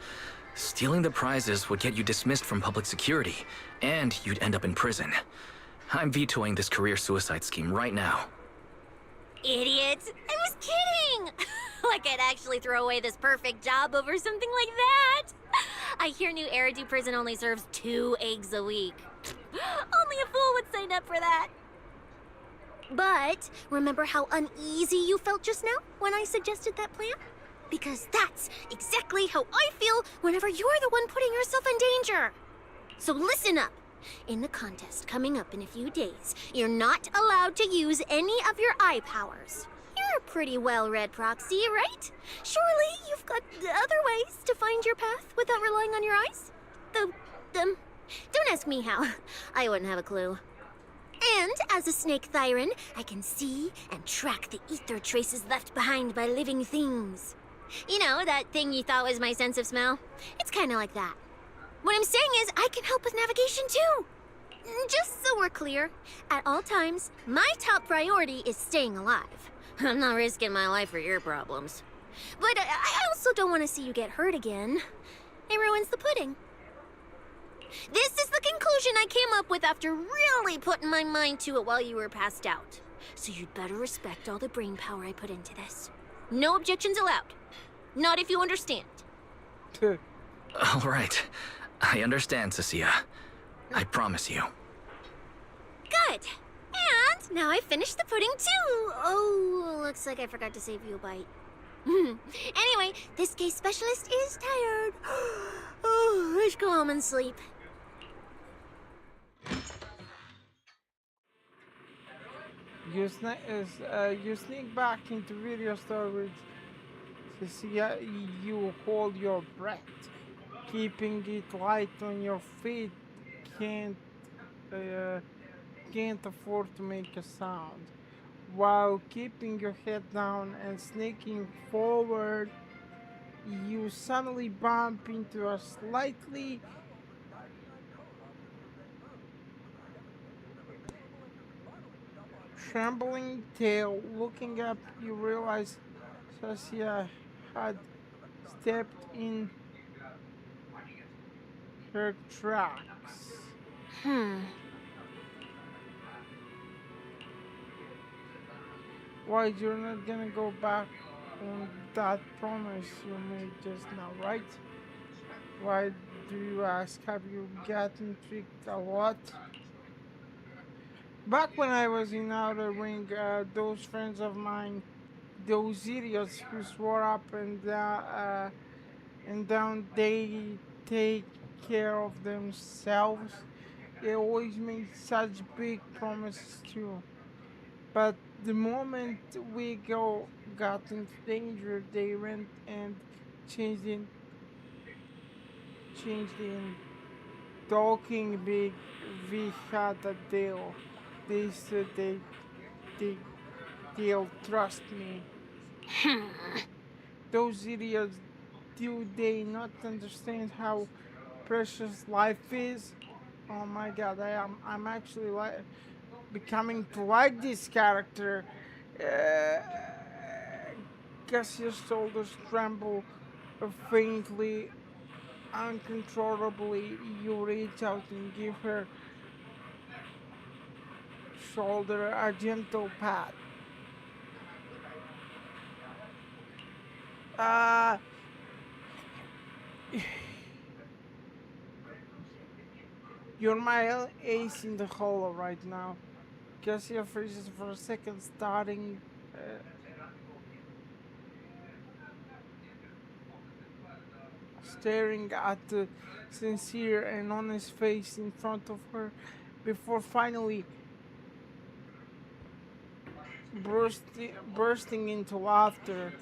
Stealing the prizes would get you dismissed from public security, and you'd end up in prison. I'm vetoing this career suicide scheme right now.
Idiot! I was kidding! Like I'd actually throw away this perfect job over something like that! I hear New Eridu Prison only serves 2 eggs a week. Only a fool would sign up for that. But remember how uneasy you felt just now when I suggested that plan? Because that's exactly how I feel whenever you're the one putting yourself in danger. So listen up. In the contest coming up in a few days, you're not allowed to use any of your eye powers. You're a pretty well-read proxy, right? Surely you've got other ways to find your path without relying on your eyes? Don't ask me how. I wouldn't have a clue. And as a snake Thyran, I can see and track the ether traces left behind by living things. You know, that thing you thought was my sense of smell? It's kind of like that. What I'm saying is, I can help with navigation too. Just so we're clear, at all times, my top priority is staying alive. I'm not risking my life for your problems. But I also don't want to see you get hurt again. It ruins the pudding. This is the conclusion I came up with after really putting my mind to it while you were passed out. So you'd better respect all the brain power I put into this. No objections allowed. Not if you understand.
All right. I understand, Cecilia. I promise you.
Good. And now I've finished the pudding too. Oh, looks like I forgot to save you a bite. Anyway, this case specialist is tired. Oh, let's go home and sleep.
You sneak back into video storage. Cecilia, you hold your breath, keeping it light on your feet. Can't afford to make a sound. While keeping your head down and sneaking forward, you suddenly bump into a slightly trembling tail. Looking up, you realize Cecilia had stepped in her tracks. Why, you're not gonna go back on that promise you made just now, right? Why do you ask? Have you gotten tricked a lot? Back when I was in Outer Ring, those friends of mine, those idiots who swore up and down they take care of themselves, they always made such big promises too. But the moment we got into danger, they went and changed in changed in talking big. We had a deal. They said they they'll trust me. Those idiots, do they not understand how precious life is? Oh my god, I'm actually like becoming to like this character. Uh, Cassia's shoulders tremble faintly, uncontrollably. You reach out and give her shoulder a gentle pat. Uh, you're my ace in the hole right now. Cassia freezes for a second, staring at the sincere and honest face in front of her before finally bursting into laughter.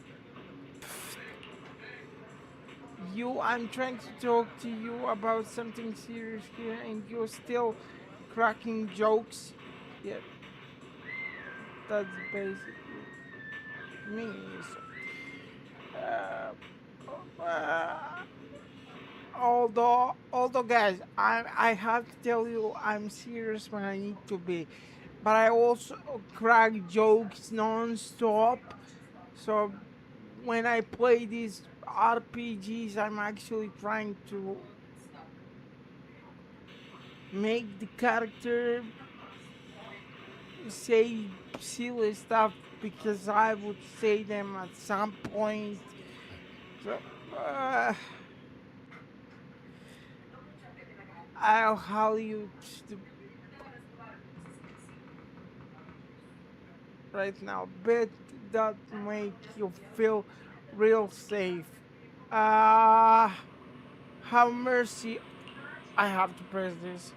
I'm trying to talk to you about something serious here, and you're still cracking jokes. Yeah, that's basically me. So, uh, although, guys, I have to tell you, I'm serious when I need to be, but I also crack jokes non-stop. So when I play these RPGs, I'm actually trying to make the character say silly stuff because I would say them at some point. So I'll how you right now, bet that make you feel real safe. Have mercy. I have to press this.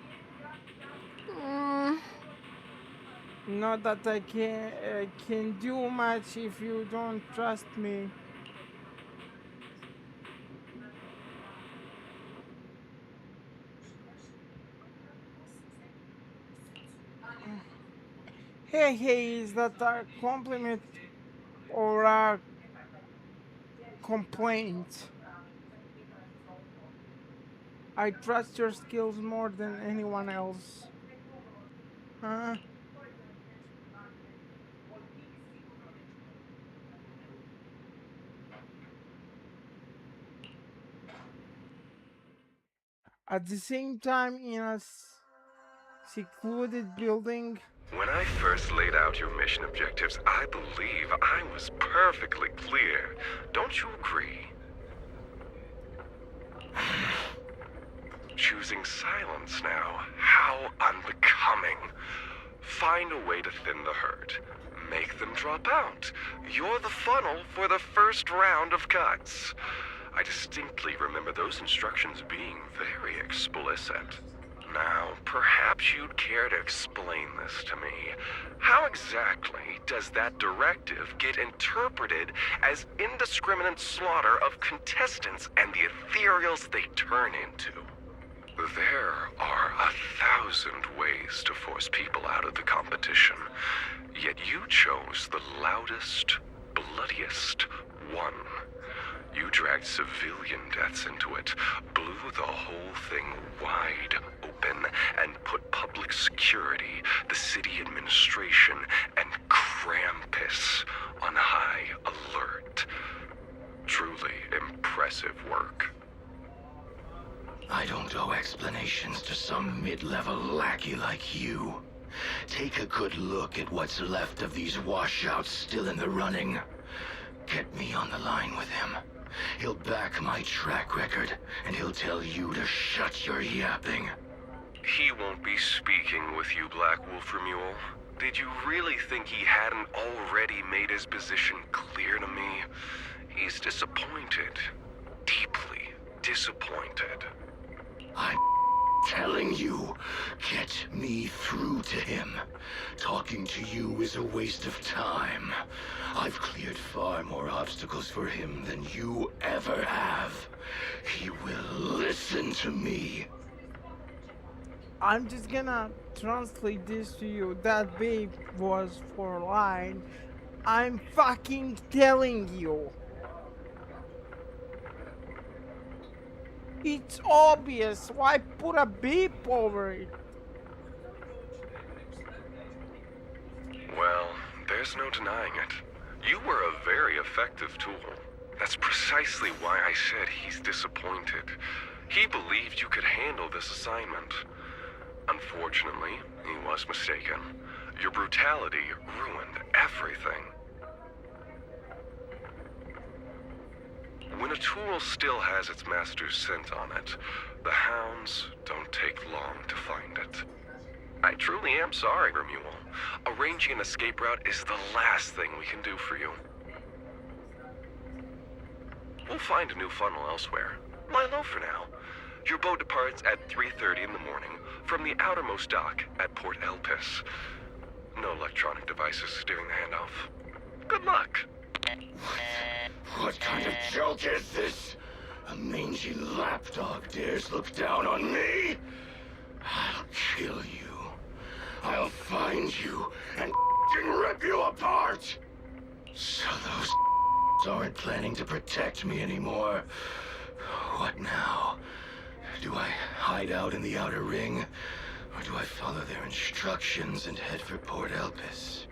Not that I can do much if you don't trust me. Hey, is that a compliment or a complaint? I trust your skills more than anyone else. Huh? At the same time, in a secluded building.
When I first laid out your mission objectives, I believe I was perfectly clear. Don't you agree? Choosing silence now. How unbecoming. Find a way to thin the herd. Make them drop out. You're the funnel for the first round of cuts. I distinctly remember those instructions being very explicit. Now, perhaps you'd care to explain this to me. How exactly does that directive get interpreted as indiscriminate slaughter of contestants and the ethereals they turn into? There are 1,000 ways to force people out of the competition, yet you chose the loudest, bloodiest one. You dragged civilian deaths into it, blew the whole thing wide open, and put public security, the city administration, and Krampus on high alert. Truly impressive work.
I don't owe explanations to some mid-level lackey like you. Take a good look at what's left of these washouts still in the running. Get me on the line with him. He'll back my track record, and he'll tell you to shut your yapping.
He won't be speaking with you, Black Wolf Mule. Did you really think he hadn't already made his position clear to me? He's disappointed. Deeply disappointed.
I'm telling you, get me through to him. Talking to you is a waste of time. I've cleared far more obstacles for him than you ever have. He will listen to me.
I'm just gonna translate this to you. That babe was for line. I'm fucking telling you. It's obvious. Why put a beep over it?
Well, there's no denying it. You were a very effective tool. That's precisely why I said he's disappointed. He believed you could handle this assignment. Unfortunately, he was mistaken. Your brutality ruined everything. When a tool still has its master's scent on it, the hounds don't take long to find it. I truly am sorry, Remuel. Arranging an escape route is the last thing we can do for you. We'll find a new funnel elsewhere. Lie low for now. Your boat departs at 3:30 in the morning from the outermost dock at Port Elpis. No electronic devices during the handoff. Good luck.
What kind of joke is this? A mangy lapdog dares look down on me? I'll kill you. I'll find you and rip you apart! So those aren't planning to protect me anymore. What now? Do I hide out in the outer ring? Or do I follow their instructions and head for Port Elpis?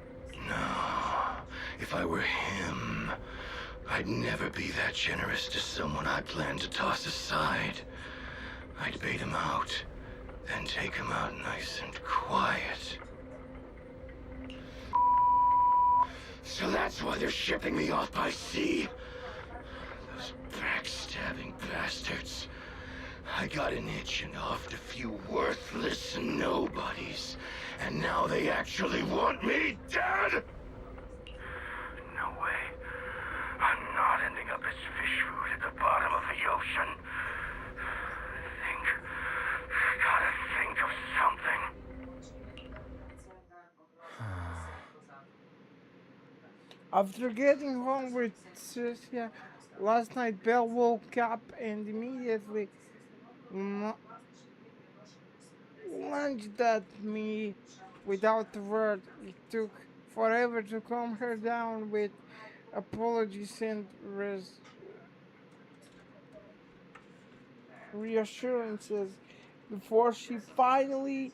No. If I were him, I'd never be that generous to someone I planned to toss aside. I'd bait him out, then take him out nice and quiet. So that's why they're shipping me off by sea? Those backstabbing bastards. I got an itch and offed a few worthless nobodies, and now they actually want me dead?
No way. I'm not ending up as fish food at the bottom of the ocean. Gotta think of something.
After getting home with Cecilia last night, Belle woke up and immediately lunged at me without a word. It took forever to calm her down with apologies and reassurances before she finally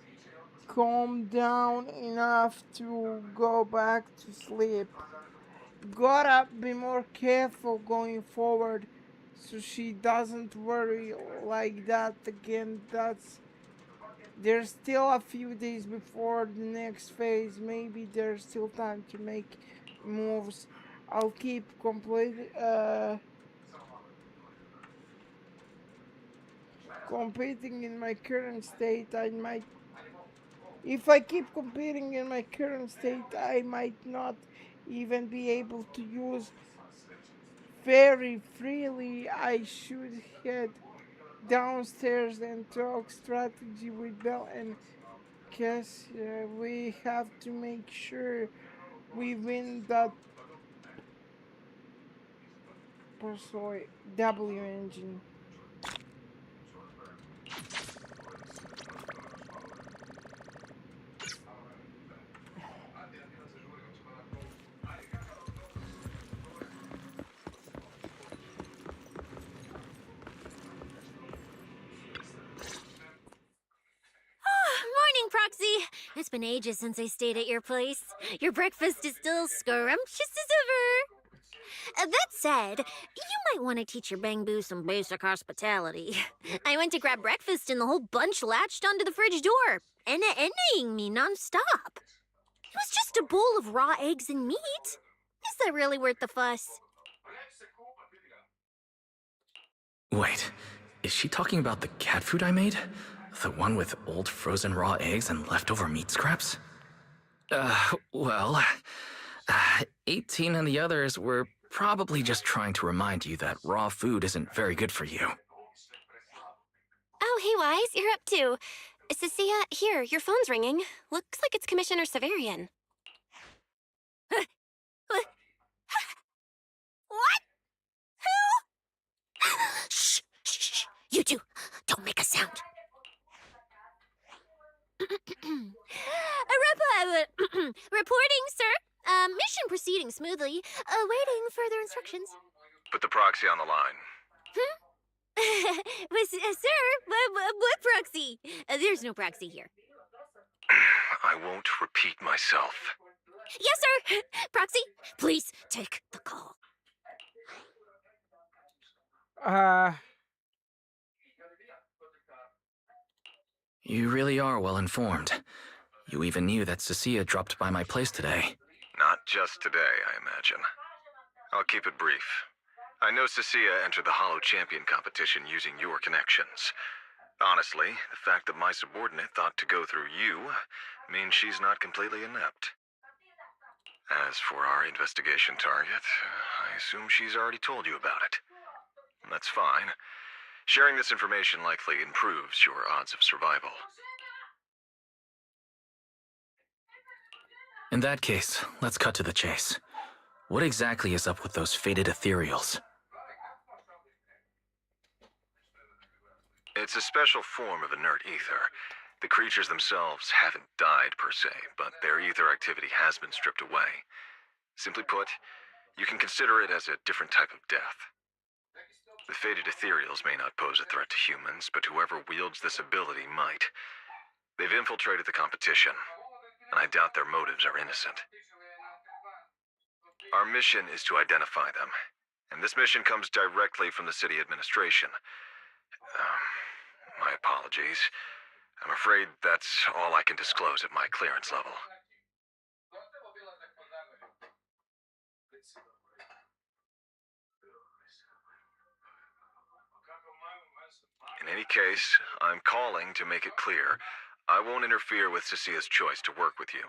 calmed down enough to go back to sleep. Gotta be more careful going forward so she doesn't worry like that again. There's still a few days before the next phase. Maybe there's still time to make moves. I'll keep competing in my current state. If I keep competing in my current state, I might not even be able to use very freely. I should head downstairs and talk strategy with Belle and Cassia. We have to make sure we win that W engine.
Morning, Proxy. It's been ages since I stayed at your place. Your breakfast is still scrumptious as ever. That said, you might want to teach your Bang Boo some basic hospitality. I went to grab breakfast and the whole bunch latched onto the fridge door, enna-ennaing me nonstop. It was just a bowl of raw eggs and meat. Is that really worth the fuss?
Wait, is she talking about the cat food I made? The one with old frozen raw eggs and leftover meat scraps? Well, 18 and the others were probably just trying to remind you that raw food isn't very good for you.
Oh, hey, Wise, you're up too. Cecilia, here, your phone's ringing. Looks like it's Commissioner Severian.
What? Who? Shh, shh, shh. You two, don't make a sound. Reporting, sir. Mission proceeding smoothly. Awaiting further instructions.
Put the proxy on the line.
Sir, what proxy? There's no proxy here.
I won't repeat myself.
Yes, sir. Proxy, please take the call.
You really are well informed. You even knew that Cecilia dropped by my place today.
Not just today, I imagine. I'll keep it brief. I know Cecilia entered the Hollow Champion competition using your connections. Honestly, the fact that my subordinate thought to go through you means she's not completely inept. As for our investigation target, I assume she's already told you about it. That's fine. Sharing this information likely improves your odds of survival.
In that case, let's cut to the chase. What exactly is up with those fated ethereals?
It's a special form of inert ether. The creatures themselves haven't died per se, but their ether activity has been stripped away. Simply put, you can consider it as a different type of death. The fated ethereals may not pose a threat to humans, but whoever wields this ability might. They've infiltrated the competition, and I doubt their motives are innocent. Our mission is to identify them, and this mission comes directly from the city administration. My apologies. I'm afraid that's all I can disclose at my clearance level. In any case, I'm calling to make it clear. I won't interfere with Cecilia's choice to work with you.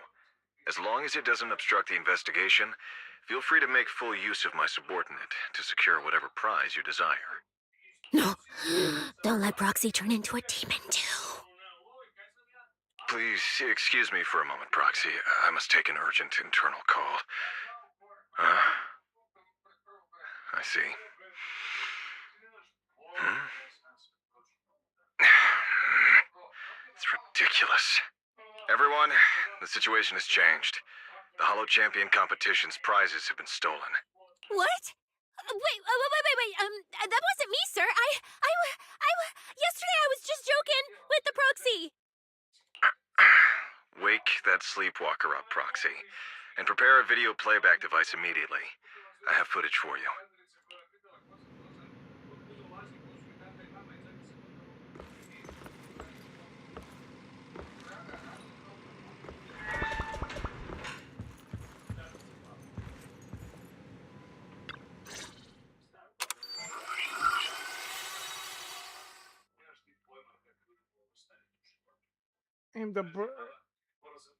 As long as it doesn't obstruct the investigation, feel free to make full use of my subordinate to secure whatever prize you desire.
No, don't let Proxy turn into a demon too.
Please excuse me for a moment, Proxy. I must take an urgent internal call. I see. It's ridiculous. Everyone, the situation has changed. The Hollow Champion competition's prizes have been stolen.
What? Wait. That wasn't me, sir. Yesterday I was just joking with the Proxy.
Wake that sleepwalker up, Proxy, and prepare a video playback device immediately. I have footage for you.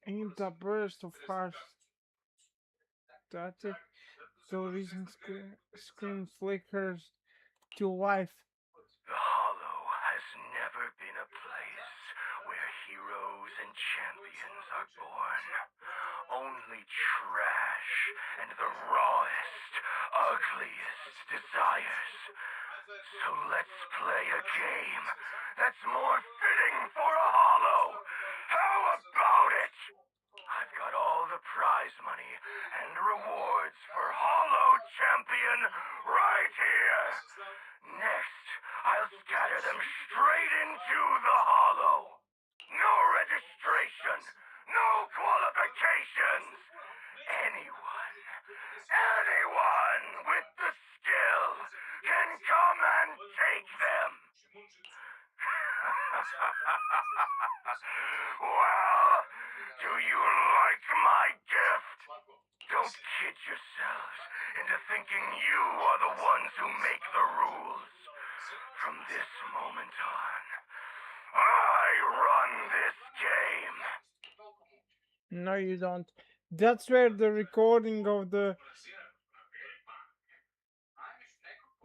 In the burst of harsh static, television screen flickers to life.
The Hollow has never been a place where heroes and champions are born. Only trash and the rawest, ugliest desires. So let's play a game that's more fitting for a Hollow. How about it? I've got all the prize money and rewards for Hollow Champion right here. Next, I'll scatter them straight into the Hollow. No registration, no qualifications. Anyone with the skill can come and take them. Well, do you like my gift? Don't kid yourselves into thinking you are the ones who make the rules. From this moment on, I run this game.
No, you don't. That's where the recording of the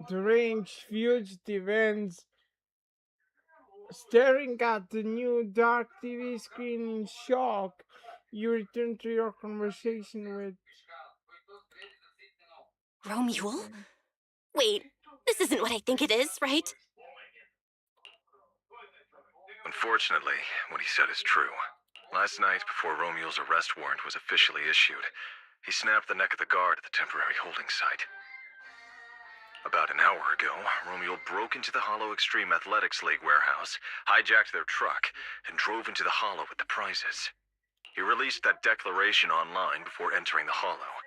deranged fugitive ends. Staring at the new dark TV screen in shock, you return to your conversation with
Romule? Wait, this isn't what I think it is, right?
Unfortunately, what he said is true. Last night, before Romule's arrest warrant was officially issued, he snapped the neck of the guard at the temporary holding site. About an hour ago, Romule broke into the Hollow Extreme Athletics League warehouse, hijacked their truck, and drove into the Hollow with the prizes. He released that declaration online before entering the Hollow,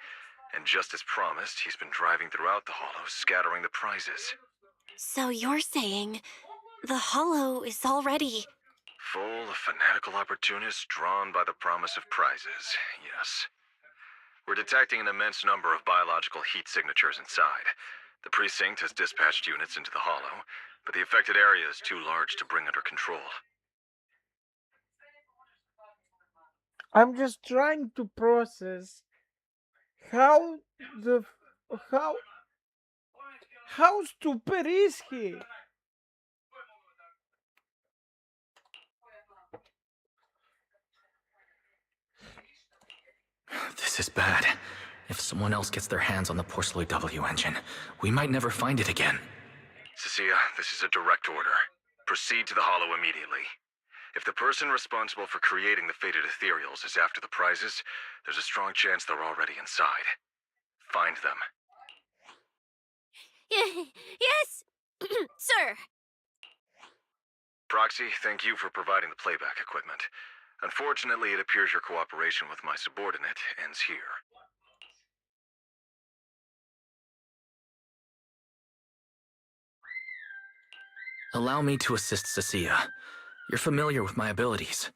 and just as promised, he's been driving throughout the Hollow, scattering the prizes.
So you're saying the Hollow is already...
Full of fanatical opportunists drawn by the promise of prizes, yes. We're detecting an immense number of biological heat signatures inside. The precinct has dispatched units into the Hollow, but the affected area is too large to bring under control.
I'm just trying to process how the how stupid is he?
This is bad. If someone else gets their hands on the Porceloid W engine, we might never find it again.
Cecilia, this is a direct order. Proceed to the Hollow immediately. If the person responsible for creating the fated ethereals is after the prizes, there's a strong chance they're already inside. Find them.
Yes, sir.
Proxy, thank you for providing the playback equipment. Unfortunately, it appears your cooperation with my subordinate ends here.
Allow me to assist Cecilia. You're familiar with my abilities.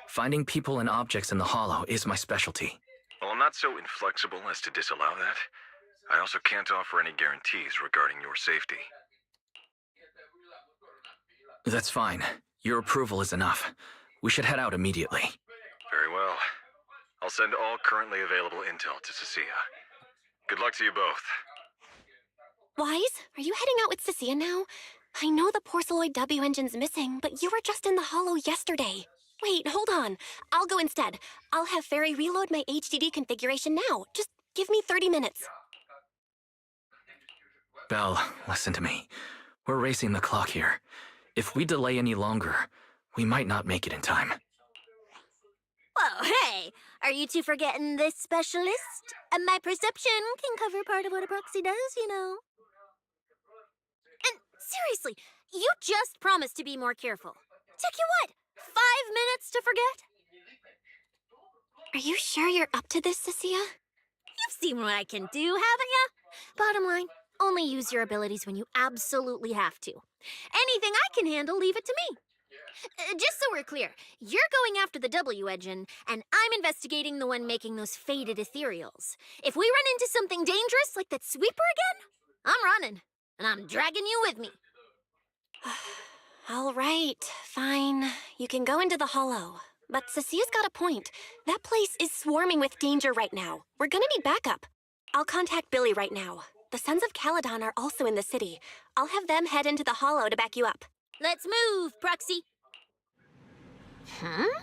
Finding people and objects in the Hollow is my specialty.
While I'm not so inflexible as to disallow that, I also can't offer any guarantees regarding your safety.
That's fine. Your approval is enough. We should head out immediately.
Very well. I'll send all currently available intel to Cecilia. Good luck to you both.
Wise, are you heading out with Cecilia now? I know the Porceloid W engine's missing, but you were just in the Hollow yesterday. Wait, hold on. I'll go instead. I'll have Fairy reload my HDD configuration now. Just give me 30 minutes.
Belle, listen to me. We're racing the clock here. If we delay any longer, we might not make it in time.
Well, hey, are you two forgetting this specialist? My perception can cover part of what a proxy does, you know. And seriously, you just promised to be more careful. Took you what, 5 minutes to forget?
Are you sure you're up to this, Cecilia?
You've seen what I can do, haven't you? Bottom line, only use your abilities when you absolutely have to. Anything I can handle, leave it to me. Just so we're clear, you're going after the W engine, and I'm investigating the one making those faded ethereals. If we run into something dangerous like that sweeper again, I'm running, and I'm dragging you with me.
All right, fine. You can go into the Hollow. But Cecilia's got a point. That place is swarming with danger right now. We're gonna need backup. I'll contact Billy right now. The Sons of Caledon are also in the city. I'll have them head into the Hollow to back you up.
Let's move, Proxy. Huh?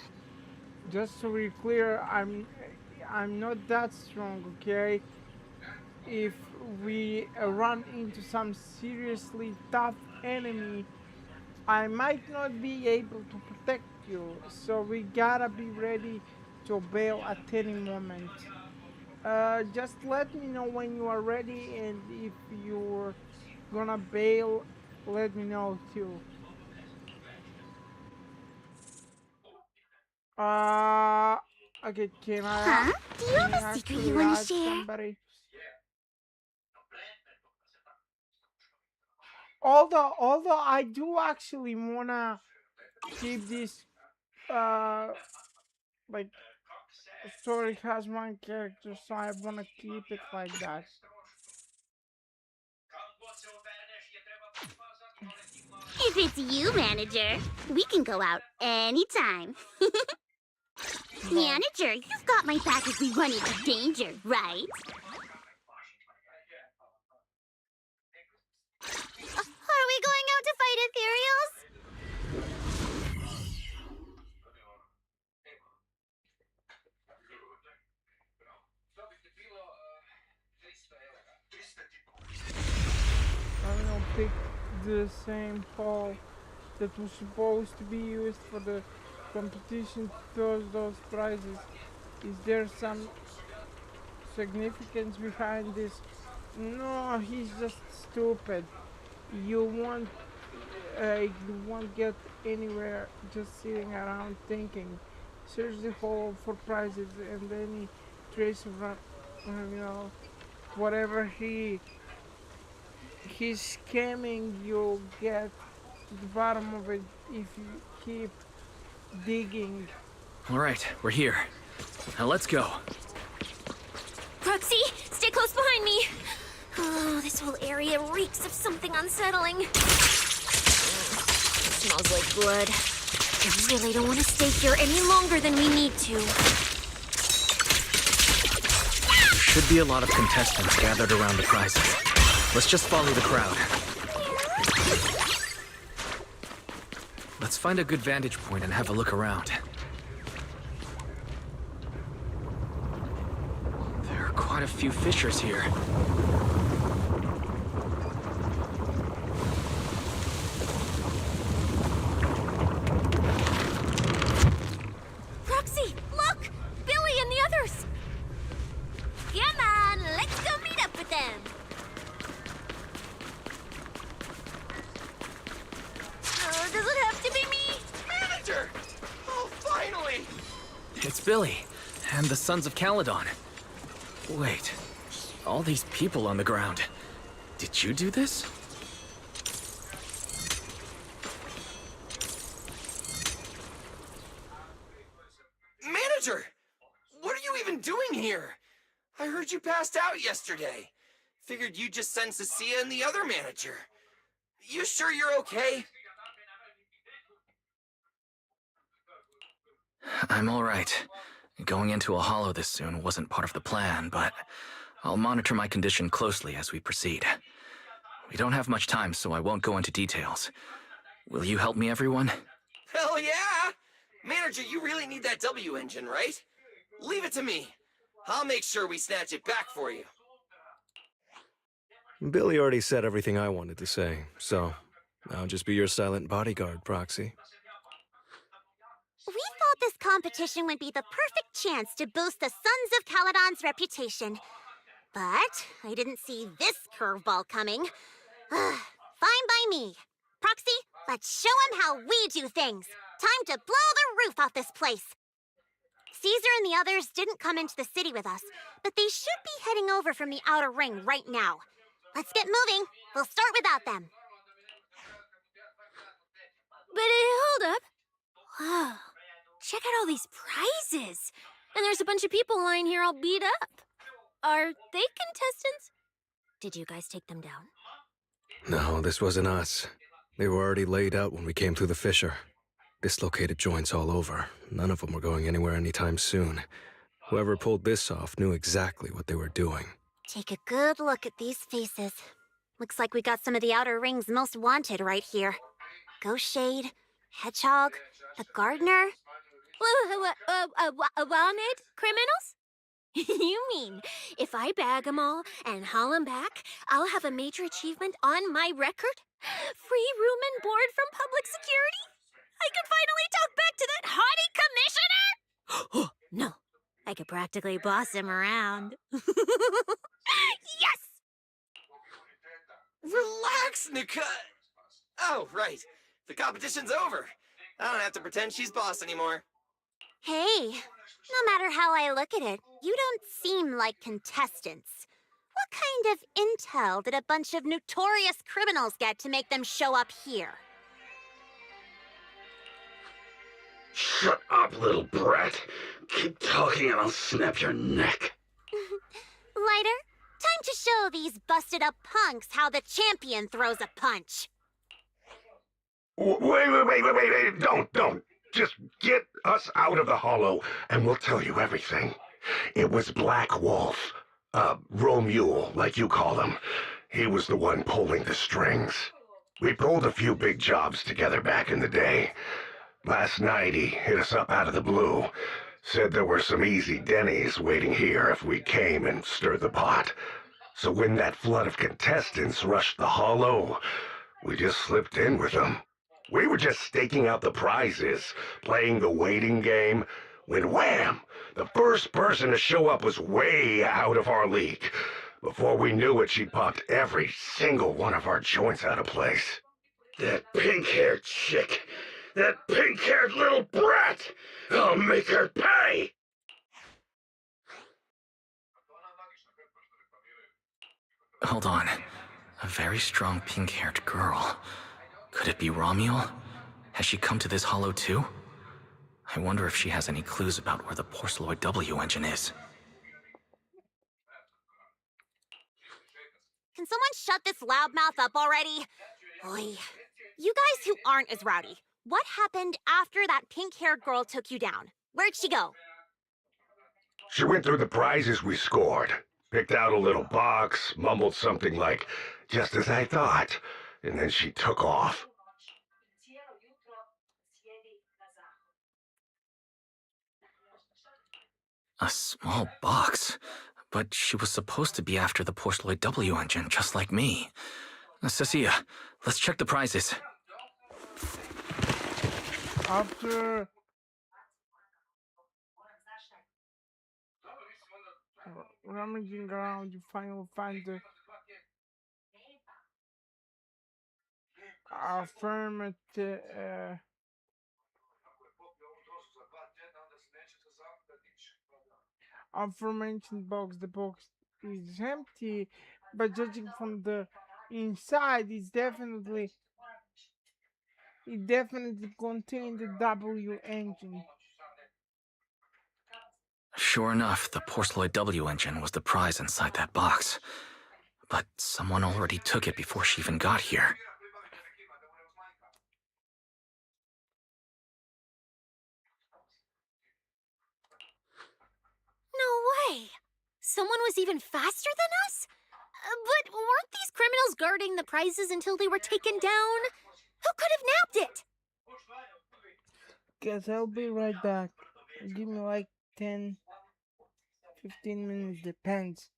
Just to be clear, I'm not that strong, okay? If we run into some seriously tough enemy, I might not be able to protect you, so we gotta be ready to bail at any moment. Just let me know when you are ready, and if you're gonna bail, let me know too. Okay, can I?
Do you have a secret you want to share?
Somebody? Although I do actually wanna keep this, like, story has one character, so I wanna keep it like that.
If it's you, manager, we can go out anytime. Manager, you've got my back if we run into danger, right?
Are we going out to fight ethereals?
I'm gonna pick the same pole that was supposed to be used for the competition to toss those prizes. Is there some significance behind this? No, he's just stupid. You won't get anywhere just sitting around thinking. Search the hole for prizes and any trace of whatever he's scamming. You'll get to the bottom of it if you keep digging.
All right, we're here. Now let's go.
Proxy, stay close behind me. Oh, this whole area reeks of something unsettling. Smells like blood. I really don't want to stay here any longer than we need to.
Should be a lot of contestants gathered around the prizes. Let's just follow the crowd. Let's find a good vantage point and have a look around. There are quite a few fishers here.
Proxy, look! Billy and the others!
Come on, let's go meet up with them.
Oh, does it have to be me?
Manager! Oh, finally!
It's Billy, and the Sons of Caledon. Wait, all these people on the ground. Did you do this?
Manager! What are you even doing here? I heard you passed out yesterday. Figured you'd just send Cecilia and the other manager. You sure you're okay?
I'm all right. Going into a hollow this soon wasn't part of the plan, but I'll monitor my condition closely as we proceed. We don't have much time, so I won't go into details. Will you help me, everyone?
Hell yeah! Manager, you really need that W engine, right? Leave it to me. I'll make sure we snatch it back for you.
Billy already said everything I wanted to say, so I'll just be your silent bodyguard, Proxy.
We thought this competition would be the perfect chance to boost the Sons of Caledon's reputation. But I didn't see this curveball coming. Fine by me. Proxy, let's show him how we do things. Time to blow the roof off this place. Caesar and the others didn't come into the city with us, but they should be heading over from the outer ring right now. Let's get moving. We'll start without them.
But hold up. Whoa. Check out all these prizes. And there's a bunch of people lying here all beat up. Are they contestants? Did you guys take them down?
No, this wasn't us. They were already laid out when we came through the fissure. Dislocated joints all over. None of them were going anywhere anytime soon. Whoever pulled this off knew exactly what they were doing.
Take a good look at these faces. Looks like we got some of the outer ring's most wanted right here. Ghost Shade, Hedgehog, the Gardener.
Wanted criminals? You mean, if I bag 'em all and haul 'em back, I'll have a major achievement on my record? Free room and board from public security? I could finally talk back to that haughty commissioner! No, I could practically boss him around. Yes!
Relax, Nika. Oh, right. The competition's over. I don't have to pretend she's boss anymore.
Hey, no matter how I look at it, you don't seem like contestants. What kind of intel did a bunch of notorious criminals get to make them show up here?
Shut up, little brat. Keep talking and I'll snap your neck.
Lighter, time to show these busted up punks how the champion throws a punch.
Wait. Don't. Just get us out of the hollow, and we'll tell you everything. It was Black Wolf. Romule, like you call him. He was the one pulling the strings. We pulled a few big jobs together back in the day. Last night he hit us up out of the blue. Said there were some easy Denny's waiting here if we came and stirred the pot. So when that flood of contestants rushed the hollow, we just slipped in with them. We were just staking out the prizes, playing the waiting game, when wham! The first person to show up was way out of our league. Before we knew it, she popped every single one of our joints out of place. That pink-haired chick! That pink-haired little brat! I'll make her pay!
Hold on. A very strong pink-haired girl. Could it be Romule? Has she come to this hollow too? I wonder if she has any clues about where the Porceloid W engine is.
Can someone shut this loudmouth up already? Oy. You guys who aren't as rowdy, what happened after that pink-haired girl took you down? Where'd she go?
She went through the prizes we scored, picked out a little box, mumbled something like, "just as I thought," and then she took off.
A small box? But she was supposed to be after the Porceloid W engine, just like me. Cecilia, let's check the prizes.
After rummaging around, you finally find the affirmative aforementioned box. The box is empty, but judging from the inside, it definitely contained the W engine.
Sure enough, the Porceloid W engine was the prize inside that box. But someone already took it before she even got here.
No way! Someone was even faster than us? But weren't these criminals guarding the prizes until they were taken down? Who could have nabbed it?
Guess I'll be right back. Give me like 10, 15 minutes, depends.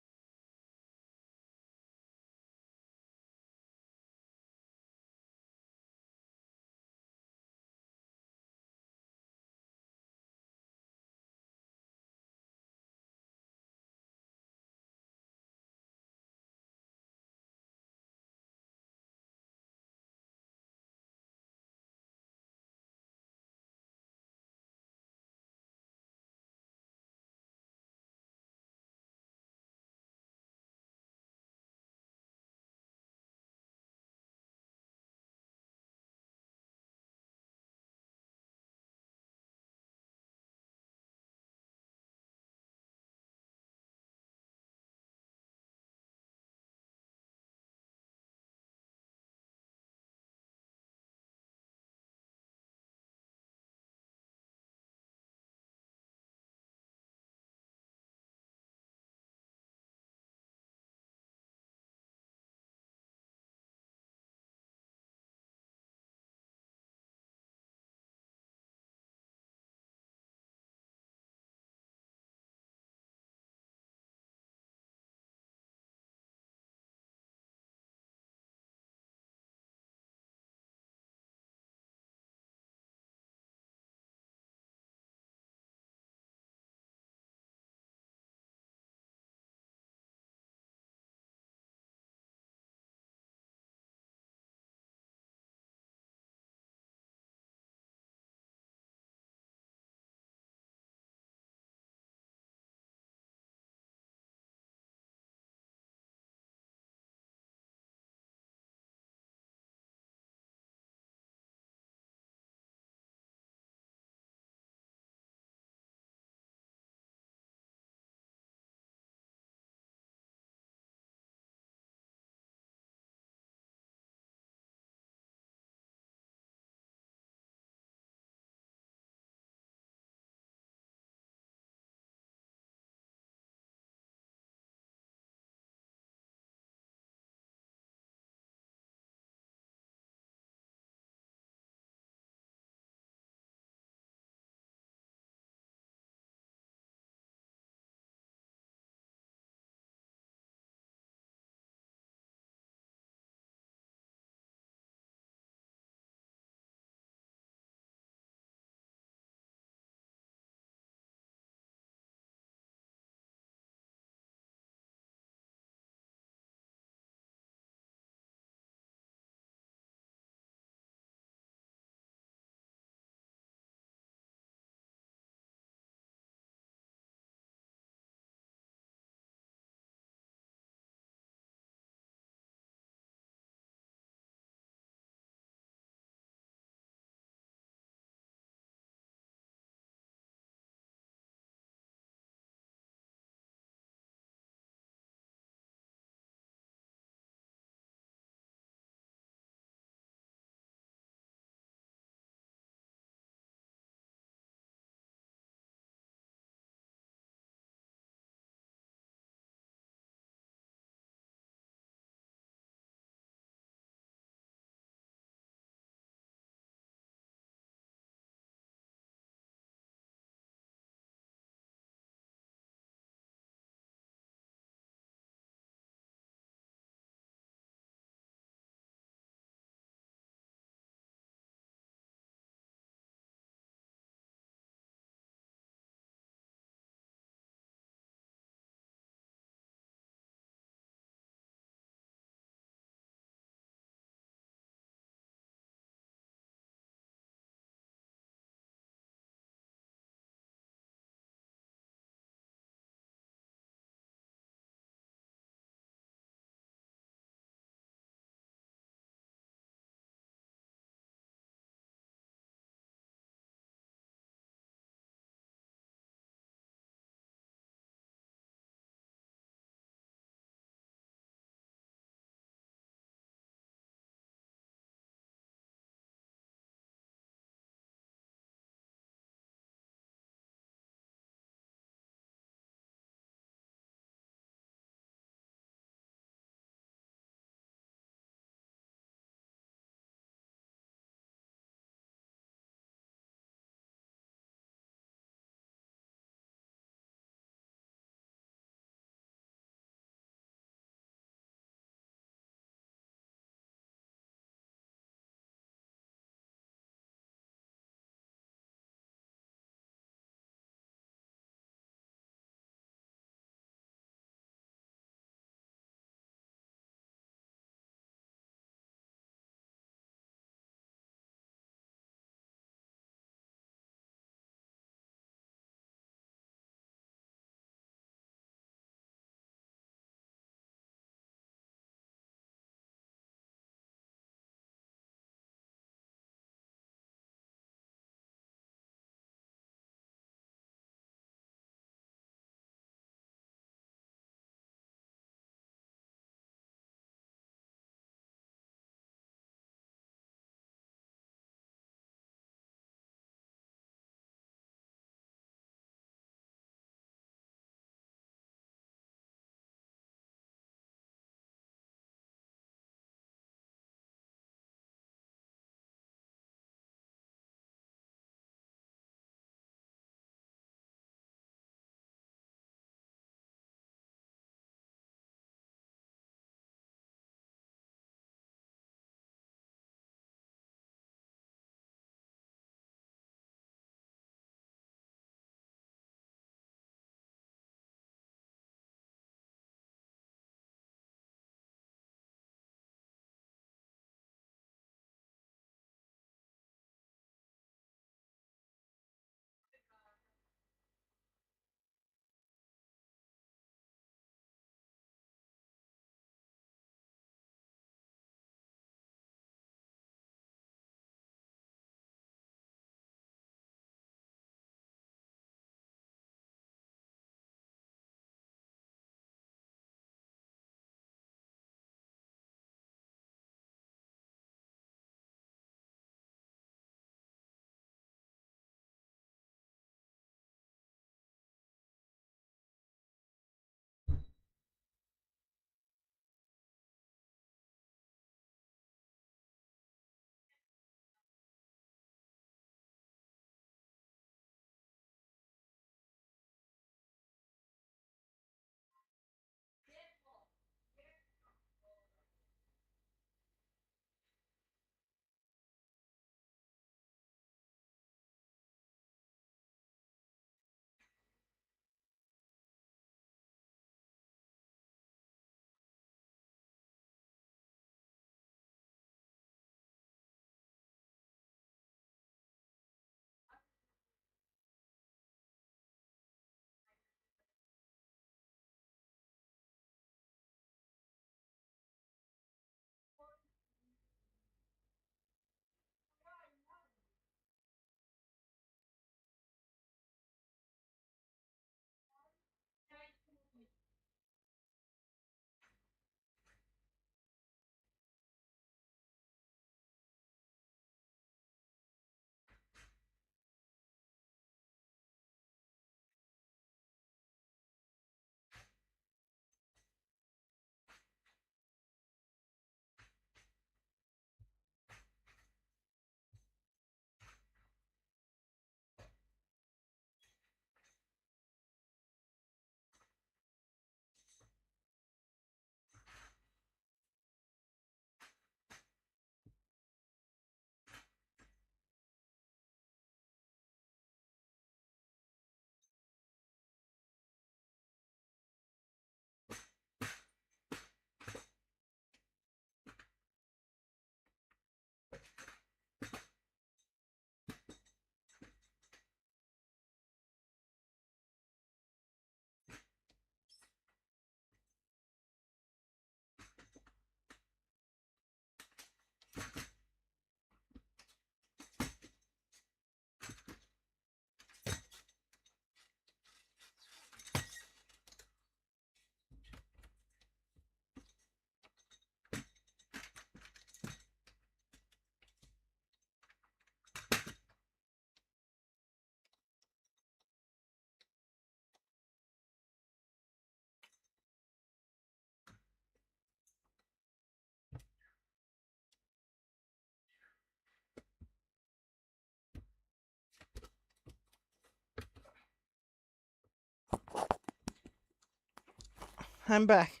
I'm back.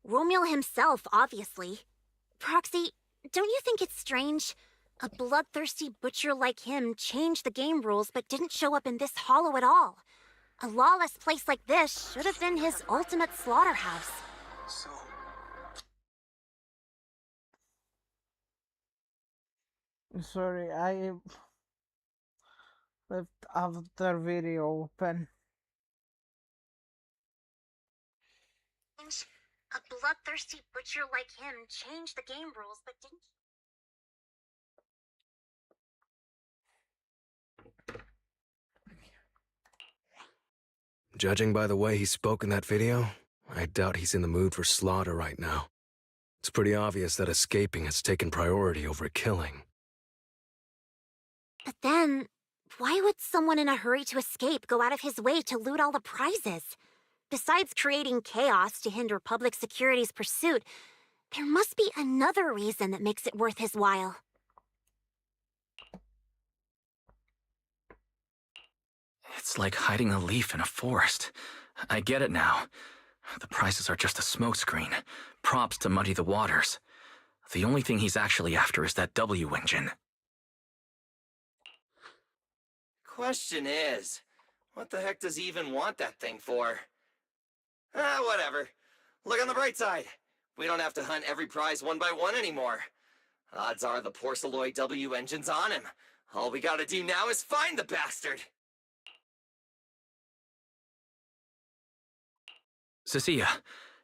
Romeo himself, obviously. Proxy, don't you think it's strange? A bloodthirsty butcher like him changed the game rules but didn't show up in this hollow at all. A lawless place like this should have been his ultimate slaughterhouse.
So,
Sorry, I left after video open.
A bloodthirsty butcher like him changed the game rules but didn't...
Judging by the way he spoke in that video, I doubt he's in the mood for slaughter right now. It's pretty obvious that escaping has taken priority over killing.
But then, why would someone in a hurry to escape go out of his way to loot all the prizes? Besides creating chaos to hinder public security's pursuit, there must be another reason that makes it worth his while.
It's like hiding a leaf in a forest. I get it now. The prizes are just a smokescreen, props to muddy the waters. The only thing he's actually after is that W engine.
Question is, what the heck does he even want that thing for? Whatever. Look on the bright side. We don't have to hunt every prize one by one anymore. Odds are the Porceloid W engine's on him. All we gotta do now is find the bastard.
Cecilia,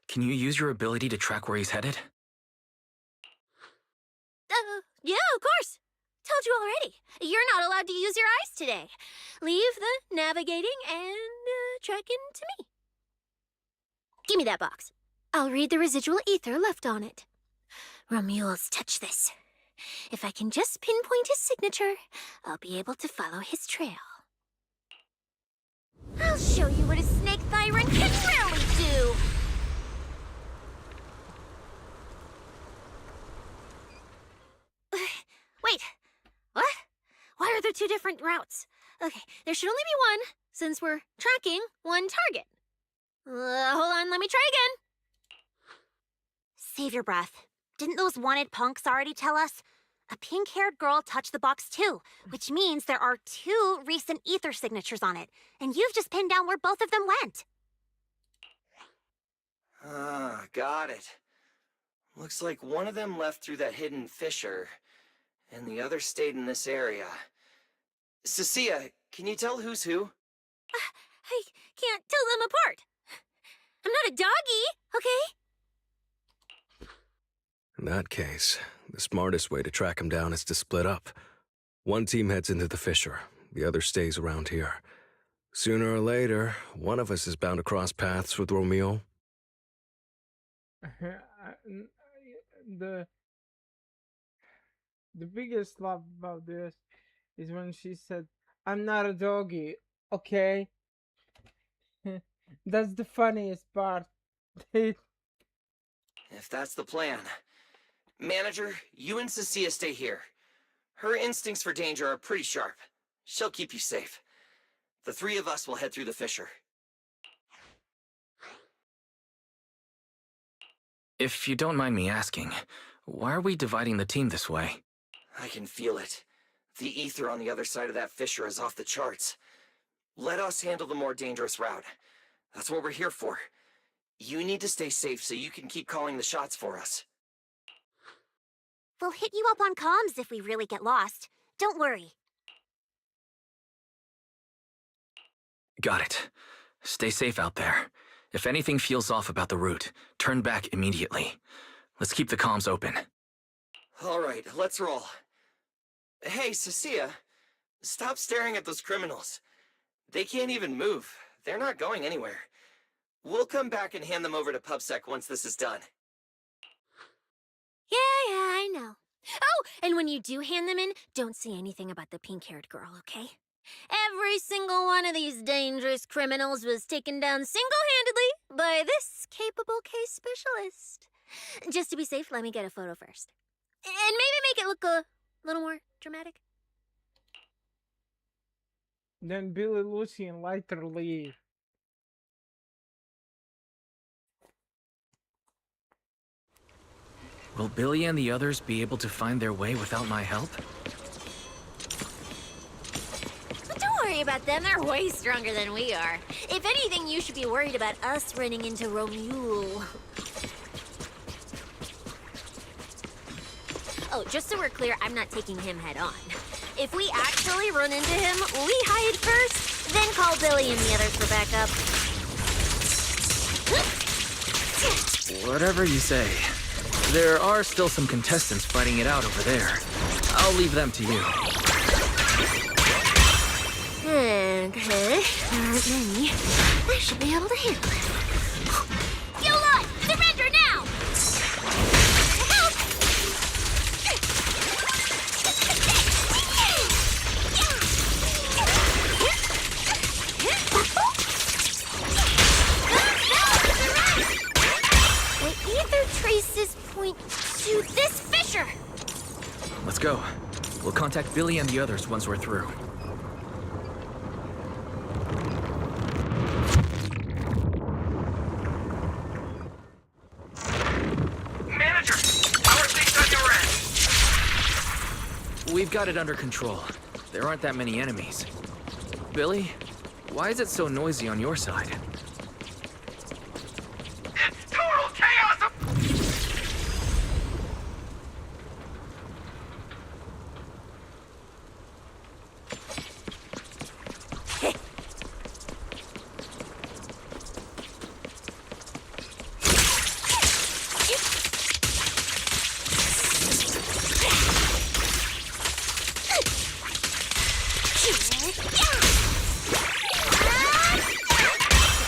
can you use your ability to track where he's headed?
Yeah, of course. Told you already. You're not allowed to use your eyes today. Leave the navigating and tracking to me. Give me that box. I'll read the residual ether left on it. Romuald's touch this. If I can just pinpoint his signature, I'll be able to follow his trail. I'll show you what a snake tyrant can really do! Wait, what? Why are there two different routes? Okay, there should only be one, since we're tracking one target. Hold on, let me try again.
Save your breath. Didn't those wanted punks already tell us? A pink-haired girl touched the box too, which means there are two recent ether signatures on it, and you've just pinned down where both of them went.
Got it. Looks like one of them left through that hidden fissure, and the other stayed in this area. Cecilia, can you tell who's who?
I can't tell them apart. I'm not a doggy, okay?
In that case, the smartest way to track him down is to split up. One team heads into the fissure, the other stays around here. Sooner or later, one of us is bound to cross paths with Romeo.
The biggest laugh about this is when she said, "I'm not a doggy, okay?" That's the funniest part.
If that's the plan. Manager, you and Cecilia stay here. Her instincts for danger are pretty sharp. She'll keep you safe. The three of us will head through the fissure.
If you don't mind me asking, why are we dividing the team this way?
I can feel it. The ether on the other side of that fissure is off the charts. Let us handle the more dangerous route. That's what we're here for. You need to stay safe so you can keep calling the shots for us.
We'll hit you up on comms if we really get lost. Don't worry.
Got it. Stay safe out there. If anything feels off about the route, turn back immediately. Let's keep the comms open.
All right, let's roll. Hey, Cecilia, stop staring at those criminals. They can't even move. They're not going anywhere. We'll come back and hand them over to PubSec once this is done.
Yeah, I know. Oh, and when you do hand them in, don't say anything about the pink-haired girl, okay? Every single one of these dangerous criminals was taken down single-handedly by this capable case specialist. Just to be safe, let me get a photo first. And maybe make it look a little more dramatic.
Then Billy, Lucy, and Lighter leave.
Will Billy and the others be able to find their way without my help?
Don't worry about them, they're way stronger than we are. If anything, you should be worried about us running into Romule. Oh, just so we're clear, I'm not taking him head on. If we actually run into him, we hide first, then call Billy and the others for backup.
Whatever you say. There are still some contestants fighting it out over there. I'll leave them to you.
Okay, there aren't many. I should be able to handle it. You lot, surrender now! Help! The ether traces point to this fissure!
Let's go. We'll contact Billy and the others once we're through.
Manager! How are things on your end?
We've got it under control. There aren't that many enemies. Billy, why is it so noisy on your side?
Total chaos!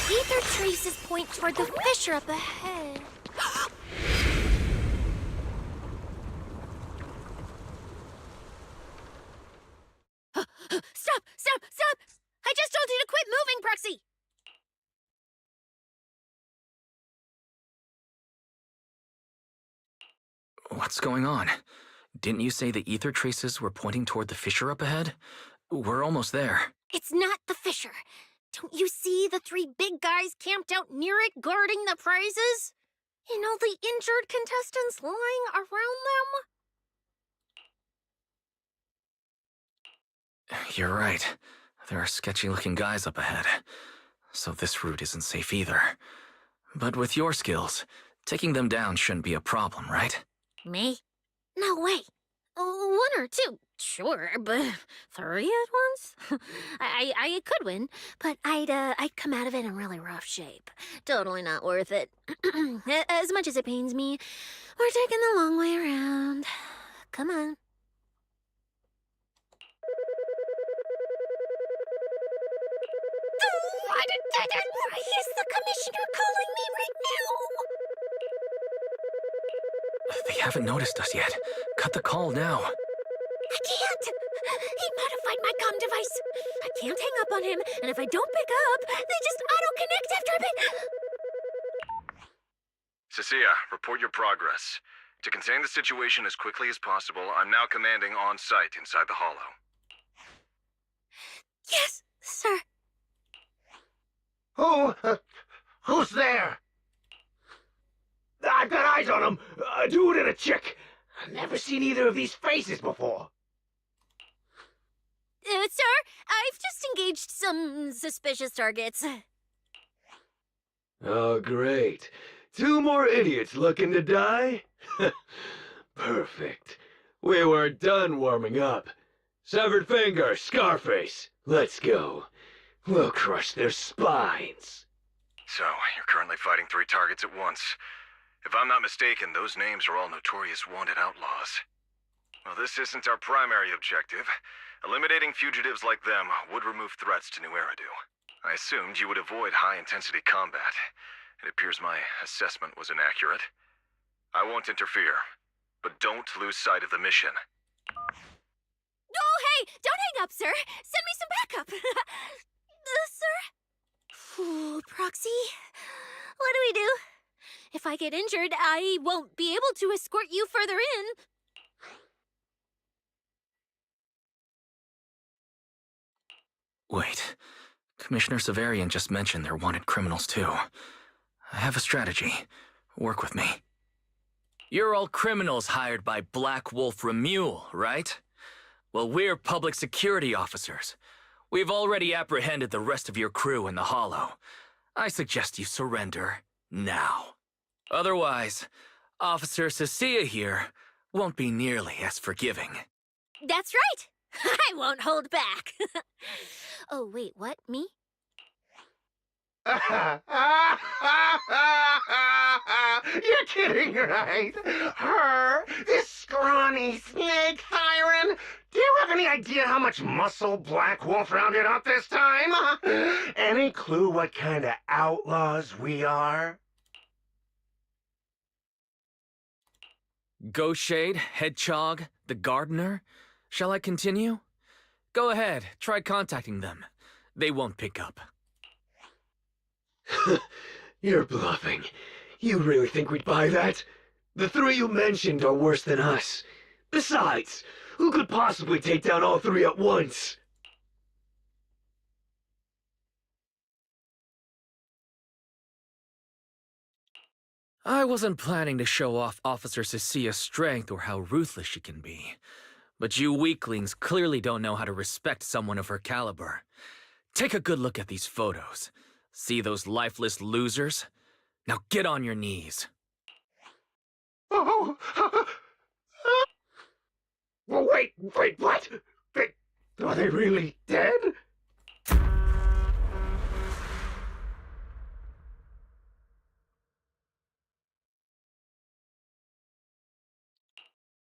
The ether traces point toward the fissure up ahead.
Stop! Stop! Stop! I just told you to quit moving, Proxy!
What's going on? Didn't you say the ether traces were pointing toward the fissure up ahead? We're almost there.
It's not the fissure. Don't you see the three big guys camped out near it guarding the prizes? And all the injured contestants lying around them?
You're right. There are sketchy-looking guys up ahead. So this route isn't safe either. But with your skills, taking them down shouldn't be a problem, right?
Me? No way. One or two, sure, but three at once? I could win, but I'd come out of it in really rough shape. Totally not worth it. As much as it pains me, we're taking the long way around. Come on. Why is the commissioner calling me right now?
They haven't noticed us yet. Cut the call now.
I can't! He modified my comm device. I can't hang up on him, and if I don't pick up, they just auto-connect after a bit.
Cecilia, report your progress. To contain the situation as quickly as possible, I'm now commanding on-site inside the hollow.
Yes, sir.
Who's there? I've got eyes on him. A dude and a chick. I've never seen either of these faces before.
Sir, I've just engaged some suspicious targets.
Oh, great. Two more idiots looking to die? Perfect. We weren't done warming up. Severed finger, Scarface. Let's go. We'll crush their spines.
So, you're currently fighting 3 targets at once. If I'm not mistaken, those names are all notorious wanted outlaws. Well, this isn't our primary objective. Eliminating fugitives like them would remove threats to New Eridu. I assumed you would avoid high-intensity combat. It appears my assessment was inaccurate. I won't interfere, but don't lose sight of the mission.
Oh, hey! Don't hang up, sir! Send me some backup! Sir? Ooh, Proxy, what do we do? If I get injured, I won't be able to escort you further in.
Wait, Commissioner Severian just mentioned they're wanted criminals too. I have a strategy. Work with me. You're all criminals hired by Black Wolf Remule, right? Well, we're public security officers. We've already apprehended the rest of your crew in the Hollow. I suggest you surrender now. Otherwise, Officer Cecilia here won't be nearly as forgiving.
That's right! I won't hold back. Oh, wait, what? Me?
You're kidding, right? Her? This scrawny snake siren? Do you have any idea how much muscle Black Wolf rounded up this time? Any clue what kind of outlaws we are?
Ghostshade, Hedgehog, the Gardener? Shall I continue? Go ahead, try contacting them. They won't pick up.
You're bluffing. You really think we'd buy that? The three you mentioned are worse than us. Besides, who could possibly take down all three at once?
I wasn't planning to show off Officer Cecilia's strength or how ruthless she can be. But you weaklings clearly don't know how to respect someone of her caliber. Take a good look at these photos. See those lifeless losers? Now get on your knees.
Oh! Well, wait, what? Are they really dead?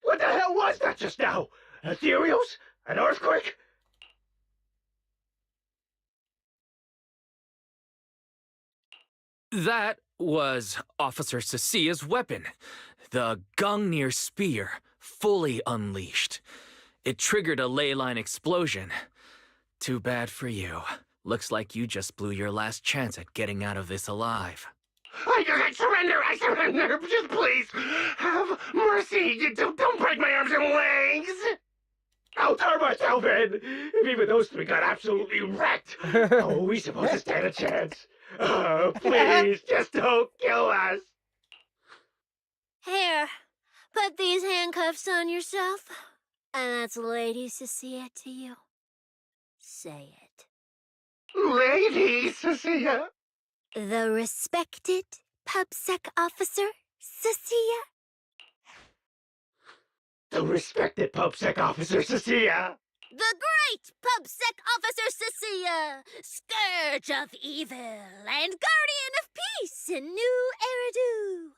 What the hell was that just now? Ethereals? An earthquake?
That was Officer Cecilia's weapon, the Gungnir Spear, fully unleashed. It triggered a ley line explosion. Too bad for you. Looks like you just blew your last chance at getting out of this alive.
I surrender, just please, have mercy, don't break my arms and legs! I'll turn myself in, if even those three got absolutely wrecked. How are we supposed to stand a chance? Please, just don't kill us.
Here, put these handcuffs on yourself. And that's Lady Cecilia to you. Say it.
Lady Cecilia?
The respected PubSec officer, Cecilia?
The respected PubSec officer, Cecilia.
The great PubSec officer, Cecilia, scourge of evil and guardian of peace in New Eridu.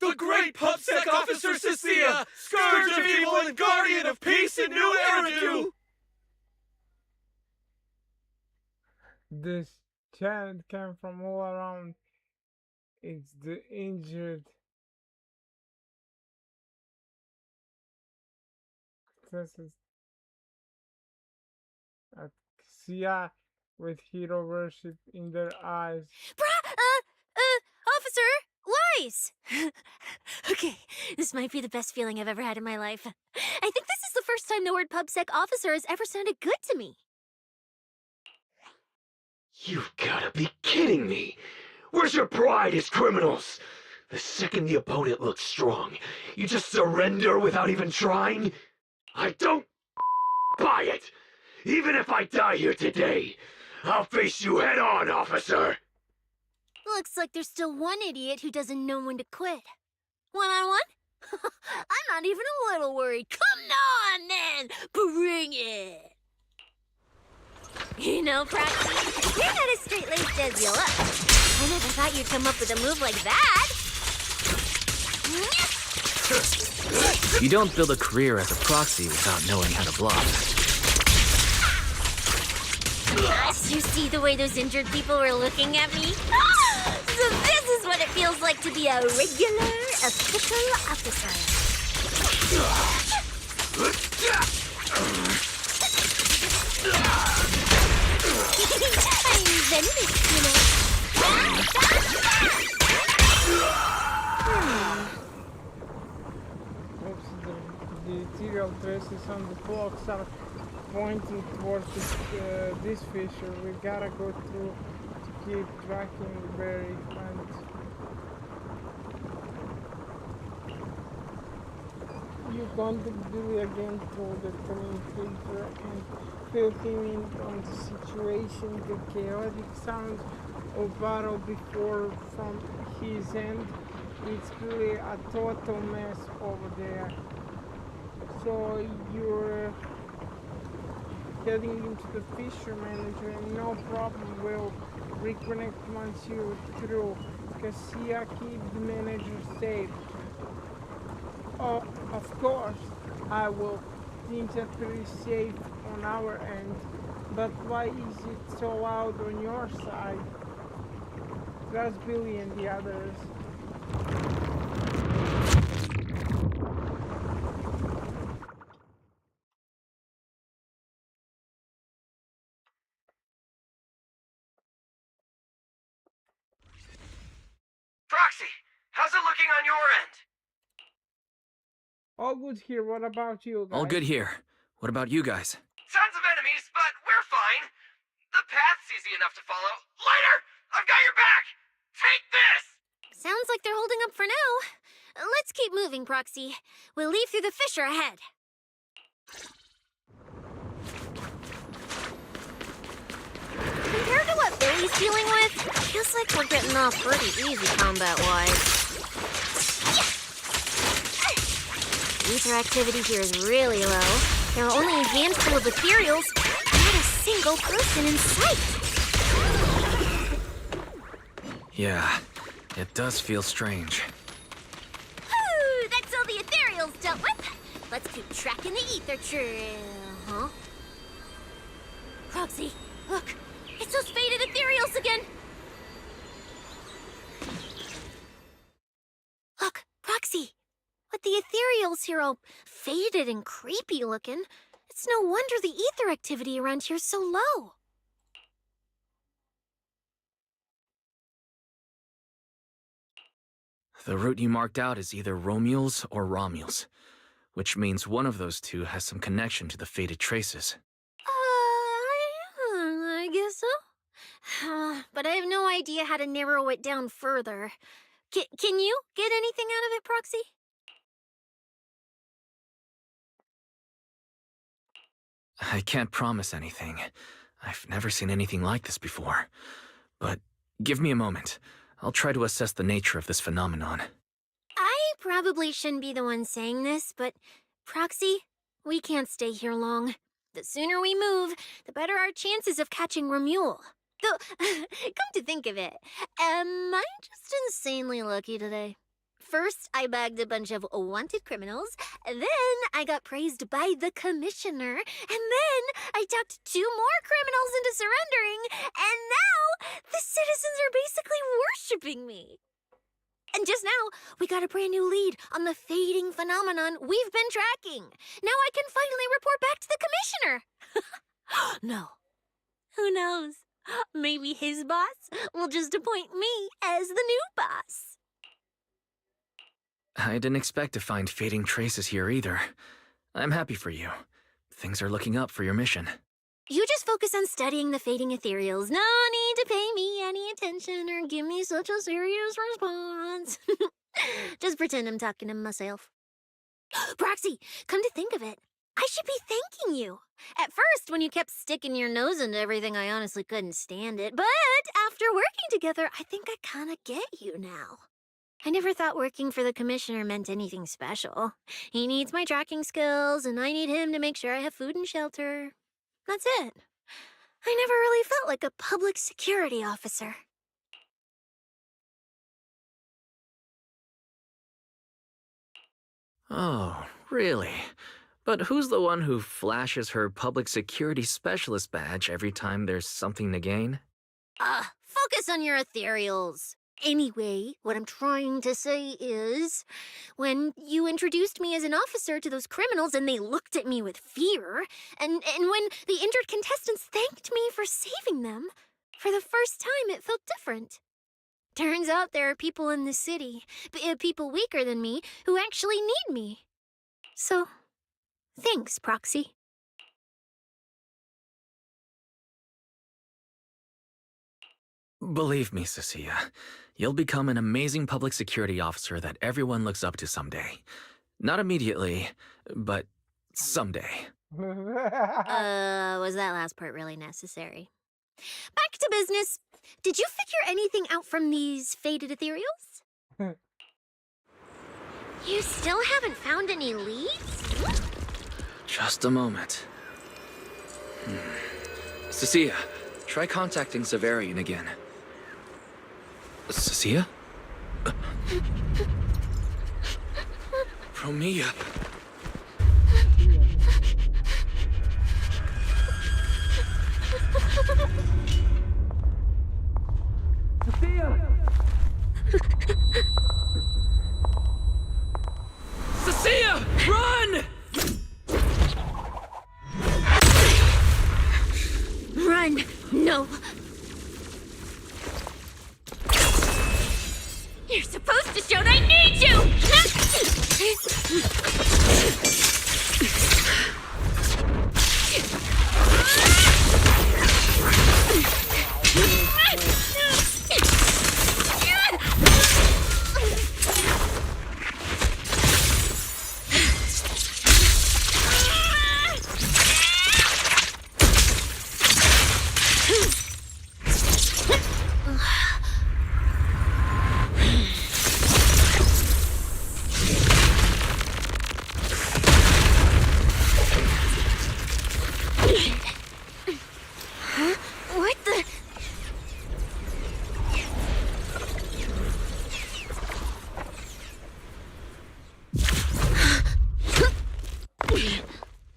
The great PubSec officer Cecilia, scourge of evil and guardian of peace in New Eridu.
This chant came from all around. It's the injured. This is Sia with hero worship in their eyes.
Officer, Wise! Okay, this might be the best feeling I've ever had in my life. I think this is the first time the word PubSec officer has ever sounded good to me.
You've gotta be kidding me! Where's your pride as criminals? The second the opponent looks strong, you just surrender without even trying? I don't buy it! Even if I die here today, I'll face you head on, officer!
Looks like there's still one idiot who doesn't know when to quit. One-on-one? I'm not even a little worried. Come on, then! Bring it! You know, Proxy, you're not as straight-laced as you look. I never thought you'd come up with a move like that.
You don't build a career as a proxy without knowing how to bluff.
You see the way those injured people were looking at me? So this is what it feels like to be a regular, official officer. I'm Zenless, you know.
Oops, the ethereal traces on the clock start pointing towards this fissure. We gotta go through to keep tracking Barry and you contact Billy again through the communicator and fill him in on the situation. The chaotic sounds of battle before from his end. It's really a total mess over there. So you're heading into the fissure manager and no problem, we'll reconnect once you're through. Cassia, keep the manager safe. Oh, of course I will. Things are pretty safe on our end, but why is it so loud on your side? Trust Billy and the others.
Proxy, how's it looking on your end?
All good here. What about you guys?
All good here. What about you guys?
Tons of enemies, but we're fine. The path's easy enough to follow. Lighter, I've got your back. Take this!
Sounds like they're holding up for now. Let's keep moving, Proxy. We'll leave through the fissure ahead. Compared to what Billy's dealing with, feels like we're getting off pretty easy combat-wise. Ether activity here is really low. There are only a handful of ethereals, not a single person in sight.
Yeah, it does feel strange.
Whew, that's all the ethereals dealt with. Let's keep tracking the ether trail, huh? Proxy, look, it's those faded ethereals again. Look, Proxy, with the ethereals here all faded and creepy looking, it's no wonder the ether activity around here's so low.
The route you marked out is either Romules or Romules, which means one of those two has some connection to the faded traces.
I guess so. But I have no idea how to narrow it down further. Can you get anything out of it, Proxy?
I can't promise anything. I've never seen anything like this before. But give me a moment. I'll try to assess the nature of this phenomenon.
I probably shouldn't be the one saying this, but Proxy, we can't stay here long. The sooner we move, the better our chances of catching Romule. Though, come to think of it, am I just insanely lucky today? First, I bagged a bunch of wanted criminals, then I got praised by the commissioner, and then I talked 2 more criminals into surrendering, and now the citizens are basically worshipping me. And just now, we got a brand new lead on the fading phenomenon we've been tracking. Now I can finally report back to the commissioner. No. Who knows? Maybe his boss will just appoint me as the new boss.
I didn't expect to find fading traces here either. I'm happy for you. Things are looking up for your mission.
You just focus on studying the fading ethereals. No need to pay me any attention or give me such a serious response. Just pretend I'm talking to myself. Proxy, come to think of it, I should be thanking you. At first, when you kept sticking your nose into everything, I honestly couldn't stand it. But after working together, I think I kind of get you now. I never thought working for the commissioner meant anything special. He needs my tracking skills, and I need him to make sure I have food and shelter. That's it. I never really felt like a public security officer.
Oh, really? But who's the one who flashes her public security specialist badge every time there's something to gain?
Focus on your ethereals. Anyway, what I'm trying to say is, when you introduced me as an officer to those criminals and they looked at me with fear, and when the injured contestants thanked me for saving them, for the first time it felt different. Turns out there are people in the city, people weaker than me, who actually need me. So, thanks, Proxy.
Believe me, Cecilia, you'll become an amazing public security officer that everyone looks up to someday. Not immediately, but someday.
Was that last part really necessary? Back to business. Did you figure anything out from these faded ethereals? You still haven't found any leads?
Just a moment. Cecilia, try contacting Severian again. Cecilia? Romia. Cecilia! Run!
Run! No! You're supposed to shout I need you! What the?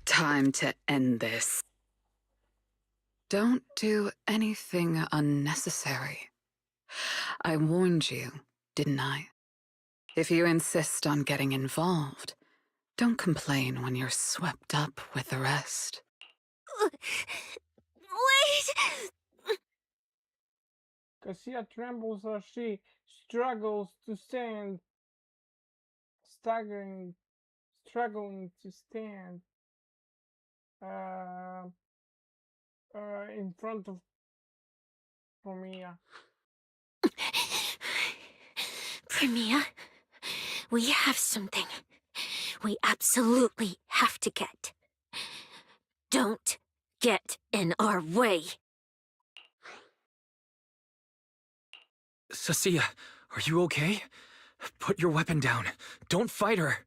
Time to end this. Don't do anything unnecessary. I warned you, didn't I? If you insist on getting involved, don't complain when you're swept up with the rest.
Wait!
Cassia trembles as she struggles to stand, struggling to stand in front of Romia.
Premia, we have something we absolutely have to get. Don't get in our way.
Cecilia, are you okay? Put your weapon down. Don't fight her.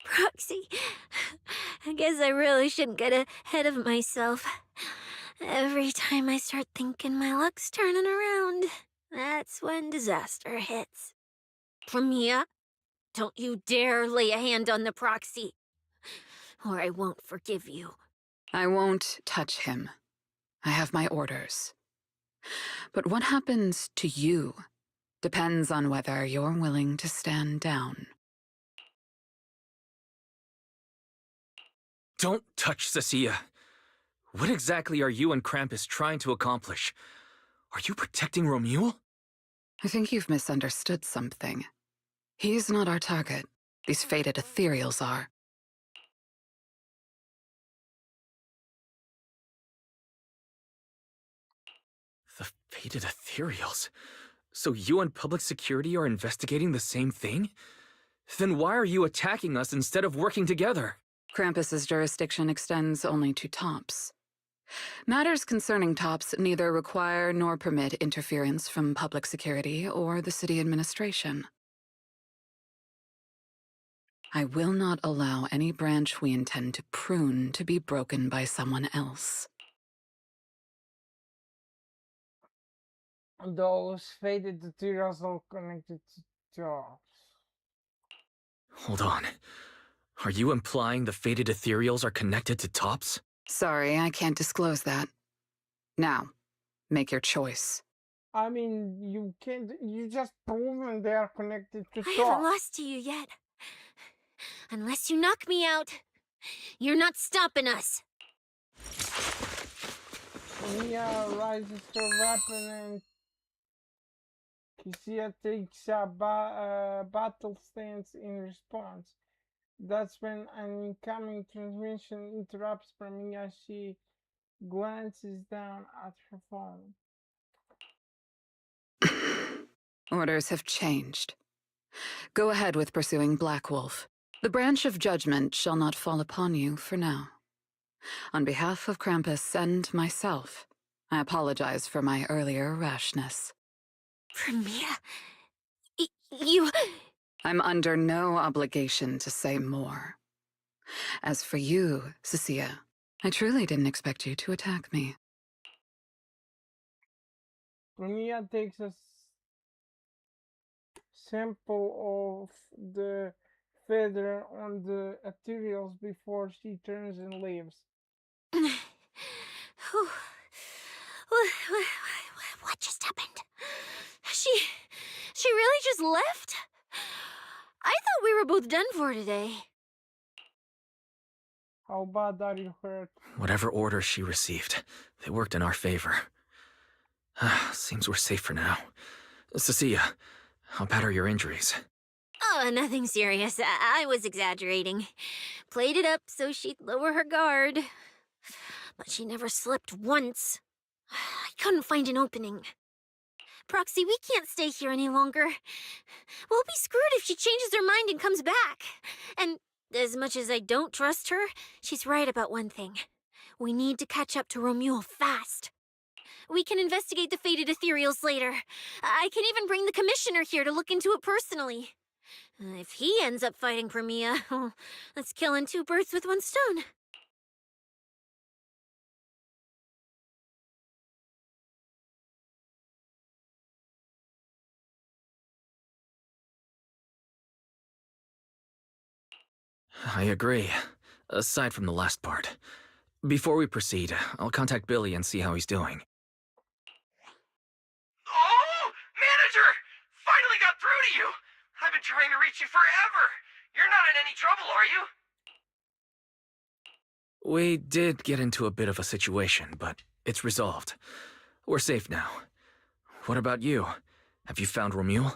Proxy, I guess I really shouldn't get ahead of myself. Every time I start thinking my luck's turning around, that's when disaster hits. Premia, don't you dare lay a hand on the proxy, or I won't forgive you.
I won't touch him. I have my orders. But what happens to you depends on whether you're willing to stand down.
Don't touch Cecilia. What exactly are you and Krampus trying to accomplish? Are you protecting Romuald?
I think you've misunderstood something. He's not our target. These faded ethereals are.
The faded ethereals? So you and public security are investigating the same thing? Then why are you attacking us instead of working together?
Krampus's jurisdiction extends only to tops. Matters concerning tops neither require nor permit interference from public security or the city administration. I will not allow any branch we intend to prune to be broken by someone else.
Those faded materials are connected to us.
Hold on. Are you implying the faded ethereals are connected to tops?
Sorry, I can't disclose that. Now, make your choice.
I mean, you just proven they are connected to
I haven't
top.
lost to you yet. Unless you knock me out, you're not stopping us.
Mia raises her weapon and Cassia takes a battle stance in response. That's when an incoming transmission interrupts Mia. She glances down at her phone.
Orders have changed. Go ahead with pursuing Black Wolf. The branch of judgment shall not fall upon you for now. On behalf of Krampus and myself, I apologize for my earlier rashness.
Premier, you...
I'm under no obligation to say more. As for you, Cecilia, I truly didn't expect you to attack me.
Mia takes a sample of the feather on the ethereals before she turns and leaves.
What just happened? She really just left? I thought we were both done for today.
How bad are you hurt?
Whatever orders she received, they worked in our favor. Seems we're safe for now. Cecilia, how bad are your injuries?
Oh, nothing serious. I was exaggerating. Played it up so she'd lower her guard. But she never slipped once. I couldn't find an opening. Proxy, we can't stay here any longer. We'll be screwed if she changes her mind and comes back. And as much as I don't trust her, she's right about one thing. We need to catch up to Romuald fast. We can investigate the fated ethereals later. I can even bring the commissioner here to look into it personally. If he ends up fighting for Mia, that's killing two birds with one stone.
I agree, aside from the last part. Before we proceed, I'll contact Billy and see how he's doing.
Oh, manager! Finally got through to you! I've been trying to reach you forever! You're not in any trouble, are you?
We did get into a bit of a situation, but it's resolved. We're safe now. What about you? Have you found Romuald?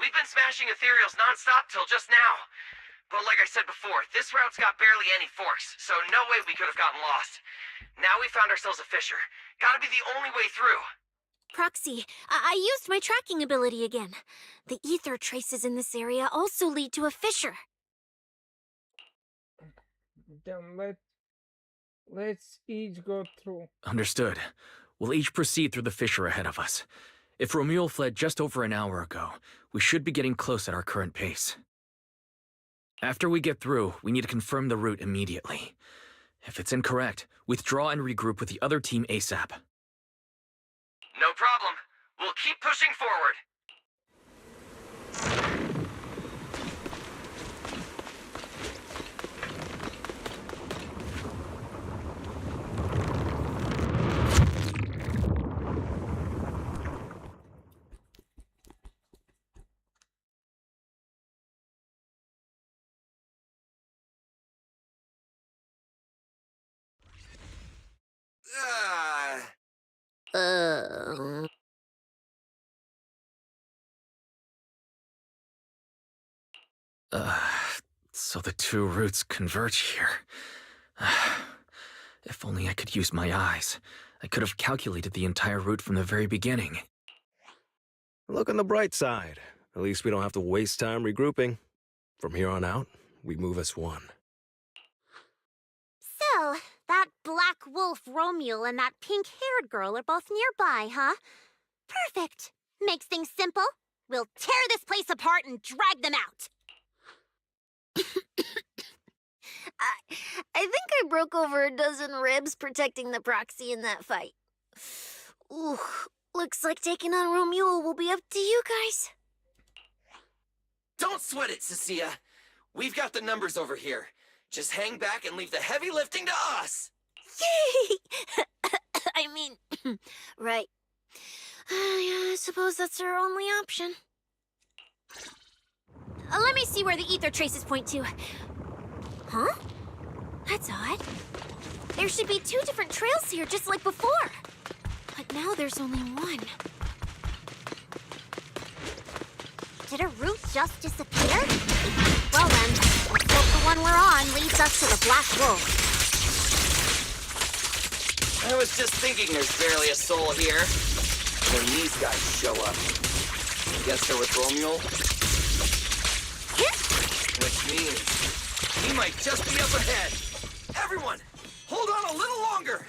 We've been smashing ethereals non-stop till just now. But like I said before, this route's got barely any forks, so no way we could have gotten lost. Now we found ourselves a fissure. Gotta be the only way through.
Proxy, I used my tracking ability again. The ether traces in this area also lead to a fissure.
Then let's each go through.
Understood. We'll each proceed through the fissure ahead of us. If Romuald fled just over an hour ago, we should be getting close at our current pace. After we get through, we need to confirm the route immediately. If it's incorrect, withdraw and regroup with the other team ASAP.
No problem. We'll keep pushing forward.
So the two routes converge here. If only I could use my eyes. I could have calculated the entire route from the very beginning.
Look on the bright side. At least we don't have to waste time regrouping. From here on out, we move as one.
So, that Black Wolf Romuald and that pink-haired girl are both nearby, huh? Perfect. Makes things simple. We'll tear this place apart and drag them out.
I think I broke over a dozen ribs protecting the proxy in that fight. Ooh, looks like taking on Romuald will be up to you guys.
Don't sweat it, Cecilia. We've got the numbers over here. Just hang back and leave the heavy lifting to us.
Yay! I mean, right. Yeah, I suppose that's our only option. Let me see where the ether traces point to. Huh? That's odd. There should be two different trails here, just like before. But now there's only one.
Did a route just disappear? Well then, let's hope the one we're on leads us to the Black Wolf.
I was just thinking there's barely a soul here. when these guys show up. Guess they're with Romeo? Which means he might just be up ahead. Everyone, hold on a little longer.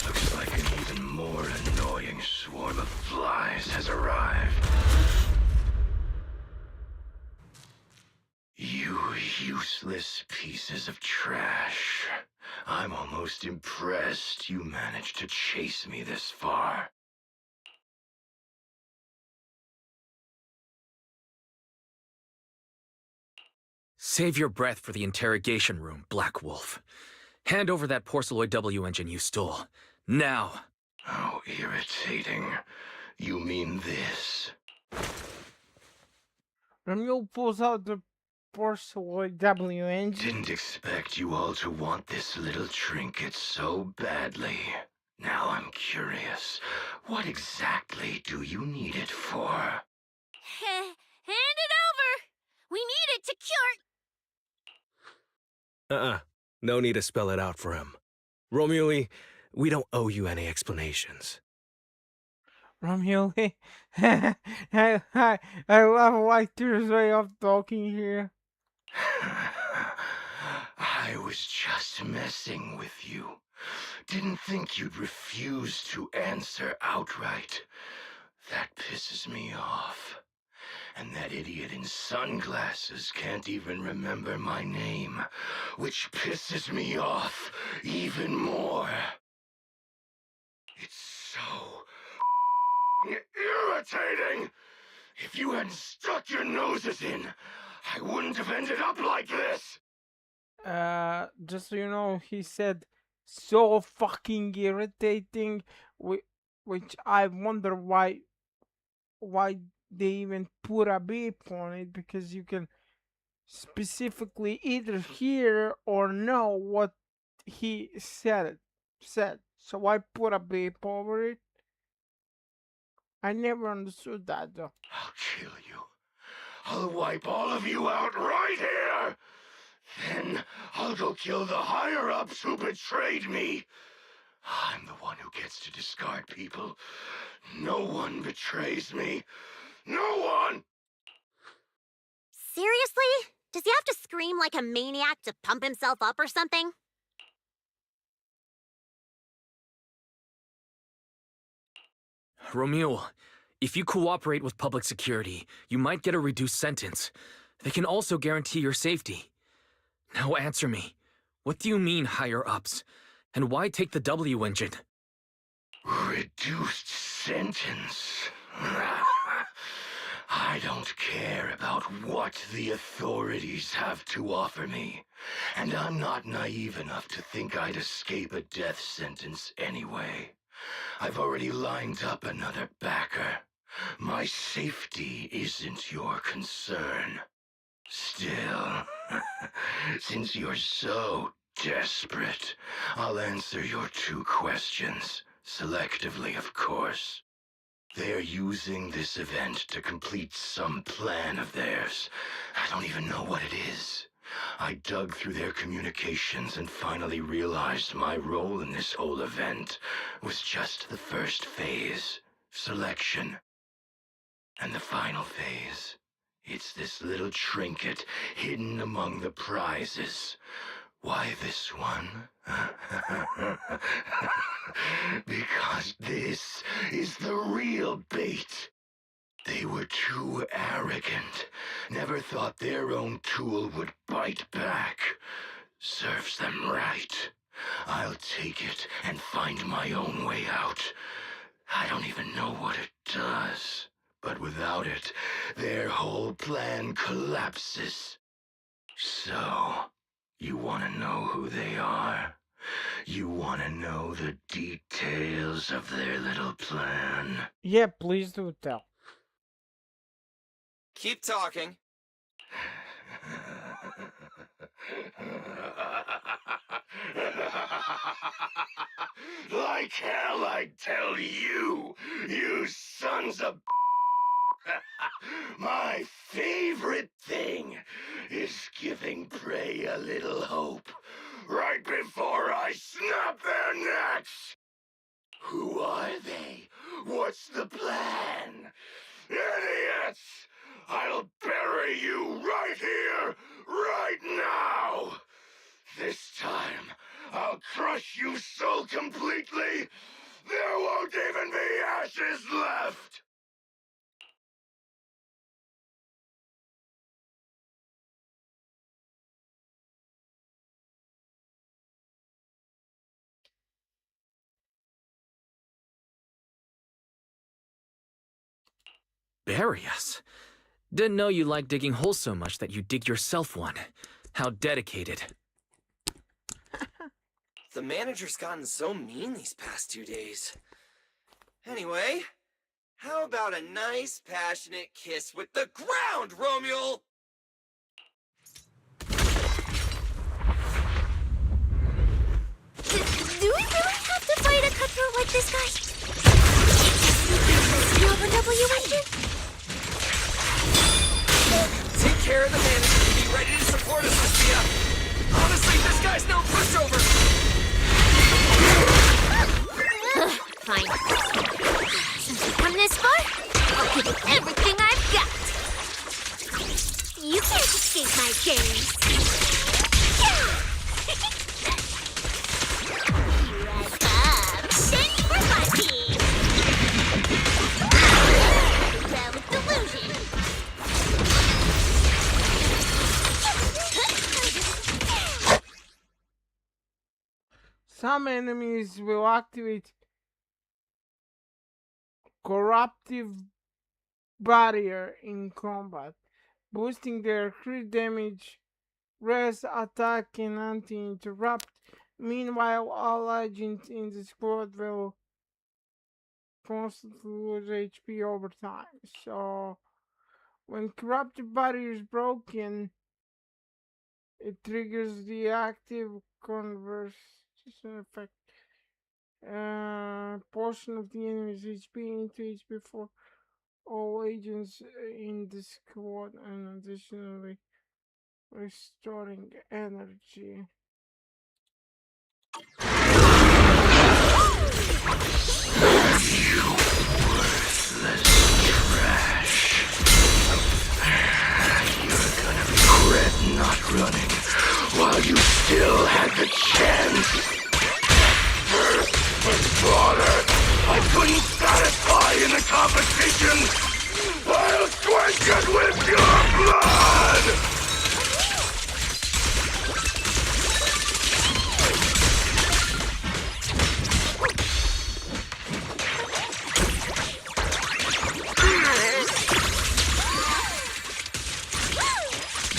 Looks like an even more annoying swarm of flies has arrived. You useless pieces of trash. I'm almost impressed you managed to chase me this far.
Save your breath for the interrogation room, Black Wolf. Hand over that Porceloid W engine you stole. Now!
How irritating. You mean this?
Romeo pulls out the Porceloid W engine.
Didn't expect you all to want this little trinket so badly. Now I'm curious. What exactly do you need it for?
Hand it over! We need it to cure...
No need to spell it out for him. Romeo, we don't owe you any explanations.
Romeo, I love Whitebeard's way of talking here.
I was just messing with you. Didn't think you'd refuse to answer outright. That pisses me off. And that idiot in sunglasses can't even remember my name, which pisses me off even more. It's so irritating. If you hadn't stuck your noses in, I wouldn't have ended up like this.
Just so you know, he said so fucking irritating, which I wonder why they even put a beep on it, because you can specifically either hear or know what he said. So I put a beep over it. I never understood that though.
I'll kill you. I'll wipe all of you out right here. Then I'll go kill the higher-ups who betrayed me. I'm the one who gets to discard people. No one betrays me. No one!
Seriously? Does he have to scream like a maniac to pump himself up or something?
Romeo, if you cooperate with public security, you might get a reduced sentence. They can also guarantee your safety. Now answer me. What do you mean, higher-ups? And why take the W engine?
Reduced sentence? I don't care about what the authorities have to offer me. And I'm not naive enough to think I'd escape a death sentence anyway. I've already lined up another backer. My safety isn't your concern. Still, since you're so desperate, I'll answer your 2 questions, selectively, of course. They're using this event to complete some plan of theirs. I don't even know what it is. I dug through their communications and finally realized my role in this whole event was just the first phase, selection. And the final phase, it's this little trinket hidden among the prizes. Why this one? Because this is the real bait. They were too arrogant. Never thought their own tool would bite back. Serves them right. I'll take it and find my own way out. I don't even know what it does. But without it, their whole plan collapses. So, you want to know who they are? You want to know the details of their little plan?
Yeah, please do tell.
Keep talking.
Like hell I'd tell you, you sons of... My favorite thing is giving prey a little hope. I snap their necks! Who are they? What's the plan? Idiots! I'll bury you right here, right now! This time, I'll crush you so completely, there won't even be ashes left!
Bury us? Didn't know you liked digging holes so much that you dig yourself one. How dedicated.
The manager's gotten so mean these past 2 days. Anyway, how about a nice, passionate kiss with the ground, Romule?
Do we really have to fight a cutthroat like this guy? Another W engine?
Take care of the manager and be ready to support us, Lucia. Honestly, this guy's no pushover.
Fine. Since we've come this far, I'll give it everything I've got. You can't escape my games. Here I come. Thanks for watching. Well, delusion.
Some enemies will activate corruptive barrier in combat, boosting their crit damage, res attack, and anti-interrupt. Meanwhile, all agents in the squad will constantly lose HP over time. So, when corruptive barrier is broken, it triggers the active conversion effect. Portion of the enemy's HP into HP for all agents in the squad, and additionally restoring energy.
You worthless trash. You're gonna regret not running while you still had the chance. But father, I couldn't satisfy in the competition. I'll quench it with your blood!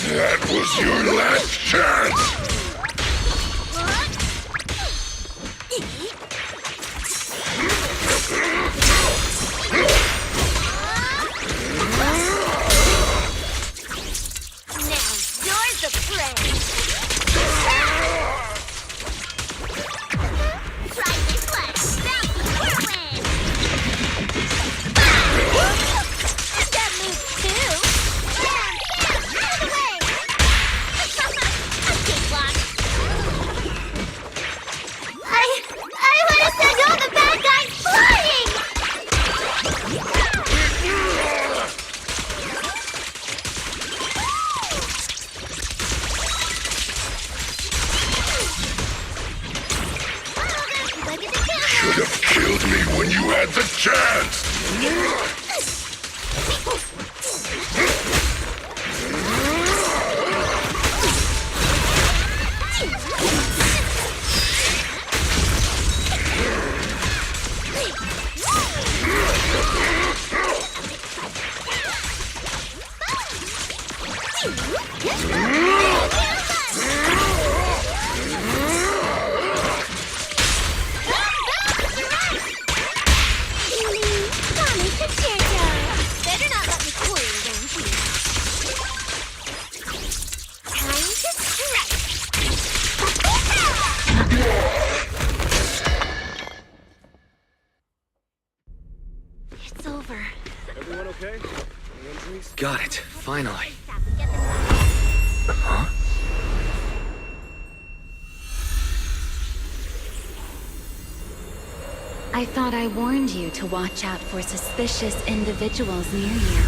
That was your last chance! Should have killed me when you had the chance!
It's over.
Everyone okay? Any injuries?
Got it, finally.
I thought I warned you to watch out for suspicious individuals near you.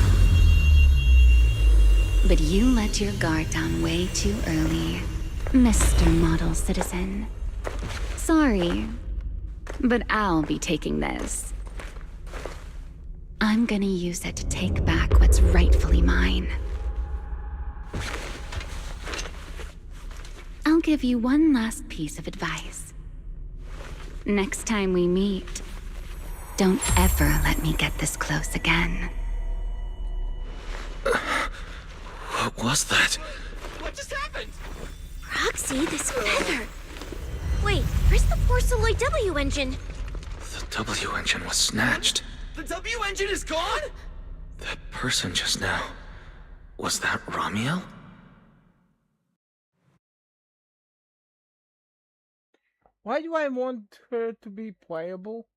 But you let your guard down way too early, Mr. Model Citizen. Sorry, but I'll be taking this. I'm gonna use it to take back what's rightfully mine. I'll give you one last piece of advice. Next time we meet, don't ever let me get this close again.
What was that?
What just happened?
Roxy, this feather. Wait, where's the Porceloid W engine?
The W engine was snatched.
The W engine is gone?
That person just now. Was that Ramiel?
Why do I want her to be playable?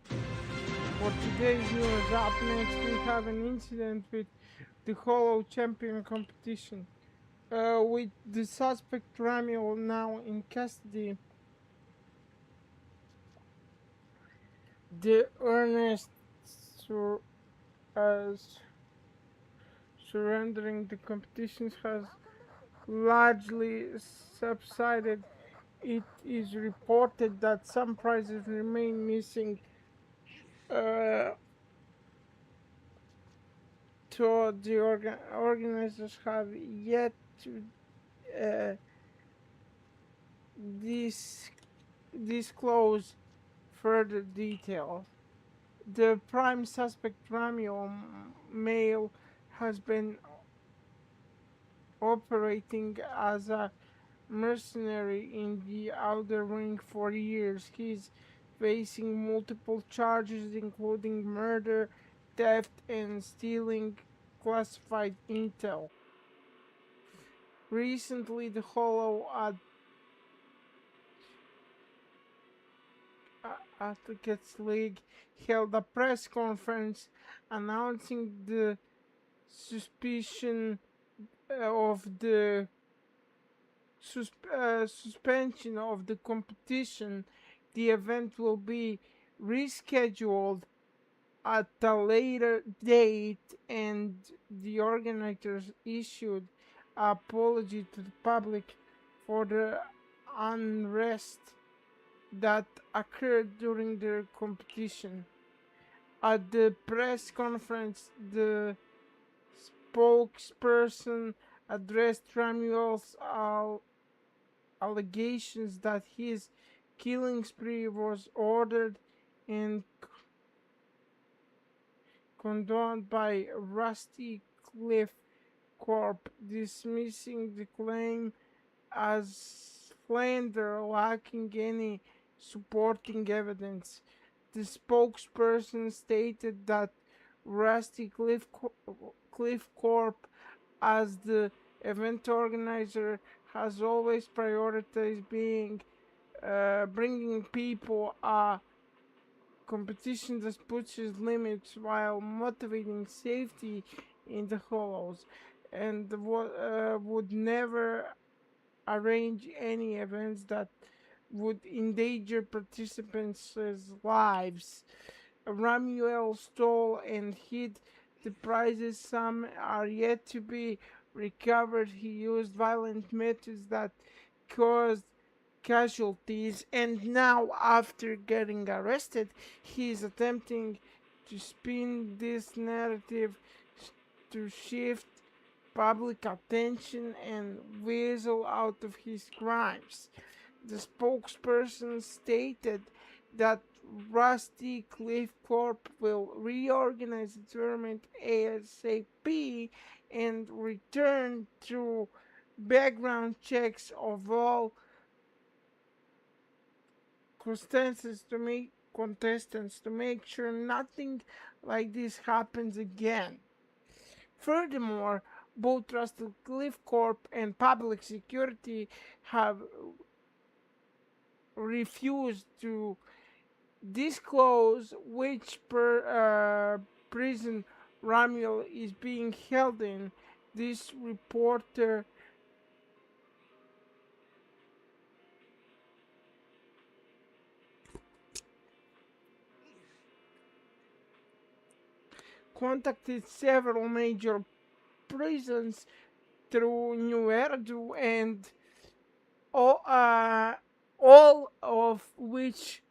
For today's news, up next we have an incident with the Hollow Champion competition. With the suspect Ramiel now in custody, the earnest surrendering the competition has largely subsided. It is reported that some prizes remain missing, so the organizers have yet to disclose further details. The prime suspect, Ramio Male, has been operating as a mercenary in the Outer Ring for years. He's facing multiple charges, including murder, theft, and stealing classified intel. Recently, the Hollow Advocates League held a press conference announcing the suspicion of the suspension of the competition. The event will be rescheduled at a later date, and the organizers issued an apology to the public for the unrest that occurred during their competition. At the press conference, the spokesperson addressed Ramuel's allegations that his killing spree was ordered and condoned by Rusty Cliff Corp, dismissing the claim as slander lacking any supporting evidence. The spokesperson stated that Rusty Cliff Corp, as the event organizer, has always prioritized bringing people a competition that pushes limits while motivating safety in the hollows, and would never arrange any events that would endanger participants' lives. Ramuel stole and hid the prizes. Some are yet to be recovered. He used violent methods that caused casualties, and now, after getting arrested, he is attempting to spin this narrative to shift public attention and weasel out of his crimes. The spokesperson stated that Rusty Cliff Corp will reorganize the tournament ASAP and return through background checks of all contestants to make sure nothing like this happens again. Furthermore, both Rusty Cliff Corp and Public Security have refused to disclose which prison Ramiel is being held in. This reporter contacted several major prisons through New Erdu, and all, all of which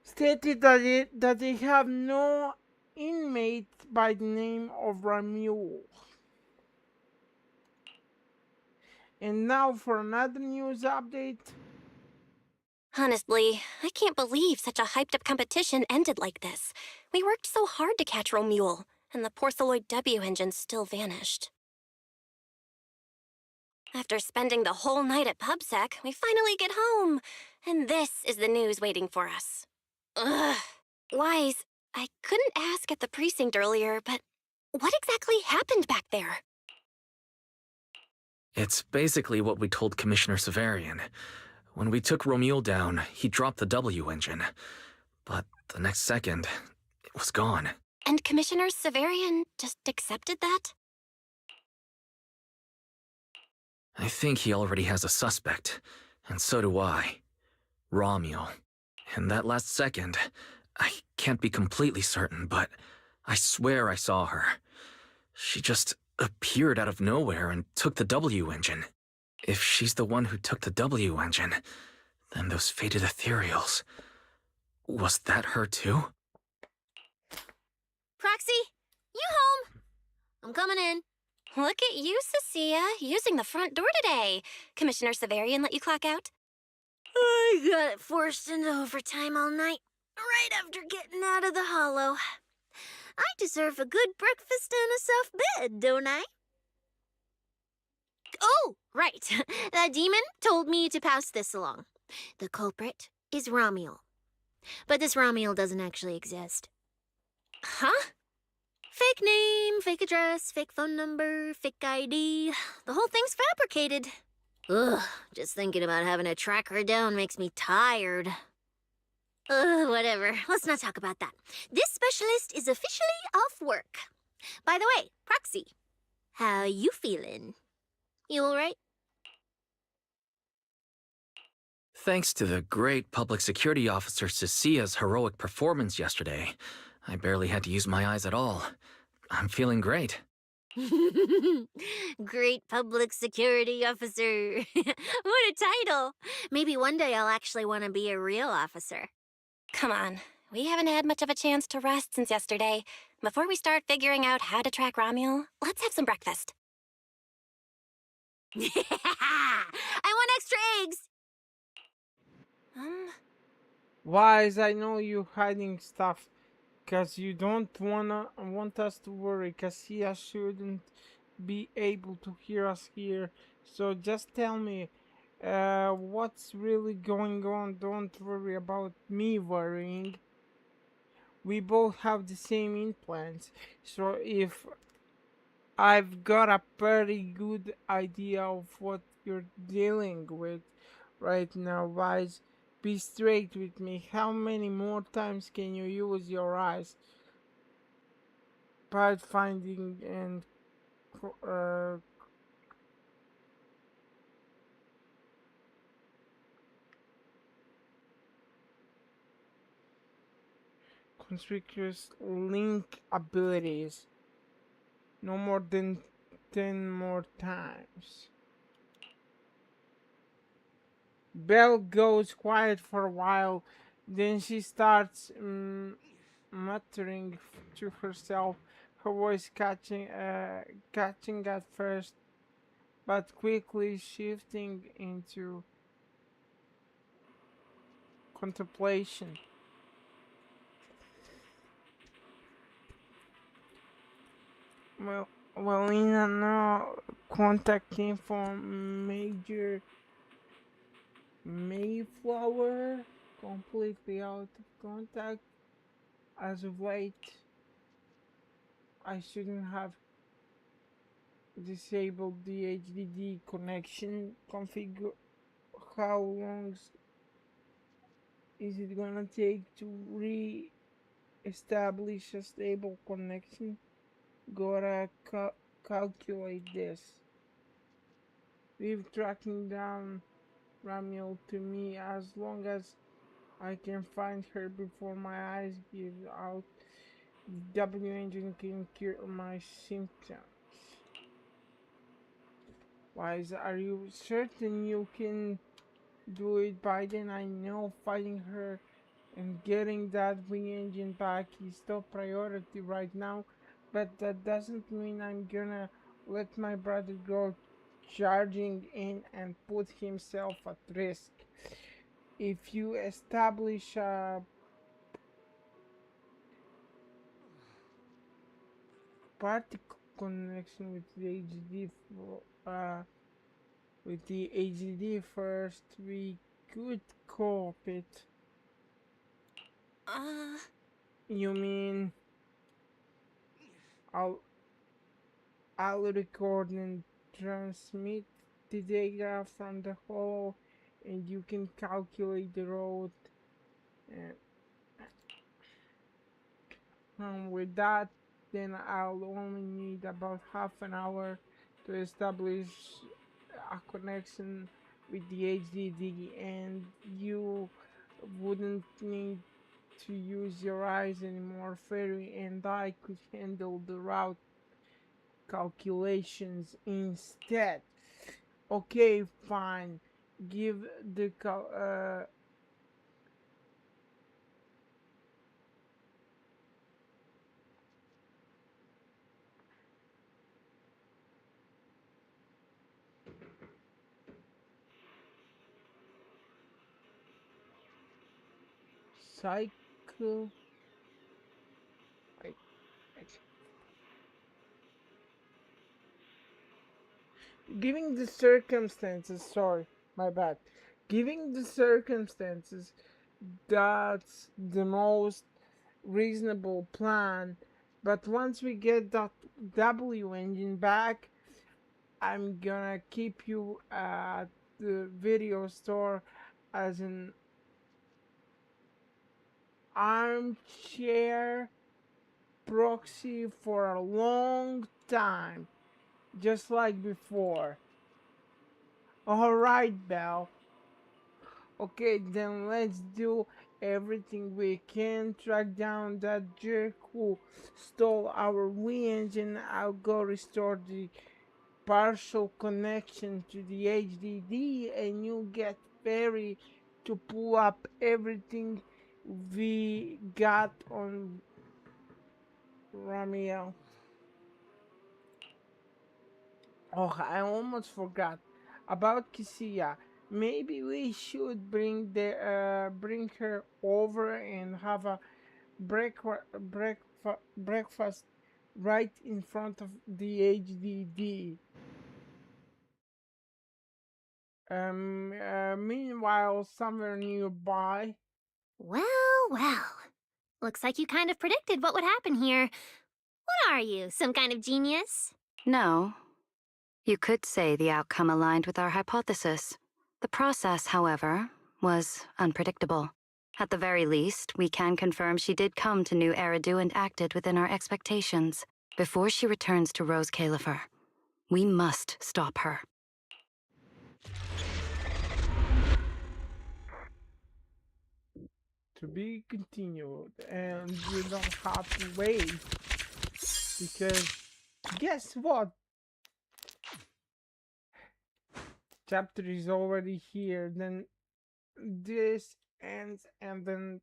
stated that they have no inmate by the name of Ramul. And now for another news update.
Honestly, I can't believe such a hyped up competition ended like this. We worked so hard to catch Romule, and the Porceloid W engine still vanished. After spending the whole night at PubSec, we finally get home, and this is the news waiting for us. Ugh. Wise, I couldn't ask at the precinct earlier, but what exactly happened back there?
It's basically what we told Commissioner Severian. When we took Romule down, he dropped the W engine. But the next second, it was gone.
And Commissioner Severian just accepted that?
I think he already has a suspect, and so do I. Romule. In that last second, I can't be completely certain, but I swear I saw her. She just appeared out of nowhere and took the W engine. If she's the one who took the W engine, then those fated ethereals... Was that her too?
Proxy, you home? I'm coming in.
Look at you, Cecilia, using the front door today. Commissioner Severian let you clock out?
I got it forced into overtime all night, right after getting out of the hollow. I deserve a good breakfast and a soft bed, don't I? Oh, right. That demon told me to pass this along. The culprit is Romule. But this Romule doesn't actually exist.
Huh?
Fake name, fake address, fake phone number, fake ID. The whole thing's fabricated. Ugh, just thinking about having to track her down makes me tired. Whatever. Let's not talk about that. This specialist is officially off work. By the way, Proxy, how you feeling? You alright?
Thanks to the great public security officer Cecilia's heroic performance yesterday, I barely had to use my eyes at all. I'm feeling great.
Great public security officer. What a title. Maybe one day I'll actually want to be a real officer.
Come on, we haven't had much of a chance to rest since yesterday. Before we start figuring out how to track Romule, let's have some breakfast.
I want extra eggs!
Wise, I know you hiding stuff, cause you don't want us to worry, cause Sia shouldn't be able to hear us here. So just tell me, what's really going on? Don't worry about me worrying. We both have the same implants, so if I've got a pretty good idea of what you're dealing with right now, Wise. Be straight with me. How many more times can you use your eyes? Pathfinding and conspicuous link abilities. No more than 10 more times. Belle goes quiet for a while, then she starts muttering to herself, her voice catching at first, but quickly shifting into contemplation. Well, Lena, now contact info Major Mayflower completely out of contact as of late. I shouldn't have disabled the HDD connection configure. How long is it gonna take to re-establish a stable connection? Gotta calculate this. Leave tracking down Ramiel to me as long as I can find her before my eyes give out. The W engine can cure my symptoms. Wise, are you certain you can do it by then? I know fighting her and getting that wing engine back is top priority right now, but that doesn't mean I'm gonna let my brother go charging in and put himself at risk. If you establish a particle connection with the HD first, we could cope it. You mean I'll record and transmit the data from the hole, and you can calculate the road. With that, then I'll only need about half an hour to establish a connection with the HDD, and you wouldn't need to use your eyes anymore. Fairy and I could handle the route calculations instead. Okay, fine. Give the cycle. Wait. Giving the circumstances, sorry, my bad. Giving the circumstances, that's the most reasonable plan. But once we get that W engine back, I'm gonna keep you at the video store as an armchair proxy for a long time, just like before. Alright, Belle. Okay, then let's do everything we can. Track down that jerk who stole our Wii engine. I'll go restore the partial connection to the HDD, and you get Fairy to pull up everything we got on Ramiel. Oh, I almost forgot about Kisia. Maybe we should bring her over and have a breakfast right in front of the HDD. Meanwhile, somewhere nearby.
Well. Looks like you kind of predicted what would happen here. What are you, some kind of genius?
No. You could say the outcome aligned with our hypothesis. The process, however, was unpredictable. At the very least, we can confirm she did come to New Eridu and acted within our expectations. Before she returns to Rose Califer, we must stop her.
To be continued, and you don't have to wait, because guess what? Chapter is already here, then this ends, and then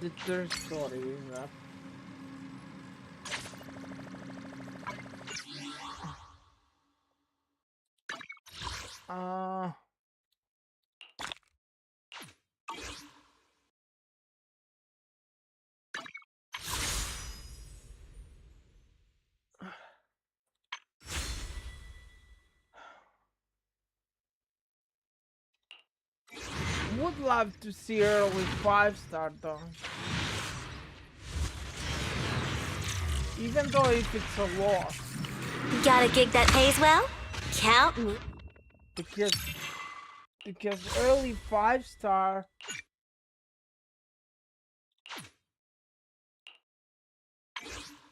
the third story is up. Would love to see her with 5-star though. Even though if it's a loss.
Got a gig that pays well? Count me.
Because early 5-star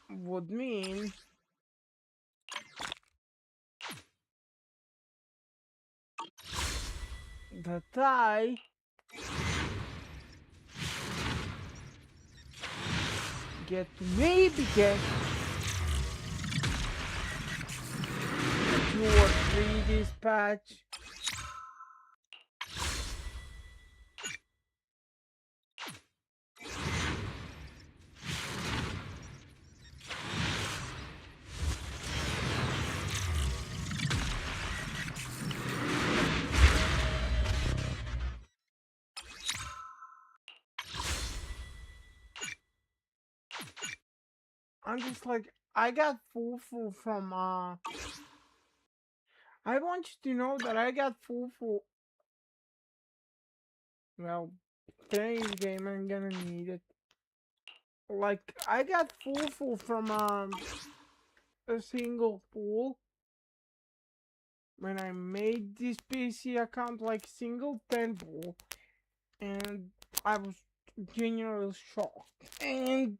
would mean that I get to maybe get 2 or 3 dispatch. I'm just like, I got fufu from, I want you to know that I got fufu. Well, today's game, I'm gonna need it. Like, I got fufu from, a single pool. When I made this PC account, like, single 10 pool. And I was genuinely shocked. And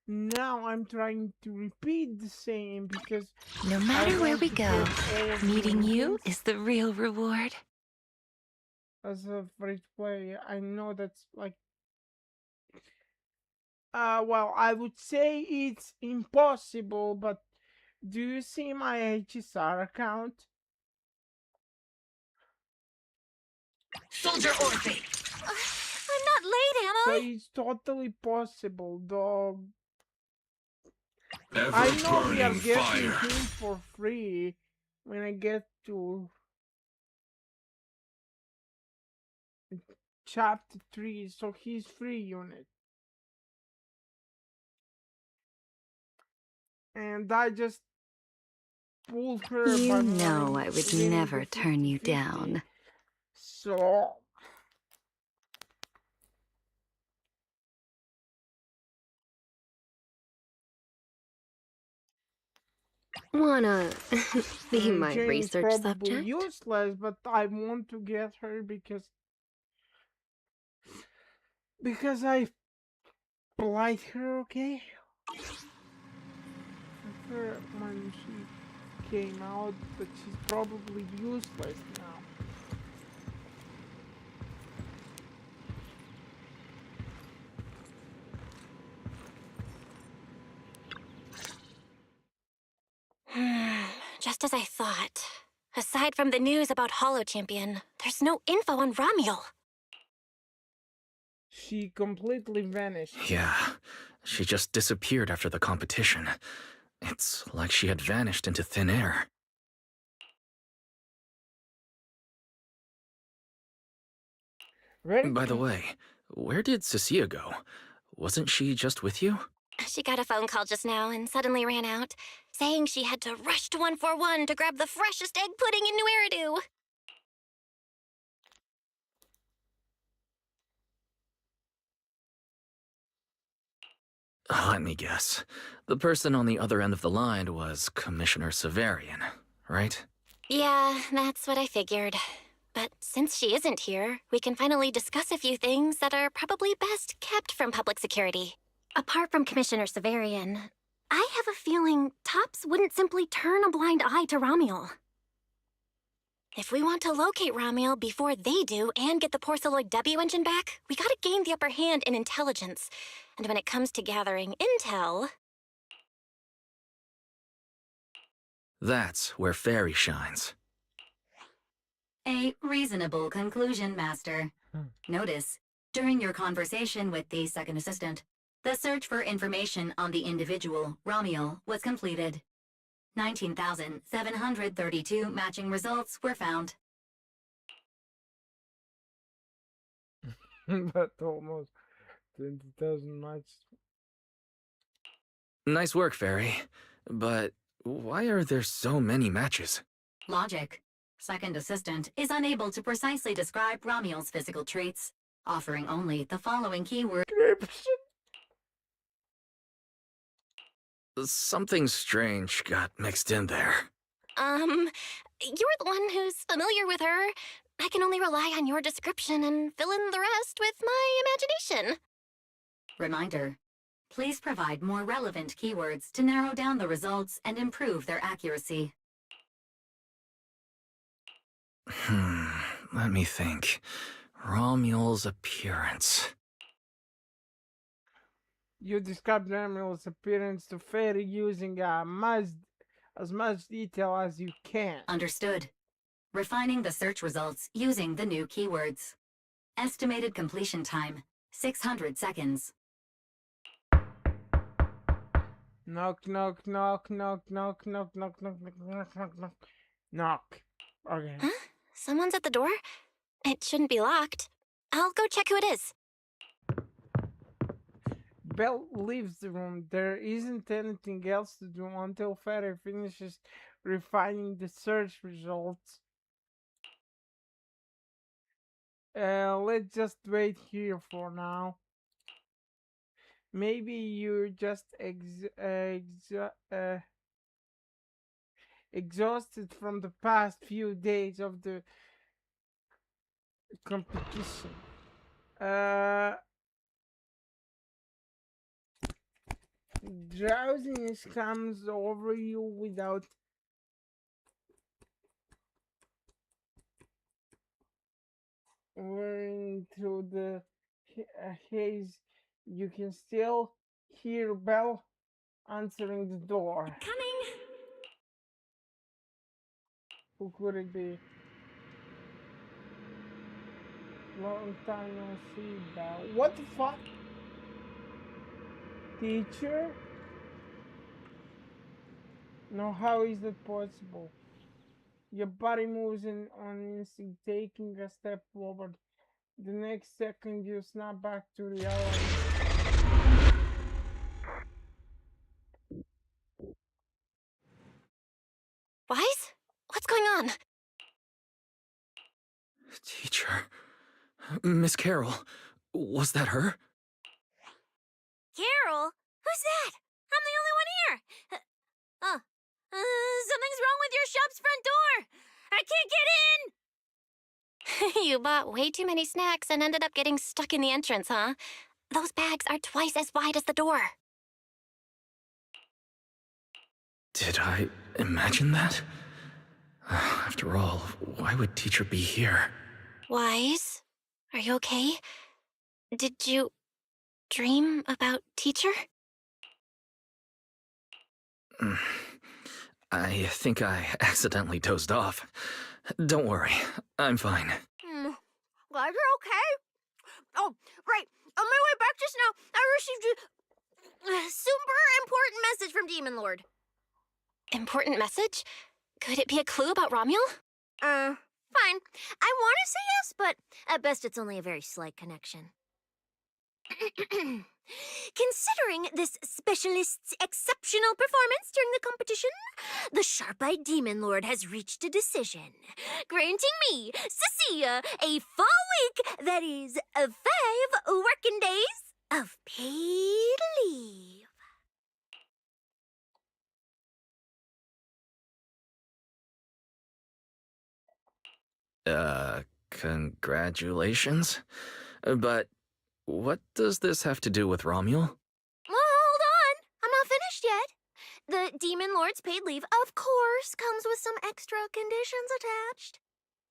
now I'm trying to repeat the same because
No
I
matter where
want
we
to
go,
get all of the
meeting you
wins.
is the real reward.
As a free to play, I know that's like, well, I would say it's impossible, but do you see my HSR account?
Soldier Orphe!
I'm not late, am
So
I?
it's totally possible, though.
Ever
I know we are
burning
getting
fire.
him for free when I get to chapter 3, so he's free unit. And I just pulled her by
You know
running
I would
winning
never
the
turn you
50-50.
down.
So
Wanna be my
Jane is
research
probably
subject?
useless, but I want to get her because I like her, okay? Her when she came out, but she's probably useless now.
Just as I thought. Aside from the news about Hollow Champion, there's no info on Ramiel.
She completely vanished.
Yeah, she just disappeared after the competition. It's like she had vanished into thin air. By the way, where did Cecilia go? Wasn't she just with you?
She got a phone call just now and suddenly ran out, saying she had to rush to 141 to grab the freshest egg pudding in New Eridu.
Let me guess. The person on the other end of the line was Commissioner Severian, right?
Yeah, that's what I figured. But since she isn't here, we can finally discuss a few things that are probably best kept from public security. Apart from Commissioner Severian, I have a feeling Tops wouldn't simply turn a blind eye to Ramiel. If we want to locate Ramiel before they do and get the Porceloid W engine back, we gotta gain the upper hand in intelligence. And when it comes to gathering intel...
That's where Fairy shines.
A reasonable conclusion, Master. Notice, during your conversation with the second assistant, the search for information on the individual, Ramiel, was completed. 19,732 matching results were found.
That almost 20,000 matches.
Nice work, Fairy. But why are there so many matches?
Logic. Second assistant is unable to precisely describe Ramiel's physical traits, offering only the following keyword.
Something strange got mixed in there.
You're the one who's familiar with her. I can only rely on your description and fill in the rest with my imagination.
Reminder. Please provide more relevant keywords to narrow down the results and improve their accuracy.
Let me think. Romual's appearance.
You described Romual's appearance to Fairy using as much detail as you can.
Understood. Refining the search results using the new keywords. Estimated completion time, 600 seconds.
Knock, knock, knock, knock, knock, knock, knock, knock, knock, knock, knock, knock. Knock. Okay.
Huh? Someone's at the door? It shouldn't be locked. I'll go check who it is.
Belle leaves the room. There isn't anything else to do until Fairy finishes refining the search results. Let's just wait here for now. Maybe you're just exhausted from the past few days of the competition. Drowsiness comes over you without wearing through the haze. You can still hear Belle answering the door.
Coming!
Who could it be? Long time no see, Belle. What the fuck? Teacher? No, how is that possible? Your body moves in on instinct, taking a step forward. The next second, you snap back to reality.
Wise? What's going on?
Teacher. Miss Carroll. Was that her?
Carol? Who's that? I'm the only one here. Something's wrong with your shop's front door. I can't get in.
You bought way too many snacks and ended up getting stuck in the entrance, huh? Those bags are twice as wide as the door.
Did I imagine that? After all, why would Teacher be here?
Wise? Are you okay? Did you dream about Teacher?
I think I accidentally dozed off. Don't worry, I'm fine.
Glad you're okay. Oh, right. On my way back just now, I received a super important message from Demon Lord.
Important message? Could it be a clue about Romual?
Fine. I want to say yes, but at best it's only a very slight connection. Considering this specialist's exceptional performance during the competition, the sharp-eyed Demon Lord has reached a decision, granting me, Cecilia, a full week, that is, 5 working days of paid leave.
Congratulations? But what does this have to do with Romual?
Well, hold on. I'm not finished yet. The Demon Lord's paid leave, of course, comes with some extra conditions attached.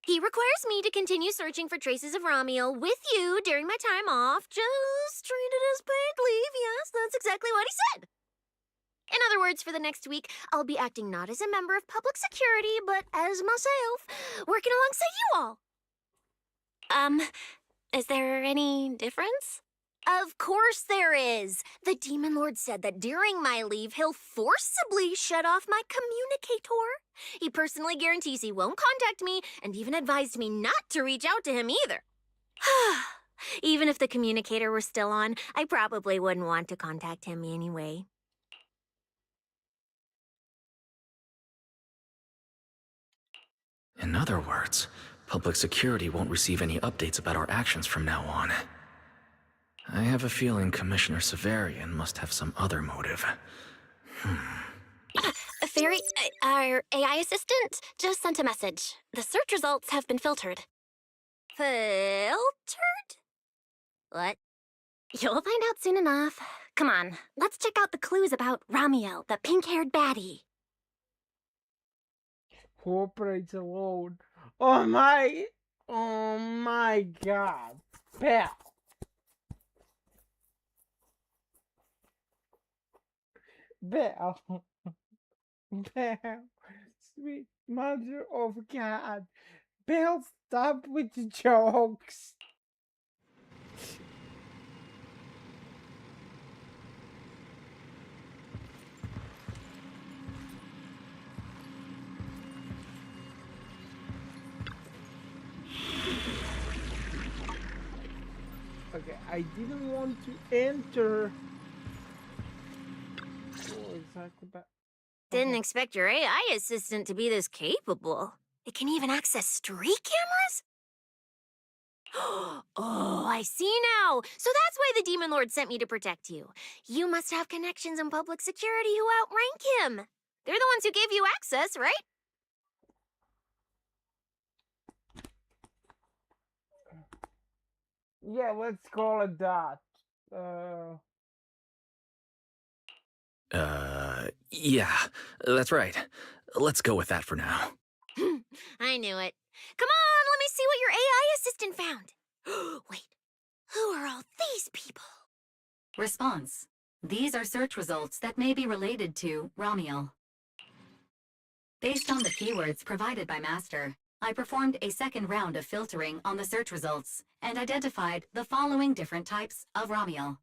He requires me to continue searching for traces of Romual with you during my time off. Just treat it as paid leave. Yes, that's exactly what he said. In other words, for the next week, I'll be acting not as a member of public security, but as myself, working alongside you all.
Is there any difference?
Of course there is. The Demon Lord said that during my leave, he'll forcibly shut off my communicator. He personally guarantees he won't contact me, and even advised me not to reach out to him either. Even if the communicator were still on, I probably wouldn't want to contact him anyway.
In other words, public security won't receive any updates about our actions from now on. I have a feeling Commissioner Severian must have some other motive.
Fairy, our AI assistant just sent a message. The search results have been filtered.
Filtered? What?
You'll find out soon enough. Come on, let's check out the clues about Romual, the pink-haired baddie.
Who operates alone? Oh my! Oh my god. Belle. Belle. Belle. Sweet mother of God. Belle, stop with the jokes. Okay, I didn't want to enter. Oh, exactly that.
Didn't expect your AI assistant to be this capable. It can even access street cameras? Oh, I see now. So that's why the Demon Lord sent me to protect you. You must have connections in public security who outrank him. They're the ones who gave you access, right?
Yeah, let's call it that.
Yeah, that's right. Let's go with that for now.
I knew it. Come on, let me see what your AI assistant found. Wait, who are all these people?
Response. These are search results that may be related to Ramiel. Based on the keywords provided by Master, I performed a second round of filtering on the search results and identified the following different types of Ramiel.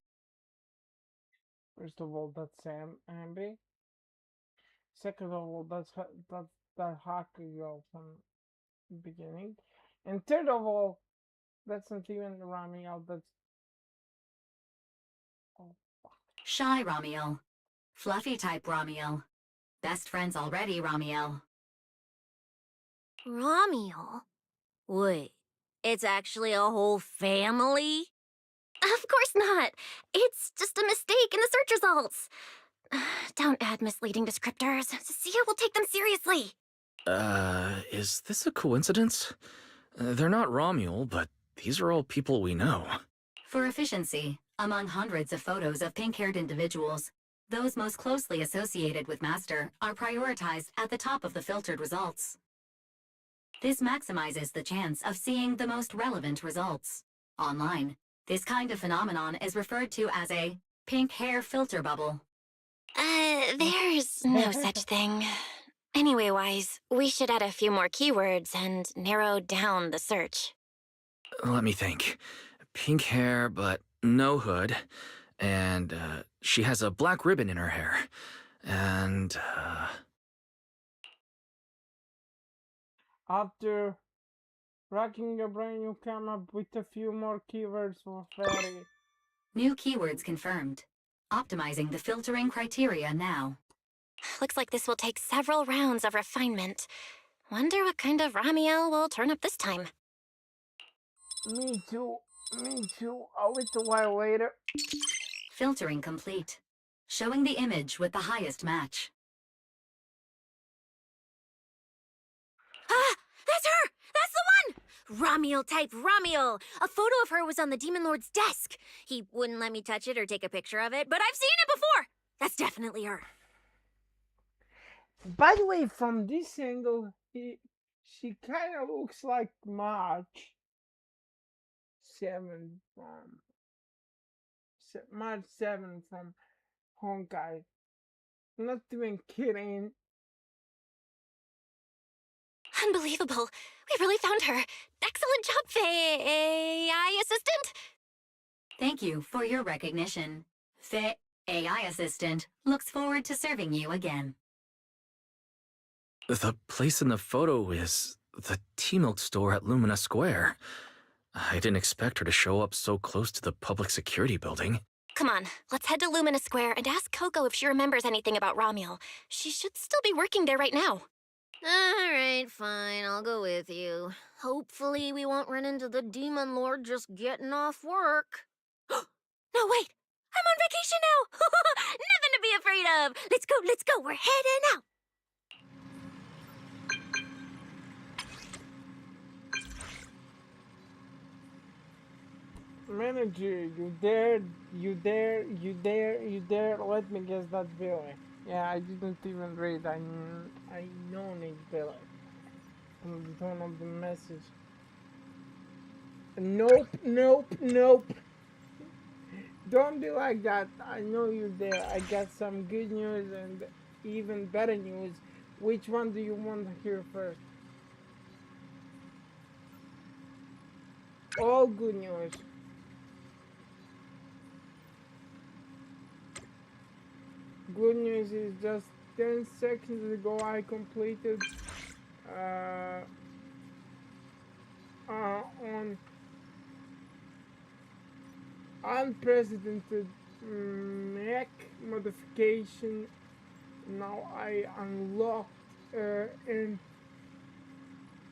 First of all, that's Sam Amby. Second of all, that's that hockey girl from the beginning. And third of all, that's not even Ramiel, that's... Oh,
Shy Ramiel. Fluffy type Ramiel. Best friends already Ramiel.
Ramiel? Wait, it's actually a whole family? Of course not. It's just a mistake in the search results. Don't add misleading descriptors. Cecilia will take them seriously.
Is this a coincidence? They're not Romuel, but these are all people we know.
For efficiency, among hundreds of photos of pink-haired individuals, those most closely associated with Master are prioritized at the top of the filtered results. This maximizes the chance of seeing the most relevant results. Online, this kind of phenomenon is referred to as a pink hair filter bubble.
There's no such thing. Anyway, Wise, we should add a few more keywords and narrow down the search.
Let me think. Pink hair, but no hood. And, she has a black ribbon in her hair. And,
After racking your brain, you come up with a few more keywords for Fairy.
New keywords confirmed. Optimizing the filtering criteria now.
Looks like this will take several rounds of refinement. Wonder what kind of Ramiel will turn up this time.
Me too. Me too. A little while later.
Filtering complete. Showing the image with the highest match.
Ah! That's her! That's the one! Ramiel type Ramiel! A photo of her was on the Demon Lord's desk. He wouldn't let me touch it or take a picture of it, but I've seen it before! That's definitely her.
By the way, from this angle, she kind of looks like March 7 from... March 7 from Honkai. Not even kidding.
Unbelievable. We really found her. Excellent job, AI assistant.
Thank you for your recognition. Faye AI assistant looks forward to serving you again.
the place in the photo is the T-Milk store at Lumina Square. I didn't expect her to show up so close to the public security building.
Come on, let's head to Lumina Square and ask Coco if she remembers anything about Romuel. She should still be working there right now.
Alright, fine, I'll go with you. Hopefully we won't run into the Demon Lord just getting off work. No, wait! I'm on vacation now! Nothing to be afraid of! Let's go, we're heading out!
Manager, you dare, let me guess that Billy. Yeah, I didn't even read, I know Nick Billy. From the tone of the message. Nope, nope, nope. Don't be like that. I know you're there. I got some good news and even better news. Which one do you want to hear first? All good news. Good news is just 10 seconds ago I completed on unprecedented mech modification. Now I unlocked an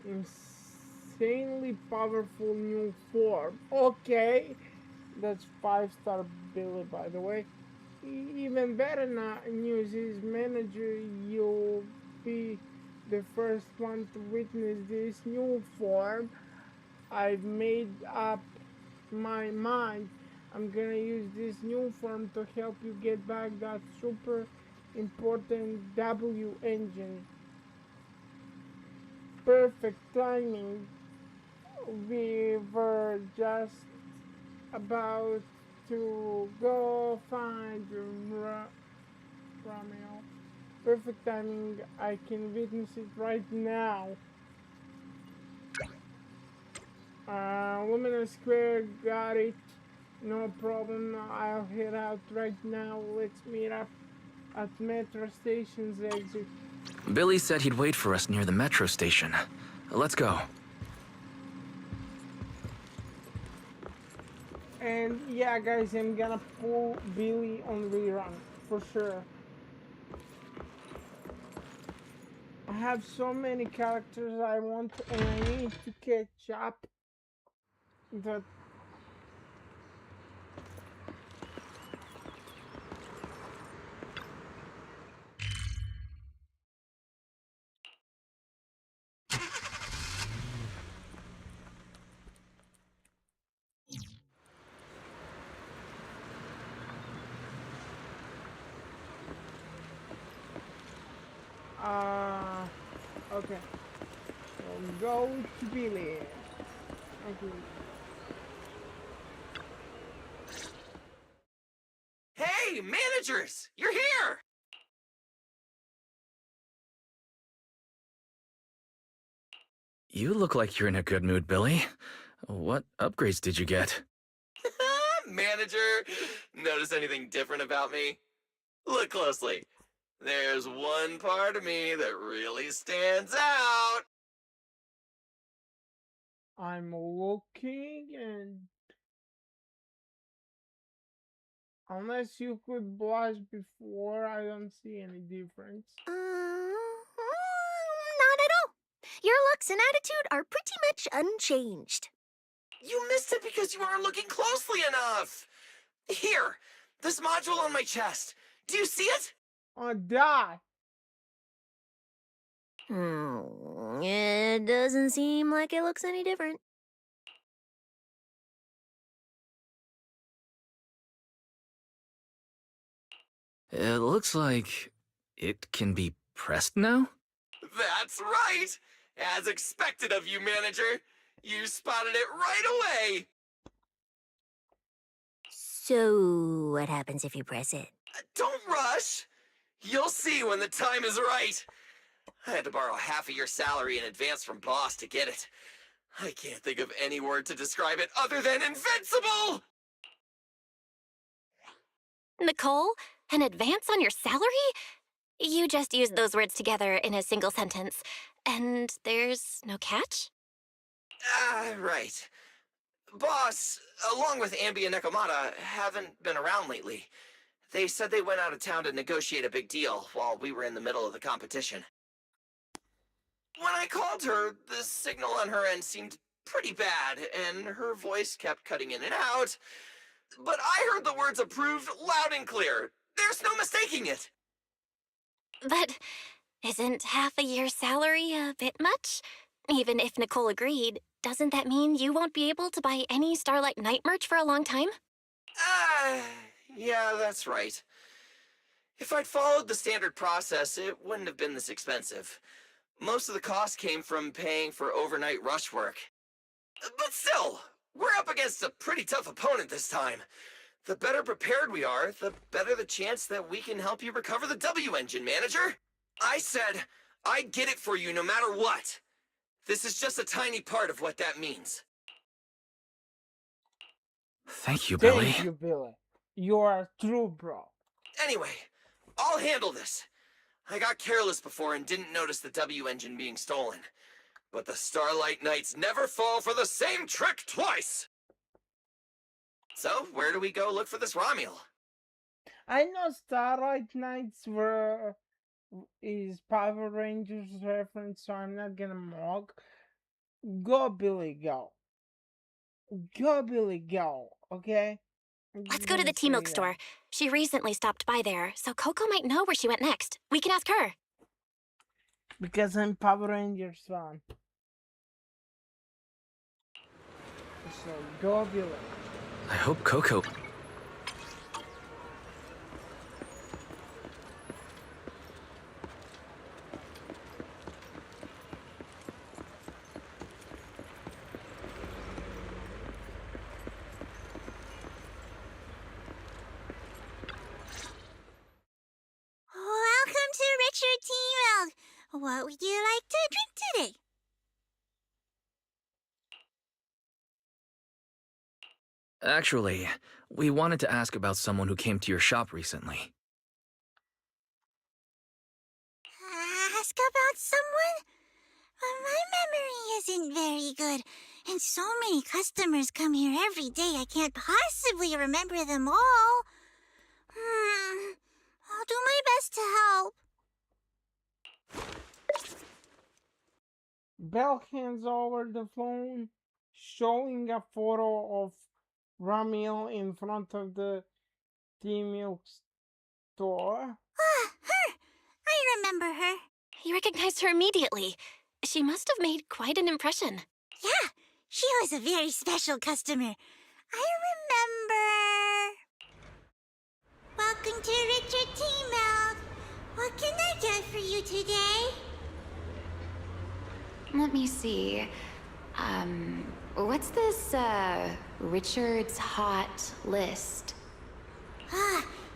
insanely powerful new form. Okay, that's 5-star Billy, by the way. Even better news is, manager, you'll be the first one to witness this new form. I've made up my mind. I'm gonna use this new form to help you get back that super important W engine. Perfect timing. We were just about to go find Romeo. Perfect timing. I can witness it right now. Luminous Square, got it. No problem. I'll head out right now. Let's meet up at metro station's exit.
Billy said he'd wait for us near the metro station. Let's go.
And yeah, guys, I'm gonna pull Billy on rerun for sure. I have so many characters I want, and I need to catch up. That okay. So go to Billy. Okay.
Hey, managers! You're here!
You look like you're in a good mood, Billy. What upgrades did you get?
Manager, notice anything different about me? Look closely. There's one part of me that really stands out.
I'm looking, and unless you could blush before, I don't see any difference.
Not at all. Your looks and attitude are pretty much unchanged.
You missed it because you aren't looking closely enough. Here, this module on my chest. Do you see it?
Oh, die.
It doesn't seem like it looks any different.
It looks like it can be pressed now?
That's right. As expected of you, manager. You spotted it right away.
So, what happens if you press it?
Don't rush. You'll see when the time is right. I had to borrow half of your salary in advance from boss to get it. I can't think of any word to describe it other than invincible!
Nicole, an advance on your salary? You just used those words together in a single sentence. And there's no catch?
Right. Boss, along with Ambi and Nekomata, haven't been around lately. They said they went out of town to negotiate a big deal while we were in the middle of the competition. When I called her, the signal on her end seemed pretty bad, and her voice kept cutting in and out. But I heard the words approved loud and clear. There's no mistaking it.
But isn't half a year's salary a bit much? Even if Nicole agreed, doesn't that mean you won't be able to buy any Starlight Night merch for a long time?
Yeah, that's right. If I'd followed the standard process, it wouldn't have been this expensive. Most of the cost came from paying for overnight rush work. But still, We're up against a pretty tough opponent this time. The better prepared we are, the better the chance that we can help you recover the W engine, manager. I said I'd get it for you no matter what. This is just a tiny part of what that means.
Thank you, Billy.
Thank you, Billy. You are a true bro.
Anyway, I'll handle this. I got careless before and didn't notice the W engine being stolen. But the Starlight Knights never fall for the same trick twice! So, where do we go look for this Romule?
I know Starlight Knights is Power Rangers reference, so I'm not gonna mock. Go, Billy, go. Go, Billy, go, okay?
Let's go to the T-Milk store. She recently stopped by there, so Coco might know where she went next. We can ask her.
Because I'm Power Rangers fan. So, go, Billy.
I hope Coco...
Welcome to Richard T-Milk. What would you like to drink today?
Actually, we wanted to ask about someone who came to your shop recently.
Ask about someone? My memory isn't very good, and so many customers come here every day I can't possibly remember them all. I'll do my best to help.
Belle hands over the phone, showing a photo of Romule in front of the T-Milk store.
Her! I remember her.
You recognized her immediately. She must have made quite an impression.
Yeah, she was a very special customer. I remember. Welcome to Richard T-Milk. What can I get for you today?
Let me see. What's this, Richard's Hot List?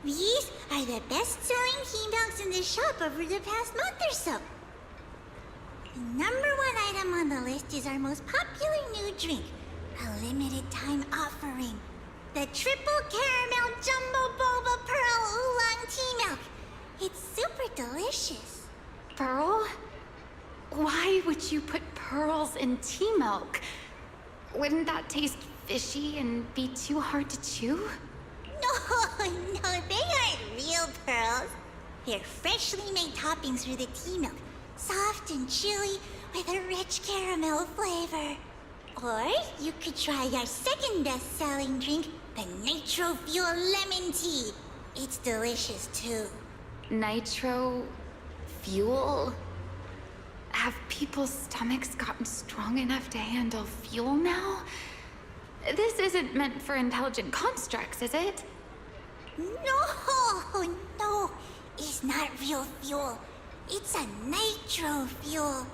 These are the best-selling T-Milks in the shop over the past month or so. The #1 item on the list is our most popular new drink, a limited-time offering. The Triple Caramel Jumbo Boba Pearl Oolong T-Milk. It's super delicious.
Pearl? Why would you put pearls in tea milk? Wouldn't that taste fishy and be too hard to chew?
No, they aren't real pearls. They're freshly made toppings for the tea milk, soft and chewy with a rich caramel flavor. Or you could try our second best-selling drink, the Nitro Fuel Lemon Tea. It's delicious too.
Nitro fuel? Have people's stomachs gotten strong enough to handle fuel now? This isn't meant for intelligent constructs, is it?
No, it's not real fuel. It's a nitro fuel.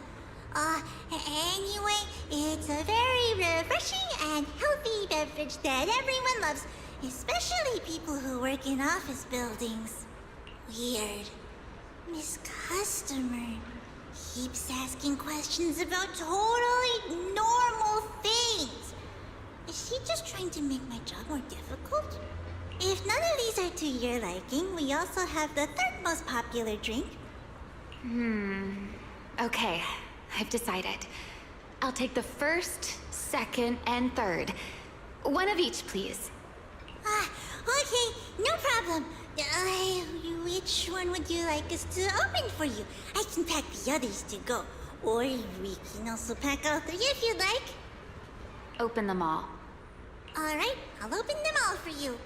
Anyway, it's a very refreshing and healthy beverage that everyone loves, especially people who work in office buildings. Weird. Miss Customer keeps asking questions about totally normal things. Is she just trying to make my job more difficult? If none of these are to your liking, we also have the third most popular drink.
Okay, I've decided. I'll take the first, second, and third. One of each, please.
Okay, no problem. Which one would you like us to open for you? I can pack the others to go. Or we can also pack all three if you'd like.
Open them all.
Alright, I'll open them all for you.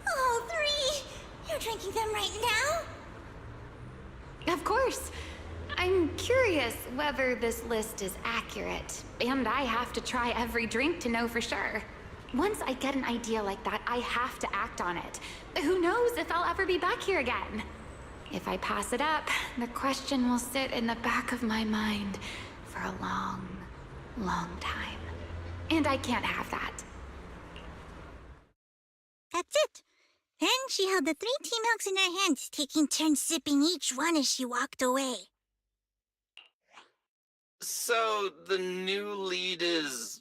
All three! You're drinking them right now?
Of course. I'm curious whether this list is accurate, and I have to try every drink to know for sure. Once I get an idea like that, I have to act on it. Who knows if I'll ever be back here again? If I pass it up, the question will sit in the back of my mind for a long, long time. And I can't have that.
That's it. Then she held the 3 tea milks in her hands, taking turns sipping each one as she walked away.
So the new lead is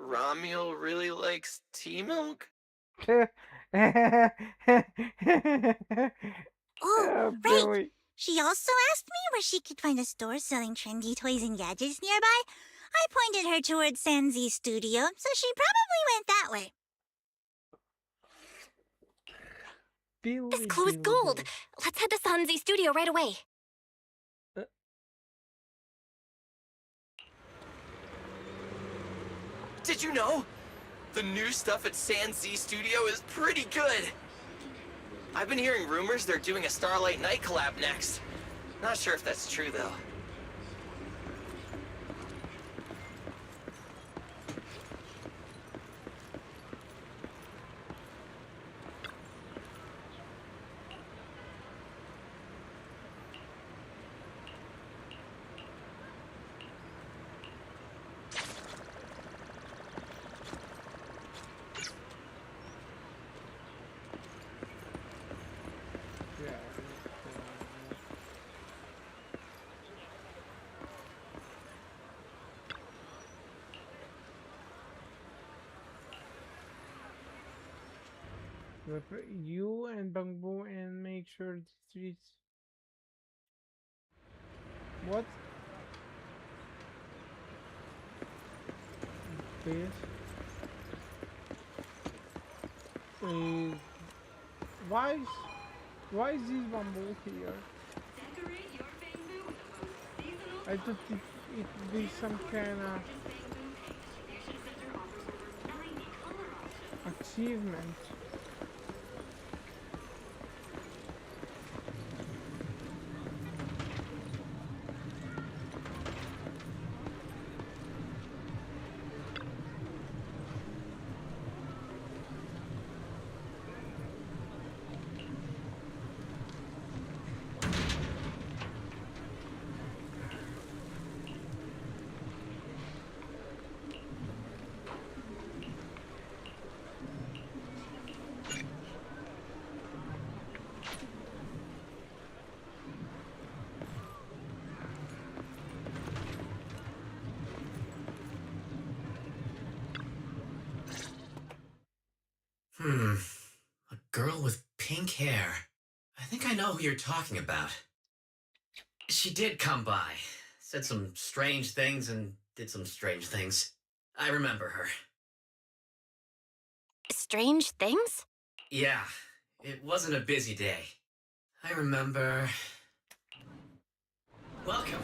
Romuel really likes tea milk?
Oh, right.
Billy.
She also asked me where she could find a store selling trendy toys and gadgets nearby. I pointed her towards Sanzi's studio, so she probably went that way.
This clue is gold. Let's head to Sanzi's studio right away.
Did you know? The new stuff at Sanzi Studio is pretty good. I've been hearing rumors they're doing a Starlight Night collab next. Not sure if that's true, though.
You and Bangbu and make sure the streets. What? Please. Why is this bamboo here? I thought it would be some kind of achievement.
A girl with pink hair. I think I know who you're talking about. She did come by, said some strange things and did some strange things. I remember her.
Strange things?
Yeah, it wasn't a busy day. I remember... Welcome.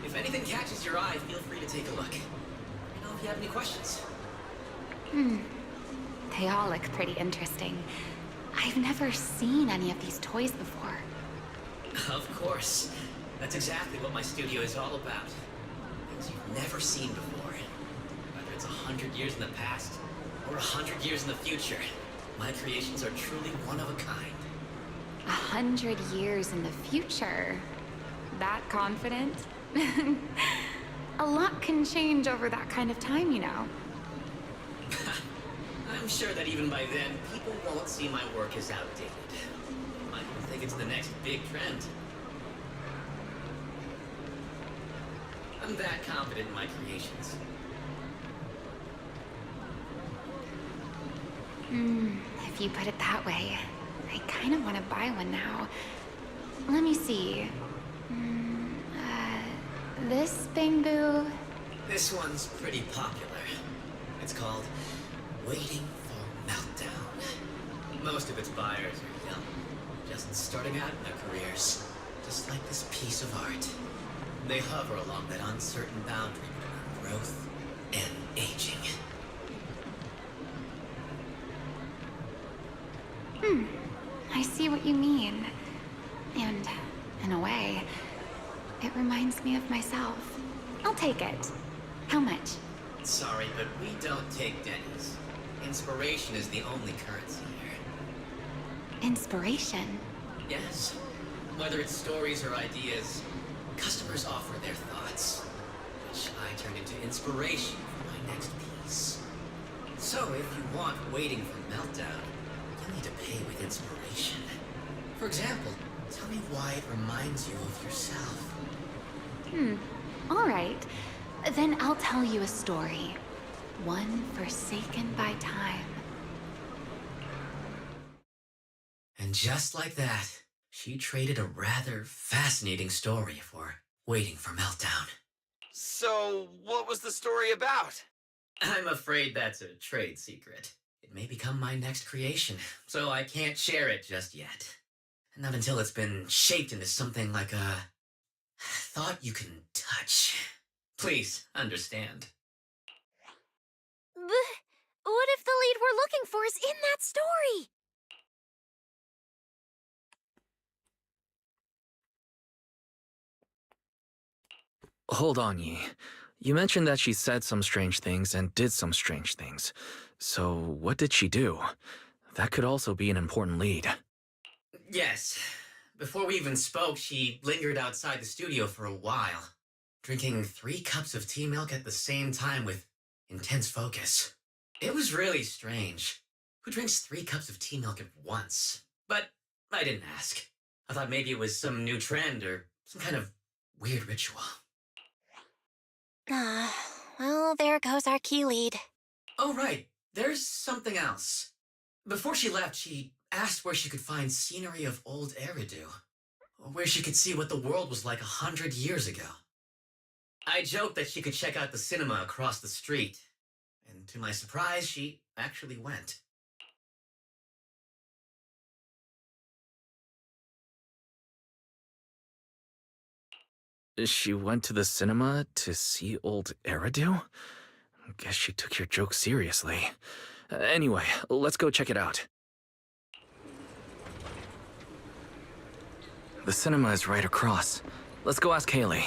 If anything catches your eye, feel free to take a look. Let me know if you have any questions.
They all look pretty interesting. I've never seen any of these toys before.
Of course. That's exactly what my studio is all about. Things you've never seen before. Whether it's 100 years in the past or 100 years in the future, my creations are truly one of a kind.
100 years in the future? That confident? A lot can change over that kind of time, you know.
I'm sure that even by then, people won't see my work as outdated. Might even think it's the next big trend. I'm that confident in my creations.
If you put it that way, I kind of want to buy one now. Let me see. This Bangboo?
This one's pretty popular. It's called Waiting for Meltdown. Most of its buyers are young, just starting out in their careers, just like this piece of art. They hover along that uncertain boundary between growth and aging.
I see what you mean. And, in a way, it reminds me of myself. I'll take it. How much?
Sorry, but we don't take pennies. Inspiration is the only currency here.
Inspiration?
Yes. Whether it's stories or ideas, customers offer their thoughts.
which I turned into inspiration for my next piece. So if you want Waiting for Meltdown, you'll need to pay with inspiration. For example, tell me why it reminds you of yourself.
All right. Then I'll tell you a story. One forsaken by time.
And just like that, she traded a rather fascinating story for Waiting for Meltdown.
So, what was the story about?
I'm afraid that's a trade secret. It may become my next creation, so I can't share it just yet. Not until it's been shaped into something like a thought you can touch. Please understand.
What if the lead we're looking for is in that story?
Hold on, Yi. You mentioned that she said some strange things and did some strange things. So, what did she do? That could also be an important lead.
Yes. Before we even spoke, she lingered outside the studio for a while, drinking 3 cups of tea milk at the same time with intense focus. It was really strange. Who drinks 3 cups of tea milk at once? But I didn't ask. I thought maybe it was some new trend or some kind of weird ritual.
Well, there goes our key lead.
Oh, right. There's something else. Before she left, she asked where she could find scenery of old Eridu, or where she could see what the world was like 100 years ago. I joked that she could check out the cinema across the street, and to my surprise, she actually went.
She went to the cinema to see old Eridu? Guess she took your joke seriously. Anyway, let's go check it out. The cinema is right across. Let's go ask Haley.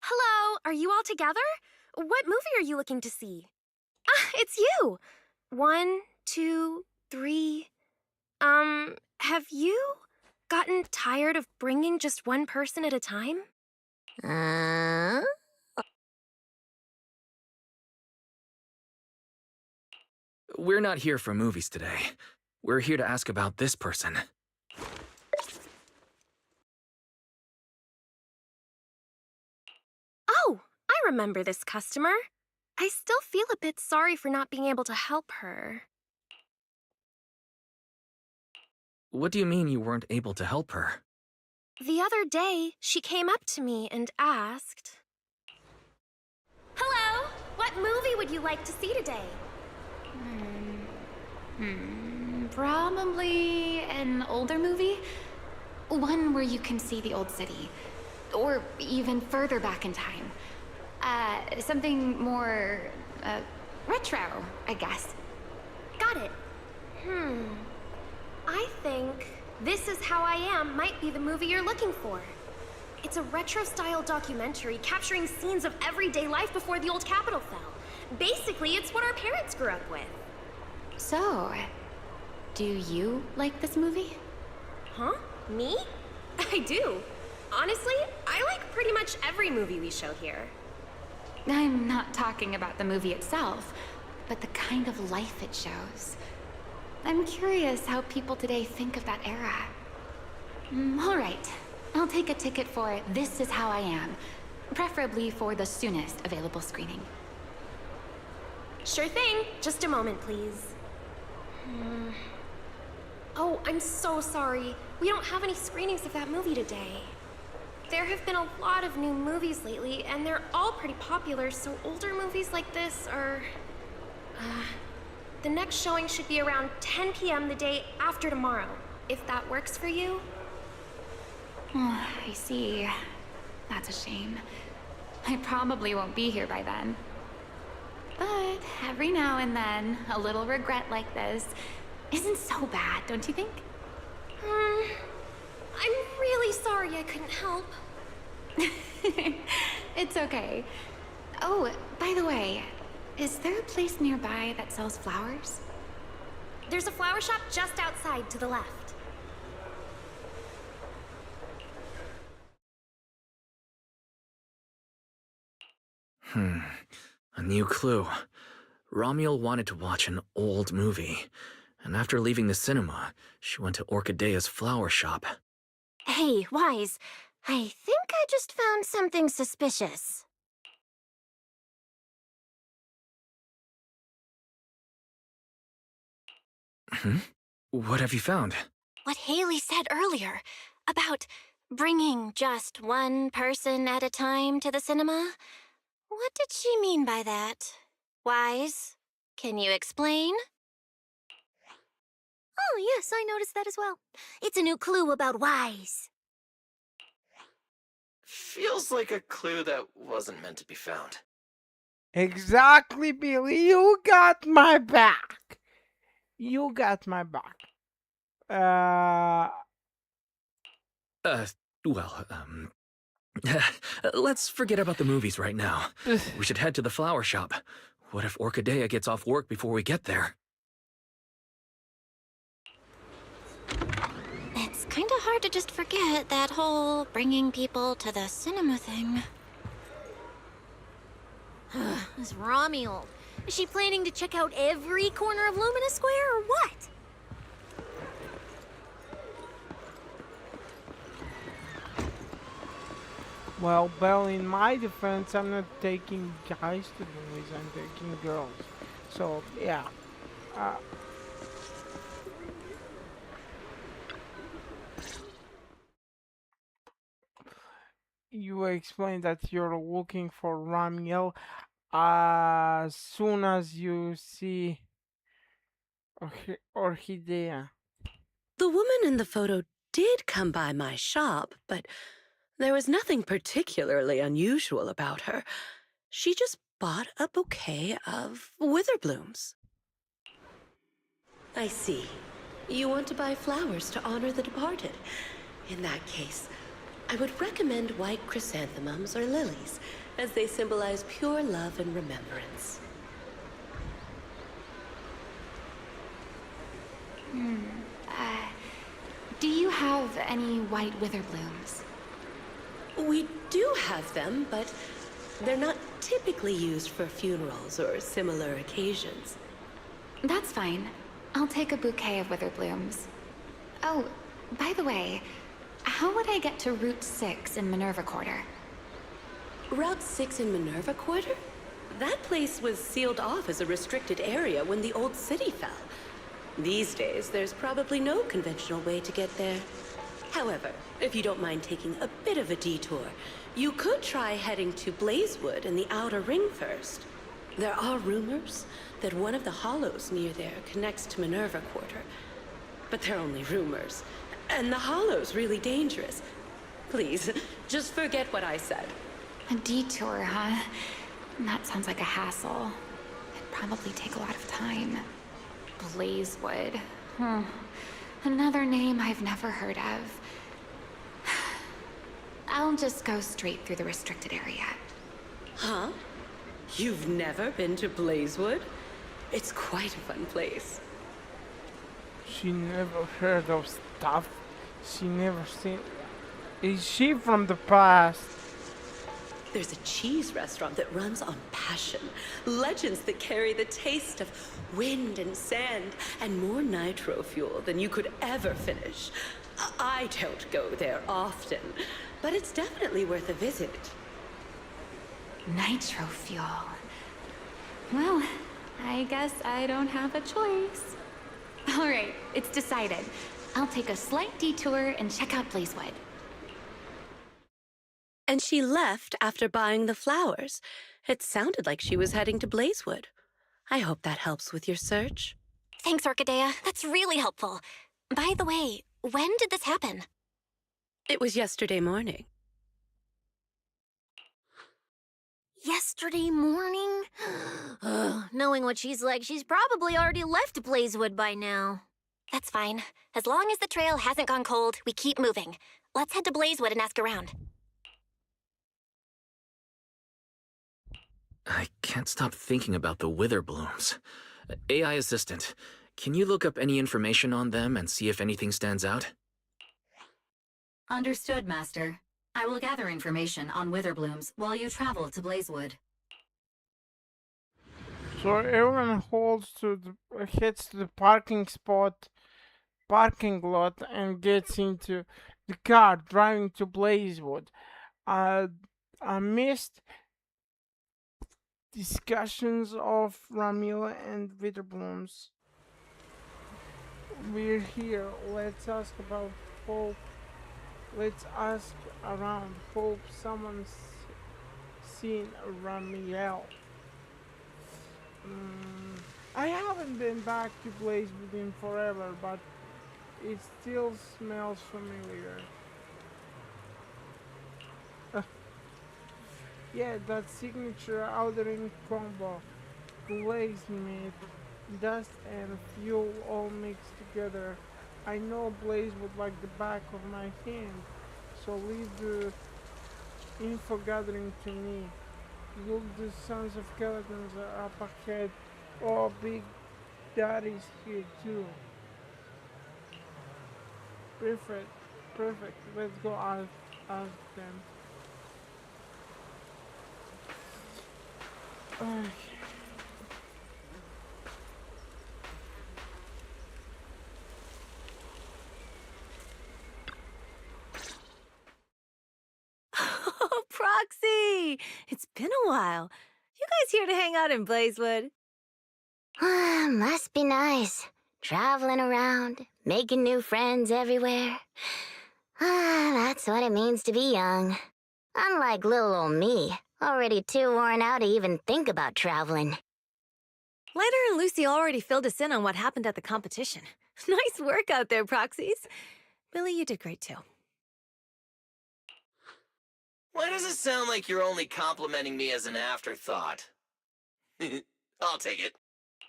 Hello, are you all together? What movie are you looking to see? Ah, it's you! 1, 2, 3. Have you gotten tired of bringing just one person at a time?
We're not here for movies today. We're here to ask about this person.
Oh, I remember this customer. I still feel a bit sorry for not being able to help her.
What do you mean you weren't able to help her?
The other day, she came up to me and asked, "Hello, what movie would you like to see today?"
Probably an older movie. One where you can see the old city. Or even further back in time. Something more, retro, I guess.
Got it. I think This Is How I Am might be the movie you're looking for. It's a retro-style documentary capturing scenes of everyday life before the old capital fell. Basically, it's what our parents grew up with.
So, do you like this movie?
Huh? Me? I do. Honestly, I like pretty much every movie we show here.
I'm not talking about the movie itself, but the kind of life it shows. I'm curious how people today think of that era. All right, I'll take a ticket for This Is How I Am, preferably for the soonest available screening.
Sure thing. Just a moment, please. Oh, I'm so sorry. We don't have any screenings of that movie today. There have been a lot of new movies lately, and they're all pretty popular, so older movies like this are... the next showing should be around 10 p.m. the day after tomorrow, if that works for you.
Oh, I see. That's a shame. I probably won't be here by then. But every now and then, a little regret like this isn't so bad, don't you think?
I'm really sorry I couldn't help.
It's okay. Oh, by the way, is there a place nearby that sells flowers?
There's a flower shop just outside to the left.
A new clue. Romuald wanted to watch an old movie, and after leaving the cinema, she went to Orchidea's flower shop.
Hey, Wise, I think I just found something suspicious.
What have you found?
What Haley said earlier about bringing just one person at a time to the cinema. What did she mean by that? Wise, can you explain?
Oh, yes, I noticed that as well. It's a new clue about Wise.
Feels like a clue that wasn't meant to be found.
Exactly, Billy. You got my back. You got my back.
Well, let's forget about the movies right now. We should head to the flower shop. What if Orchidea gets off work before we get there?
It's kinda hard to just forget that whole bringing people to the cinema thing.
This Romuald. Is she planning to check out every corner of Lumina Square or what?
Well, Belle, in my defense, I'm not taking guys to the movies, I'm taking girls. So, yeah. You explained that you're looking for Ramiel as soon as you see Orchidea.
The woman in the photo did come by my shop, but there was nothing particularly unusual about her. She just bought a bouquet of witherblooms. I see. You want to buy flowers to honor the departed. In that case, I would recommend white chrysanthemums or lilies, as they symbolize pure love and remembrance.
Do you have any white witherblooms?
We do have them, but they're not typically used for funerals or similar occasions.
That's fine. I'll take a bouquet of witherblooms. Oh, by the way, how would I get to Route 6 in Minerva Quarter?
Route 6 in Minerva Quarter? That place was sealed off as a restricted area when the old city fell. These days, there's probably no conventional way to get there. However, if you don't mind taking a bit of a detour, you could try heading to Blazewood in the Outer Ring first. There are rumors that one of the hollows near there connects to Minerva Quarter. But they're only rumors, and the hollow's really dangerous. Please, just forget what I said.
A detour, huh? That sounds like a hassle. It'd probably take a lot of time. Blazewood. Another name I've never heard of. I'll just go straight through the restricted area.
Huh? You've never been to Blazewood? It's quite a fun place.
She never heard of stuff. She never seen. Is she from the past?
There's a cheese restaurant that runs on passion. Legends that carry the taste of wind and sand and more nitro fuel than you could ever finish. I don't go there often, but it's definitely worth a visit.
Nitro fuel. Well, I guess I don't have a choice. All right, it's decided. I'll take a slight detour and check out Blazewood.
And she left after buying the flowers. It sounded like she was heading to Blazewood. I hope that helps with your search.
Thanks, Orchidea. That's really helpful. By the way, when did this happen?
It was yesterday morning.
Yesterday morning? Knowing what she's like, she's probably already left Blazewood by now.
That's fine. As long as the trail hasn't gone cold, we keep moving. Let's head to Blazewood and ask around.
I can't stop thinking about the wither blooms. AI assistant, can you look up any information on them and see if anything stands out?
Understood, Master. I will gather information on wither blooms while you travel to Blazewood.
So everyone heads to the parking lot, and gets into the car driving to Blazewood. Amidst discussions of Ramila and Witherblooms, we're here. Let's ask about Hope. Let's ask around. Hope someone's seen Ramiel. I haven't been back to Blazewood in forever, but it still smells familiar. Yeah, that signature outering combo. Glaze meat, dust and fuel all mixed together. I know Blazewood like the back of my hand, so leave the info gathering to me. Look, the Sons of Skeletons are up ahead. Oh, Big Daddy's here too. Perfect, perfect. Let's go ask them. Okay.
Oh, Proxy! It's been a while. You guys here to hang out in Blazewood?
Must be nice. Traveling around, making new friends everywhere. That's what it means to be young. Unlike little old me, already too worn out to even think about traveling.
Lighter and Lucy already filled us in on what happened at the competition. Nice work out there, Proxies. Billy, you did great too.
Why does it sound like you're only complimenting me as an afterthought? I'll take it.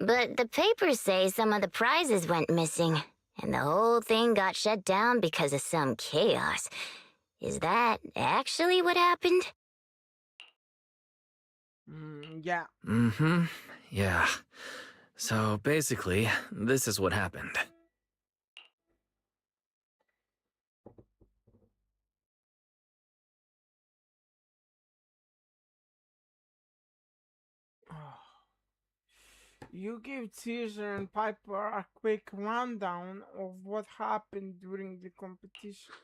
But the papers say some of the prizes went missing, and the whole thing got shut down because of some chaos. Is that actually what happened?
Yeah.
Mm-hmm. Yeah. So basically, this is what happened.
You give Caesar and Piper a quick rundown of what happened during the competition.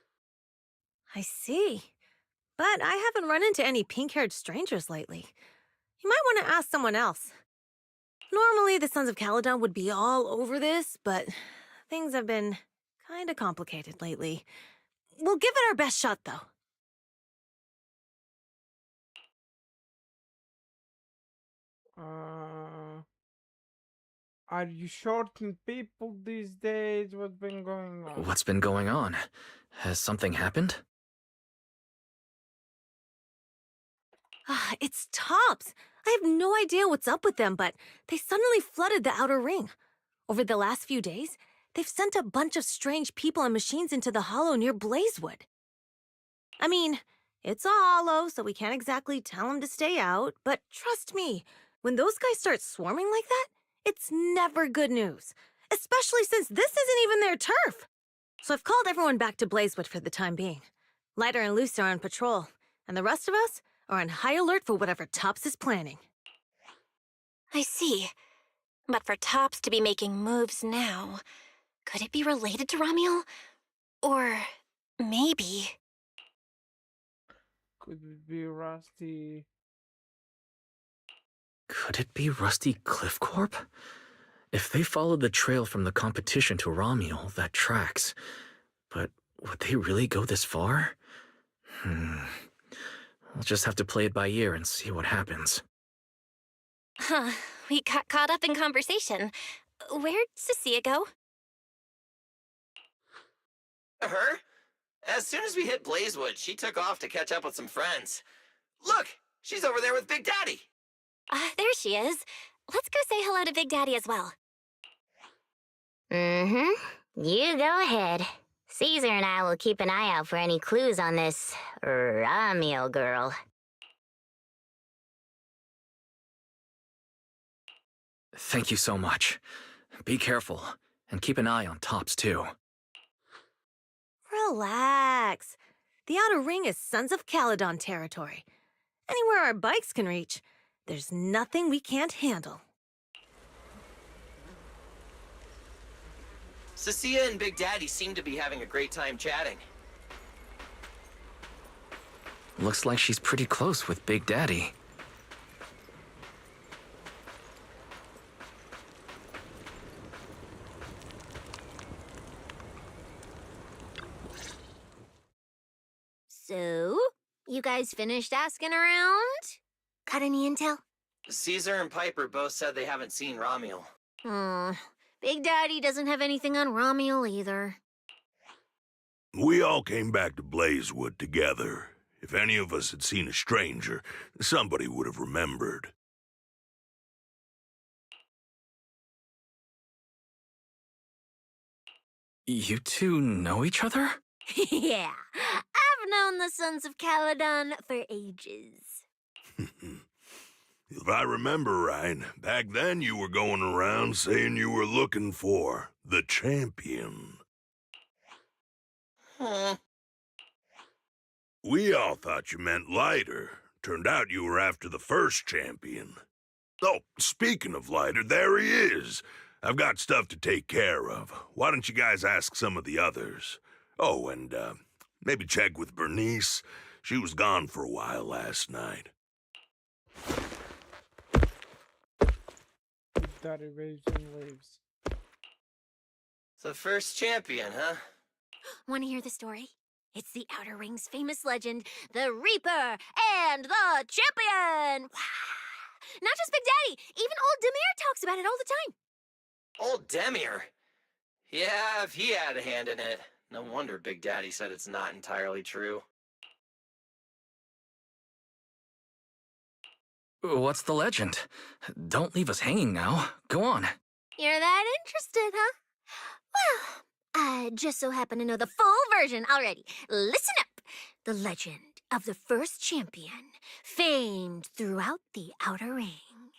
I see. But I haven't run into any pink-haired strangers lately. You might want to ask someone else. Normally, the Sons of Caledon would be all over this, but things have been kinda complicated lately. We'll give it our best shot, though.
Are you short on people these days? What's been going on?
What's been going on? Has something happened?
It's Tops. I have no idea what's up with them, but they suddenly flooded the outer ring. Over the last few days, they've sent a bunch of strange people and machines into the hollow near Blazewood. I mean, it's a hollow, so we can't exactly tell them to stay out, but trust me, when those guys start swarming like that, it's never good news, especially since this isn't even their turf. So I've called everyone back to Blazewood for the time being. Lighter and Lucy are on patrol, and the rest of us are on high alert for whatever Tops is planning.
I see. But for Tops to be making moves now, could it be related to Ramiel? Or maybe...
Could it be Rusty?
Could it be Rusty Cliff Corp? If they followed the trail from the competition to Ramiel, that tracks. But would they really go this far? We'll just have to play it by ear and see what happens.
Huh, we got caught up in conversation. Where'd Cecilia go?
Her? As soon as we hit Blazewood, she took off to catch up with some friends. Look, she's over there with Big Daddy.
There she is. Let's go say hello to Big Daddy as well.
You go ahead. Caesar and I will keep an eye out for any clues on this Ramiel girl.
Thank you so much. Be careful, and keep an eye on Tops too.
Relax. The Outer Ring is Sons of Caledon territory. Anywhere our bikes can reach, there's nothing we can't handle.
Cecilia and Big Daddy seem to be having a great time chatting.
Looks like she's pretty close with Big Daddy.
So, you guys finished asking around? Got any intel?
Caesar and Piper both said they haven't seen Ramiel.
Big Daddy doesn't have anything on Ramiel either.
We all came back to Blazewood together. If any of us had seen a stranger, somebody would have remembered.
You two know each other?
Yeah, I've known the Sons of Caledon for ages.
If I remember right, back then you were going around saying you were looking for the champion. We all thought you meant Lighter. Turned out you were after the first champion. Oh, speaking of Lighter, there he is. I've got stuff to take care of. Why don't you guys ask some of the others? Oh, and maybe check with Bernice. She was gone for a while last night.
Daddy Raging leaves.
The first champion, huh?
Want to hear the story? It's the Outer Ring's famous legend, the Reaper and the Champion! Not just Big Daddy, even old Demir talks about it all the time.
Old Demir? Yeah, if he had a hand in it. No wonder Big Daddy said it's not entirely true.
What's the legend? Don't leave us hanging now. Go on.
You're that interested, huh? Well, I just so happen to know the full version already. Listen up. The legend of the first champion, famed throughout the Outer Ring.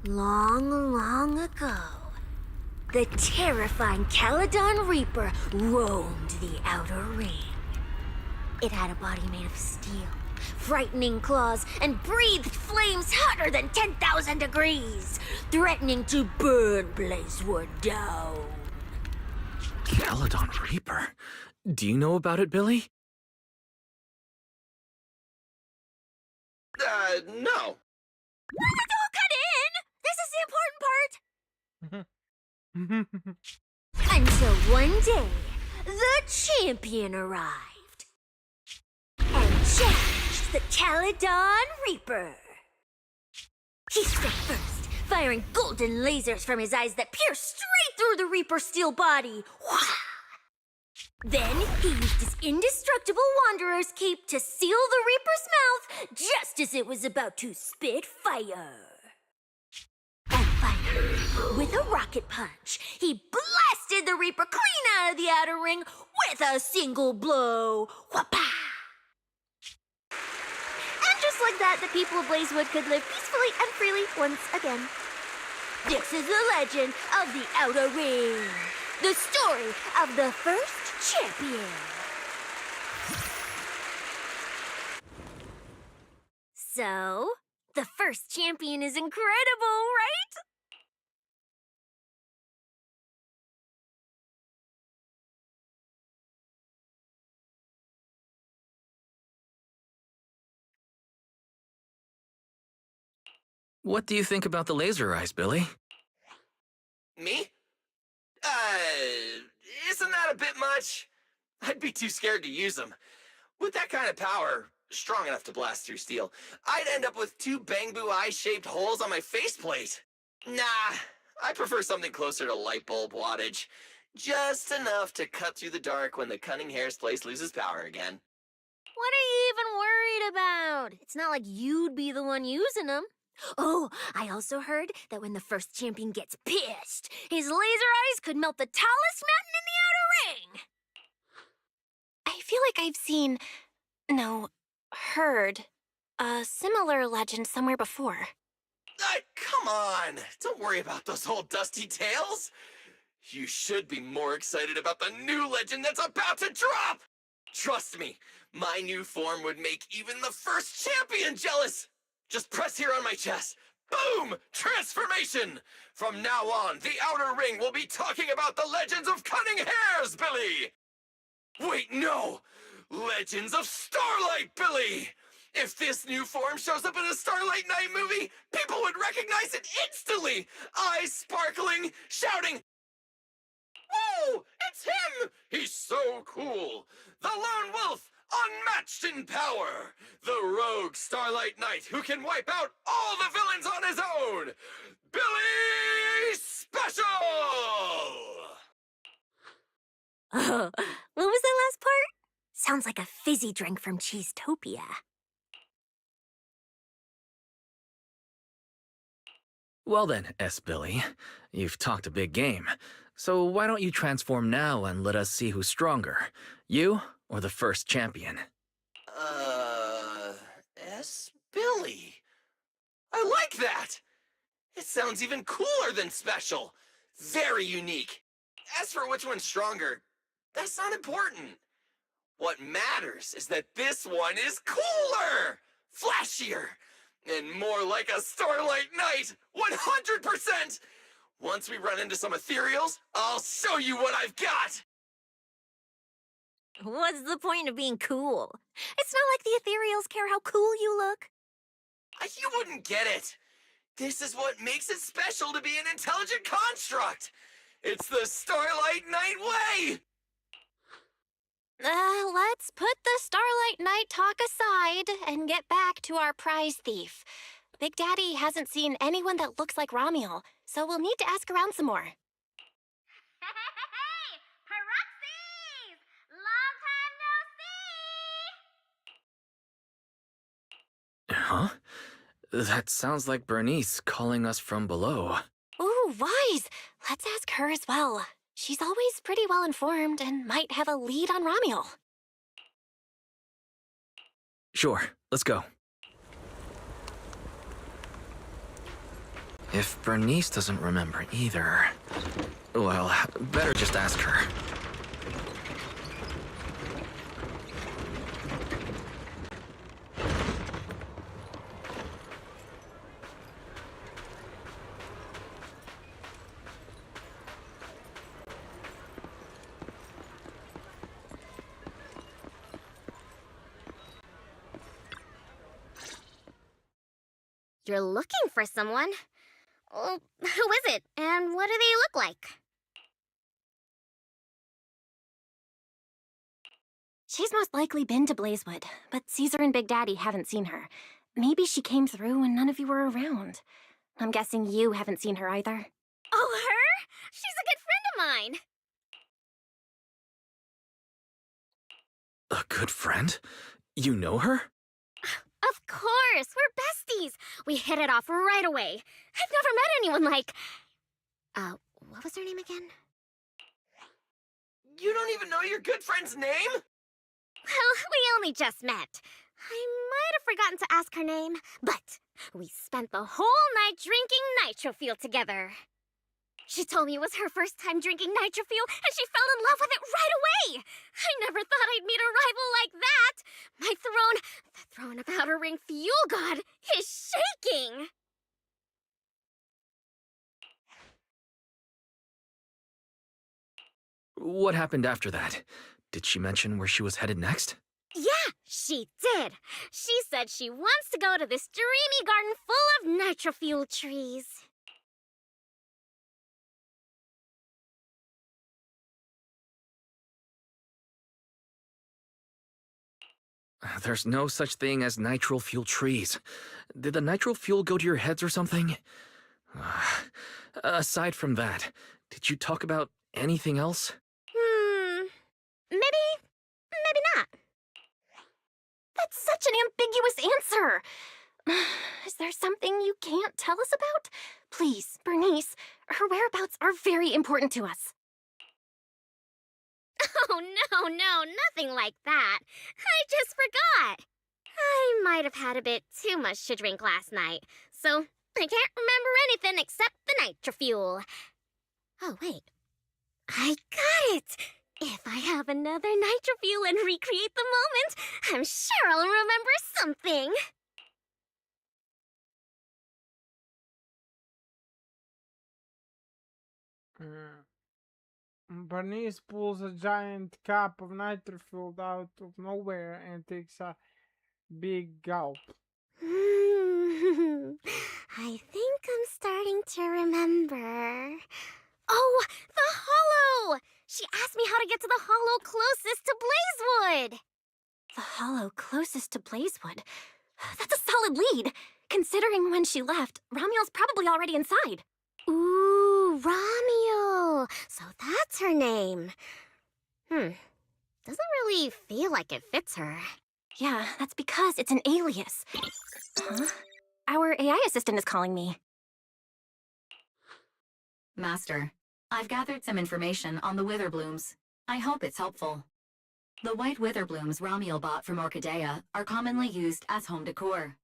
Long, long ago, the terrifying Caledon Reaper roamed the Outer Ring. It had a body made of steel, frightening claws, and breathed flames hotter than 10,000 degrees, threatening to burn Blazewood down.
Caledon Reaper? Do you know about it, Billy?
No.
Don't cut in! This is the important part! Until one day, the champion arrived and challenged the Caledon Reaper. He struck first, firing golden lasers from his eyes that pierced straight through the Reaper's steel body. Then he used his indestructible Wanderer's cape to seal the Reaper's mouth just as it was about to spit fire. And finally, with a rocket punch, he blasted the Reaper clean out of the Outer Ring with a single blow. Whapa! And just like that, the people of Blazewood could live peacefully and freely once again. This is the legend of the Outer Ring. The story of the first champion. So, the first champion is incredible, right?
What do you think about the laser eyes, Billy?
Me? Isn't that a bit much? I'd be too scared to use them. With that kind of power, strong enough to blast through steel, I'd end up with 2 bamboo eye-shaped holes on my faceplate. Nah, I prefer something closer to light bulb wattage. Just enough to cut through the dark when the cunning hair's place loses power again.
What are you even worried about? It's not like you'd be the one using them.
Oh, I also heard that when the first champion gets pissed, his laser eyes could melt the tallest mountain in the outer ring!
I feel like I've seen, no, heard a similar legend somewhere before.
Come on! Don't worry about those old dusty tales! You should be more excited about the new legend that's about to drop! Trust me, my new form would make even the first champion jealous! Just press here on my chest. Boom! Transformation! From now on, the Outer Ring will be talking about the legends of cunning hairs, Billy! Wait, no! Legends of Starlight, Billy! If this new form shows up in a Starlight Night movie, people would recognize it instantly! Eyes sparkling, shouting, "Whoa! It's him! He's so cool! The Lone Wolf, unmatched in power! The rogue Starlight Knight who can wipe out all the villains on his own! Billy Special!"
Oh, what was that last part? Sounds like a fizzy drink from Cheesetopia.
Well then, Billy, you've talked a big game. So why don't you transform now and let us see who's stronger? You or the first champion?
Billy. I like that! It sounds even cooler than special. Very unique. As for which one's stronger, that's not important. What matters is that this one is cooler, flashier, and more like a Starlight Knight, 100%! Once we run into some ethereals, I'll show you what I've got!
What's the point of being cool? It's not like the ethereals care how cool you look.
You wouldn't get it. This is what makes it special to be an intelligent construct. It's the Starlight Knight way!
Let's put the Starlight Knight talk aside and get back to our prize thief. Big Daddy hasn't seen anyone that looks like Ramiel, so we'll need to ask around some more.
Hey, Peroxys! Long time no see!
Huh? That sounds like Bernice calling us from below.
Ooh, wise! Let's ask her as well. She's always pretty well informed and might have a lead on Ramiel.
Sure, let's go. If Bernice doesn't remember either, well, better just ask her.
You're looking for someone? Well, who is it, and what do they look like?
She's most likely been to Blazewood, but Caesar and Big Daddy haven't seen her. Maybe she came through when none of you were around. I'm guessing you haven't seen her either.
Oh, her? She's a good friend of mine.
A good friend? You know her?
Of course, we're besties. We hit it off right away. I've never met anyone like... what was her name again?
You don't even know your good friend's name?
Well, we only just met. I might have forgotten to ask her name, but we spent the whole night drinking Nitro Fuel together. She told me it was her first time drinking Nitro Fuel, and she fell in love with it right away! I never thought I'd meet a rival like that! My throne, the throne of Outer Ring Fuel God, is shaking!
What happened after that? Did she mention where she was headed next?
Yeah, she did! She said she wants to go to this dreamy garden full of Nitro Fuel trees.
There's no such thing as nitro fuel trees. Did the nitro fuel go to your heads or something? Aside from that, did you talk about anything else?
Maybe not.
That's such an ambiguous answer.
Is there something you can't tell us about? Please, Bernice, her whereabouts are very important to us.
Oh, no, nothing like that. I just forgot. I might have had a bit too much to drink last night, so I can't remember anything except the nitrofuel. Oh, wait. I got it! If I have another nitrofuel and recreate the moment, I'm sure I'll remember something.
Bernice pulls a giant cup of nitrofuel out of nowhere and takes a big gulp.
I think I'm starting to remember. Oh, the hollow! She asked me how to get to the hollow closest to Blazewood.
The hollow closest to Blazewood? That's a solid lead. Considering when she left, Ramiel's probably already inside.
Ooh, Ramiel. So that's her name. Doesn't really feel like it fits her.
Yeah, that's because it's an alias. Huh? Our AI assistant is calling me.
Master, I've gathered some information on the Witherblooms. I hope it's helpful. The white Witherblooms Ramiel bought from Orchidea are commonly used as home decor.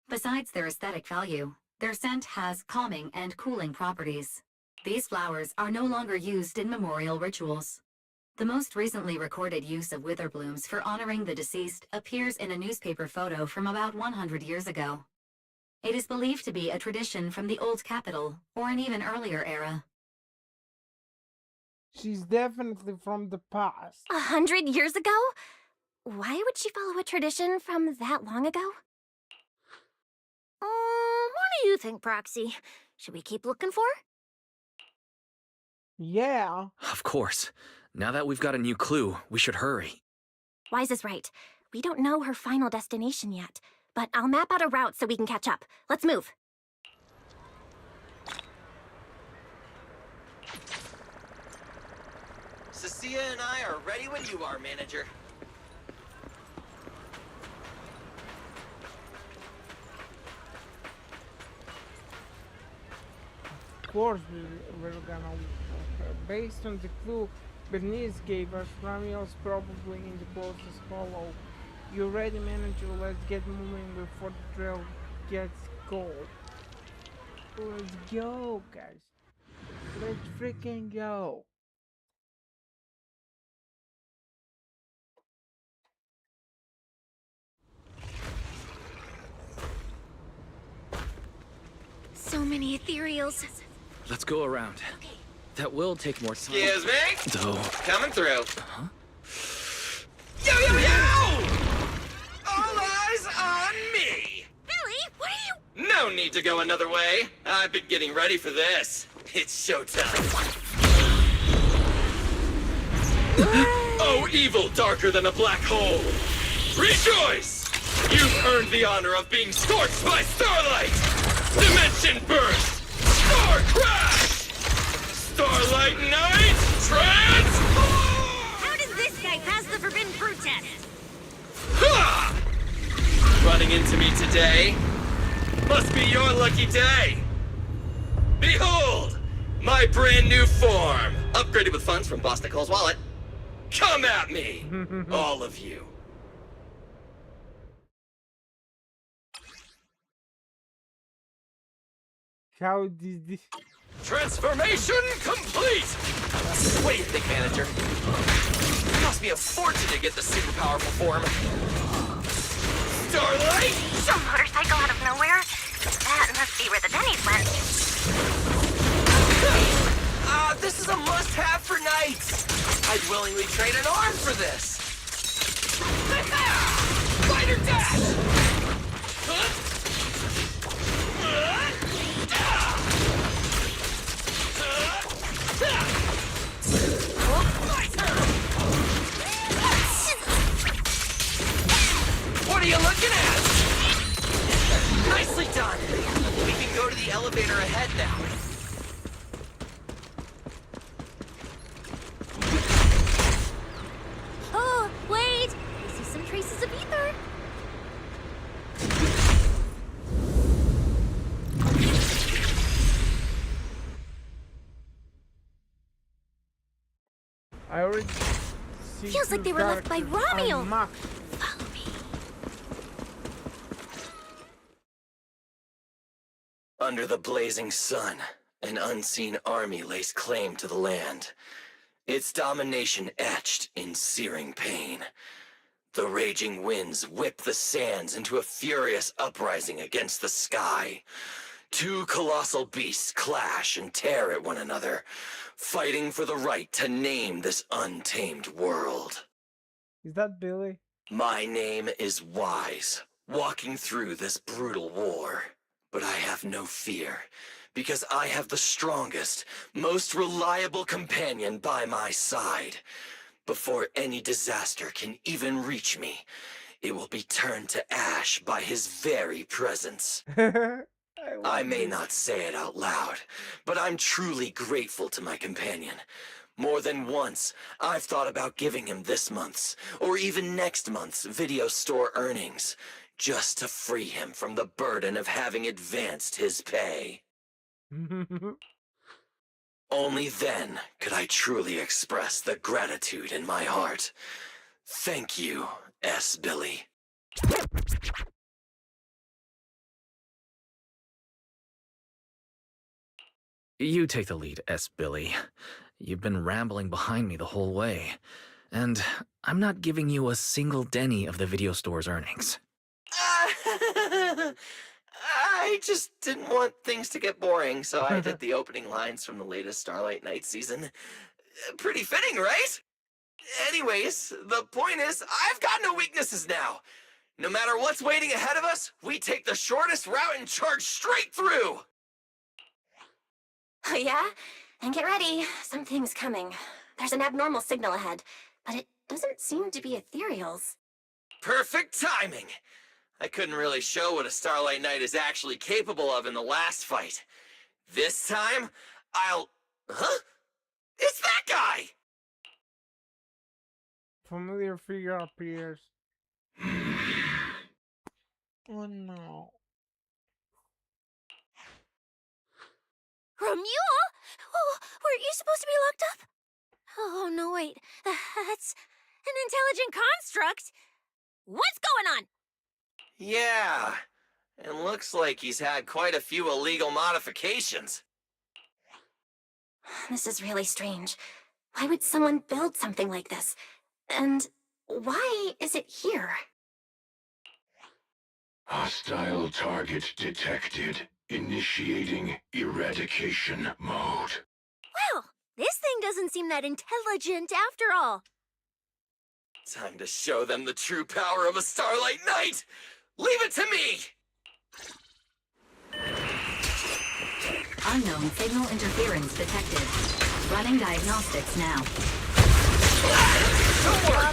Besides their aesthetic value, their scent has calming and cooling properties. These flowers are no longer used in memorial rituals. The most recently recorded use of Witherblooms for honoring the deceased appears in a newspaper photo from about 100 years ago. It is believed to be a tradition from the Old Capital, or an even earlier era.
She's definitely from the past.
100 years ago? Why would she follow a tradition from that long ago?
What do you think, Proxy? Should we keep looking for her?
Yeah.
Of course. Now that we've got a new clue, we should hurry.
Wise is right. We don't know her final destination yet, but I'll map out a route so we can catch up. Let's move.
Cecilia and I are ready when you are, manager.
Of course, we're gonna walk her. Based on the clue Bernice gave us, Ramiel's probably in the closest hollow. You ready, manager? Let's get moving before the trail gets cold. Let's go, guys. Let's freaking go.
So many ethereals.
Let's go around. That will take more time.
Excuse me?
Though.
Coming through.
Huh?
Yo! All eyes on me!
Billy, what are you...
No need to go another way. I've been getting ready for this. It's showtime. Oh, evil darker than a black hole! Rejoice! You've earned the honor of being scorched by starlight! Dimension burst! Star crash! Starlight night! Transform!
How did this guy pass the forbidden fruit test?
Ha! Running into me today? Must be your lucky day! Behold! My brand new form! Upgraded with funds from Boss Nicole's wallet. Come at me! All of you.
How did this...
Transformation complete! What do you think, manager? It cost me a fortune to get the super powerful form. Starlight!
Some motorcycle out of nowhere? That must be where the Denny's went.
This is a must-have for knights! I'd willingly trade an arm for this! Fighter dash! What are you looking at? Nicely done! We can go to the elevator ahead now.
Oh, wait! I see some traces of ether.
I already see
Feels like
two
they were left by
characters
Romeo.
unmarked.
Follow me.
Under the blazing sun, an unseen army lays claim to the land. Its domination etched in searing pain. The raging winds whip the sands into a furious uprising against the sky. Two colossal beasts clash and tear at one another, fighting for the right to name this untamed world.
Is that Billy?
My name is Wise, walking through this brutal war. But I have no fear, because I have the strongest, most reliable companion by my side. Before any disaster can even reach me, it will be turned to ash by his very presence. I may not say it out loud, but I'm truly grateful to my companion. More than once, I've thought about giving him this month's, or even next month's, video store earnings, just to free him from the burden of having advanced his pay. Only then could I truly express the gratitude in my heart. Thank you, S. Billy.
You take the lead, S. Billy. You've been rambling behind me the whole way, and I'm not giving you a single penny of the video store's earnings.
I just didn't want things to get boring, so I did the opening lines from the latest Starlight Night season. Pretty fitting, right? Anyways, the point is, I've got no weaknesses now. No matter what's waiting ahead of us, we take the shortest route and charge straight through!
Oh yeah? Then get ready. Something's coming. There's an abnormal signal ahead, but it doesn't seem to be ethereals.
Perfect timing! I couldn't really show what a Starlight Knight is actually capable of in the last fight. This time, I'll... Huh? It's that guy!
Familiar figure appears. Oh no.
Romuald? Oh, weren't you supposed to be locked up? Oh, no, wait. That's an intelligent construct. What's going on?
Yeah, and looks like he's had quite a few illegal modifications.
This is really strange. Why would someone build something like this? And why is it here?
Hostile target detected. Initiating eradication mode.
Well, this thing doesn't seem that intelligent after all.
Time to show them the true power of a Starlight Knight! Leave it to me!
Unknown signal interference detected. Running diagnostics now.
Don't worry!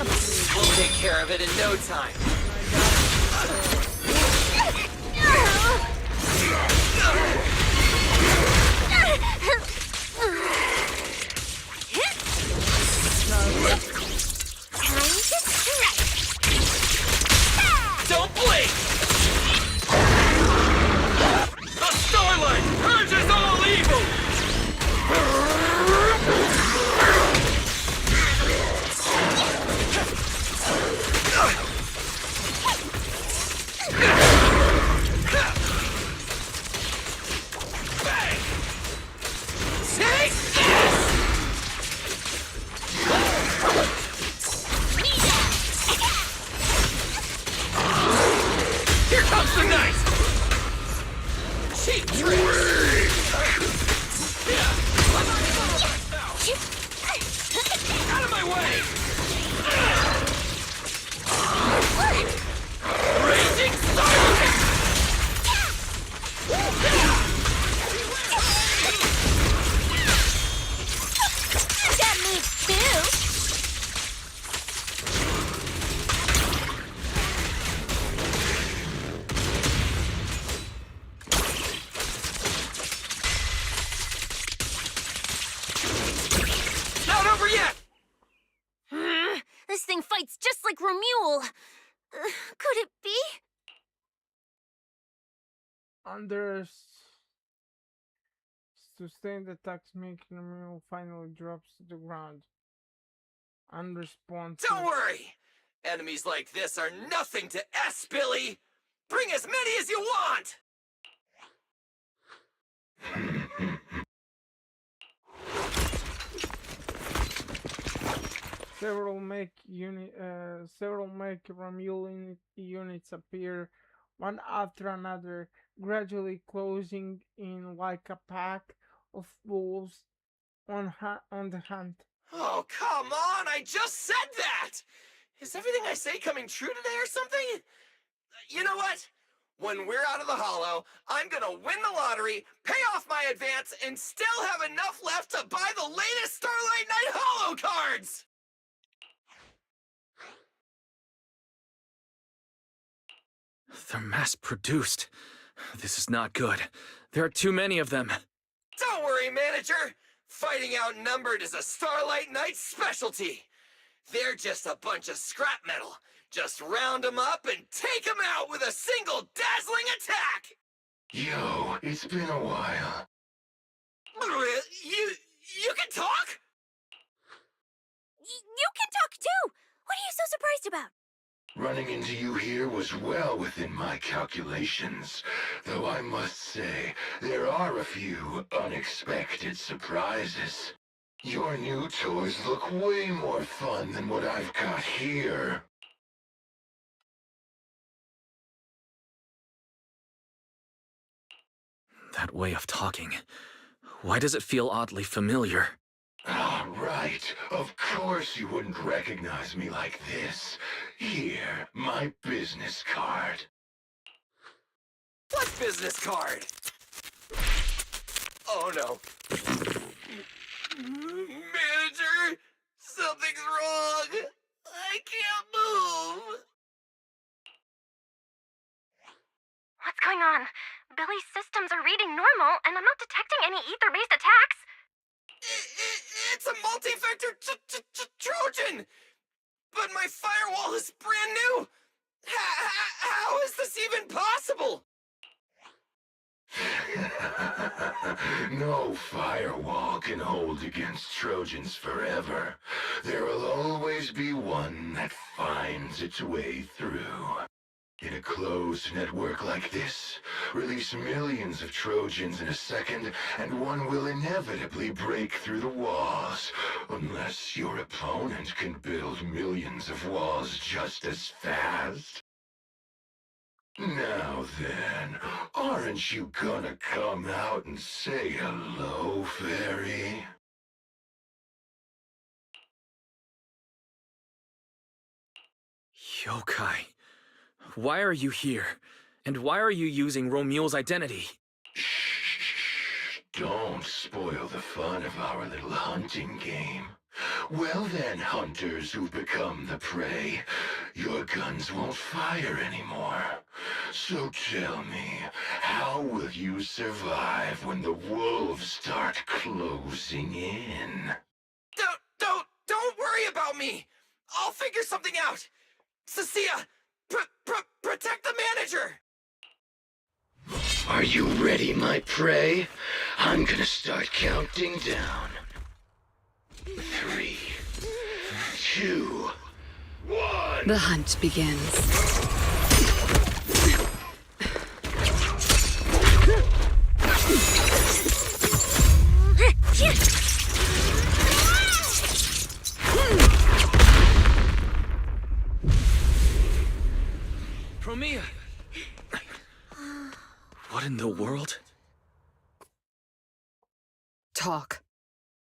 We'll take care of it in no time. Don't blink! The Starlight purges all evil! Bang! Take this! Here comes the knight! Cheap tricks! Out of my way! Raging Starlight!
That moves too.
Not over yet!
This thing fights just like Romuald. Could it be?
Under sustained attacks, making the mule finally drops to the ground. unresponsive.
Don't worry! Enemies like this are nothing to S, Billy! Bring as many as you want!
Several make Romulan units appear, one after another, gradually closing in like a pack of wolves on the hunt.
Oh, come on! I just said that! Is everything I say coming true today or something? You know what? When we're out of the Hollow, I'm gonna win the lottery, pay off my advance, and still have enough left to buy the latest Starlight Night Hollow cards!
They're mass-produced. This is not good. There are too many of them.
Don't worry, manager! Fighting outnumbered is a Starlight Night specialty! They're just a bunch of scrap metal. Just round them up and take them out with a single dazzling attack!
Yo, it's been a while.
You can talk?
You can talk too! What are you so surprised about?
Running into you here was well within my calculations, though I must say, there are a few unexpected surprises. Your new toys look way more fun than what I've got here.
That way of talking. Why does it feel oddly familiar?
Ah, right. Of course you wouldn't recognize me like this. Here, my business card.
What business card? Oh no. Manager, something's wrong. I can't move.
What's going on? Billy's systems are reading normal, and I'm not detecting any ether-based attacks.
It's a multi-vector Trojan! But my firewall is brand new! How is this even possible?
No firewall can hold against Trojans forever. There will always be one that finds its way through. In a closed network like this, release millions of Trojans in a second, and one will inevitably break through the walls, unless your opponent can build millions of walls just as fast. Now then, aren't you gonna come out and say hello, Fairy?
Yokai. Why are you here? And why are you using Romule's identity?
Shh! Don't spoil the fun of our little hunting game. Well then, hunters who've become the prey, your guns won't fire anymore. So tell me, how will you survive when the wolves start closing in?
Don't worry about me! I'll figure something out! Cecilia, protect the manager!
Are you ready, my prey? I'm gonna start counting down. 3, 2, 1.
The hunt begins.
Promia! What in the world?
Talk.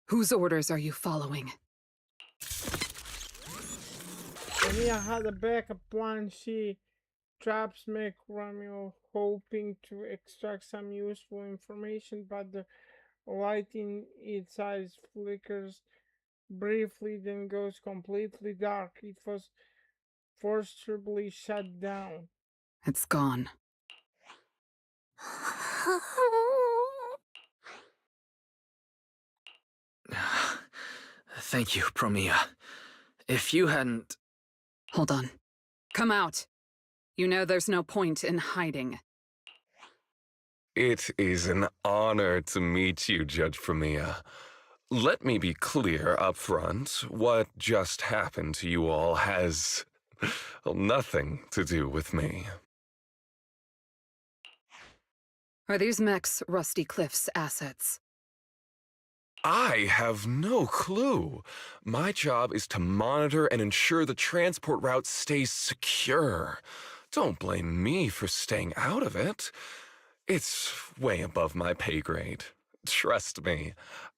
Whose orders are you following?
Mia had a backup plan. She traps make Romeo, hoping to extract some useful information, but the light in its eyes flickers briefly, then goes completely dark. It was forcibly shut down.
It's gone.
Thank you, Promia. If you hadn't...
Hold on. Come out. You know there's no point in hiding.
It is an honor to meet you, Judge Promia. Let me be clear up front. What just happened to you all has nothing to do with me.
Are these mechs Rusty Cliff's assets?
I have no clue. My job is to monitor and ensure the transport route stays secure. Don't blame me for staying out of it. It's way above my pay grade. Trust me,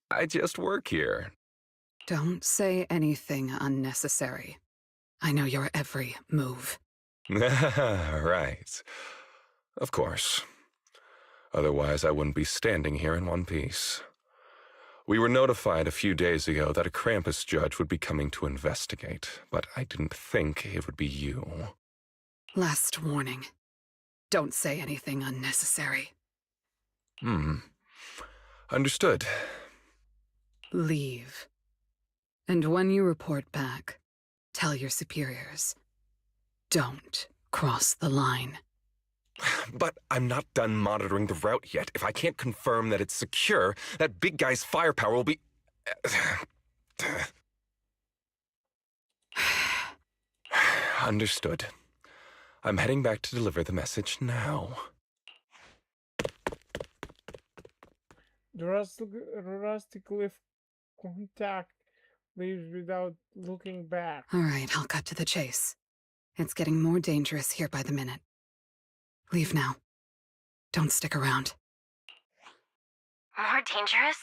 I just work here.
Don't say anything unnecessary. I know your every move.
Right. Of course. Otherwise, I wouldn't be standing here in one piece. We were notified a few days ago that a Krampus judge would be coming to investigate, but I didn't think it would be you.
Last warning. Don't say anything unnecessary.
Understood.
Leave. And when you report back, tell your superiors. Don't cross the line.
But I'm not done monitoring the route yet. If I can't confirm that it's secure, that big guy's firepower will be... Understood. I'm heading back to deliver the message now.
The Rusty Cliff contact leaves without looking back.
All right, I'll cut to the chase. It's getting more dangerous here by the minute. Leave now. Don't stick around.
More dangerous?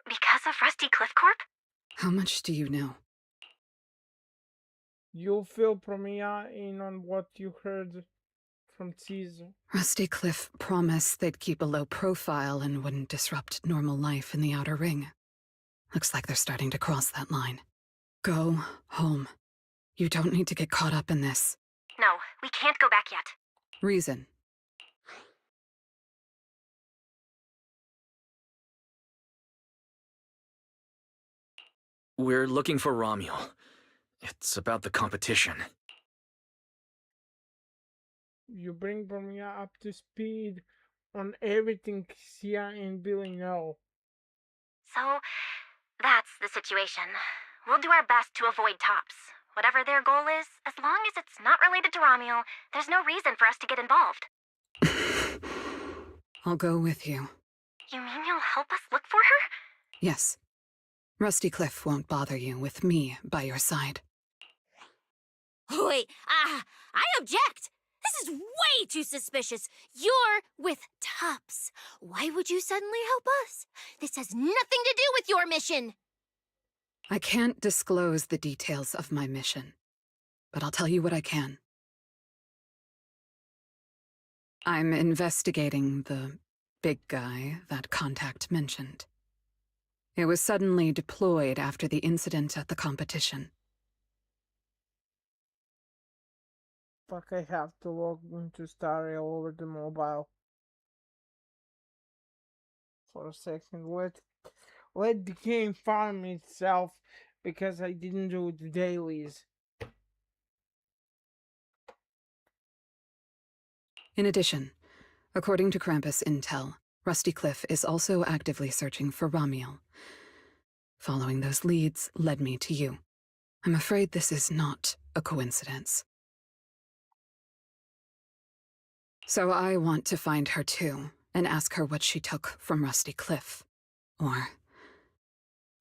Because of Rusty Cliff Corp?
How much do you know?
You'll fill Premia in on what you heard from Caesar.
Rusty Cliff promised they'd keep a low profile and wouldn't disrupt normal life in the Outer Ring. Looks like they're starting to cross that line. Go home. You don't need to get caught up in this.
No, we can't go back yet.
Reason.
We're looking for Romuel. It's about the competition.
You bring Premia up to speed on everything Sia and Billy know.
So, that's the situation. We'll do our best to avoid tops. Whatever their goal is, as long as it's not related to Romuel, there's no reason for us to get involved.
I'll go with you.
You mean you'll help us look for her?
Yes. Rusty Cliff won't bother you with me by your side.
Wait, I object! This is way too suspicious. You're with Tups. Why would you suddenly help us? This has nothing to do with your mission.
I can't disclose the details of my mission, but I'll tell you what I can. I'm investigating the big guy that Contact mentioned. It was suddenly deployed after the incident at the competition.
Fuck, I have to log into Star Rail over the mobile. For a second, let the game farm itself, because I didn't do the dailies.
In addition, according to Krampus intel, Rusty Cliff is also actively searching for Romuel. Following those leads led me to you. I'm afraid this is not a coincidence. So I want to find her too, and ask her what she took from Rusty Cliff. Or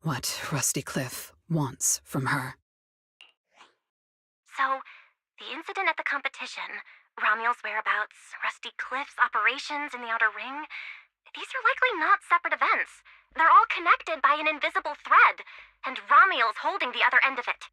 what Rusty Cliff wants from her.
So, the incident at the competition, Romuel's whereabouts, Rusty Cliff's operations in the Outer Ring, these are likely not separate events. They're all connected by an invisible thread, and Romuel's holding the other end of it.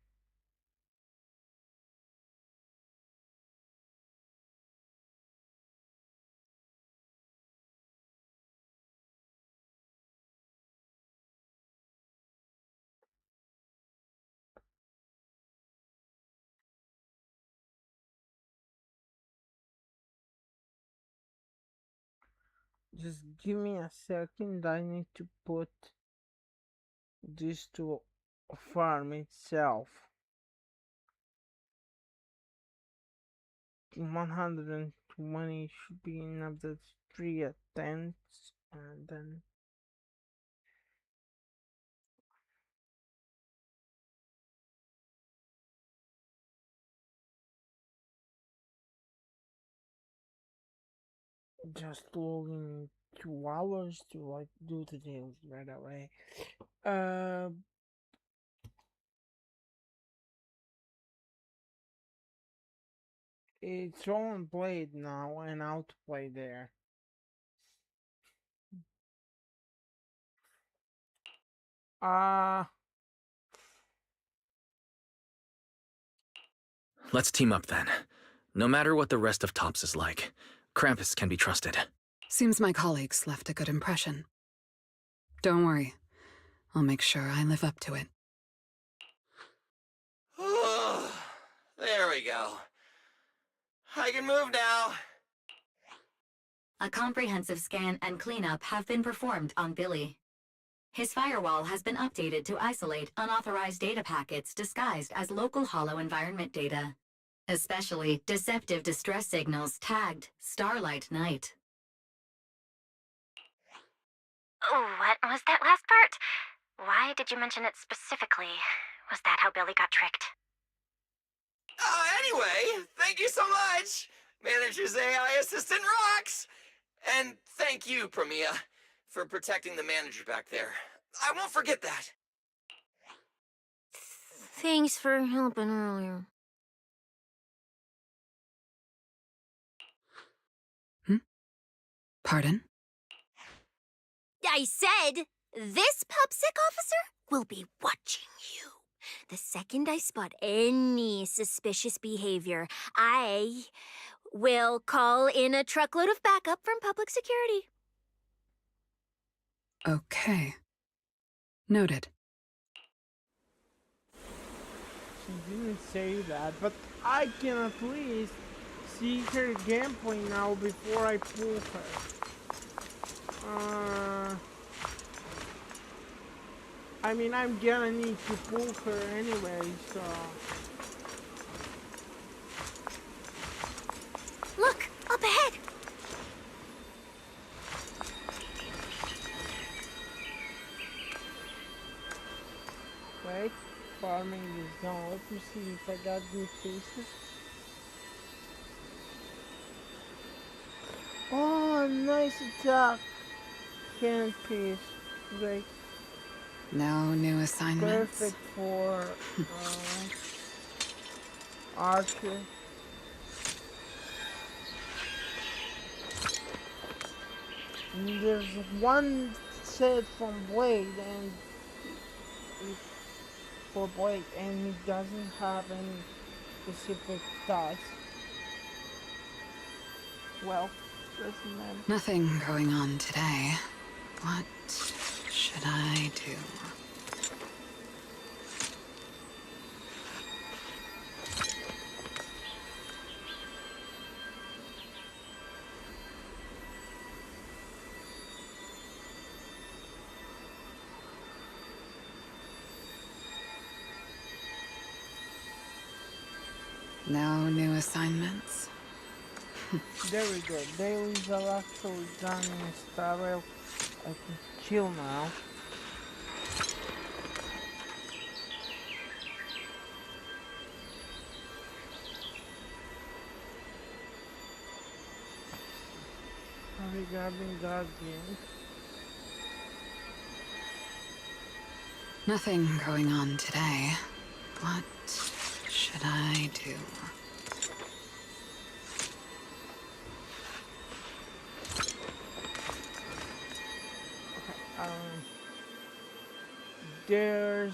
Just give me a second, I need to put this to farm itself. 120 should be enough, that's 3 attempts, and then just logging 2 hours to like do the things right away. It's on played now and out to play there.
Let's team up then. No matter what the rest of Tops is like, Krampus can be trusted.
Seems my colleagues left a good impression. Don't worry. I'll make sure I live up to it.
There we go. I can move now.
A comprehensive scan and cleanup have been performed on Billy. His firewall has been updated to isolate unauthorized data packets disguised as local hollow environment data, especially deceptive distress signals tagged Starlight Night.
What was that last part? Why did you mention it specifically? Was that how Billy got tricked?
Anyway, thank you so much! Manager's AI assistant rocks! And thank you, Premia, for protecting the manager back there. I won't forget that.
Thanks for helping earlier.
Pardon?
I said, this PubSec officer will be watching you. The second I spot any suspicious behavior, I will call in a truckload of backup from public security.
Okay. Noted.
She didn't say that, but I can at least see her gameplay now before I pull her. I mean, I'm gonna need to pull her anyway, so...
Look, up ahead!
Wait, farming is done. Let me see if I got good faces. Oh, nice attack! Hand piece. Great.
No new assignments?
Perfect for Archer. And there's one set from Blade and for Blade, and it doesn't have any specific task. Well, doesn't matter.
Nothing going on today. What should I do? No new assignments?
There we go. Dailies are actually done in style. I can chill now. Regarding Guardian.
Nothing going on today. What should I do?
Okay,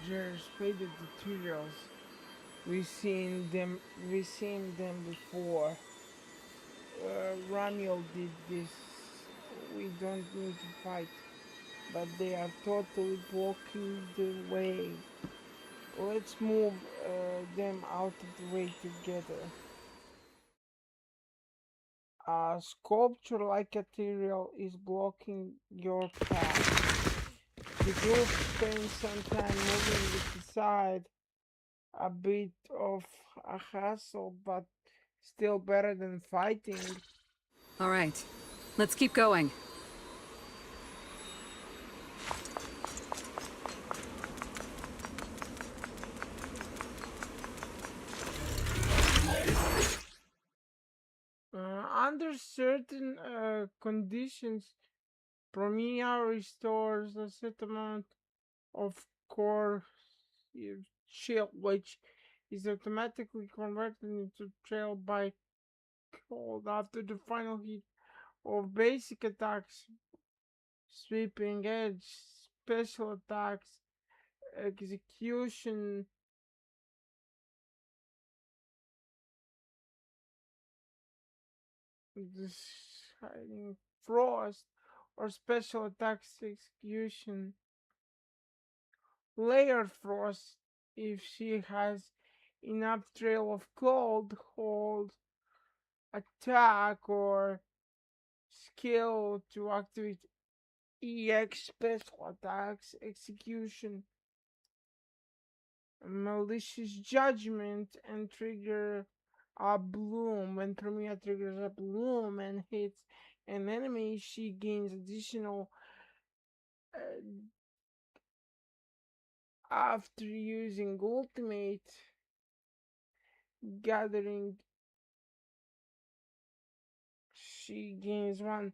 there's faded tutorials. We've seen them before. Ramiel did this. We don't need to fight, but they are totally blocking the way. Let's move them out of the way together. A sculpture like material is blocking your path. The group spends some time moving it aside. A bit of a hassle, but still better than fighting.
All right, let's keep going.
under certain conditions, Promia restores a set amount of core shield, which is automatically converted into trail by cold after the final hit of basic attacks, sweeping edge, special attacks, execution, deciding frost, or special attacks execution. Layered frost if she has enough trail of cold, hold, attack, or skill to activate EX special attacks execution. Malicious judgment and trigger a bloom. When Premia triggers a bloom and hits an enemy, she gains additional after using ultimate gathering. She gains one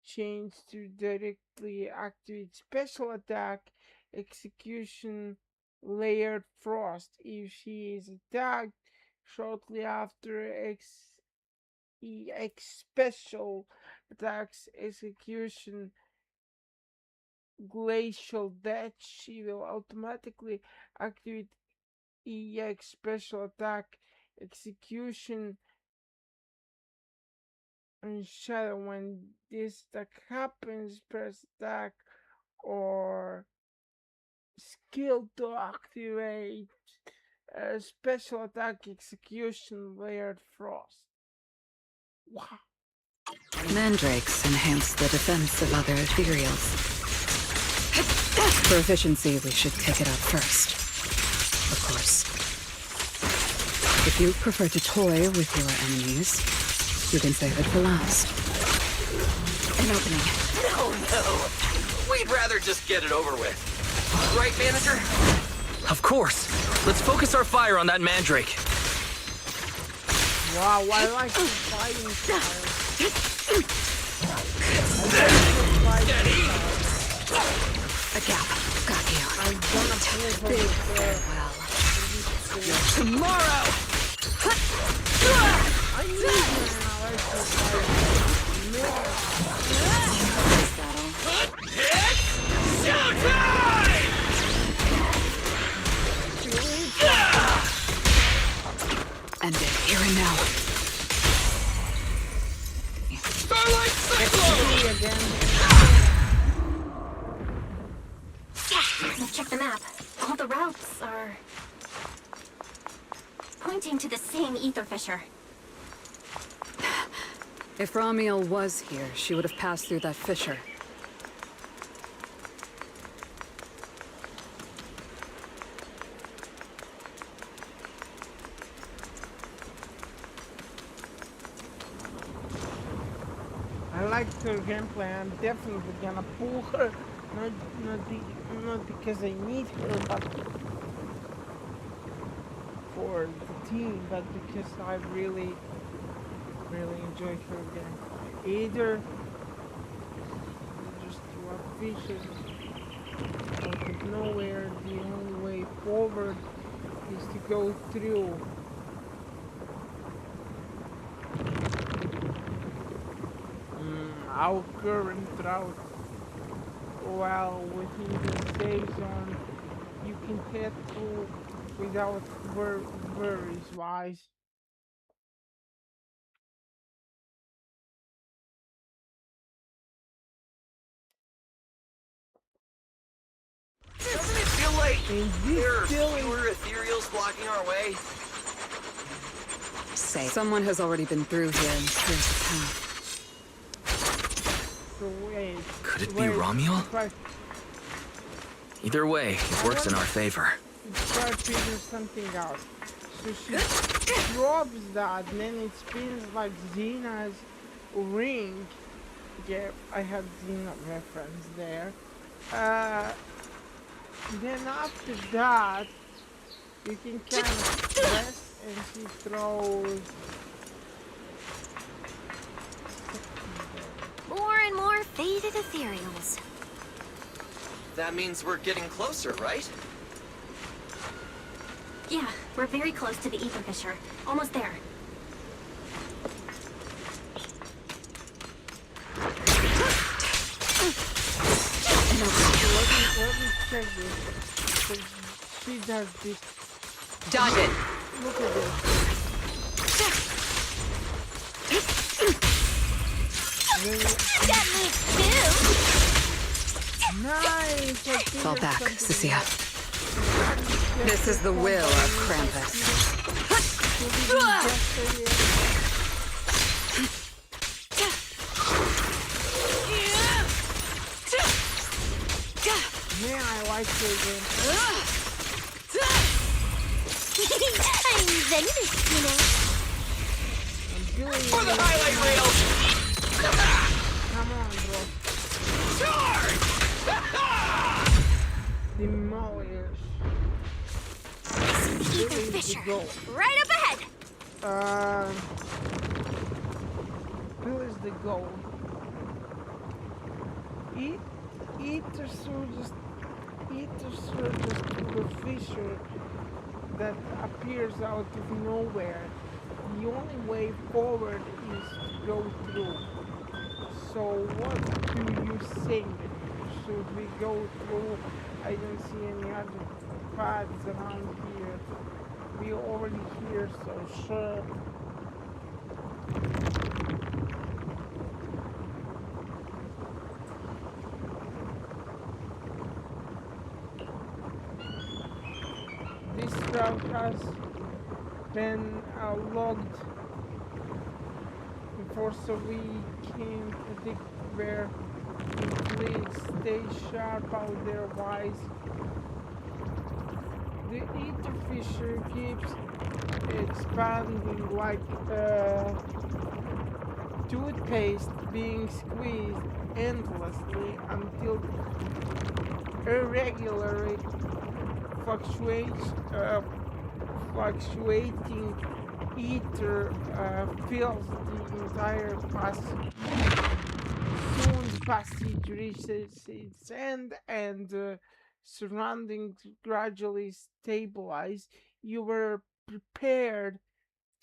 change to directly activate special attack execution layered frost if she is attacked shortly after EX special attacks execution glacial death. She will automatically activate EX special attack execution and shadow. When this attack happens, press attack or skill to activate a special attack execution layered frost. Wow.
Mandrakes enhance the defense of other ethereals. For efficiency, we should take it out first. Of course. If you prefer to toy with your enemies, you can save it for last. An opening.
No. We'd rather just get it over with. Right, manager?
Of course. Let's focus our fire on that mandrake.
Wow, I like the fighting style.
A gap. Got you.
I'm gonna pull big
farewell.
Tomorrow!
I need
End it here and now.
Starlight Cyclone!
Again.
Let's check the map. All the routes are pointing to the same ether fissure.
If Ramiel was here, she would have passed through that fissure.
I like her gameplay. I'm definitely gonna pull her. Not because I need her, but for the team, but because I really enjoy her game. Either just through a vision out of nowhere, the only way forward is to go through. Our current route. While within the safe zone, you can head through without worries, wise.
Doesn't it feel like there are fewer ethereals blocking our way?
Say, someone has already been through here and cleared the path.
Could it be Ramiel? Either way, it works in our favor.
Try to figure something out. So she drops that, and then it spins like Xena's ring. Yeah, I have Xena reference there. Then after that, you can kind of press and she throws
faded ethereals.
That means we're getting closer, right?
Yeah, we're very close to the ether fissure. Almost there.
Let me check this. Because she does this.
Dodge it.
Look at this.
Get me too!
Nice!
Fall back, Cecilia. This is the will of Krampus.
Yeah, I like this game.
I'm Zenless, you know.
For the highlight reel!
Come on, bro.
Charge!
Demolish.
Ether fissure. Right up ahead!
Who is the goal? Ether surges to the fissure that appears out of nowhere. The only way forward is to go through. So what do you think? Should we go through? I don't see any other paths around here. We already here, so sure. This route has been logged before, so we can predict where it leads. Stay sharp out there, wise. The ether fissure keeps expanding like toothpaste being squeezed endlessly until irregularly fluctuating ether fills the entire passage. Soon the passage reaches its end and surroundings gradually stabilize. You were prepared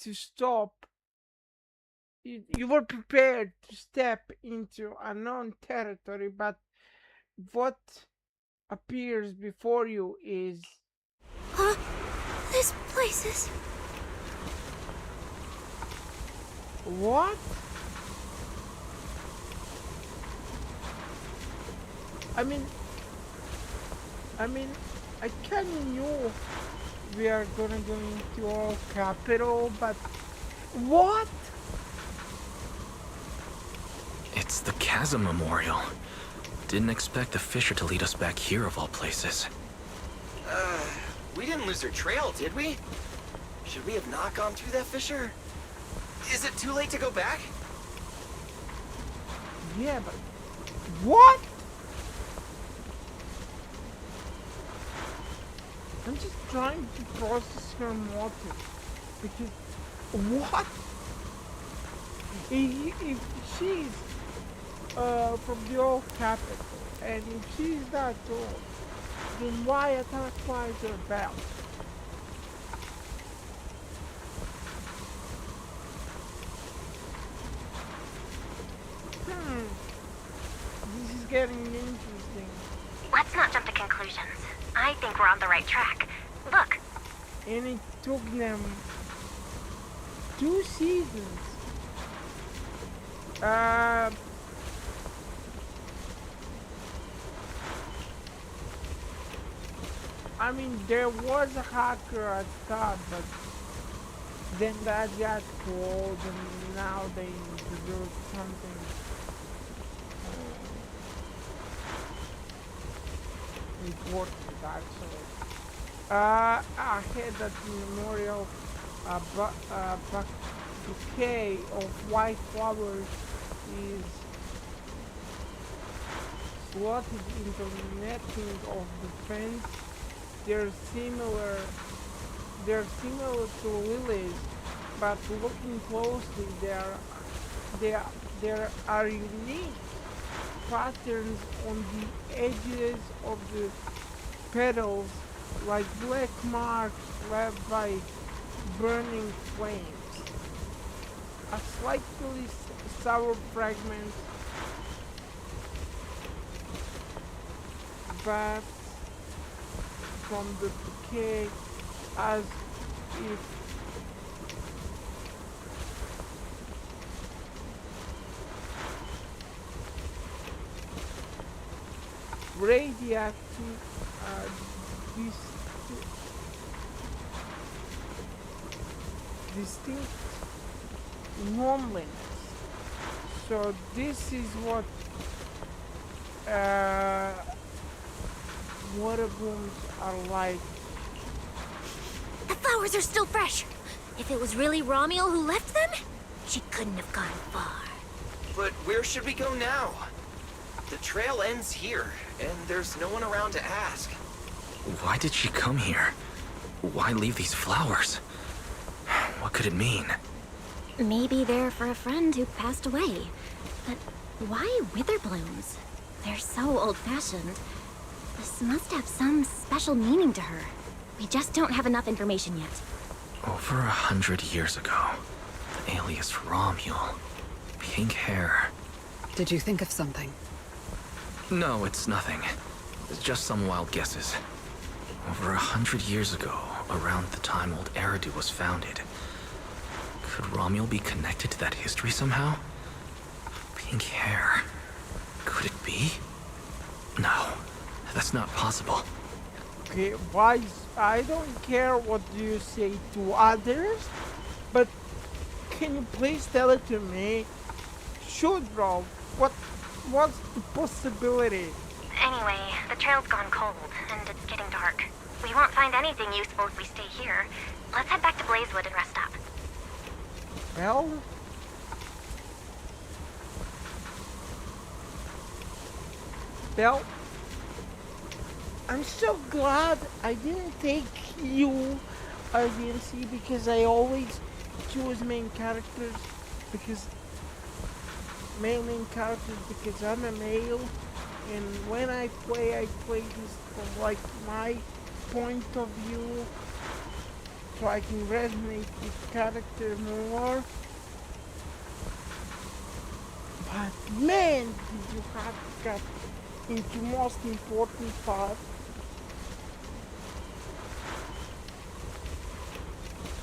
to stop. You were prepared to step into unknown territory, but what appears before you is...
Huh? This place is...
What? I mean, I kinda knew we are gonna go into our capital, but... What?
It's the Chasm Memorial. Didn't expect the fissure to lead us back here of all places.
We didn't lose our trail, did we? Should we have not gone through that fissure? Is it too late to go back?
Yeah, but... What? I'm just trying to process her motive. Because... What? If she's from the old capital, and if she's that old, then why attack her back? This is getting interesting.
Let's not jump to conclusions. I think we're on the right track. Look.
And it took them 2 seasons. I mean, there was a hacker at start, but then that got cold, and now they introduced something important, actually. I had that memorial bouquet of white flowers is slotted into the netting of the fence. They're similar to lilies, but looking closely, they are unique. patterns on the edges of the petals like black marks left by burning flames. A slightly sour fragment wafts from the bouquet as if radioactive distinct loneliness. So this is what water blooms are like.
The flowers are still fresh. If it was really Romuald who left them, she couldn't have gone far.
But where should we go now? The trail ends here, and there's no one around to ask.
Why did she come here? Why leave these flowers? What could it mean?
Maybe they're for a friend who passed away. But why wither blooms? They're so old-fashioned. This must have some special meaning to her. We just don't have enough information yet.
Over 100 years ago, the alias Romuald. Pink hair.
Did you think of something?
No, it's nothing. It's just some wild guesses. Over 100 years ago, around the time old Eridu was founded, could Romuald be connected to that history somehow? Pink hair. Could it be? No, that's not possible.
Okay, Wise, I don't care what you say to others, but can you please tell it to me? Shoot, bro. What's the possibility?
Anyway, the trail's gone cold, and it's getting dark. We won't find anything useful if we stay here. Let's head back to Blazewood and rest up.
Well, I'm so glad I didn't take you, RDMC, because I always choose main characters because main characters because I'm a male, and when I play this from like my point of view, so I can resonate with character more. But man, did you have to get into most important part.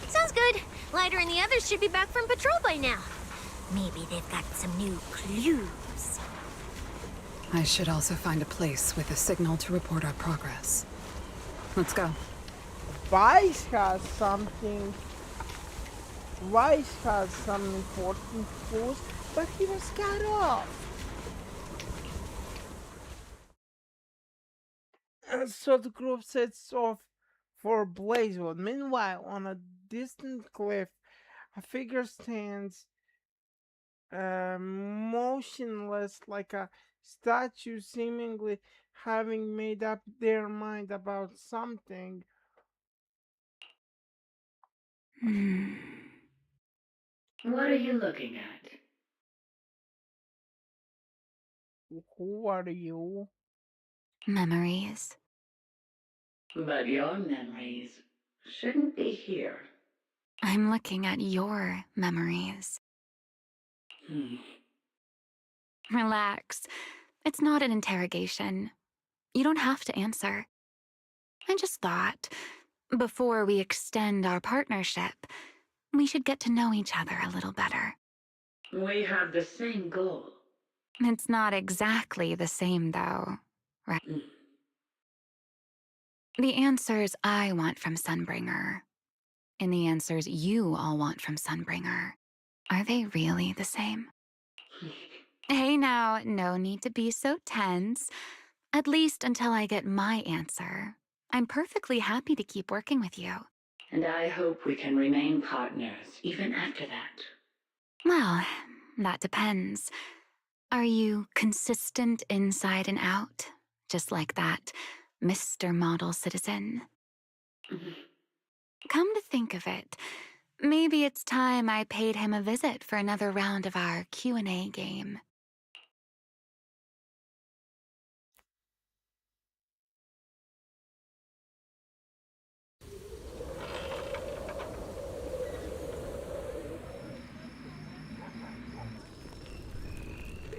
Sounds good. Lighter and the others should be back from patrol by now. Maybe they've got some new clues.
I should also find a place with a signal to report our progress. Let's go.
Vice has something. Vice has some important clues, but he was cut off. So the group sets off for Blazewood. Meanwhile, on a distant cliff, a figure stands motionless like a statue, seemingly having made up their mind about something.
What are you looking at?
Who are you?
Memories.
But your memories shouldn't be here.
I'm looking at your memories. Relax. It's not an interrogation. You don't have to answer. I just thought, before we extend our partnership, we should get to know each other a little better.
We have the same goal.
It's not exactly the same, though, right? The answers I want from Sunbringer, and the answers you all want from Sunbringer, are they really the same? Hey now, no need to be so tense. At least until I get my answer. I'm perfectly happy to keep working with you.
And I hope we can remain partners even after that.
Well, that depends. Are you consistent inside and out? Just like that Mr. Model Citizen? Come to think of it, maybe it's time I paid him a visit for another round of our Q&A game.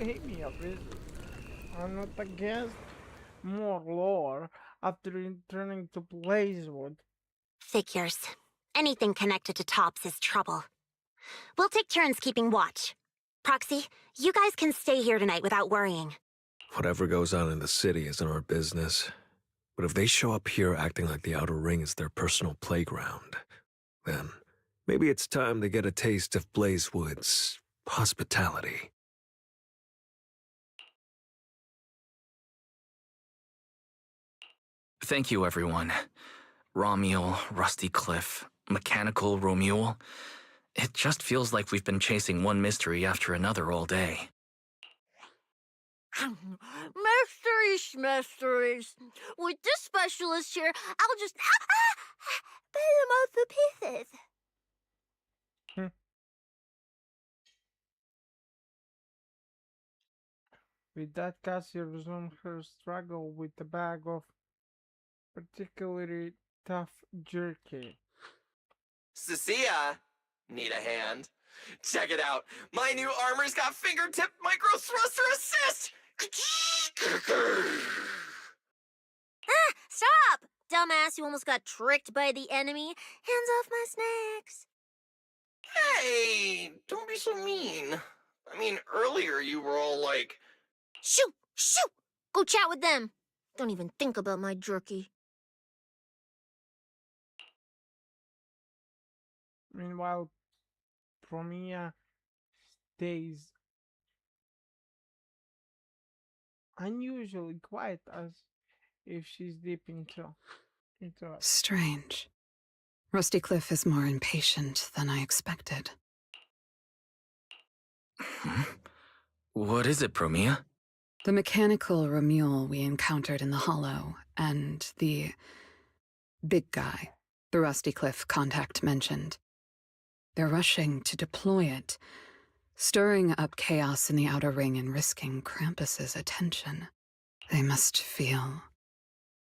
hate me, obviously. I'm not against more lore after returning to Blazewood.
Figures. Anything connected to Tops is trouble. We'll take turns keeping watch. Proxy, you guys can stay here tonight without worrying.
Whatever goes on in the city isn't our business. But if they show up here acting like the Outer Ring is their personal playground, then maybe it's time to get a taste of Blazewood's hospitality.
Thank you, everyone. Romuel, Rusty Cliff, Mechanical Romule. It just feels like we've been chasing one mystery after another all day.
Mysteries. With this specialist here, I'll just put him off the pieces.
With that, Cassie resumed her struggle with the bag of particularly tough jerky.
Cecilia, need a hand? Check it out. My new armor's got fingertip micro thruster assist!
Stop! Dumbass, you almost got tricked by the enemy. Hands off my snacks.
Hey, don't be so mean. I mean, earlier you were all like...
Shoo! Go chat with them. Don't even think about my jerky.
Meanwhile, Promia stays unusually quiet as if she's deep into it.
Strange. Rusty Cliff is more impatient than I expected.
What is it, Promia?
The mechanical Romule we encountered in the Hollow, and the big guy the Rusty Cliff contact mentioned. They're rushing to deploy it, stirring up chaos in the Outer Ring and risking Krampus's attention. They must feel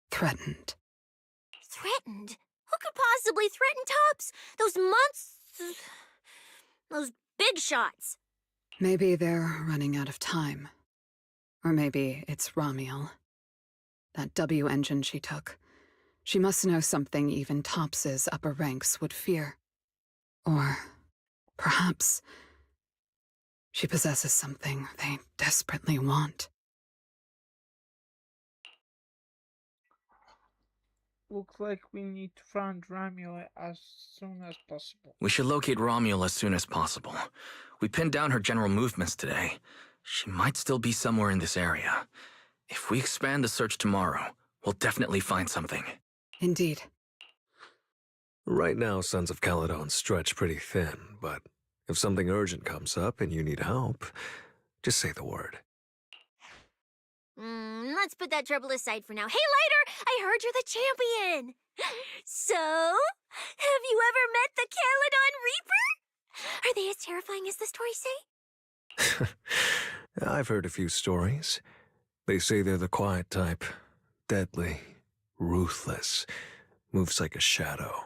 threatened.
Threatened? Who could possibly threaten Tops? Those big shots.
Maybe they're running out of time. Or maybe it's Romuel. That W engine she took. She must know something even Tops's upper ranks would fear. Or perhaps she possesses something they desperately want.
Looks like we need to find Romuel as soon as possible.
We should locate Romuel as soon as possible. We pinned down her general movements today. She might still be somewhere in this area. If we expand the search tomorrow, we'll definitely find something.
Indeed.
Right now, Sons of Caledon stretch pretty thin, but if something urgent comes up and you need help, just say the word.
Let's put that trouble aside for now. Hey, Lighter! I heard you're the champion! So, have you ever met the Caledon Reaper? Are they as terrifying as the stories say?
I've heard a few stories. They say they're the quiet type. Deadly. Ruthless. Moves like a shadow.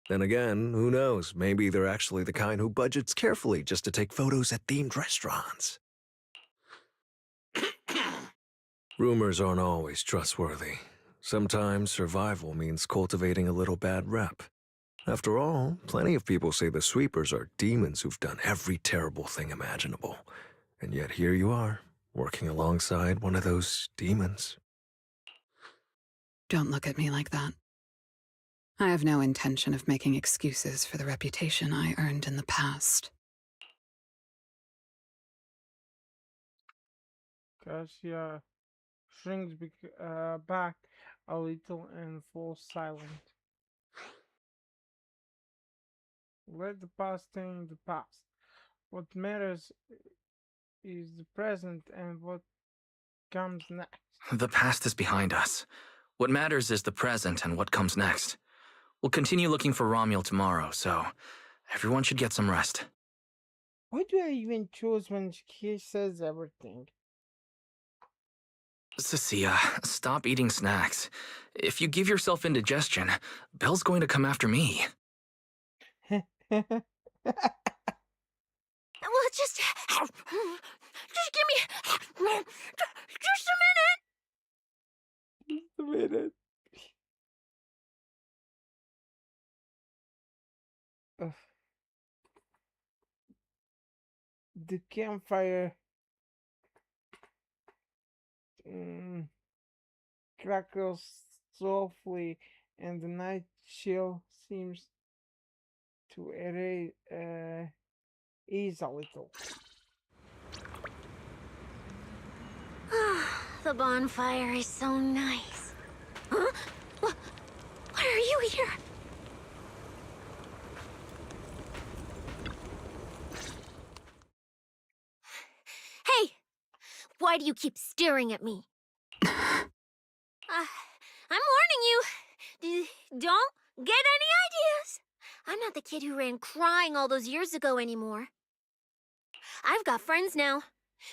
Then again, who knows? Maybe they're actually the kind who budgets carefully just to take photos at themed restaurants. Rumors aren't always trustworthy. Sometimes survival means cultivating a little bad rep. After all, plenty of people say the sweepers are demons who've done every terrible thing imaginable. And yet here you are, working alongside one of those demons.
Don't look at me like that. I have no intention of making excuses for the reputation I earned in the past.
Cassia shrinks back a little and falls silent. Let the past stay in the past. What matters is the present and what comes next.
The past is behind us. What matters is the present and what comes next. We'll continue looking for Romuel tomorrow, so everyone should get some rest.
Why do I even choose when he says everything?
Cecilia, stop eating snacks. If you give yourself indigestion, Belle's going to come after me.
Well, just
Just give me... Just a minute!
Just a minute. Ugh. The campfire crackles softly, and the night chill seems to ease a little.
The bonfire is so nice. Huh? Why are you here?
Hey! Why do you keep staring at me? I'm warning you. Don't get any ideas. I'm not the kid who ran crying all those years ago anymore. I've got friends now.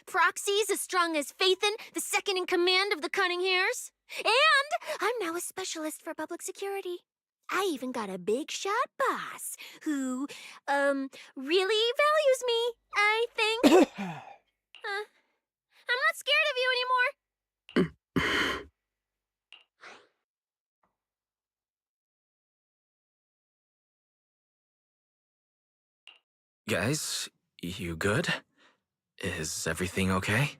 Proxy's as strong as Phaethon, the second in command of the Cunning Hares. And I'm now a specialist for public security. I even got a big shot boss who, really values me, I think. I'm not scared of you anymore.
Guys, you good? Is everything okay?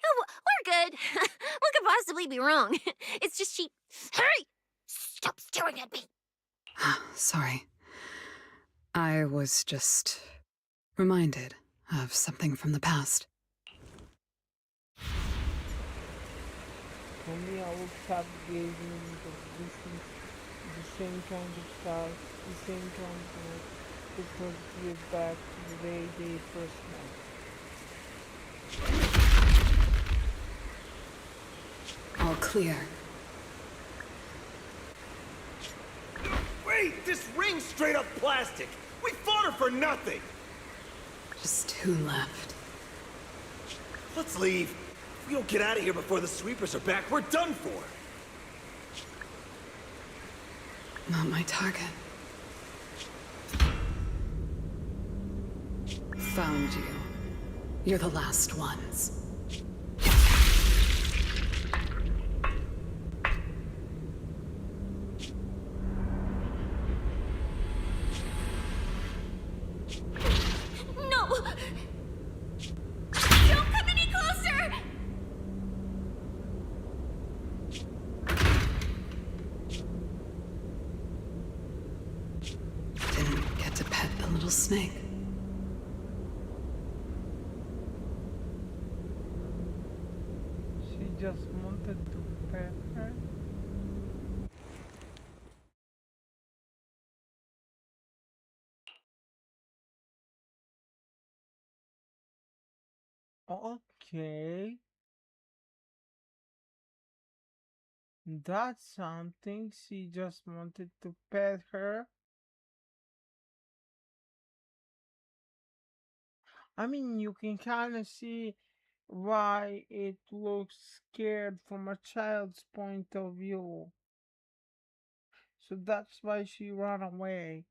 Oh, we're good. What could possibly be wrong? It's just she... Hurry! Stop staring at me!
Sorry. I was just reminded of something from the past.
For me, I looked up, gazing into the distance, the same kind of stars, the same kind of night. It was years back to the day they first met.
All clear.
Wait! This ring's straight up plastic! We fought her for nothing!
Just 2 left.
Let's leave. If we don't get out of here before the sweepers are back, we're done for!
Not my target. Found you. You're the last ones.
No! Don't come any closer!
Didn't get to pet the little snake.
She just wanted to pet her. Okay. That's something. She just wanted to pet her. I mean, you can kind of see why it looks scared from a child's point of view. So that's why she ran away.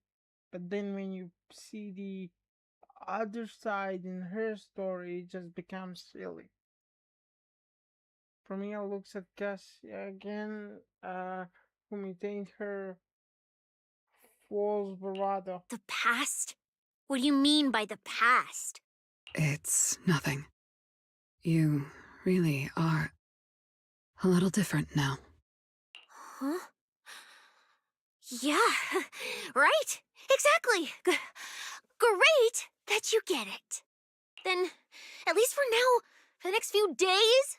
But then when you see the other side in her story, it just becomes silly. For me, it looks at Cassia again, who maintained her false bravado.
The past? What do you mean by the past?
It's nothing. You really are a little different now.
Huh? Yeah, right? Exactly. Great that you get it. Then, at least for now, for the next few days,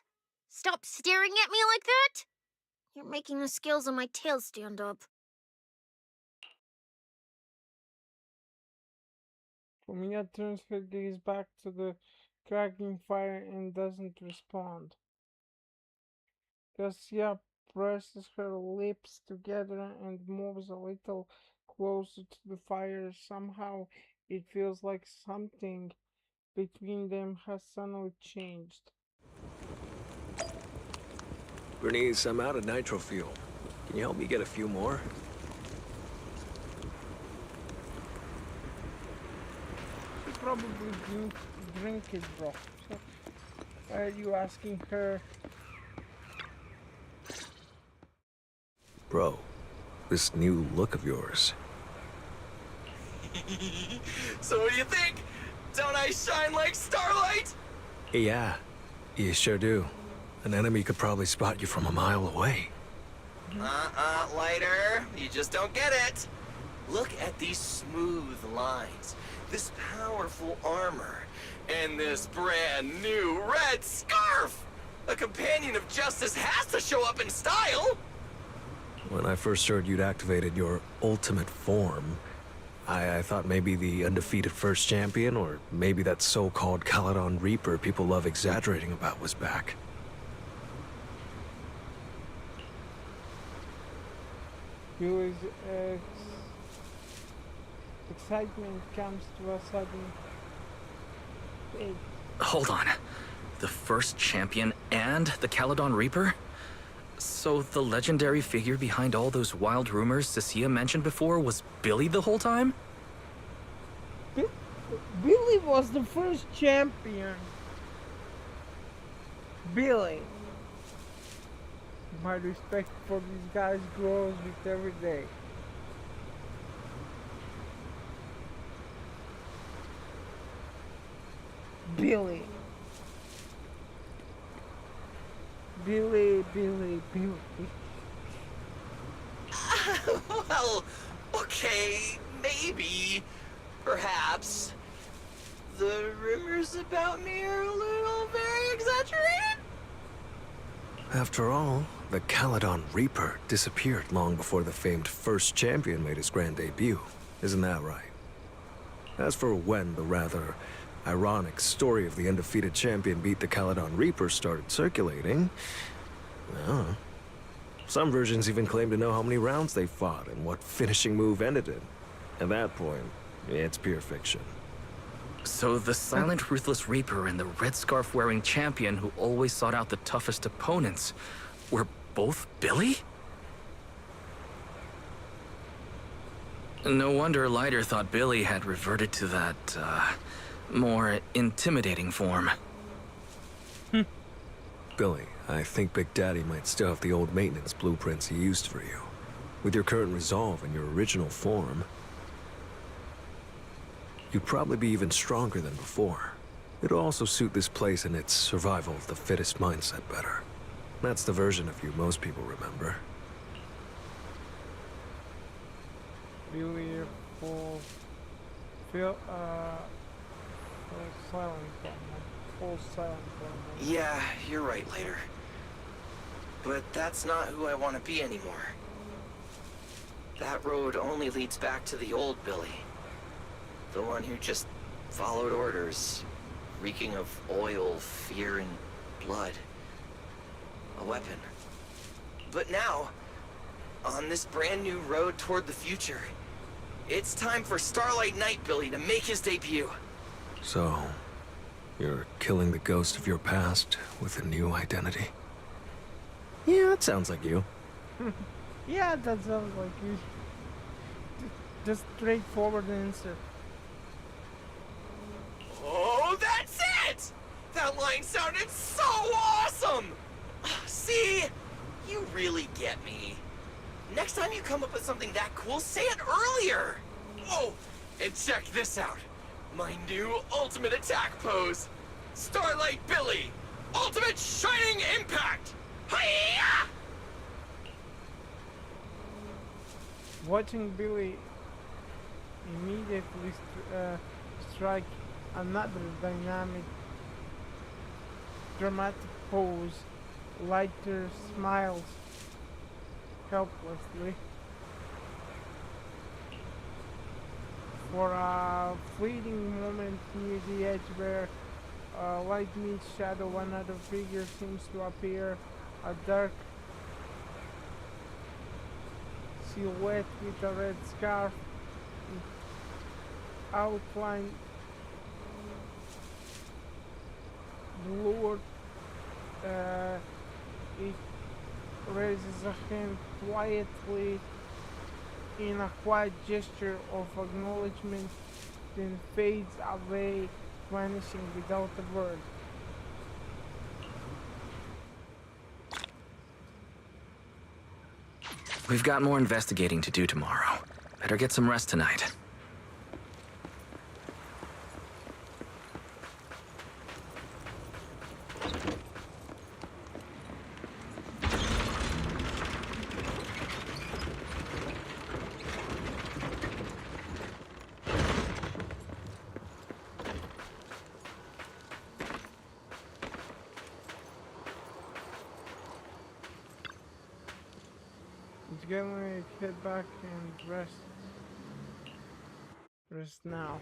stop staring at me like that. You're making the scales on my tail stand up.
Fumiya turns her gaze back to the cracking fire and doesn't respond. Cassia presses her lips together and moves a little closer to the fire. Somehow it feels like something between them has suddenly changed.
Bernice, I'm out of nitro fuel. Can you help me get a few more?
She probably drink it, bro. So are you asking her?
Bro, this new look of yours.
So what do you think? Don't I shine like starlight?
Yeah, you sure do. An enemy could probably spot you from a mile away.
Lighter. You just don't get it. Look at these smooth lines, this powerful armor, and this brand new red scarf! A companion of justice has to show up in style!
When I first heard you'd activated your ultimate form, I thought maybe the undefeated first champion, or maybe that so-called Caledon Reaper people love exaggerating about was back.
Whose excitement comes to a sudden fade.
Hold on. The first champion and the Caledon Reaper? So the legendary figure behind all those wild rumors Cecilia mentioned before was Billy the whole time?
Billy was the first champion. Billy. My respect for these guys grows with every day. Billy. Billy.
Well, okay, maybe, perhaps. The rumors about me are a little very exaggerated?
After all, the Caledon Reaper disappeared long before the famed first champion made his grand debut. Isn't that right? As for when the rather ironic story of the undefeated champion beat the Caledon Reaper started circulating, well, some versions even claim to know how many rounds they fought and what finishing move ended it. At that point, it's pure fiction.
So the silent, ruthless Reaper and the red scarf-wearing champion who always sought out the toughest opponents were both Billy? No wonder Lighter thought Billy had reverted to that, more intimidating form.
Billy, I think Big Daddy might still have the old maintenance blueprints he used for you. With your current resolve and your original form, you'd probably be even stronger than before. It'll also suit this place and its survival of the fittest mindset better. That's the version of you most people remember.
Billy full silent for a moment. Full silent for a moment.
Yeah, you're right, Later. But that's not who I want to be anymore. That road only leads back to the old Billy. The one who just followed orders, reeking of oil, fear, and blood. A weapon. But now, on this brand new road toward the future, it's time for Starlight Knight Billy to make his debut.
So, you're killing the ghost of your past with a new identity? Yeah, that sounds like you.
Yeah, that sounds like you. Just straightforward answer.
Oh, that's it! That line sounded so awesome! See? You really get me. Next time you come up with something that cool, say it earlier! Oh, and check this out. My new ultimate attack pose. Starlight Billy. Ultimate Shining Impact! Hi-ya!
Watching Billy immediately strike another dynamic, dramatic pose, Lighter smiles helplessly. For a fleeting moment near the edge where light meets shadow, another figure seems to appear, a dark silhouette with a red scarf outlined blurred. It raises a hand quietly in a quiet gesture of acknowledgement, then fades away, vanishing without a word.
We've got more investigating to do tomorrow. Better get some rest tonight.
Let's gonna head back and rest. Rest now.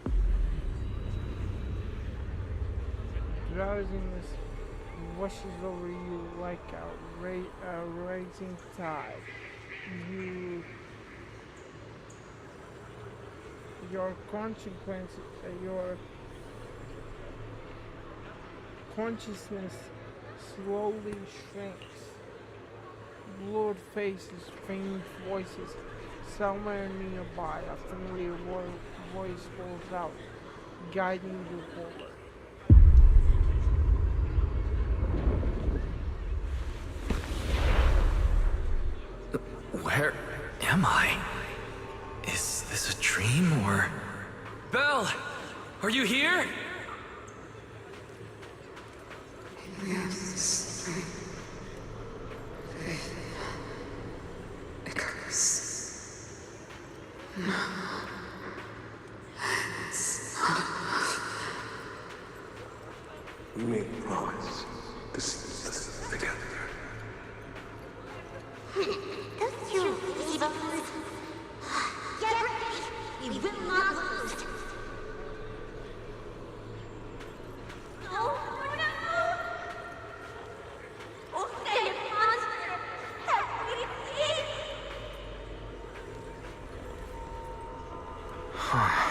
Drowsiness washes over you like a rising tide. Your consciousness slowly shrinks. Blurred faces, faint voices. Somewhere nearby, a familiar voice calls out, guiding you forward.
Where am I? Is this a dream or... Belle! Are you here?
Yes. Icarus. No. It's not enough.
We made a promise to see this together.
Those two evils. Get ready! We will not lose! No! No! Oh, save monster! Help me, please!
Huh.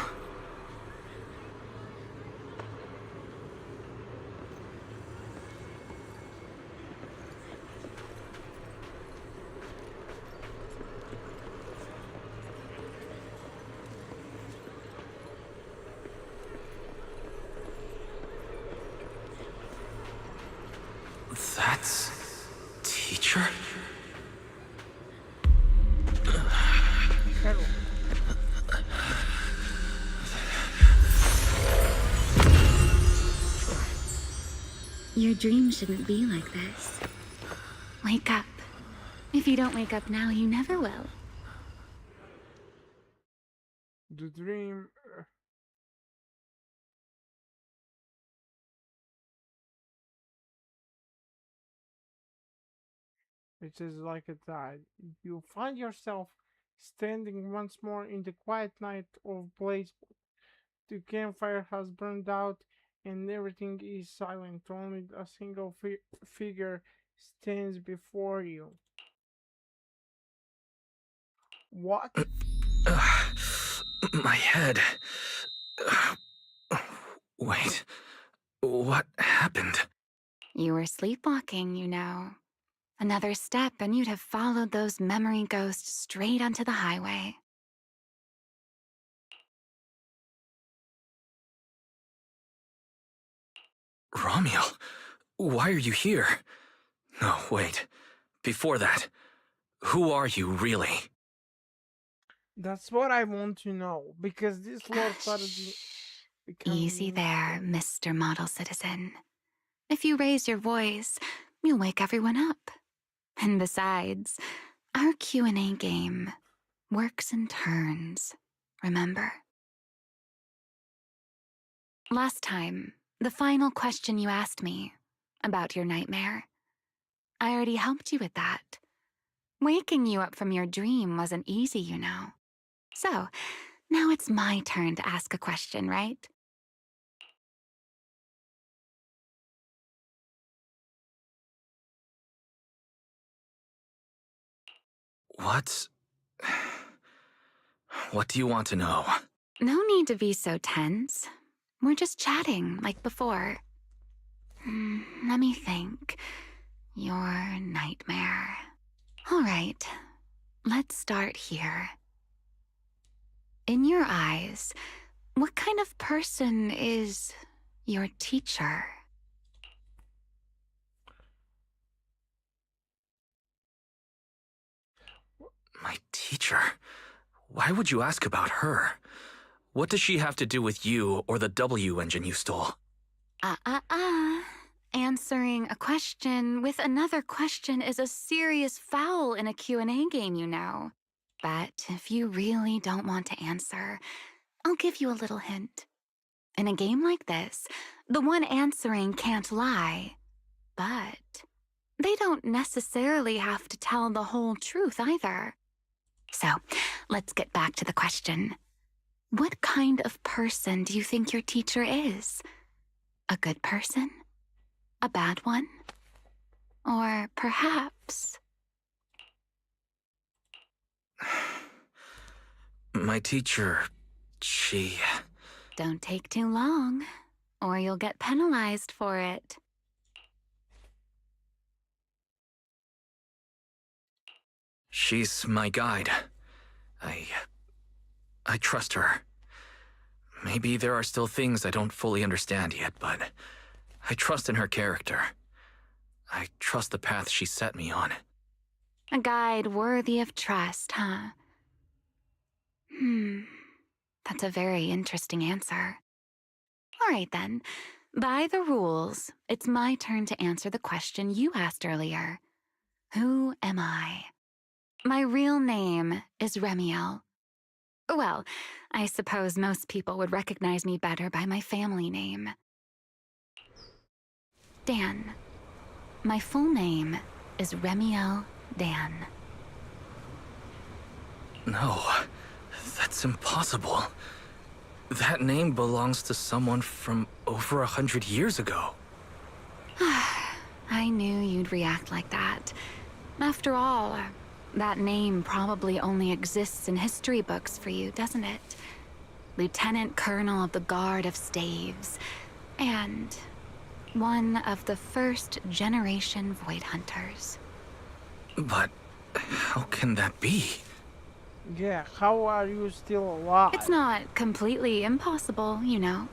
That's... teacher?
Carol.
Your dream shouldn't be like this. Wake up. If you don't wake up now, you never will.
The dream. It is like a tide. You find yourself standing once more in the quiet night of Blazewood. The campfire has burned out and everything is silent. Only a single figure stands before you. What?
My head. Wait. What happened?
You were sleepwalking, you know. Another step and you'd have followed those memory ghosts straight onto the highway.
Ramiel, why are you here? No, wait. Before that, who are you really?
That's what I want to know, because this Lord Prodigy...
Easy there, Mr. Model Citizen. If you raise your voice, you'll wake everyone up. And besides, our Q&A game works in turns, remember? Last time, the final question you asked me about your nightmare, I already helped you with that. Waking you up from your dream wasn't easy, you know. So, now it's my turn to ask a question, right?
What? What do you want to know?
No need to be so tense. We're just chatting like before. Let me think. Your nightmare. All right, let's start here. In your eyes, what kind of person is your teacher?
My teacher? Why would you ask about her? What does she have to do with you or the W engine you stole?
Answering a question with another question is a serious foul in a Q&A game, you know. But if you really don't want to answer, I'll give you a little hint. In a game like this, the one answering can't lie. But they don't necessarily have to tell the whole truth either. So, let's get back to the question. What kind of person do you think your teacher is? A good person? A bad one? Or perhaps...
My teacher, she...
Don't take too long, or you'll get penalized for it.
She's my guide. I trust her. Maybe there are still things I don't fully understand yet, but I trust in her character. I trust the path she set me on.
A guide worthy of trust, huh? That's a very interesting answer. All right then. By the rules, it's my turn to answer the question you asked earlier. Who am I? My real name is Remiel. Well, I suppose most people would recognize me better by my family name. Dan. My full name is Remiel Dan.
No, that's impossible. That name belongs to someone from over 100 years ago.
I knew you'd react like that. After all, that name probably only exists in history books for you, doesn't it? Lieutenant Colonel of the Guard of Staves, and one of the first generation Void Hunters.
But how can that be?
Yeah, how are you still alive?
It's not completely impossible, you know.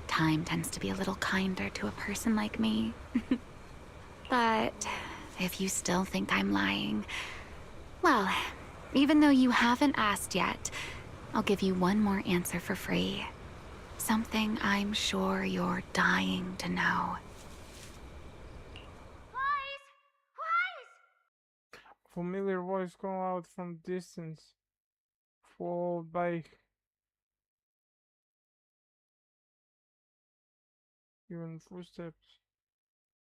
Time tends to be a little kinder to a person like me. But if you still think I'm lying, well, even though you haven't asked yet, I'll give you one more answer for free. Something I'm sure you're dying to know.
Familiar voice calling out from distance, followed by human footsteps.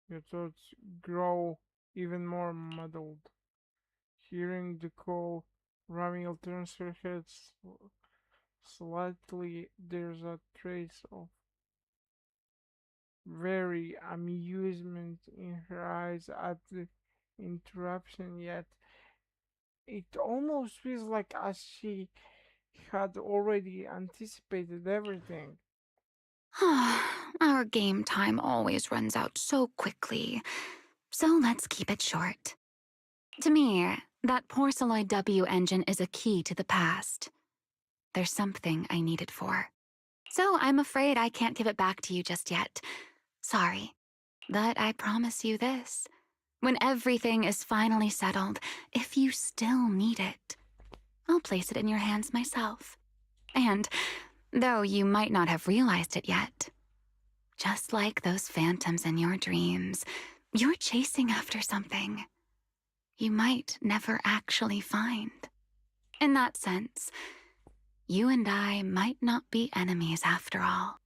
Your thoughts grow even more muddled. Hearing the call, Ramiel turns her head slightly. There's a trace of very amusement in her eyes at the interruption, yet it almost feels like as she had already anticipated everything.
Our game time always runs out so quickly, so let's keep it short. To me, that Porceloid W engine is a key to the past. There's something I need it for. So I'm afraid I can't give it back to you just yet. Sorry. But I promise you this. When everything is finally settled, if you still need it, I'll place it in your hands myself. And, though you might not have realized it yet, just like those phantoms in your dreams, you're chasing after something you might never actually find. In that sense, you and I might not be enemies after all.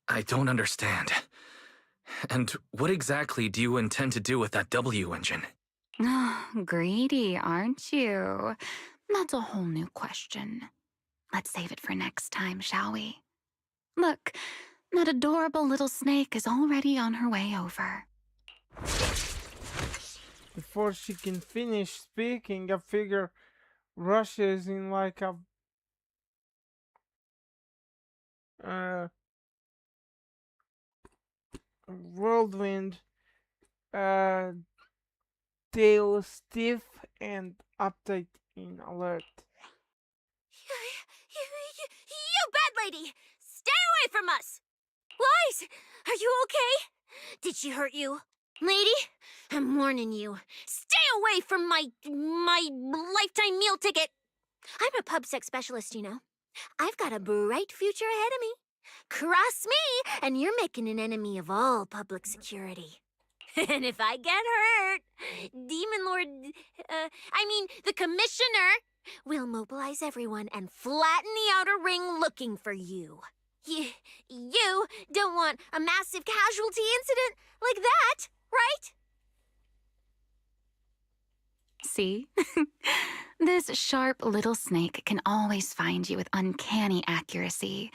I don't understand. And what exactly do you intend to do with that W engine?
Greedy, aren't you? That's a whole new question. Let's save it for next time, shall we? Look, that adorable little snake is already on her way over.
Before she can finish speaking, a figure rushes in like a whirlwind, tail stiff and uptight in alert.
You bad lady! Stay away
from us! Wise! Are you okay? Did she hurt you? Lady, I'm warning you. Stay away from my lifetime meal ticket! I'm a pub sex specialist, you know. I've got a bright future ahead of me. Cross me, and you're making an enemy of all public security. And if I get hurt, Demon Lord, the Commissioner, will mobilize everyone and flatten the outer ring looking for you. You don't want a massive casualty incident like that, right?
See? This sharp little snake can always find you with uncanny accuracy.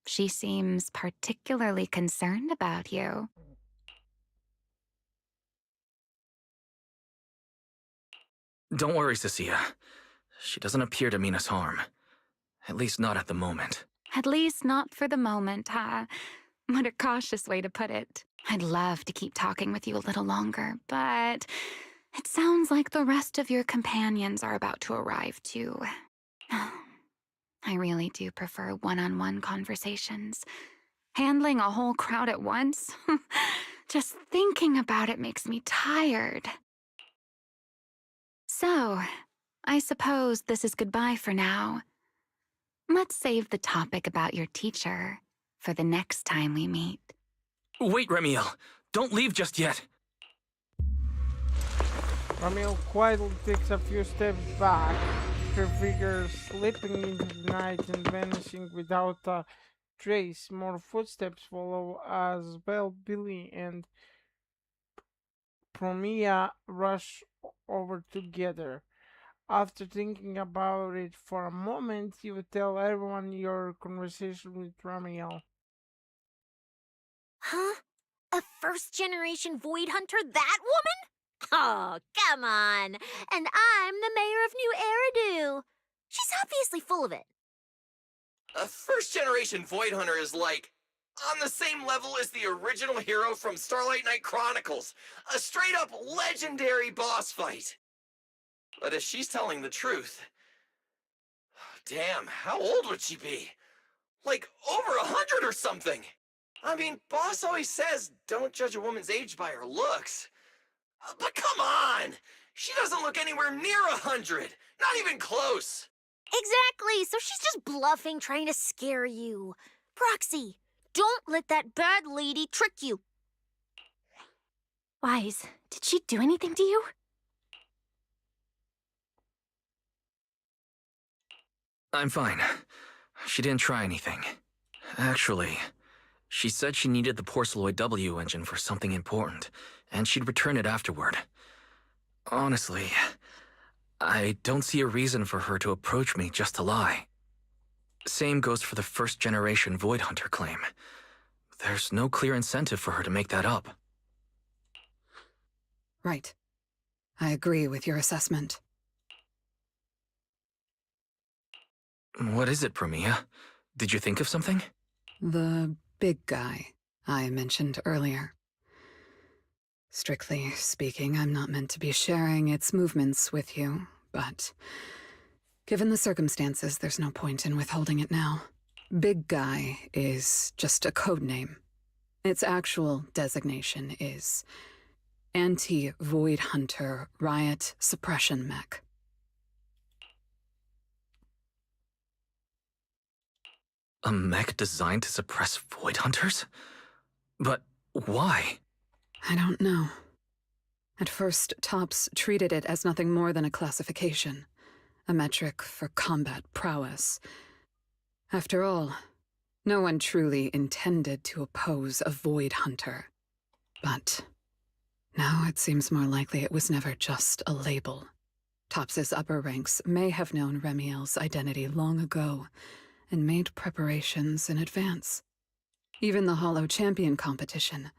She seems particularly concerned about you.
Don't worry, Cecilia. She doesn't appear to mean us harm. At least not at the moment.
At least not for the moment, huh? What a cautious way to put it. I'd love to keep talking with you a little longer, but it sounds like the rest of your companions are about to arrive, too. I really do prefer one-on-one conversations. Handling a whole crowd at once? Just thinking about it makes me tired. So, I suppose this is goodbye for now. Let's save the topic about your teacher for the next time we meet.
Wait, Remiel! Don't leave just yet!
Ramiel quietly takes a few steps back, her figure slipping into the night and vanishing without a trace. More footsteps follow as well. Billy and Promia rush over together. After thinking about it for a moment, you tell everyone your conversation with Ramiel.
Huh? A first-generation Void Hunter, that woman? Oh, come on. And I'm the mayor of New Eridu. She's obviously full of it.
A first-generation Void Hunter is like on the same level as the original hero from Starlight Knight Chronicles. A straight-up legendary boss fight. But if she's telling the truth... Damn, how old would she be? Like over 100 or something. I mean, boss always says don't judge a woman's age by her looks. But come on! She doesn't look anywhere near 100. Not even close.
Exactly, so she's just bluffing, trying to scare you. Proxy, don't let that bad lady trick you.
Wise, did she do anything to you?
I'm fine. She didn't try anything. Actually, she said she needed the Porceloid W engine for something important, and she'd return it afterward. Honestly, I don't see a reason for her to approach me just to lie. Same goes for the first-generation Void Hunter claim. There's no clear incentive for her to make that up.
Right. I agree with your assessment.
What is it, Promia? Did you think of something?
The big guy I mentioned earlier. Strictly speaking, I'm not meant to be sharing its movements with you, but given the circumstances, there's no point in withholding it now. Big Guy is just a code name. Its actual designation is Anti-Void Hunter Riot Suppression Mech.
A mech designed to suppress Void Hunters? But why?
I don't know. At first, Tops treated it as nothing more than a classification, a metric for combat prowess. After all, no one truly intended to oppose a Void Hunter. But now it seems more likely it was never just a label. Tops's upper ranks may have known Remiel's identity long ago, and made preparations in advance. Even the Hollow Champion competition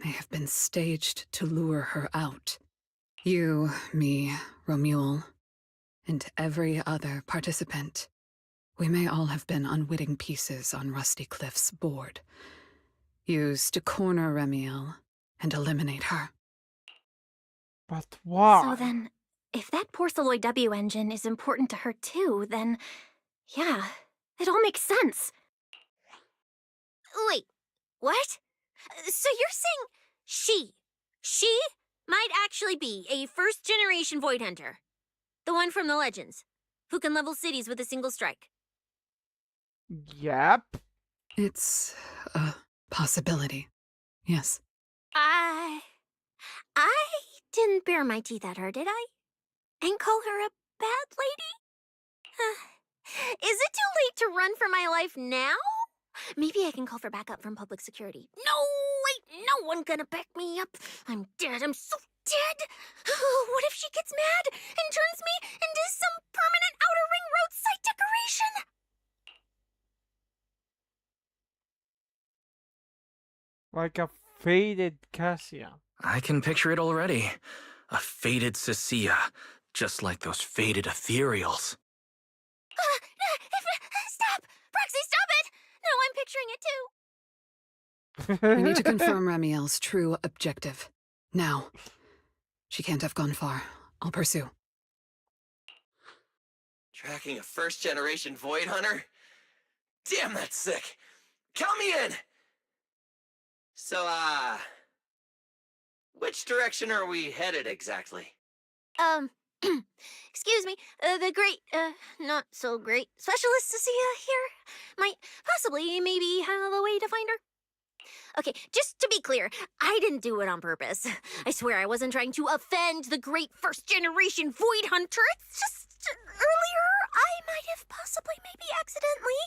may have been staged to lure her out. You, me, Romuald, and every other participant, we may all have been unwitting pieces on Rusty Cliff's board, used to corner Remiel and eliminate her.
But why?
So then, if that Porceloid W engine is important to her too, then yeah, it all makes sense.
Wait, what? So you're saying she might actually be a first-generation Void Hunter? The one from the Legends, who can level cities with a single strike?
Yep.
It's a possibility. Yes.
I didn't bare my teeth at her, did I? And call her a bad lady? Is it too late to run for my life now? Maybe I can call for backup from public security. No, wait, no one gonna back me up. I'm dead, I'm so dead. What if she gets mad and turns me into some permanent outer ring roadside decoration?
Like a faded Cassia.
I can picture it already. A faded Cecilia, just like those faded ethereals.
Stop! Proxy, stop it! Now I'm picturing it too.
We need to confirm Ramiel's true objective. Now. She can't have gone far. I'll pursue.
Tracking a first-generation Void Hunter? Damn, that's sick. Count me in! So, which direction are we headed exactly?
Excuse me, the great, not so great specialist Cecilia here might possibly maybe have a way to find her. Okay, just to be clear, I didn't do it on purpose. I swear I wasn't trying to offend the great first-generation Void Hunter. It's just, earlier I might have possibly maybe accidentally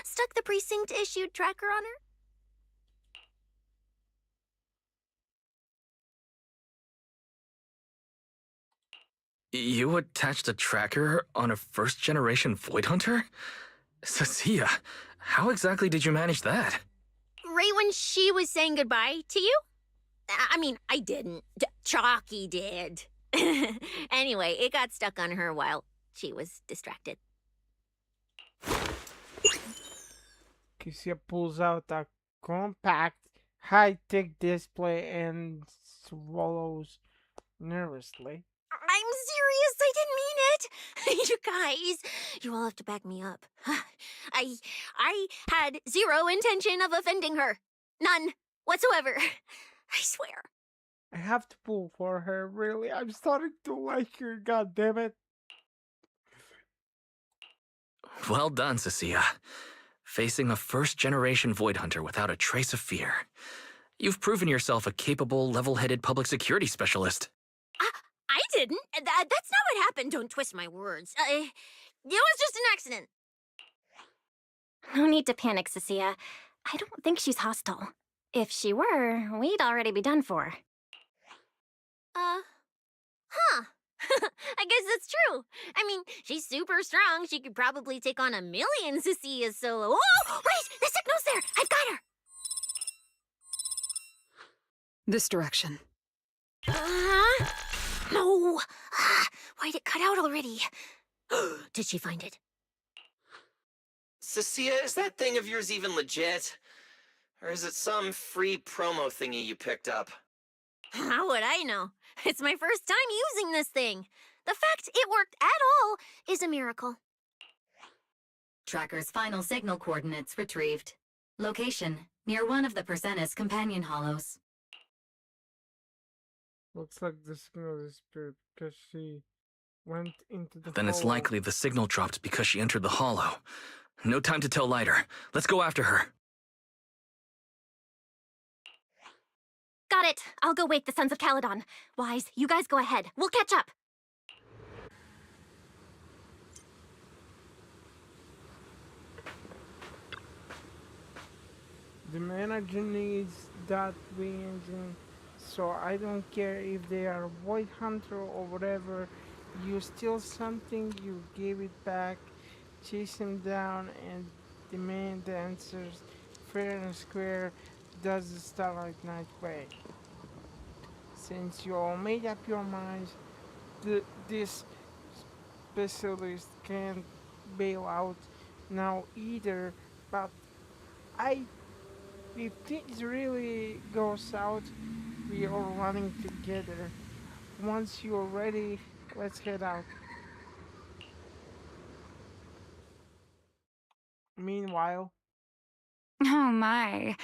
stuck the precinct-issued tracker on her.
You attached a tracker on a first-generation Void Hunter? Cecilia, how exactly did you manage that?
Right when she was saying goodbye to you? I mean, I didn't. Chalky did. Anyway, it got stuck on her while she was distracted.
Cassia pulls out a compact, high-tech display and swallows nervously.
I'm serious, I didn't mean it. You guys, you all have to back me up. I had zero intention of offending her. None whatsoever. I swear.
I have to pull for her, really. I'm starting to like her, god damn it.
Well done, Cecilia. Facing a first-generation Void Hunter without a trace of fear. You've proven yourself a capable, level-headed public security specialist.
I didn't. That's not what happened. Don't twist my words. It was just an accident.
No need to panic, Cecilia. I don't think she's hostile. If she were, we'd already be done for.
Huh. I guess that's true. I mean, she's super strong. She could probably take on 1,000,000 Cecilias solo. Oh, wait! The signal's there! I've got her!
This direction.
No! Why'd it cut out already? Did she find it?
Cecilia, is that thing of yours even legit? Or is it some free promo thingy you picked up?
How would I know? It's my first time using this thing. The fact it worked at all is a miracle.
Tracker's final signal coordinates retrieved. Location, near one of the Persenis companion hollows.
Looks like the signal disappeared because she went into the
Then it's
hollow.
likely the signal dropped because she entered the hollow. No time to tell Lighter. Let's go after her.
Got it. I'll go wake the Sons of Caledon. Wise, you guys go ahead. We'll catch up.
The manager needs that re-engine, so I don't care if they are Void Hunter or whatever. You steal something, you give it back, chase him down, and demand the answers fair and square. Does the Starlight Knight way. Since you all made up your minds, this specialist can't bail out now either, but if things really go south, we are running together. Once you're ready, let's head out. Meanwhile,
Oh my.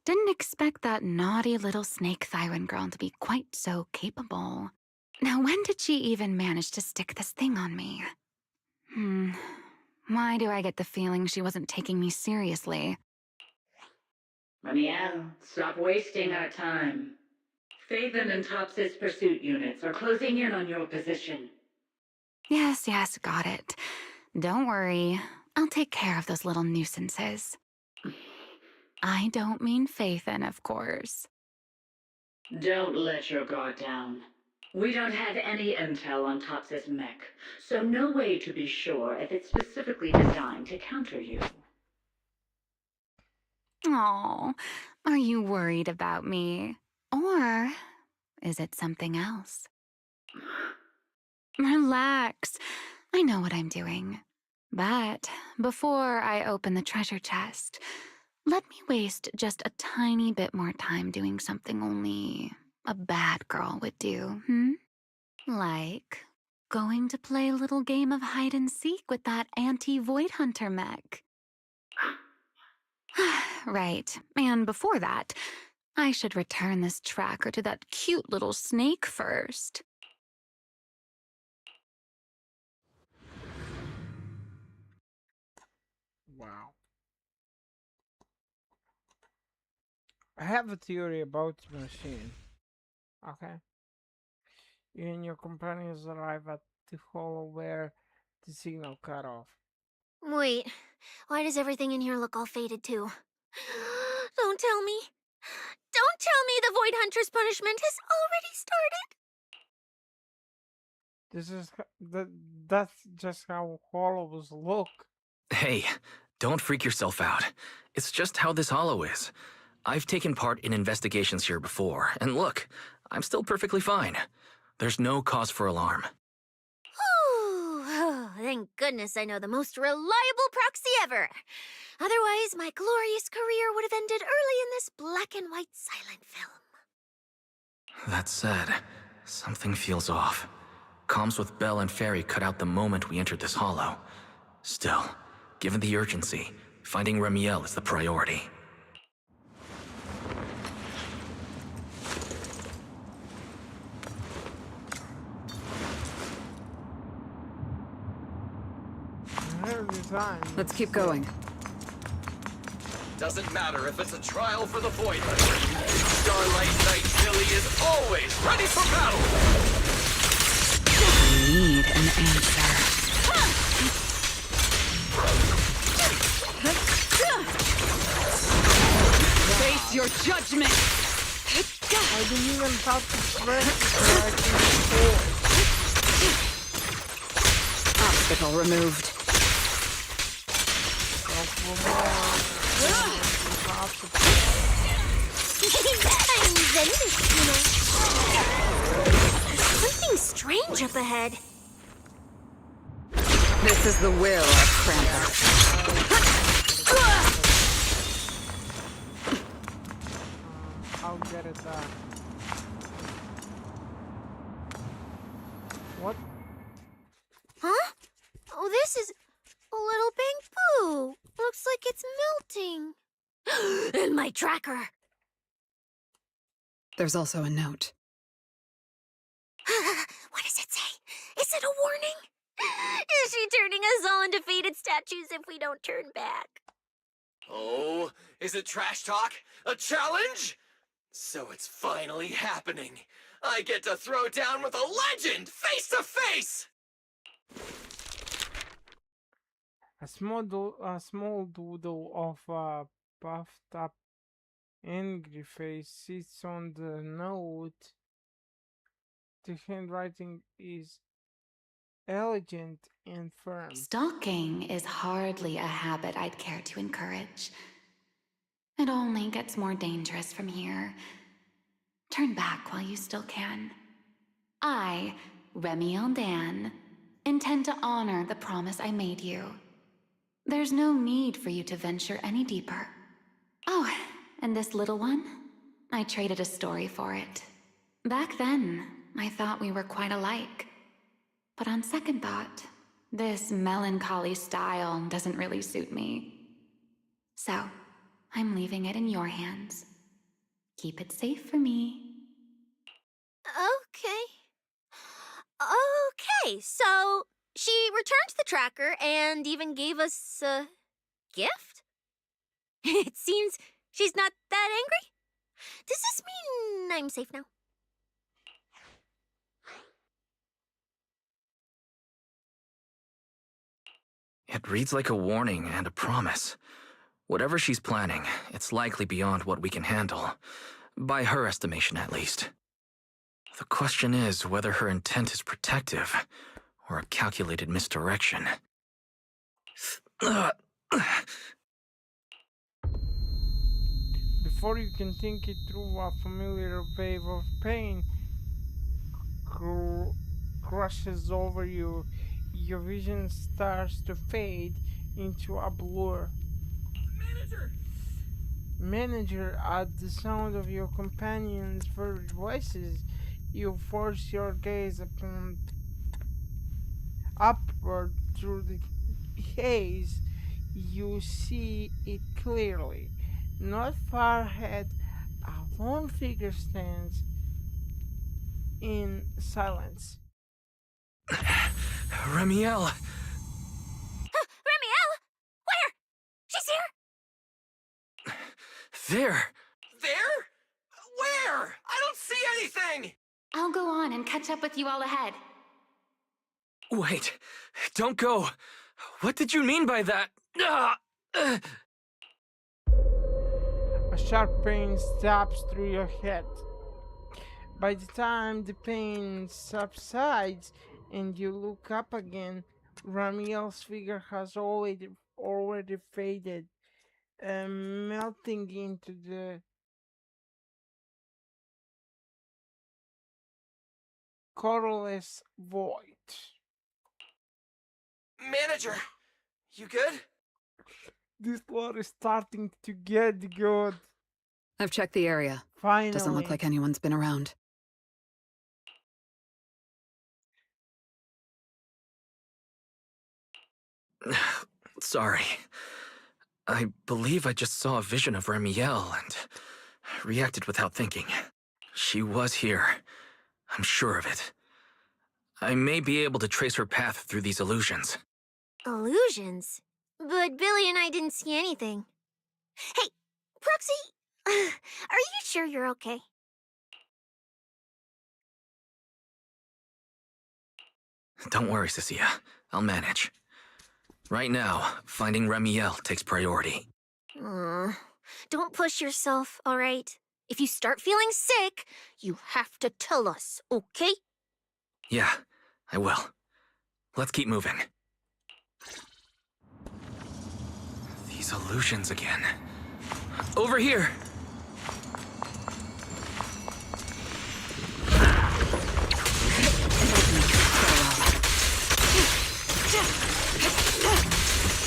Didn't expect that naughty little snake Thyron girl to be quite so capable. Now, when did she even manage to stick this thing on me? Why do I get the feeling she wasn't taking me seriously?
Ramiel, stop wasting our time. Phaethon and Tops's pursuit units are closing in on your position.
Yes, got it. Don't worry. I'll take care of those little nuisances. I don't mean Phaethon, of course.
Don't let your guard down. We don't have any intel on Tops's mech, so no way to be sure if it's specifically designed to counter you.
Oh, are you worried about me? Or is it something else? Relax. I know what I'm doing. But before I open the treasure chest, let me waste just a tiny bit more time doing something only a bad girl would do, Like going to play a little game of hide and seek with that anti-Void Hunter mech. Right, and before that, I should return this tracker to that cute little snake first.
Wow. I have a theory about the machine. Okay. You and your companions arrive at the hole where the signal cut off.
Wait, why does everything in here look all faded too? Don't tell me. Don't tell me the Void Hunter's punishment has already started.
That's just how hollows look.
Hey, don't freak yourself out. It's just how this hollow is. I've taken part in investigations here before, and look, I'm still perfectly fine. There's no cause for alarm.
Oh, thank goodness I know the most reliable proxy ever. Otherwise, my glorious career would have ended early in this black and white silent film.
That said, something feels off. Comms with Belle and Fairy cut out the moment we entered this hollow. Still, given the urgency, finding Ramiel is the priority.
Let's keep going.
Doesn't matter if it's a trial for the Void Hunter. Starlight Knight Billy is always ready for battle!
I need an answer. Face your judgment!
I didn't even touch the thread.
Obstacle removed.
I'm Zenless, you know. Something strange up ahead.
This is the will of Krampus.
I'll get it back. What?
Huh? Oh, this is a little pink poo. Looks like it's melting. And my tracker.
There's also a note.
What does it say? Is it a warning? Is she turning us all into faded statues if we don't turn back?
Oh, is it trash talk? A challenge? So it's finally happening. I get to throw down with a legend, face to face!
A small doodle of a puffed up angry face sits on the note. The handwriting is elegant and firm.
Stalking is hardly a habit I'd care to encourage. It only gets more dangerous from here. Turn back while you still can. I, Ramiel Dan, intend to honor the promise I made you. There's no need for you to venture any deeper. Oh, and this little one? I traded a story for it. Back then, I thought we were quite alike. But on second thought, this melancholy style doesn't really suit me. So, I'm leaving it in your hands. Keep it safe for me.
Okay. Okay, so she returned the tracker and even gave us a gift? It seems she's not that angry. Does this mean I'm safe now?
It reads like a warning and a promise. Whatever she's planning, it's likely beyond what we can handle. By her estimation, at least. The question is whether her intent is protective or a calculated misdirection.
Before you can think it through, a familiar wave of pain crushes over you. Your vision starts to fade into a blur. Manager, at the sound of your companions' voices, you force your gaze upward through the haze. You see it clearly. Not far ahead, a lone figure stands in silence.
Remiel!
Remiel! Where? She's here!
There!
There? Where? I don't see anything!
I'll go on and catch up with you all ahead.
Wait, don't go. What did you mean by that?
A sharp pain stabs through your head. By the time the pain subsides and you look up again, Ramiel's figure has already faded, melting into the colorless void.
Manager, you good?
This lot is starting to get good.
I've checked the area.
Finally.
Doesn't look like anyone's been around.
Sorry. I believe I just saw a vision of Remiel and reacted without thinking. She was here. I'm sure of it. I may be able to trace her path through these illusions.
Illusions? But Billy and I didn't see anything. Hey, Proxy, are you sure you're okay?
Don't worry, Cecilia. I'll manage. Right now, finding Remiel takes priority.
Don't push yourself, all right? If you start feeling sick, you have to tell us, okay?
Yeah, I will. Let's keep moving. These illusions again. Over here!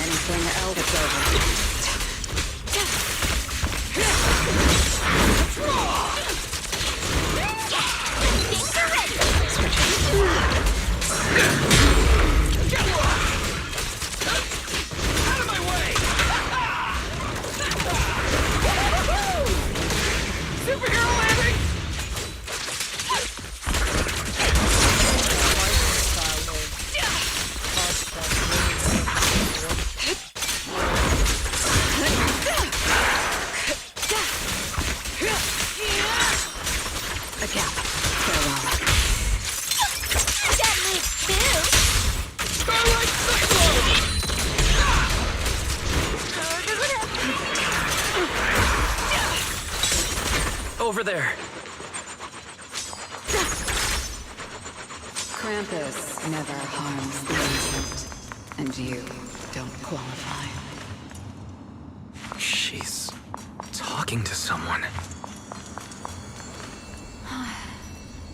Anything else is over.
Out of my way! Superhero landing!
Over there!
Krampus never harms the innocent, and you don't qualify.
She's talking to someone.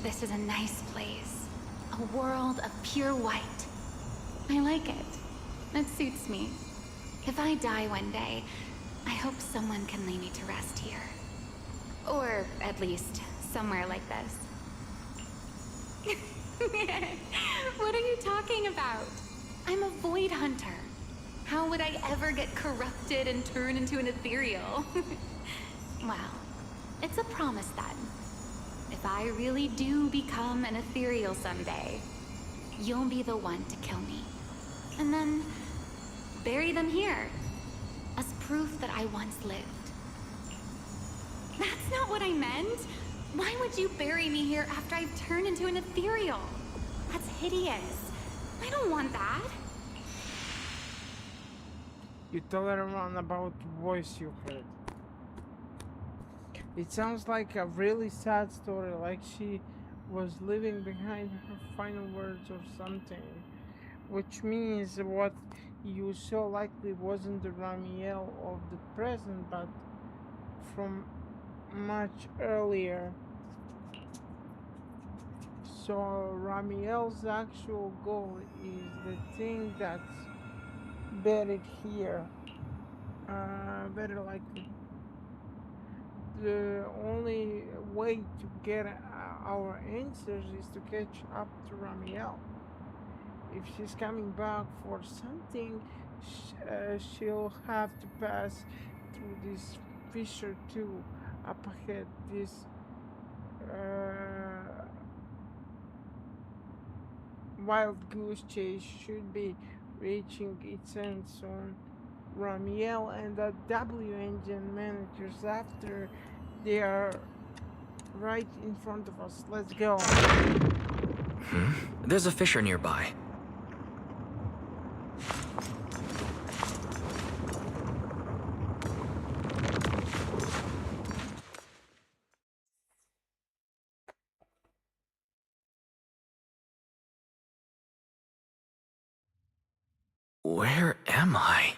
This is a nice place. A world of pure white. I like it. It suits me. If I die one day, I hope someone can lay me to rest here. Or at least somewhere like this. What are you talking about? I'm a void hunter. How would I ever get corrupted and turn into an ethereal? Well, it's a promise then. If I really do become an ethereal someday, you'll be the one to kill me. And then bury them here as proof that I once lived. That's not what I meant. Why would you bury me here after I've turned into an ethereal? That's hideous. I don't want that.
You tell everyone about the voice you heard. It sounds like a really sad story, like she was leaving behind her final words or something. Which means what you saw likely wasn't the Ramiel of the present, but from much earlier. So Ramiel's actual goal is the thing that's buried here. Very likely. The only way to get our answers is to catch up to Ramiel. If she's coming back for something, she'll have to pass through this fissure too. Up ahead, this wild goose chase should be reaching its end soon. Ramiel and the W engine managers after they are right in front of us. Let's go.
There's a fissure nearby. Where am I?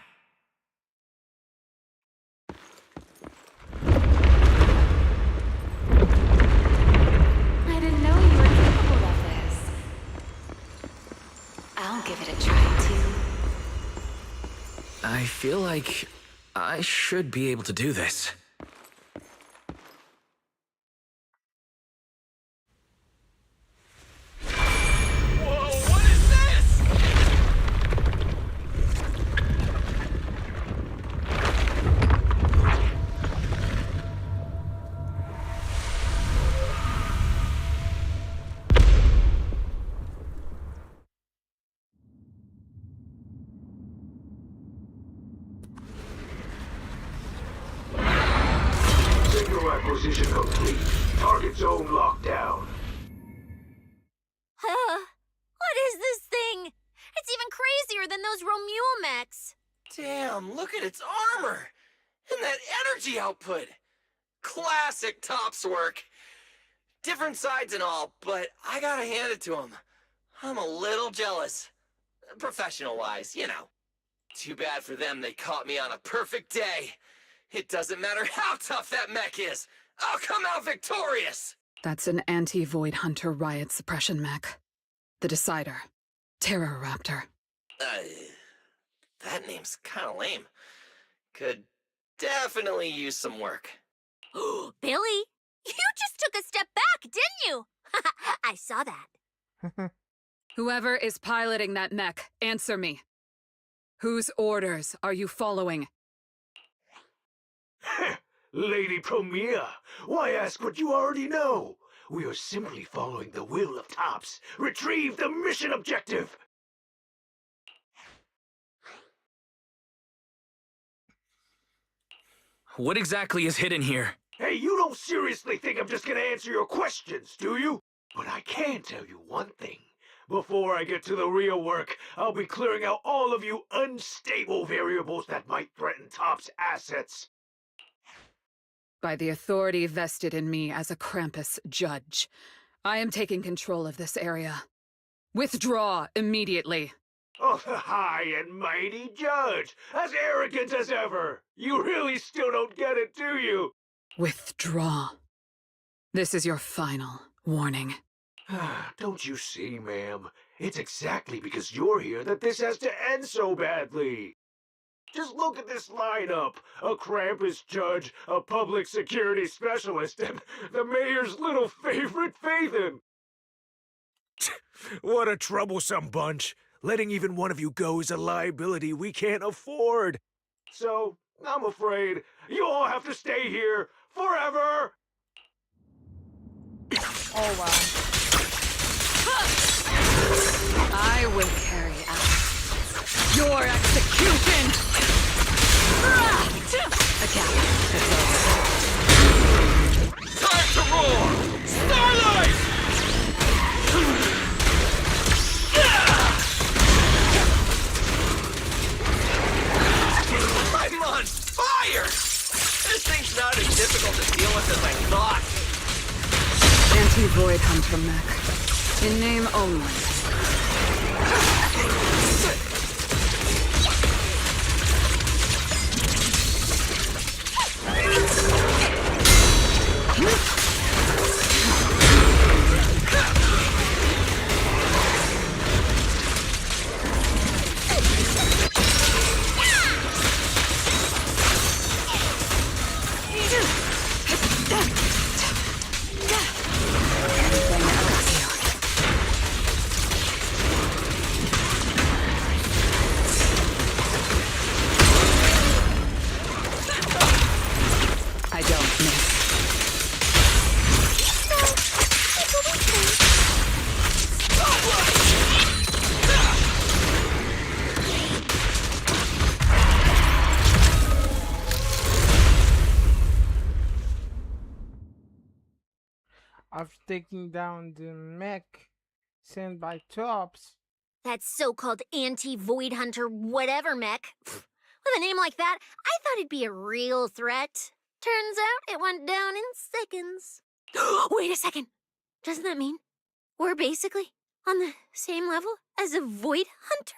I didn't know you were capable of this. I'll give it a try, too.
I feel like I should be able to do this.
Whoa, what is this?
Signal acquisition complete. Target zone locked down.
What is this thing? It's even crazier than those Romule mechs.
Damn, look at its armor! And that energy output! Classic Topps work! Different sides and all, but I gotta hand it to him. I'm a little jealous. Professional-wise, you know. Too bad for them they caught me on a perfect day. It doesn't matter how tough that mech is. I'll come out victorious!
That's an anti-Void Hunter riot suppression mech. The Decider. Terror Raptor.
That name's kinda lame. Could definitely use some work.
Billy, you just took a step back, didn't you? I saw that.
Whoever is piloting that mech, answer me. Whose orders are you following?
Lady Premier, why ask what you already know? We are simply following the will of Topps. Retrieve the mission objective!
What exactly is hidden here?
Hey, you don't seriously think I'm just gonna answer your questions, do you? But I can tell you one thing. Before I get to the real work, I'll be clearing out all of you unstable variables that might threaten Topps' assets.
By the authority vested in me as a Krampus judge, I am taking control of this area. Withdraw immediately.
Oh, the high and mighty judge! As arrogant as ever! You really still don't get it, do you?
Withdraw. This is your final warning.
Don't you see, ma'am? It's exactly because you're here that this has to end so badly. Just look at this lineup. A Krampus judge, a public security specialist, and the mayor's little favorite, Faithin.
What a troublesome bunch.
Letting even one of you go is a liability we can't afford. So, I'm afraid you all have to stay here forever!
Oh wow.
I will carry out your execution! Attack.
Time to roar! Starlight! I'm on fire! This thing's not as difficult to deal with as I thought.
Anti-Void Hunter mech. In name only. I don't miss.
After taking down the mech sent by Tops,
That so-called anti-Void Hunter whatever mech. Pfft, with a name like that, I thought it'd be a real threat. Turns out it went down in seconds. Wait a second. Doesn't that mean we're basically on the same level as a Void Hunter?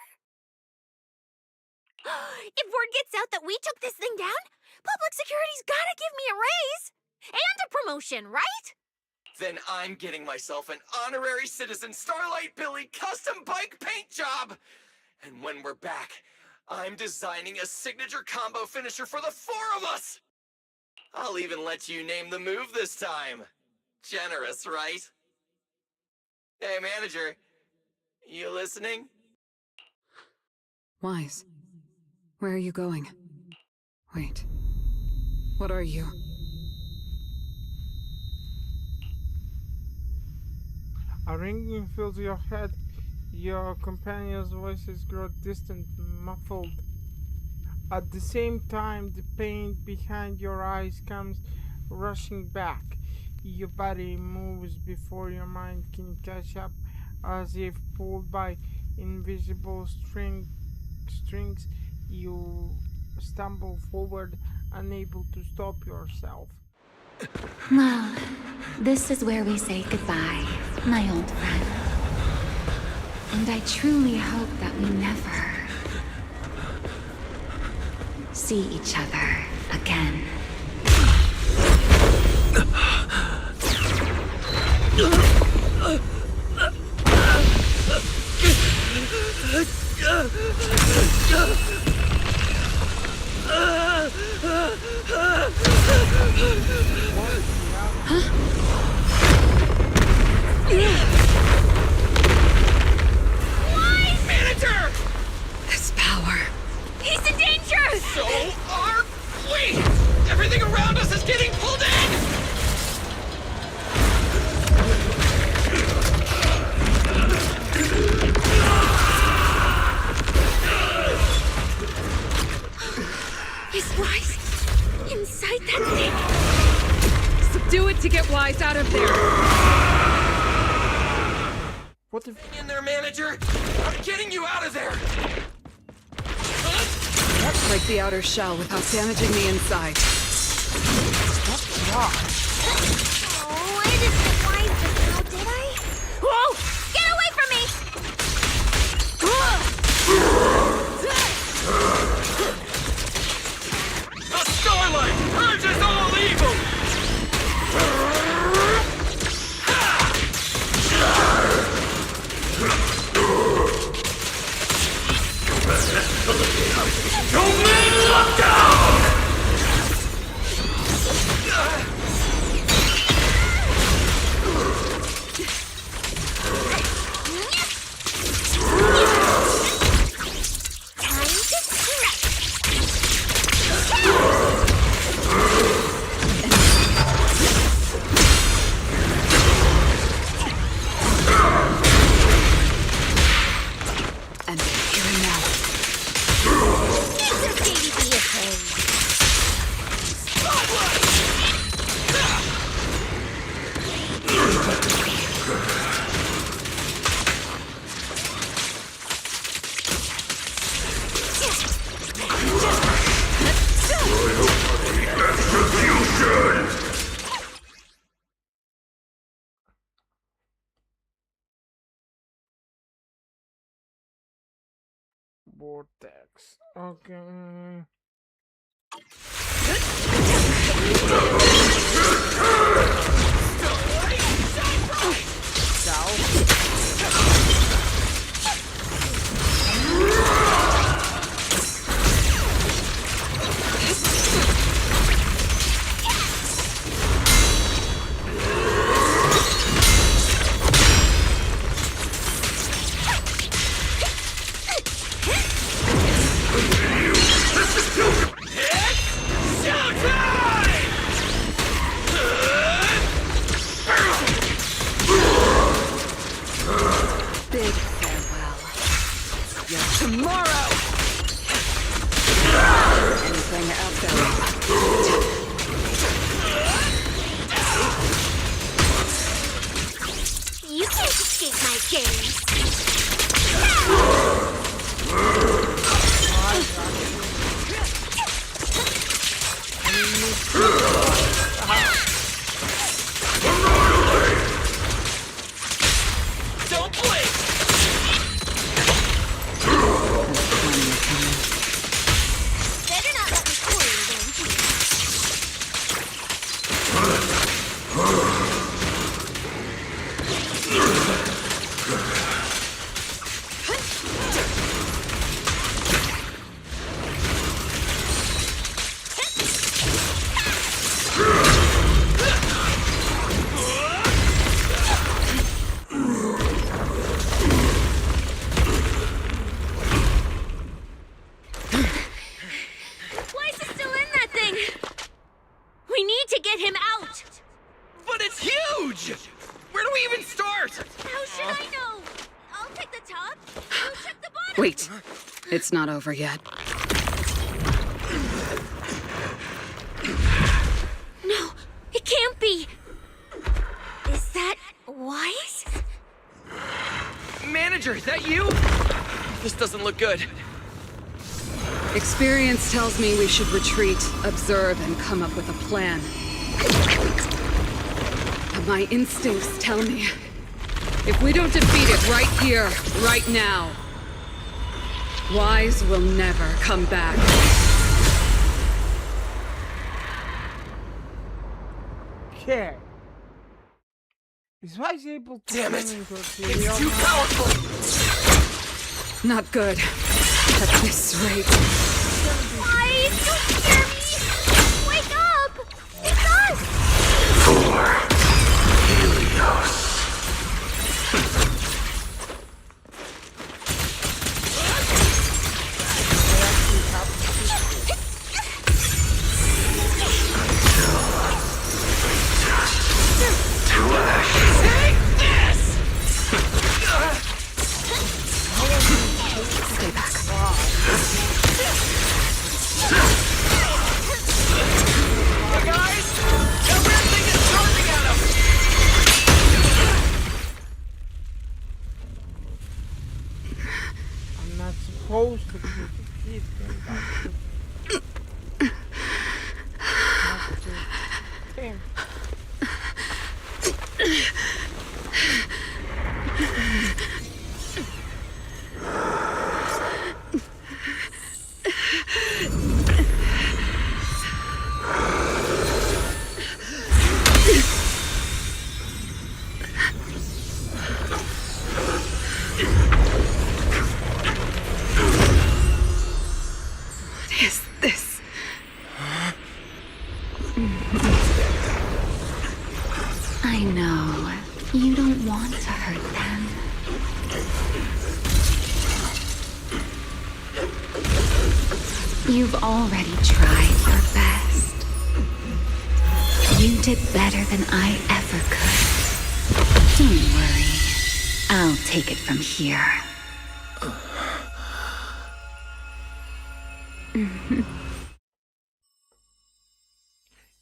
If word gets out that we took this thing down, public security's gotta give me a raise and a promotion, right?
Then I'm getting myself an honorary citizen Starlight Billy custom bike paint job! And when we're back, I'm designing a signature combo finisher for the four of us! I'll even let you name the move this time. Generous, right? Hey, manager. You listening?
Wise. Where are you going? Wait. What are you?
a ringing fills your head. Your companion's voices grow distant, muffled. At the same time, the pain behind your eyes comes rushing back. Your body moves before your mind can catch up, as if pulled by invisible strings. You stumble forward, unable to stop yourself.
Well, this is where we say goodbye, my old friend. And I truly hope that we never see each other again.
Manager!
This power.
He's in danger!
So are we! Everything around us is getting pulled in!
Is Wise inside that thing?
Subdue it to get Wise out of there!
What if...
In there, manager! I'm getting you out of there!
Break the outer shell without damaging the inside.
What's wrong?
Oh, I didn't get Wise just now, did I? Whoa! Get away from me!
The Starlight purges all evil! Domain lockdown!
vortex. Okay.
Big farewell. Yet tomorrow! Anything out there?
You can't escape my gaze.
Don't blink!
Better not let me fool you then.
Why is he still in that thing? We need to get him out!
But it's huge! Where do we even start?
How should I know? I'll take the top. You check the bottom.
Wait. It's not over yet.
No, it can't be. Is that wise?
Manager, is that you? This doesn't look good.
Experience tells me we should retreat, observe, and come up with a plan. But my instincts tell me, if we don't defeat it right here, right now, Wise will never come back.
Okay. Is Wise able to
Damn it!
turn into a
It's
serial
too
now?
powerful!
Not good. At this rate.
Wise, don't scare me! Wake up! It's us!
For Helios. To ashes.
Take this!
Stay back.
Hey guys! That weird thing is charging at him!
I'm not supposed to shoot the kid thing back to not to him.
What is this?
I know. You don't want to hurt them. You've already tried your best. You did better than I ever could. Don't worry. I'll take it from here.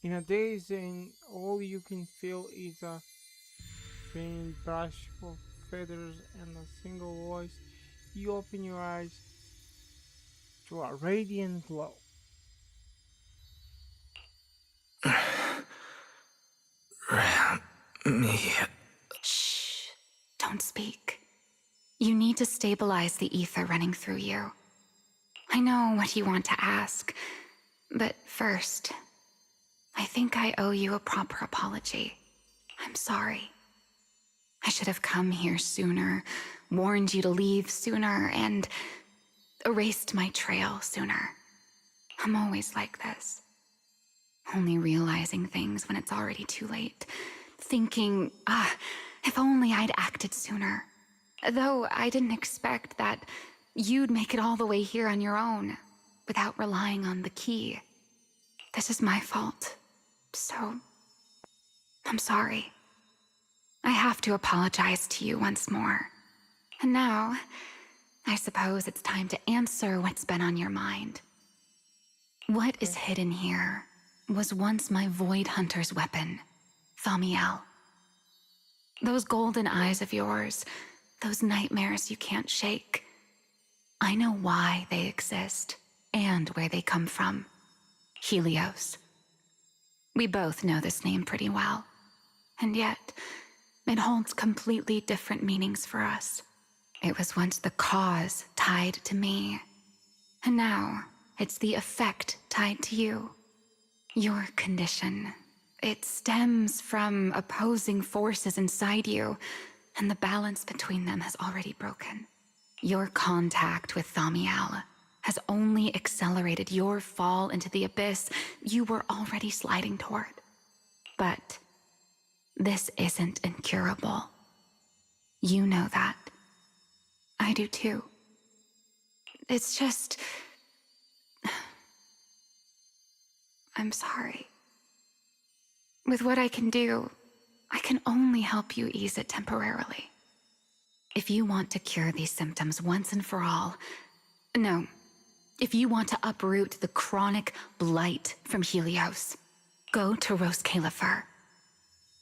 In a daze and all you can feel is a faint brush of feathers and a single voice, you open your eyes to a radiant glow.
Me.
Shh. Don't speak. You need to stabilize the ether running through you. I know what you want to ask, but first, I think I owe you a proper apology. I'm sorry. I should have come here sooner, warned you to leave sooner, and erased my trail sooner. I'm always like this. Only realizing things when it's already too late. Thinking, if only I'd acted sooner. Though I didn't expect that you'd make it all the way here on your own, without relying on the key. This is my fault. So, I'm sorry. I have to apologize to you once more. And now, I suppose it's time to answer what's been on your mind. What is hidden here was once my Void Hunter's weapon, Thamiel. Those golden eyes of yours, those nightmares you can't shake. I know why they exist, and where they come from. Helios. We both know this name pretty well, and yet, it holds completely different meanings for us. It was once the cause tied to me, and now it's the effect tied to you. Your condition. It stems from opposing forces inside you, and the balance between them has already broken. Your contact with Thamiel has only accelerated your fall into the abyss you were already sliding toward. But this isn't incurable. You know that. I do too. It's just... I'm sorry. With what I can do, I can only help you ease it temporarily. If you want to cure these symptoms once and for all... No. If you want to uproot the chronic blight from Helios, go to Rose Califer.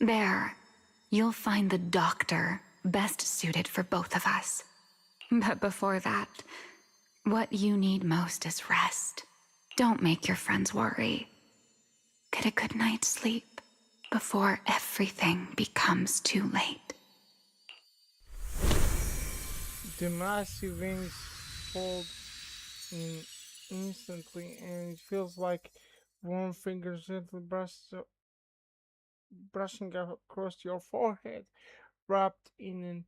There, you'll find the doctor best suited for both of us. But before that, what you need most is rest. Don't make your friends worry. Get a good night's sleep before everything becomes too late.
The massive wings fold in instantly, and it feels like warm fingers gently brushing across your forehead, wrapped in an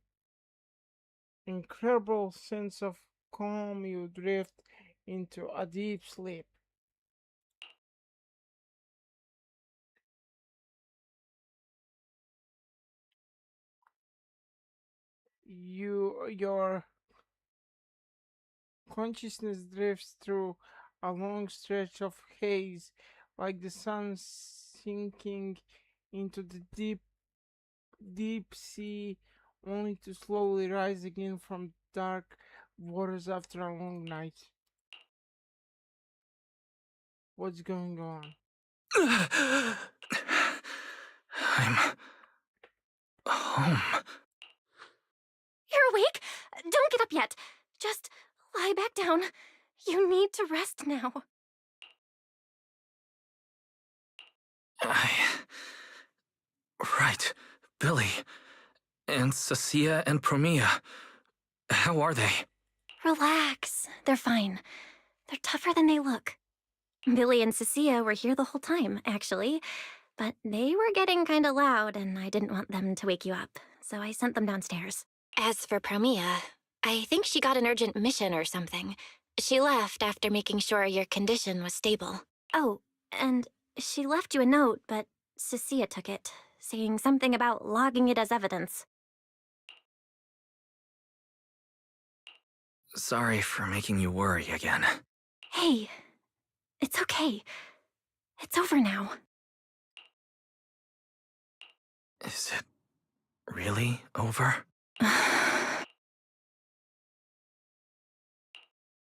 incredible sense of calm. You drift into a deep sleep. Your consciousness drifts through a long stretch of haze, like the sun sinking into the deep sea, only to slowly rise again from dark waters after a long night. What's going on?
I'm home.
You're awake? Don't get up yet. Just lie back down. You need to rest now.
Right. Billy. And Sasia and Promia. How are they?
Relax. They're fine. They're tougher than they look. Billy and Cecilia were here the whole time, actually. But they were getting kinda loud, and I didn't want them to wake you up, so I sent them downstairs.
As for Promia, I think she got an urgent mission or something. She left after making sure your condition was stable.
Oh, and she left you a note, but Cecilia took it, saying something about logging it as evidence.
Sorry for making you worry again.
Hey, it's okay. It's over now.
Is it really over?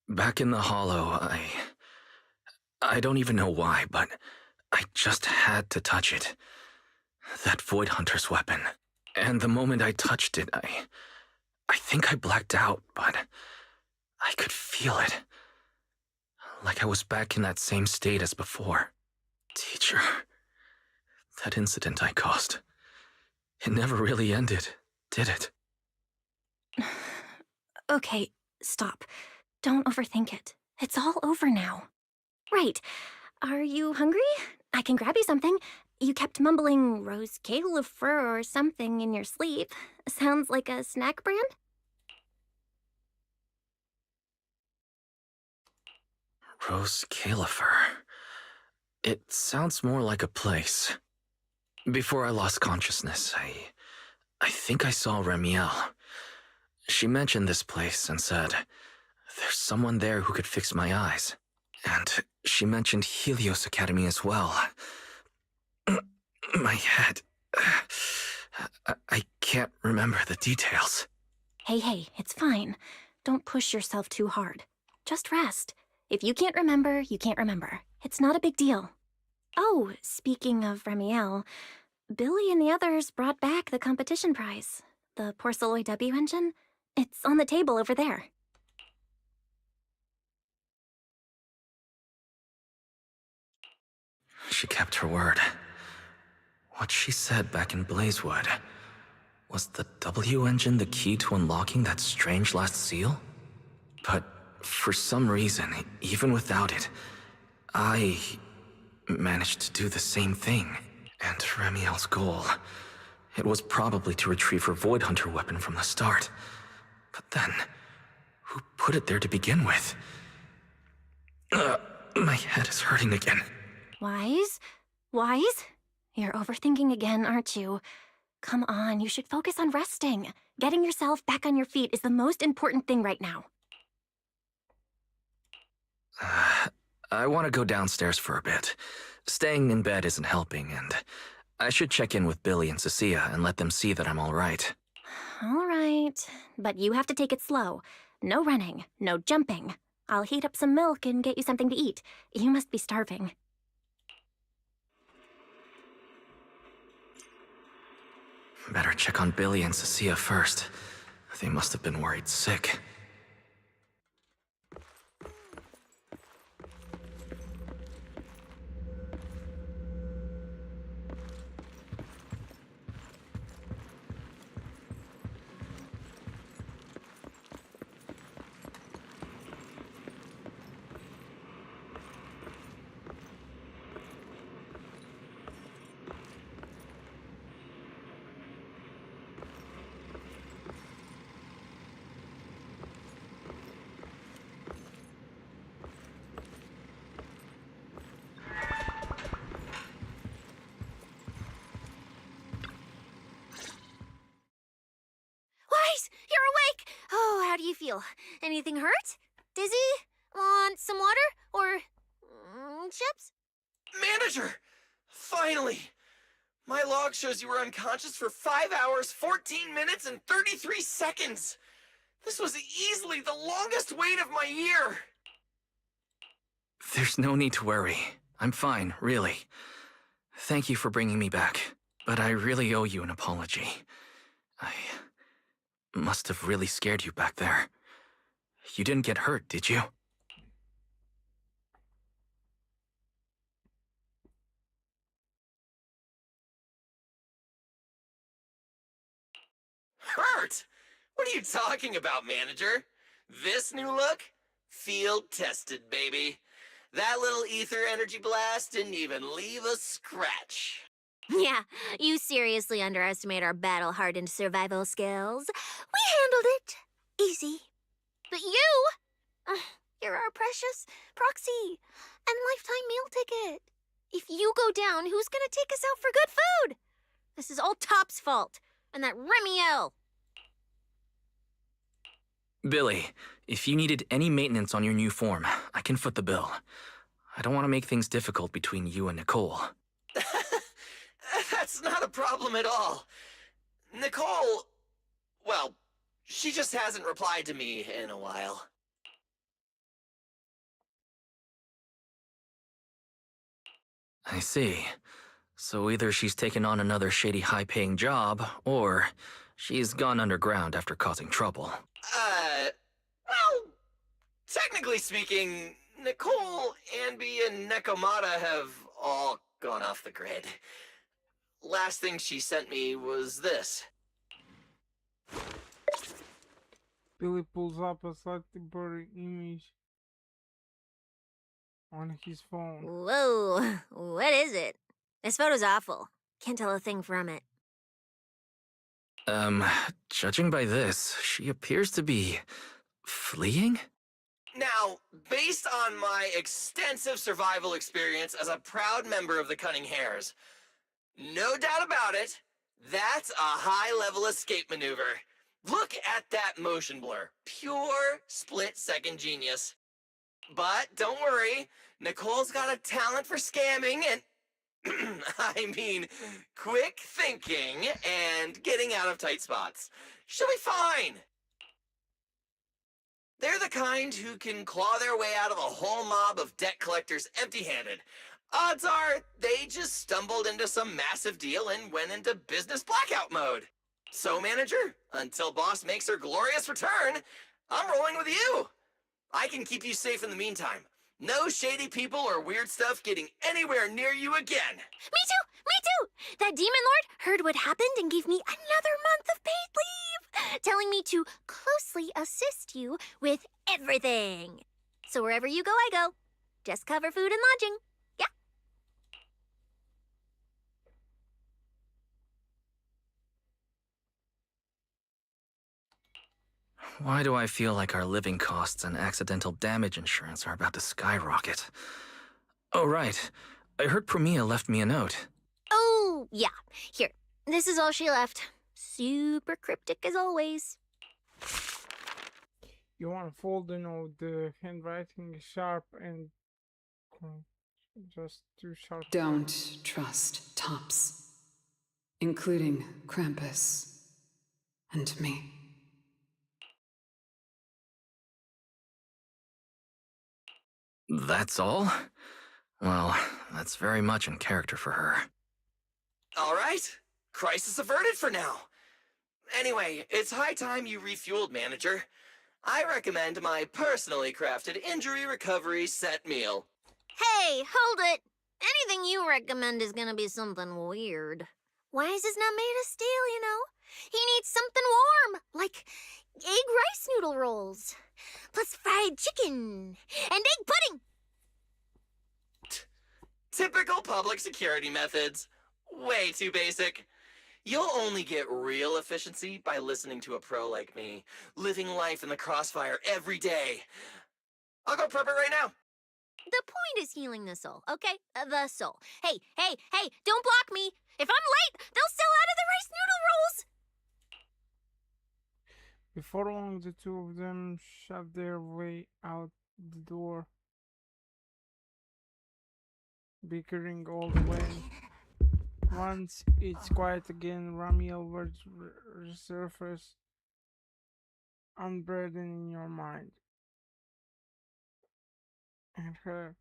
Back in the hollow, I don't even know why, but I just had to touch it. That Void Hunter's weapon. And the moment I touched it, I think I blacked out, but I could feel it. Like I was back in that same state as before. Teacher, that incident I caused, it never really ended, did it?
Okay, stop. Don't overthink it.
It's all over now. Right. Are you hungry? I can grab you something. You kept mumbling Rose Califer or something in your sleep. Sounds like a snack brand?
Rose Califer. It sounds more like a place. Before I lost consciousness, I think I saw Remiel. She mentioned this place and said, there's someone there who could fix my eyes. And she mentioned Helios Academy as well. My head... I can't remember the details.
Hey, it's fine. Don't push yourself too hard. Just rest. If you can't remember, you can't remember. It's not a big deal. Oh, speaking of Remiel, Billy and the others brought back the competition prize. The Porceloid W engine. It's on the table over there.
She kept her word. What she said back in Blazewood. Was the W engine the key to unlocking that strange last seal? But for some reason, even without it, I managed to do the same thing. And Remiel's goal, it was probably to retrieve her Void Hunter weapon from the start. But then, who put it there to begin with? My head is hurting again.
Wise? Wise? You're overthinking again, aren't you? Come on, you should focus on resting. Getting yourself back on your feet is the most important thing right now.
I want to go downstairs for a bit. Staying in bed isn't helping, and I should check in with Billy and Cecilia and let them see that I'm all right.
All right, but you have to take it slow. No running, no jumping. I'll heat up some milk and get you something to eat. You must be starving.
Better check on Billy and Cecilia first. They must have been worried sick.
Wise, you're awake! Oh, how do you feel? Anything hurt? Dizzy? Want some water? Or chips?
Manager! Finally! My log shows you were unconscious for 5 hours, 14 minutes, and 33 seconds! This was easily the longest wait of my year!
There's no need to worry. I'm fine, really. Thank you for bringing me back, but I really owe you an apology. I must have really scared you back there. You didn't get hurt, did you?
Hurt? What are you talking about, manager? This new look? Field tested, baby. That little ether energy blast didn't even leave a scratch.
Yeah, you seriously underestimate our battle-hardened survival skills. We handled it. Easy. But you! You're our precious proxy and lifetime meal ticket. If you go down, who's gonna take us out for good food? This is all Top's fault. And that Remiel.
Billy, if you needed any maintenance on your new form, I can foot the bill. I don't want to make things difficult between you and Nicole.
That's not a problem at all. Nicole, well, she just hasn't replied to me in a while.
I see. So either she's taken on another shady high-paying job, or she's gone underground after causing trouble.
Well, technically speaking, Nicole, Anby, and Nekomata have all gone off the grid. Last thing she sent me was this.
Billy pulls up a slightly blurry image on his phone.
Whoa, what is it? This photo's awful. Can't tell a thing from it.
Judging by this, she appears to be fleeing?
Now, based on my extensive survival experience as a proud member of the Cunning Hares, no doubt about it, that's a high-level escape maneuver. Look at that motion blur. Pure split-second genius. But don't worry, Nicole's got a talent for scamming and I mean, quick thinking and getting out of tight spots. She'll be fine. They're the kind who can claw their way out of a whole mob of debt collectors empty-handed. Odds are they just stumbled into some massive deal and went into business blackout mode. So, manager, until boss makes her glorious return, I'm rolling with you. I can keep you safe in the meantime. No shady people or weird stuff getting anywhere near you again.
Me too! Me too! That demon lord heard what happened and gave me another month of paid leave, telling me to closely assist you with everything. So wherever you go, I go. Just cover food and lodging. Yeah.
Why do I feel like our living costs and accidental damage insurance are about to skyrocket? Oh, right. I heard Promia left me a note.
Oh, yeah. Here. This is all she left. Super cryptic as always.
You want to fold the note, the handwriting is sharp and just too sharp.
Don't trust Tops, including Krampus and me.
That's all? Well, that's very much in character for her.
All right. Crisis averted for now. Anyway, it's high time you refueled, manager. I recommend my personally crafted injury recovery set meal.
Hey, hold it. Anything you recommend is gonna be something weird. Why is this not made of steel, you know? He needs something warm, like egg rice noodle rolls, plus fried chicken and egg pudding.
Typical public security methods. Way too basic. You'll only get real efficiency by listening to a pro like me, living life in the crossfire every day. I'll go prep it right now.
The point is healing the soul, okay? The soul. Hey, hey, hey, don't block me. If I'm late, they'll sell out of the rice noodle rolls.
Before long, the two of them shoved their way out the door, bickering all the way. Once it's quiet again, Ramiel will resurface, unburdened in your mind. And her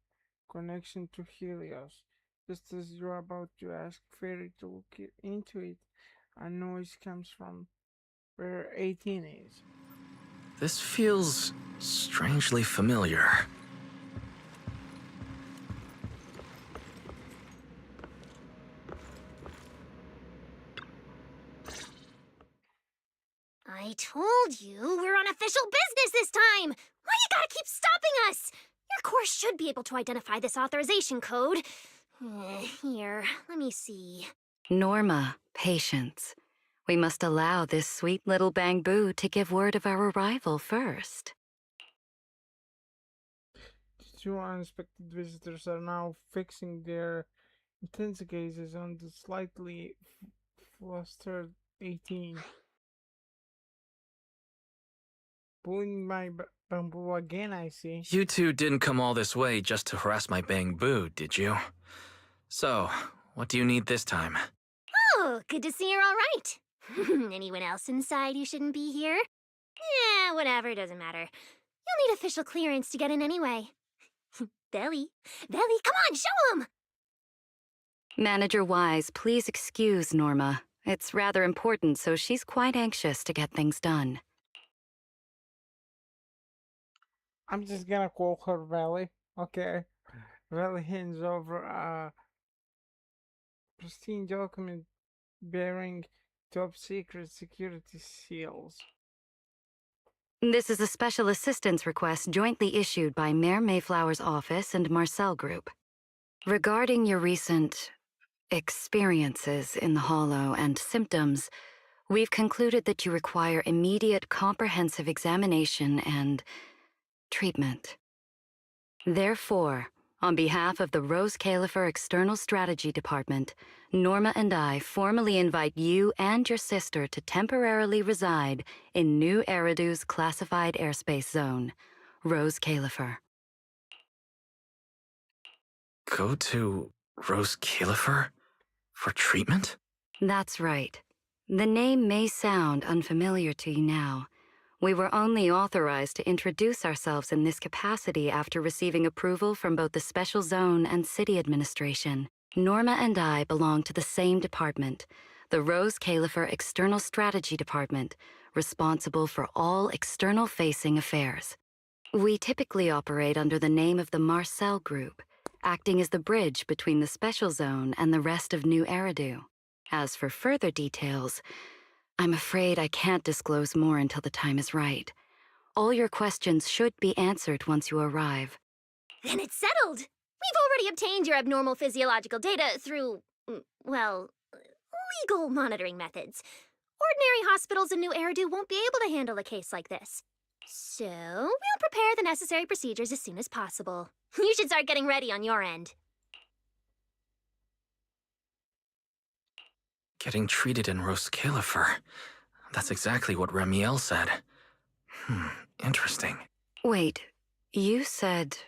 connection to Helios. Just as you're about to ask Fairy to look into it, a noise comes from where 18 is.
This feels strangely familiar.
I told you we're on official business this time. Why you gotta keep stopping us? Your course should be able to identify this authorization code. Here, let me see.
Norma, patience. We must allow this sweet little bamboo to give word of our arrival first.
The two unexpected visitors are now fixing their intense gazes on the slightly flustered 18. Pulling my bamboo again, I see.
You two didn't come all this way just to harass my bamboo, did you? So, what do you need this time?
Oh, good to see you're all right. Anyone else inside who shouldn't be here? Yeah, whatever, doesn't matter. You'll need official clearance to get in anyway. Belly, come on, show 'em!
Manager Wise, please excuse Norma. It's rather important, so she's quite anxious to get things done.
I'm just gonna call her Valley. Okay. Valley hands over a pristine document bearing top secret security seals.
This is a special assistance request jointly issued by Mayor Mayflower's office and Marcel Group. Regarding your recent experiences in the Hollow and symptoms, we've concluded that you require immediate comprehensive examination and treatment. Therefore, on behalf of the Rose Califer External Strategy Department, Norma and I formally invite you and your sister to temporarily reside in New Eridu's classified airspace zone, Rose Califer.
Go to Rose Califer? For treatment?
That's right. The name may sound unfamiliar to you now. We were only authorized to introduce ourselves in this capacity after receiving approval from both the Special Zone and City Administration. Norma and I belong to the same department, the Rose Califer External Strategy Department, responsible for all external-facing affairs. We typically operate under the name of the Marcel Group, acting as the bridge between the Special Zone and the rest of New Eridu. As for further details, I'm afraid I can't disclose more until the time is right. All your questions should be answered once you arrive.
Then it's settled. We've already obtained your abnormal physiological data through, well, legal monitoring methods. Ordinary hospitals in New Eridu won't be able to handle a case like this. So, we'll prepare the necessary procedures as soon as possible. You should start getting ready on your end.
Getting treated in Rose Califer. That's exactly what Remiel said. Interesting.
Wait, you said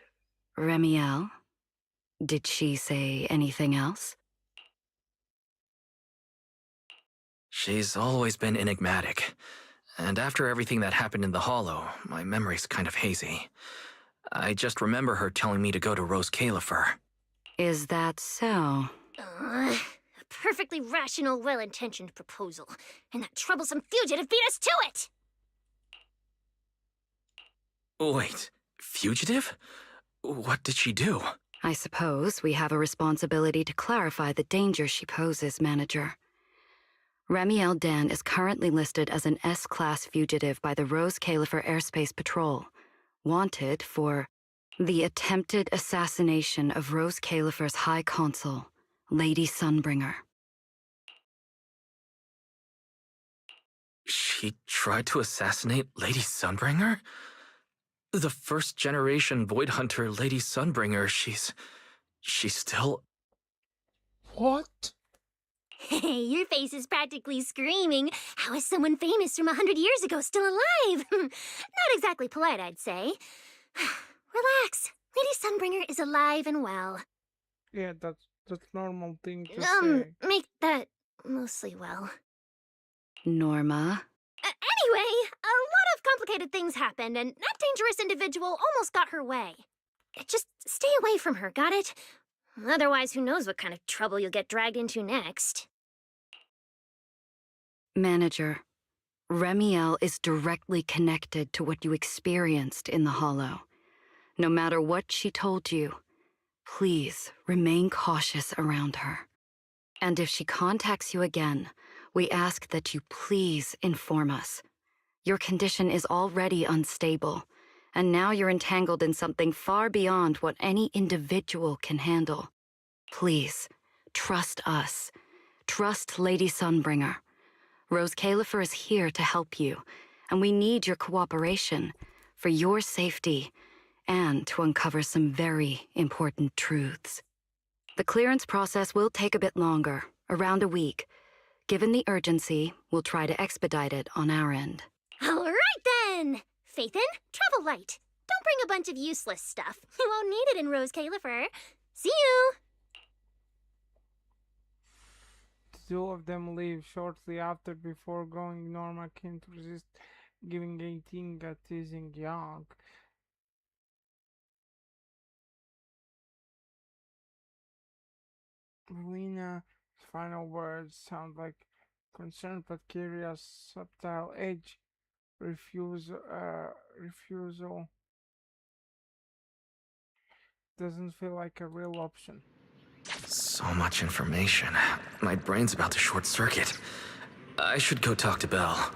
Remiel? Did she say anything else?
She's always been enigmatic. And after everything that happened in the Hollow, my memory's kind of hazy. I just remember her telling me to go to Rose Califer.
Is that so?
A perfectly rational, well-intentioned proposal. And that troublesome fugitive beat us to it!
Wait, fugitive? What did she do?
I suppose we have a responsibility to clarify the danger she poses, Manager. Remiel Dan is currently listed as an S-Class fugitive by the Rose Califer Airspace Patrol, wanted for the attempted assassination of Rose Califer's High Consul, Lady Sunbringer.
She tried to assassinate Lady Sunbringer? The first-generation Void Hunter Lady Sunbringer, she's still...
What?
Hey, your face is practically screaming. How is someone famous from 100 years ago still alive? Not exactly polite, I'd say. Relax. Lady Sunbringer is alive and well.
Yeah, that's normal thing to say.
Make that mostly well.
Norma?
Anyway, a lot of complicated things happened, and that dangerous individual almost got her way. Just stay away from her, got it? Otherwise, who knows what kind of trouble you'll get dragged into next.
Manager, Remiel is directly connected to what you experienced in the Hollow. No matter what she told you, please remain cautious around her. And if she contacts you again, we ask that you please inform us. Your condition is already unstable, and now you're entangled in something far beyond what any individual can handle. Please, trust us. Trust Lady Sunbringer. Rose Califer is here to help you, and we need your cooperation for your safety and to uncover some very important truths. The clearance process will take a bit longer, around a week. Given the urgency, we'll try to expedite it on our end.
All right, then! Phaethon, travel light. Don't bring a bunch of useless stuff. You won't need it in Rose Califer. See you!
The two of them leave shortly after. Before going, Norma can't resist giving 18 a teasing young. Lena's final words sound like concern but curious, subtle edge. Refusal doesn't feel like a real option.
So much information. My brain's about to short circuit. I should go talk to Belle.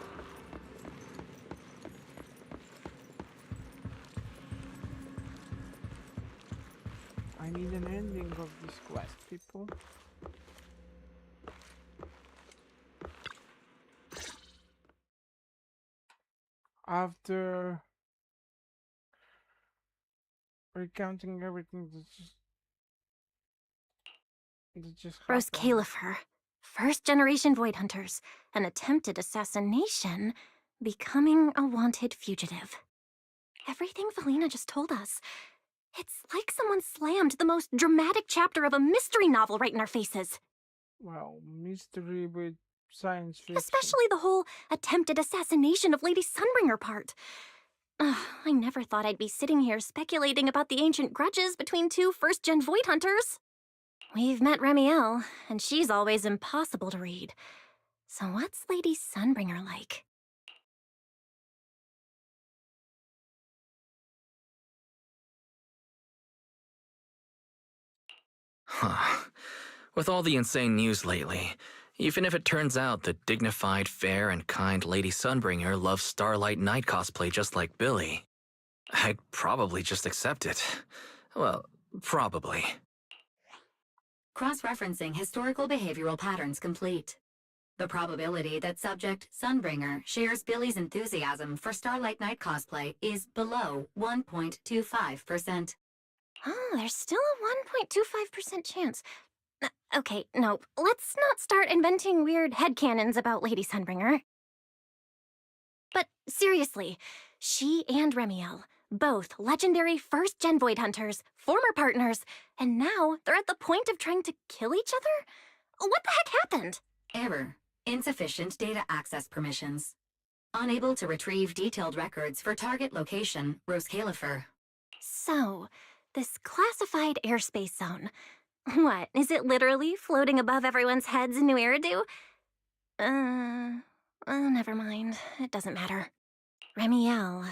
find an ending of this quest, people. After recounting everything that just
Rose
happened.
Califer, first generation Void Hunters, an attempted assassination, becoming a wanted fugitive. Everything Valina just told us. It's like someone slammed the most dramatic chapter of a mystery novel right in our faces.
Well, mystery with science fiction.
Especially the whole attempted assassination of Lady Sunbringer part. I never thought I'd be sitting here speculating about the ancient grudges between two first-gen Void Hunters. We've met Remiel, and she's always impossible to read. So what's Lady Sunbringer like?
Huh. With all the insane news lately, even if it turns out the dignified, fair, and kind Lady Sunbringer loves Starlight Night cosplay just like Billy, I'd probably just accept it. Well, probably.
Cross-referencing historical behavioral patterns complete. The probability that subject Sunbringer shares Billy's enthusiasm for Starlight Night cosplay is below 1.25%.
Oh, there's still a 1.25% chance. Okay, no, let's not start inventing weird headcanons about Lady Sunbringer. But seriously, she and Remiel, both legendary first-gen Void Hunters, former partners, and now they're at the point of trying to kill each other? What the heck happened?
Error. Insufficient data access permissions. Unable to retrieve detailed records for target location, Rose Califer.
So, this classified airspace zone. What, is it literally floating above everyone's heads in New Eridu? Never mind. It doesn't matter. Remiel,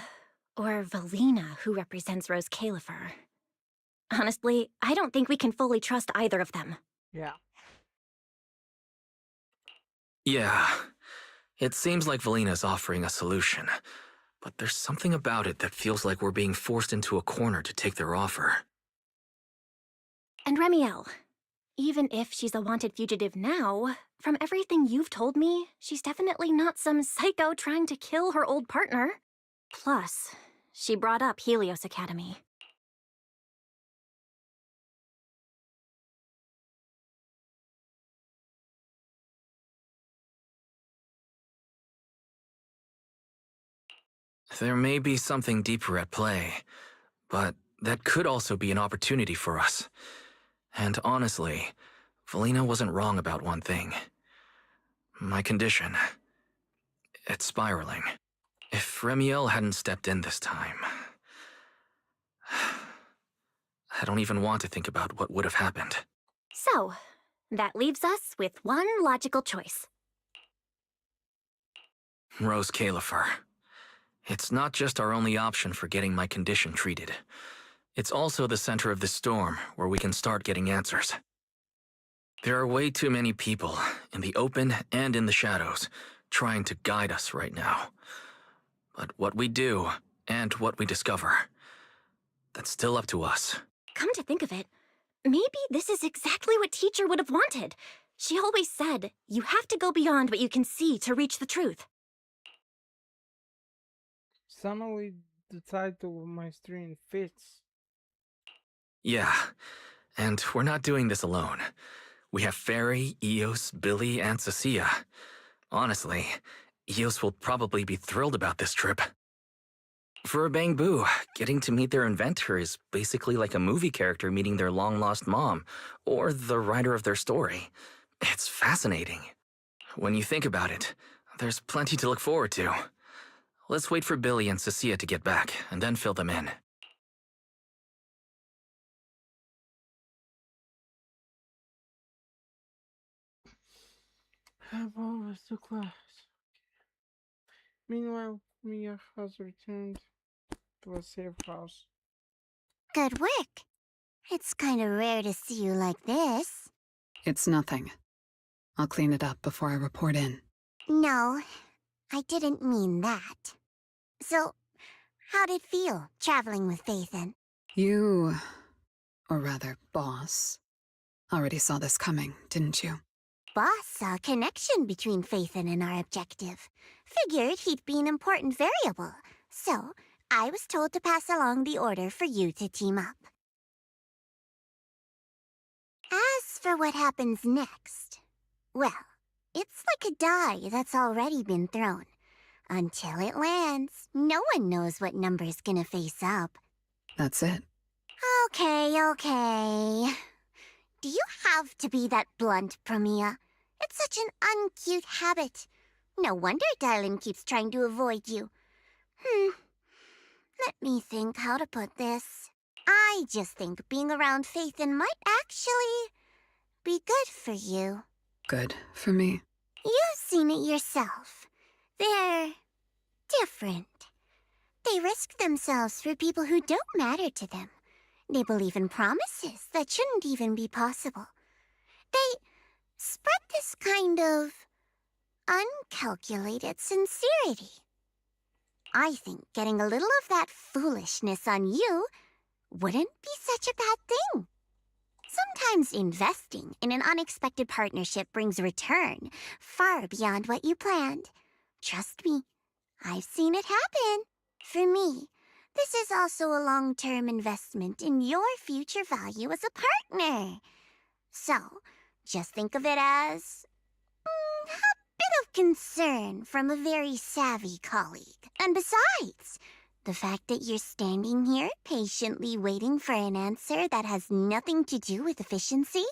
or Valina, who represents Rose Califer. Honestly, I don't think we can fully trust either of them.
Yeah.
Yeah. It seems like Valina's offering a solution, but there's something about it that feels like we're being forced into a corner to take their offer.
And Remiel, even if she's a wanted fugitive now, from everything you've told me, she's definitely not some psycho trying to kill her old partner. Plus, she brought up Helios Academy.
There may be something deeper at play, but that could also be an opportunity for us. And honestly, Valina wasn't wrong about one thing. My condition. It's spiraling. If Remiel hadn't stepped in this time... I don't even want to think about what would have happened.
So, that leaves us with one logical choice.
Rose Califer. It's not just our only option for getting my condition treated. It's also the center of the storm where we can start getting answers. There are way too many people, in the open and in the shadows, trying to guide us right now. But what we do, and what we discover, that's still up to us.
Come to think of it, maybe this is exactly what Teacher would have wanted. She always said, you have to go beyond what you can see to reach the truth.
Suddenly, the title of my stream fits.
Yeah, and we're not doing this alone. We have Fairy, Eos, Billy, and Cecilia. Honestly, Eos will probably be thrilled about this trip. For a Bang Boo, getting to meet their inventor is basically like a movie character meeting their long-lost mom, or the writer of their story. It's fascinating. When you think about it, there's plenty to look forward to. Let's wait for Billy and Cecilia to get back, and then fill them in.
Have always to class. Meanwhile, Mia has returned to a safe house.
Good work. It's kind of rare to see you like this.
It's nothing. I'll clean it up before I report in.
No, I didn't mean that. So, how'd it feel, traveling with Phaethon?
You or rather, boss, already saw this coming, didn't you?
Boss saw a connection between Phaethon and our objective. Figured he'd be an important variable. So, I was told to pass along the order for you to team up. As for what happens next, well, it's like a die that's already been thrown. Until it lands, no one knows what number's gonna face up.
That's it.
Okay. Do you have to be that blunt, Promia? It's such an uncute habit. No wonder Dylan keeps trying to avoid you. Let me think how to put this. I just think being around Phaethon might actually be good for you.
Good for me.
You've seen it yourself. They're different. They risk themselves for people who don't matter to them. They believe in promises that shouldn't even be possible. They spread this kind of uncalculated sincerity. I think getting a little of that foolishness on you wouldn't be such a bad thing. Sometimes investing in an unexpected partnership brings return far beyond what you planned. Trust me, I've seen it happen. For me, this is also a long-term investment in your future value as a partner. So, just think of it as a bit of concern from a very savvy colleague. And besides, the fact that you're standing here patiently waiting for an answer that has nothing to do with efficiency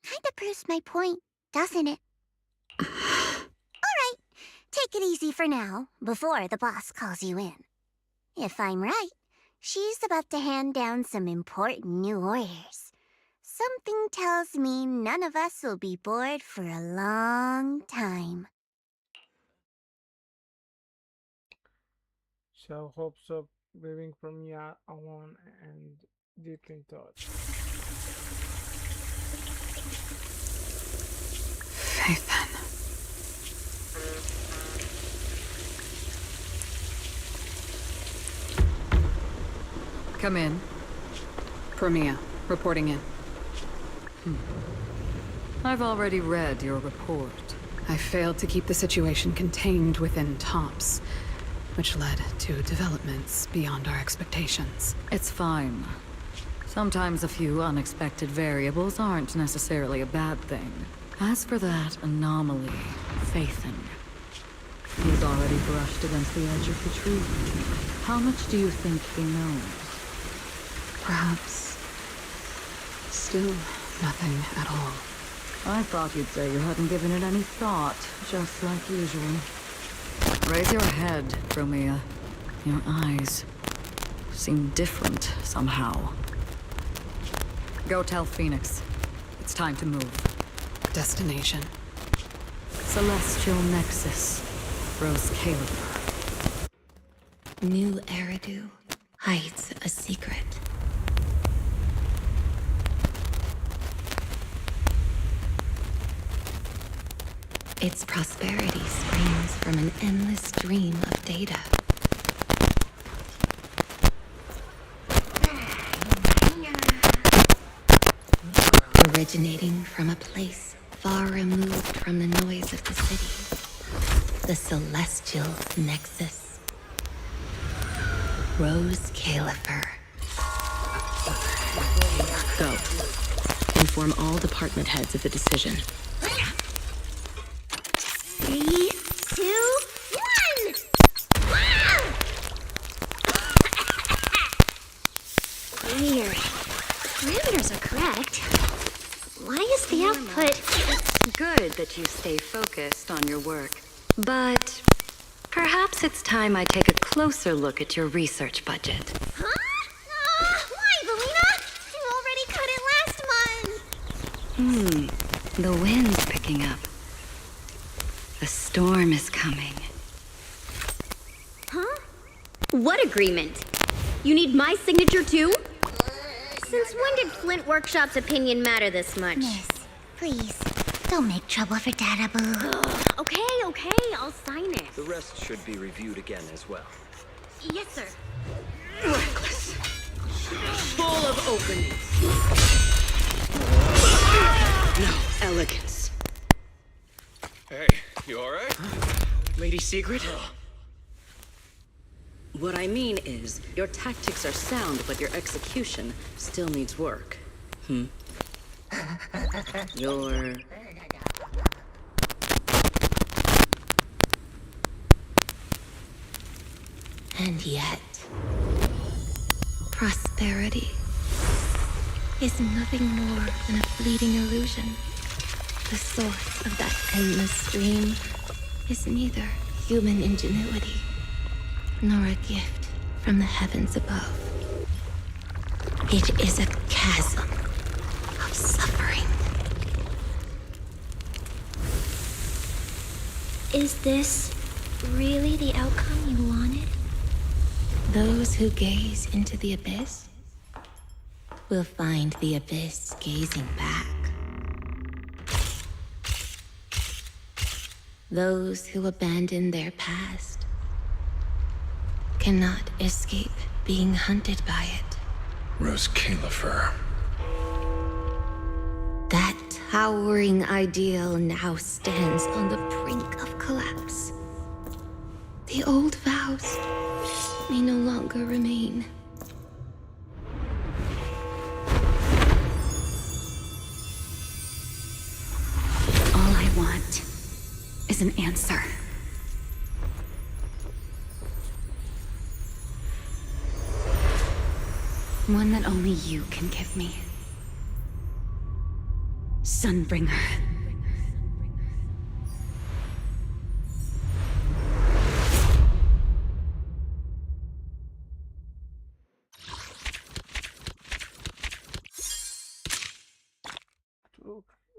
kinda proves my point, doesn't it? Alright, take it easy for now, before the boss calls you in. If I'm right, she's about to hand down some important new orders. Something tells me none of us will be bored for a long time.
So hopes of living from ya alone and deep in thought.
Phaethon. Come in. Promia, reporting in.
I've already read your report.
I failed to keep the situation contained within TOPS, which led to developments beyond our expectations.
It's fine. Sometimes a few unexpected variables aren't necessarily a bad thing. As for that anomaly, Phaethon, he's already brushed against the edge of the tree. How much do you think he knows?
Perhaps still nothing at all.
I thought you'd say you hadn't given it any thought, just like usual. Raise your head, Promia. Your eyes seem different somehow. Go tell Phoenix. It's time to move.
Destination.
Celestial Nexus. Rose Caliber.
New Eridu hides a secret. Its prosperity springs from an endless stream of data. Originating from a place far removed from the noise of the city. The Celestial Nexus. Rose Caliber. Go. Inform all department heads of the decision.
3, 2, 1!
Weird. Parameters are correct. Why is the output...
It's good that you stay focused on your work. But perhaps it's time I take a closer look at your research budget.
Huh? Why, Belina? You already cut it last month!
The wind's picking up. The storm is coming.
Huh? What agreement? You need my signature too? Since when did Flint Workshop's opinion matter this much?
Miss, please, don't make trouble for Dada Boo.
Okay, I'll sign it.
The rest should be reviewed again as well.
Yes, sir.
Reckless. Full of
openings. No elegance.
Hey, you alright?
Lady Secret? What I mean is, your tactics are sound, but your execution still needs work. Your...
And yet, prosperity is nothing more than a fleeting illusion. The source of that endless stream is neither human ingenuity nor a gift from the heavens above. It is a chasm of suffering.
Is this really the outcome you wanted?
Those who gaze into the abyss will find the abyss gazing back. Those who abandon their past cannot escape being hunted by it.
Rose Califer.
That towering ideal now stands on the brink of collapse. The old vows may no longer remain.
All I want is an answer. One that only you can give me. Sunbringer.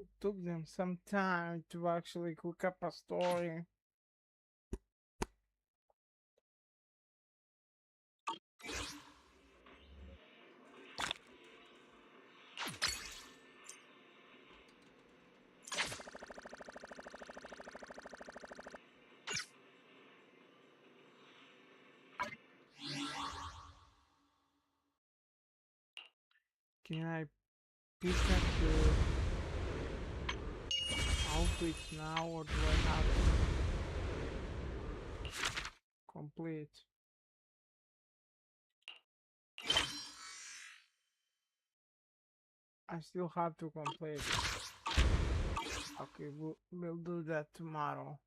It took them some time to actually cook up a story. Can I pick up the outfits now, or do I have to complete? I still have to complete. Okay, we'll do that tomorrow.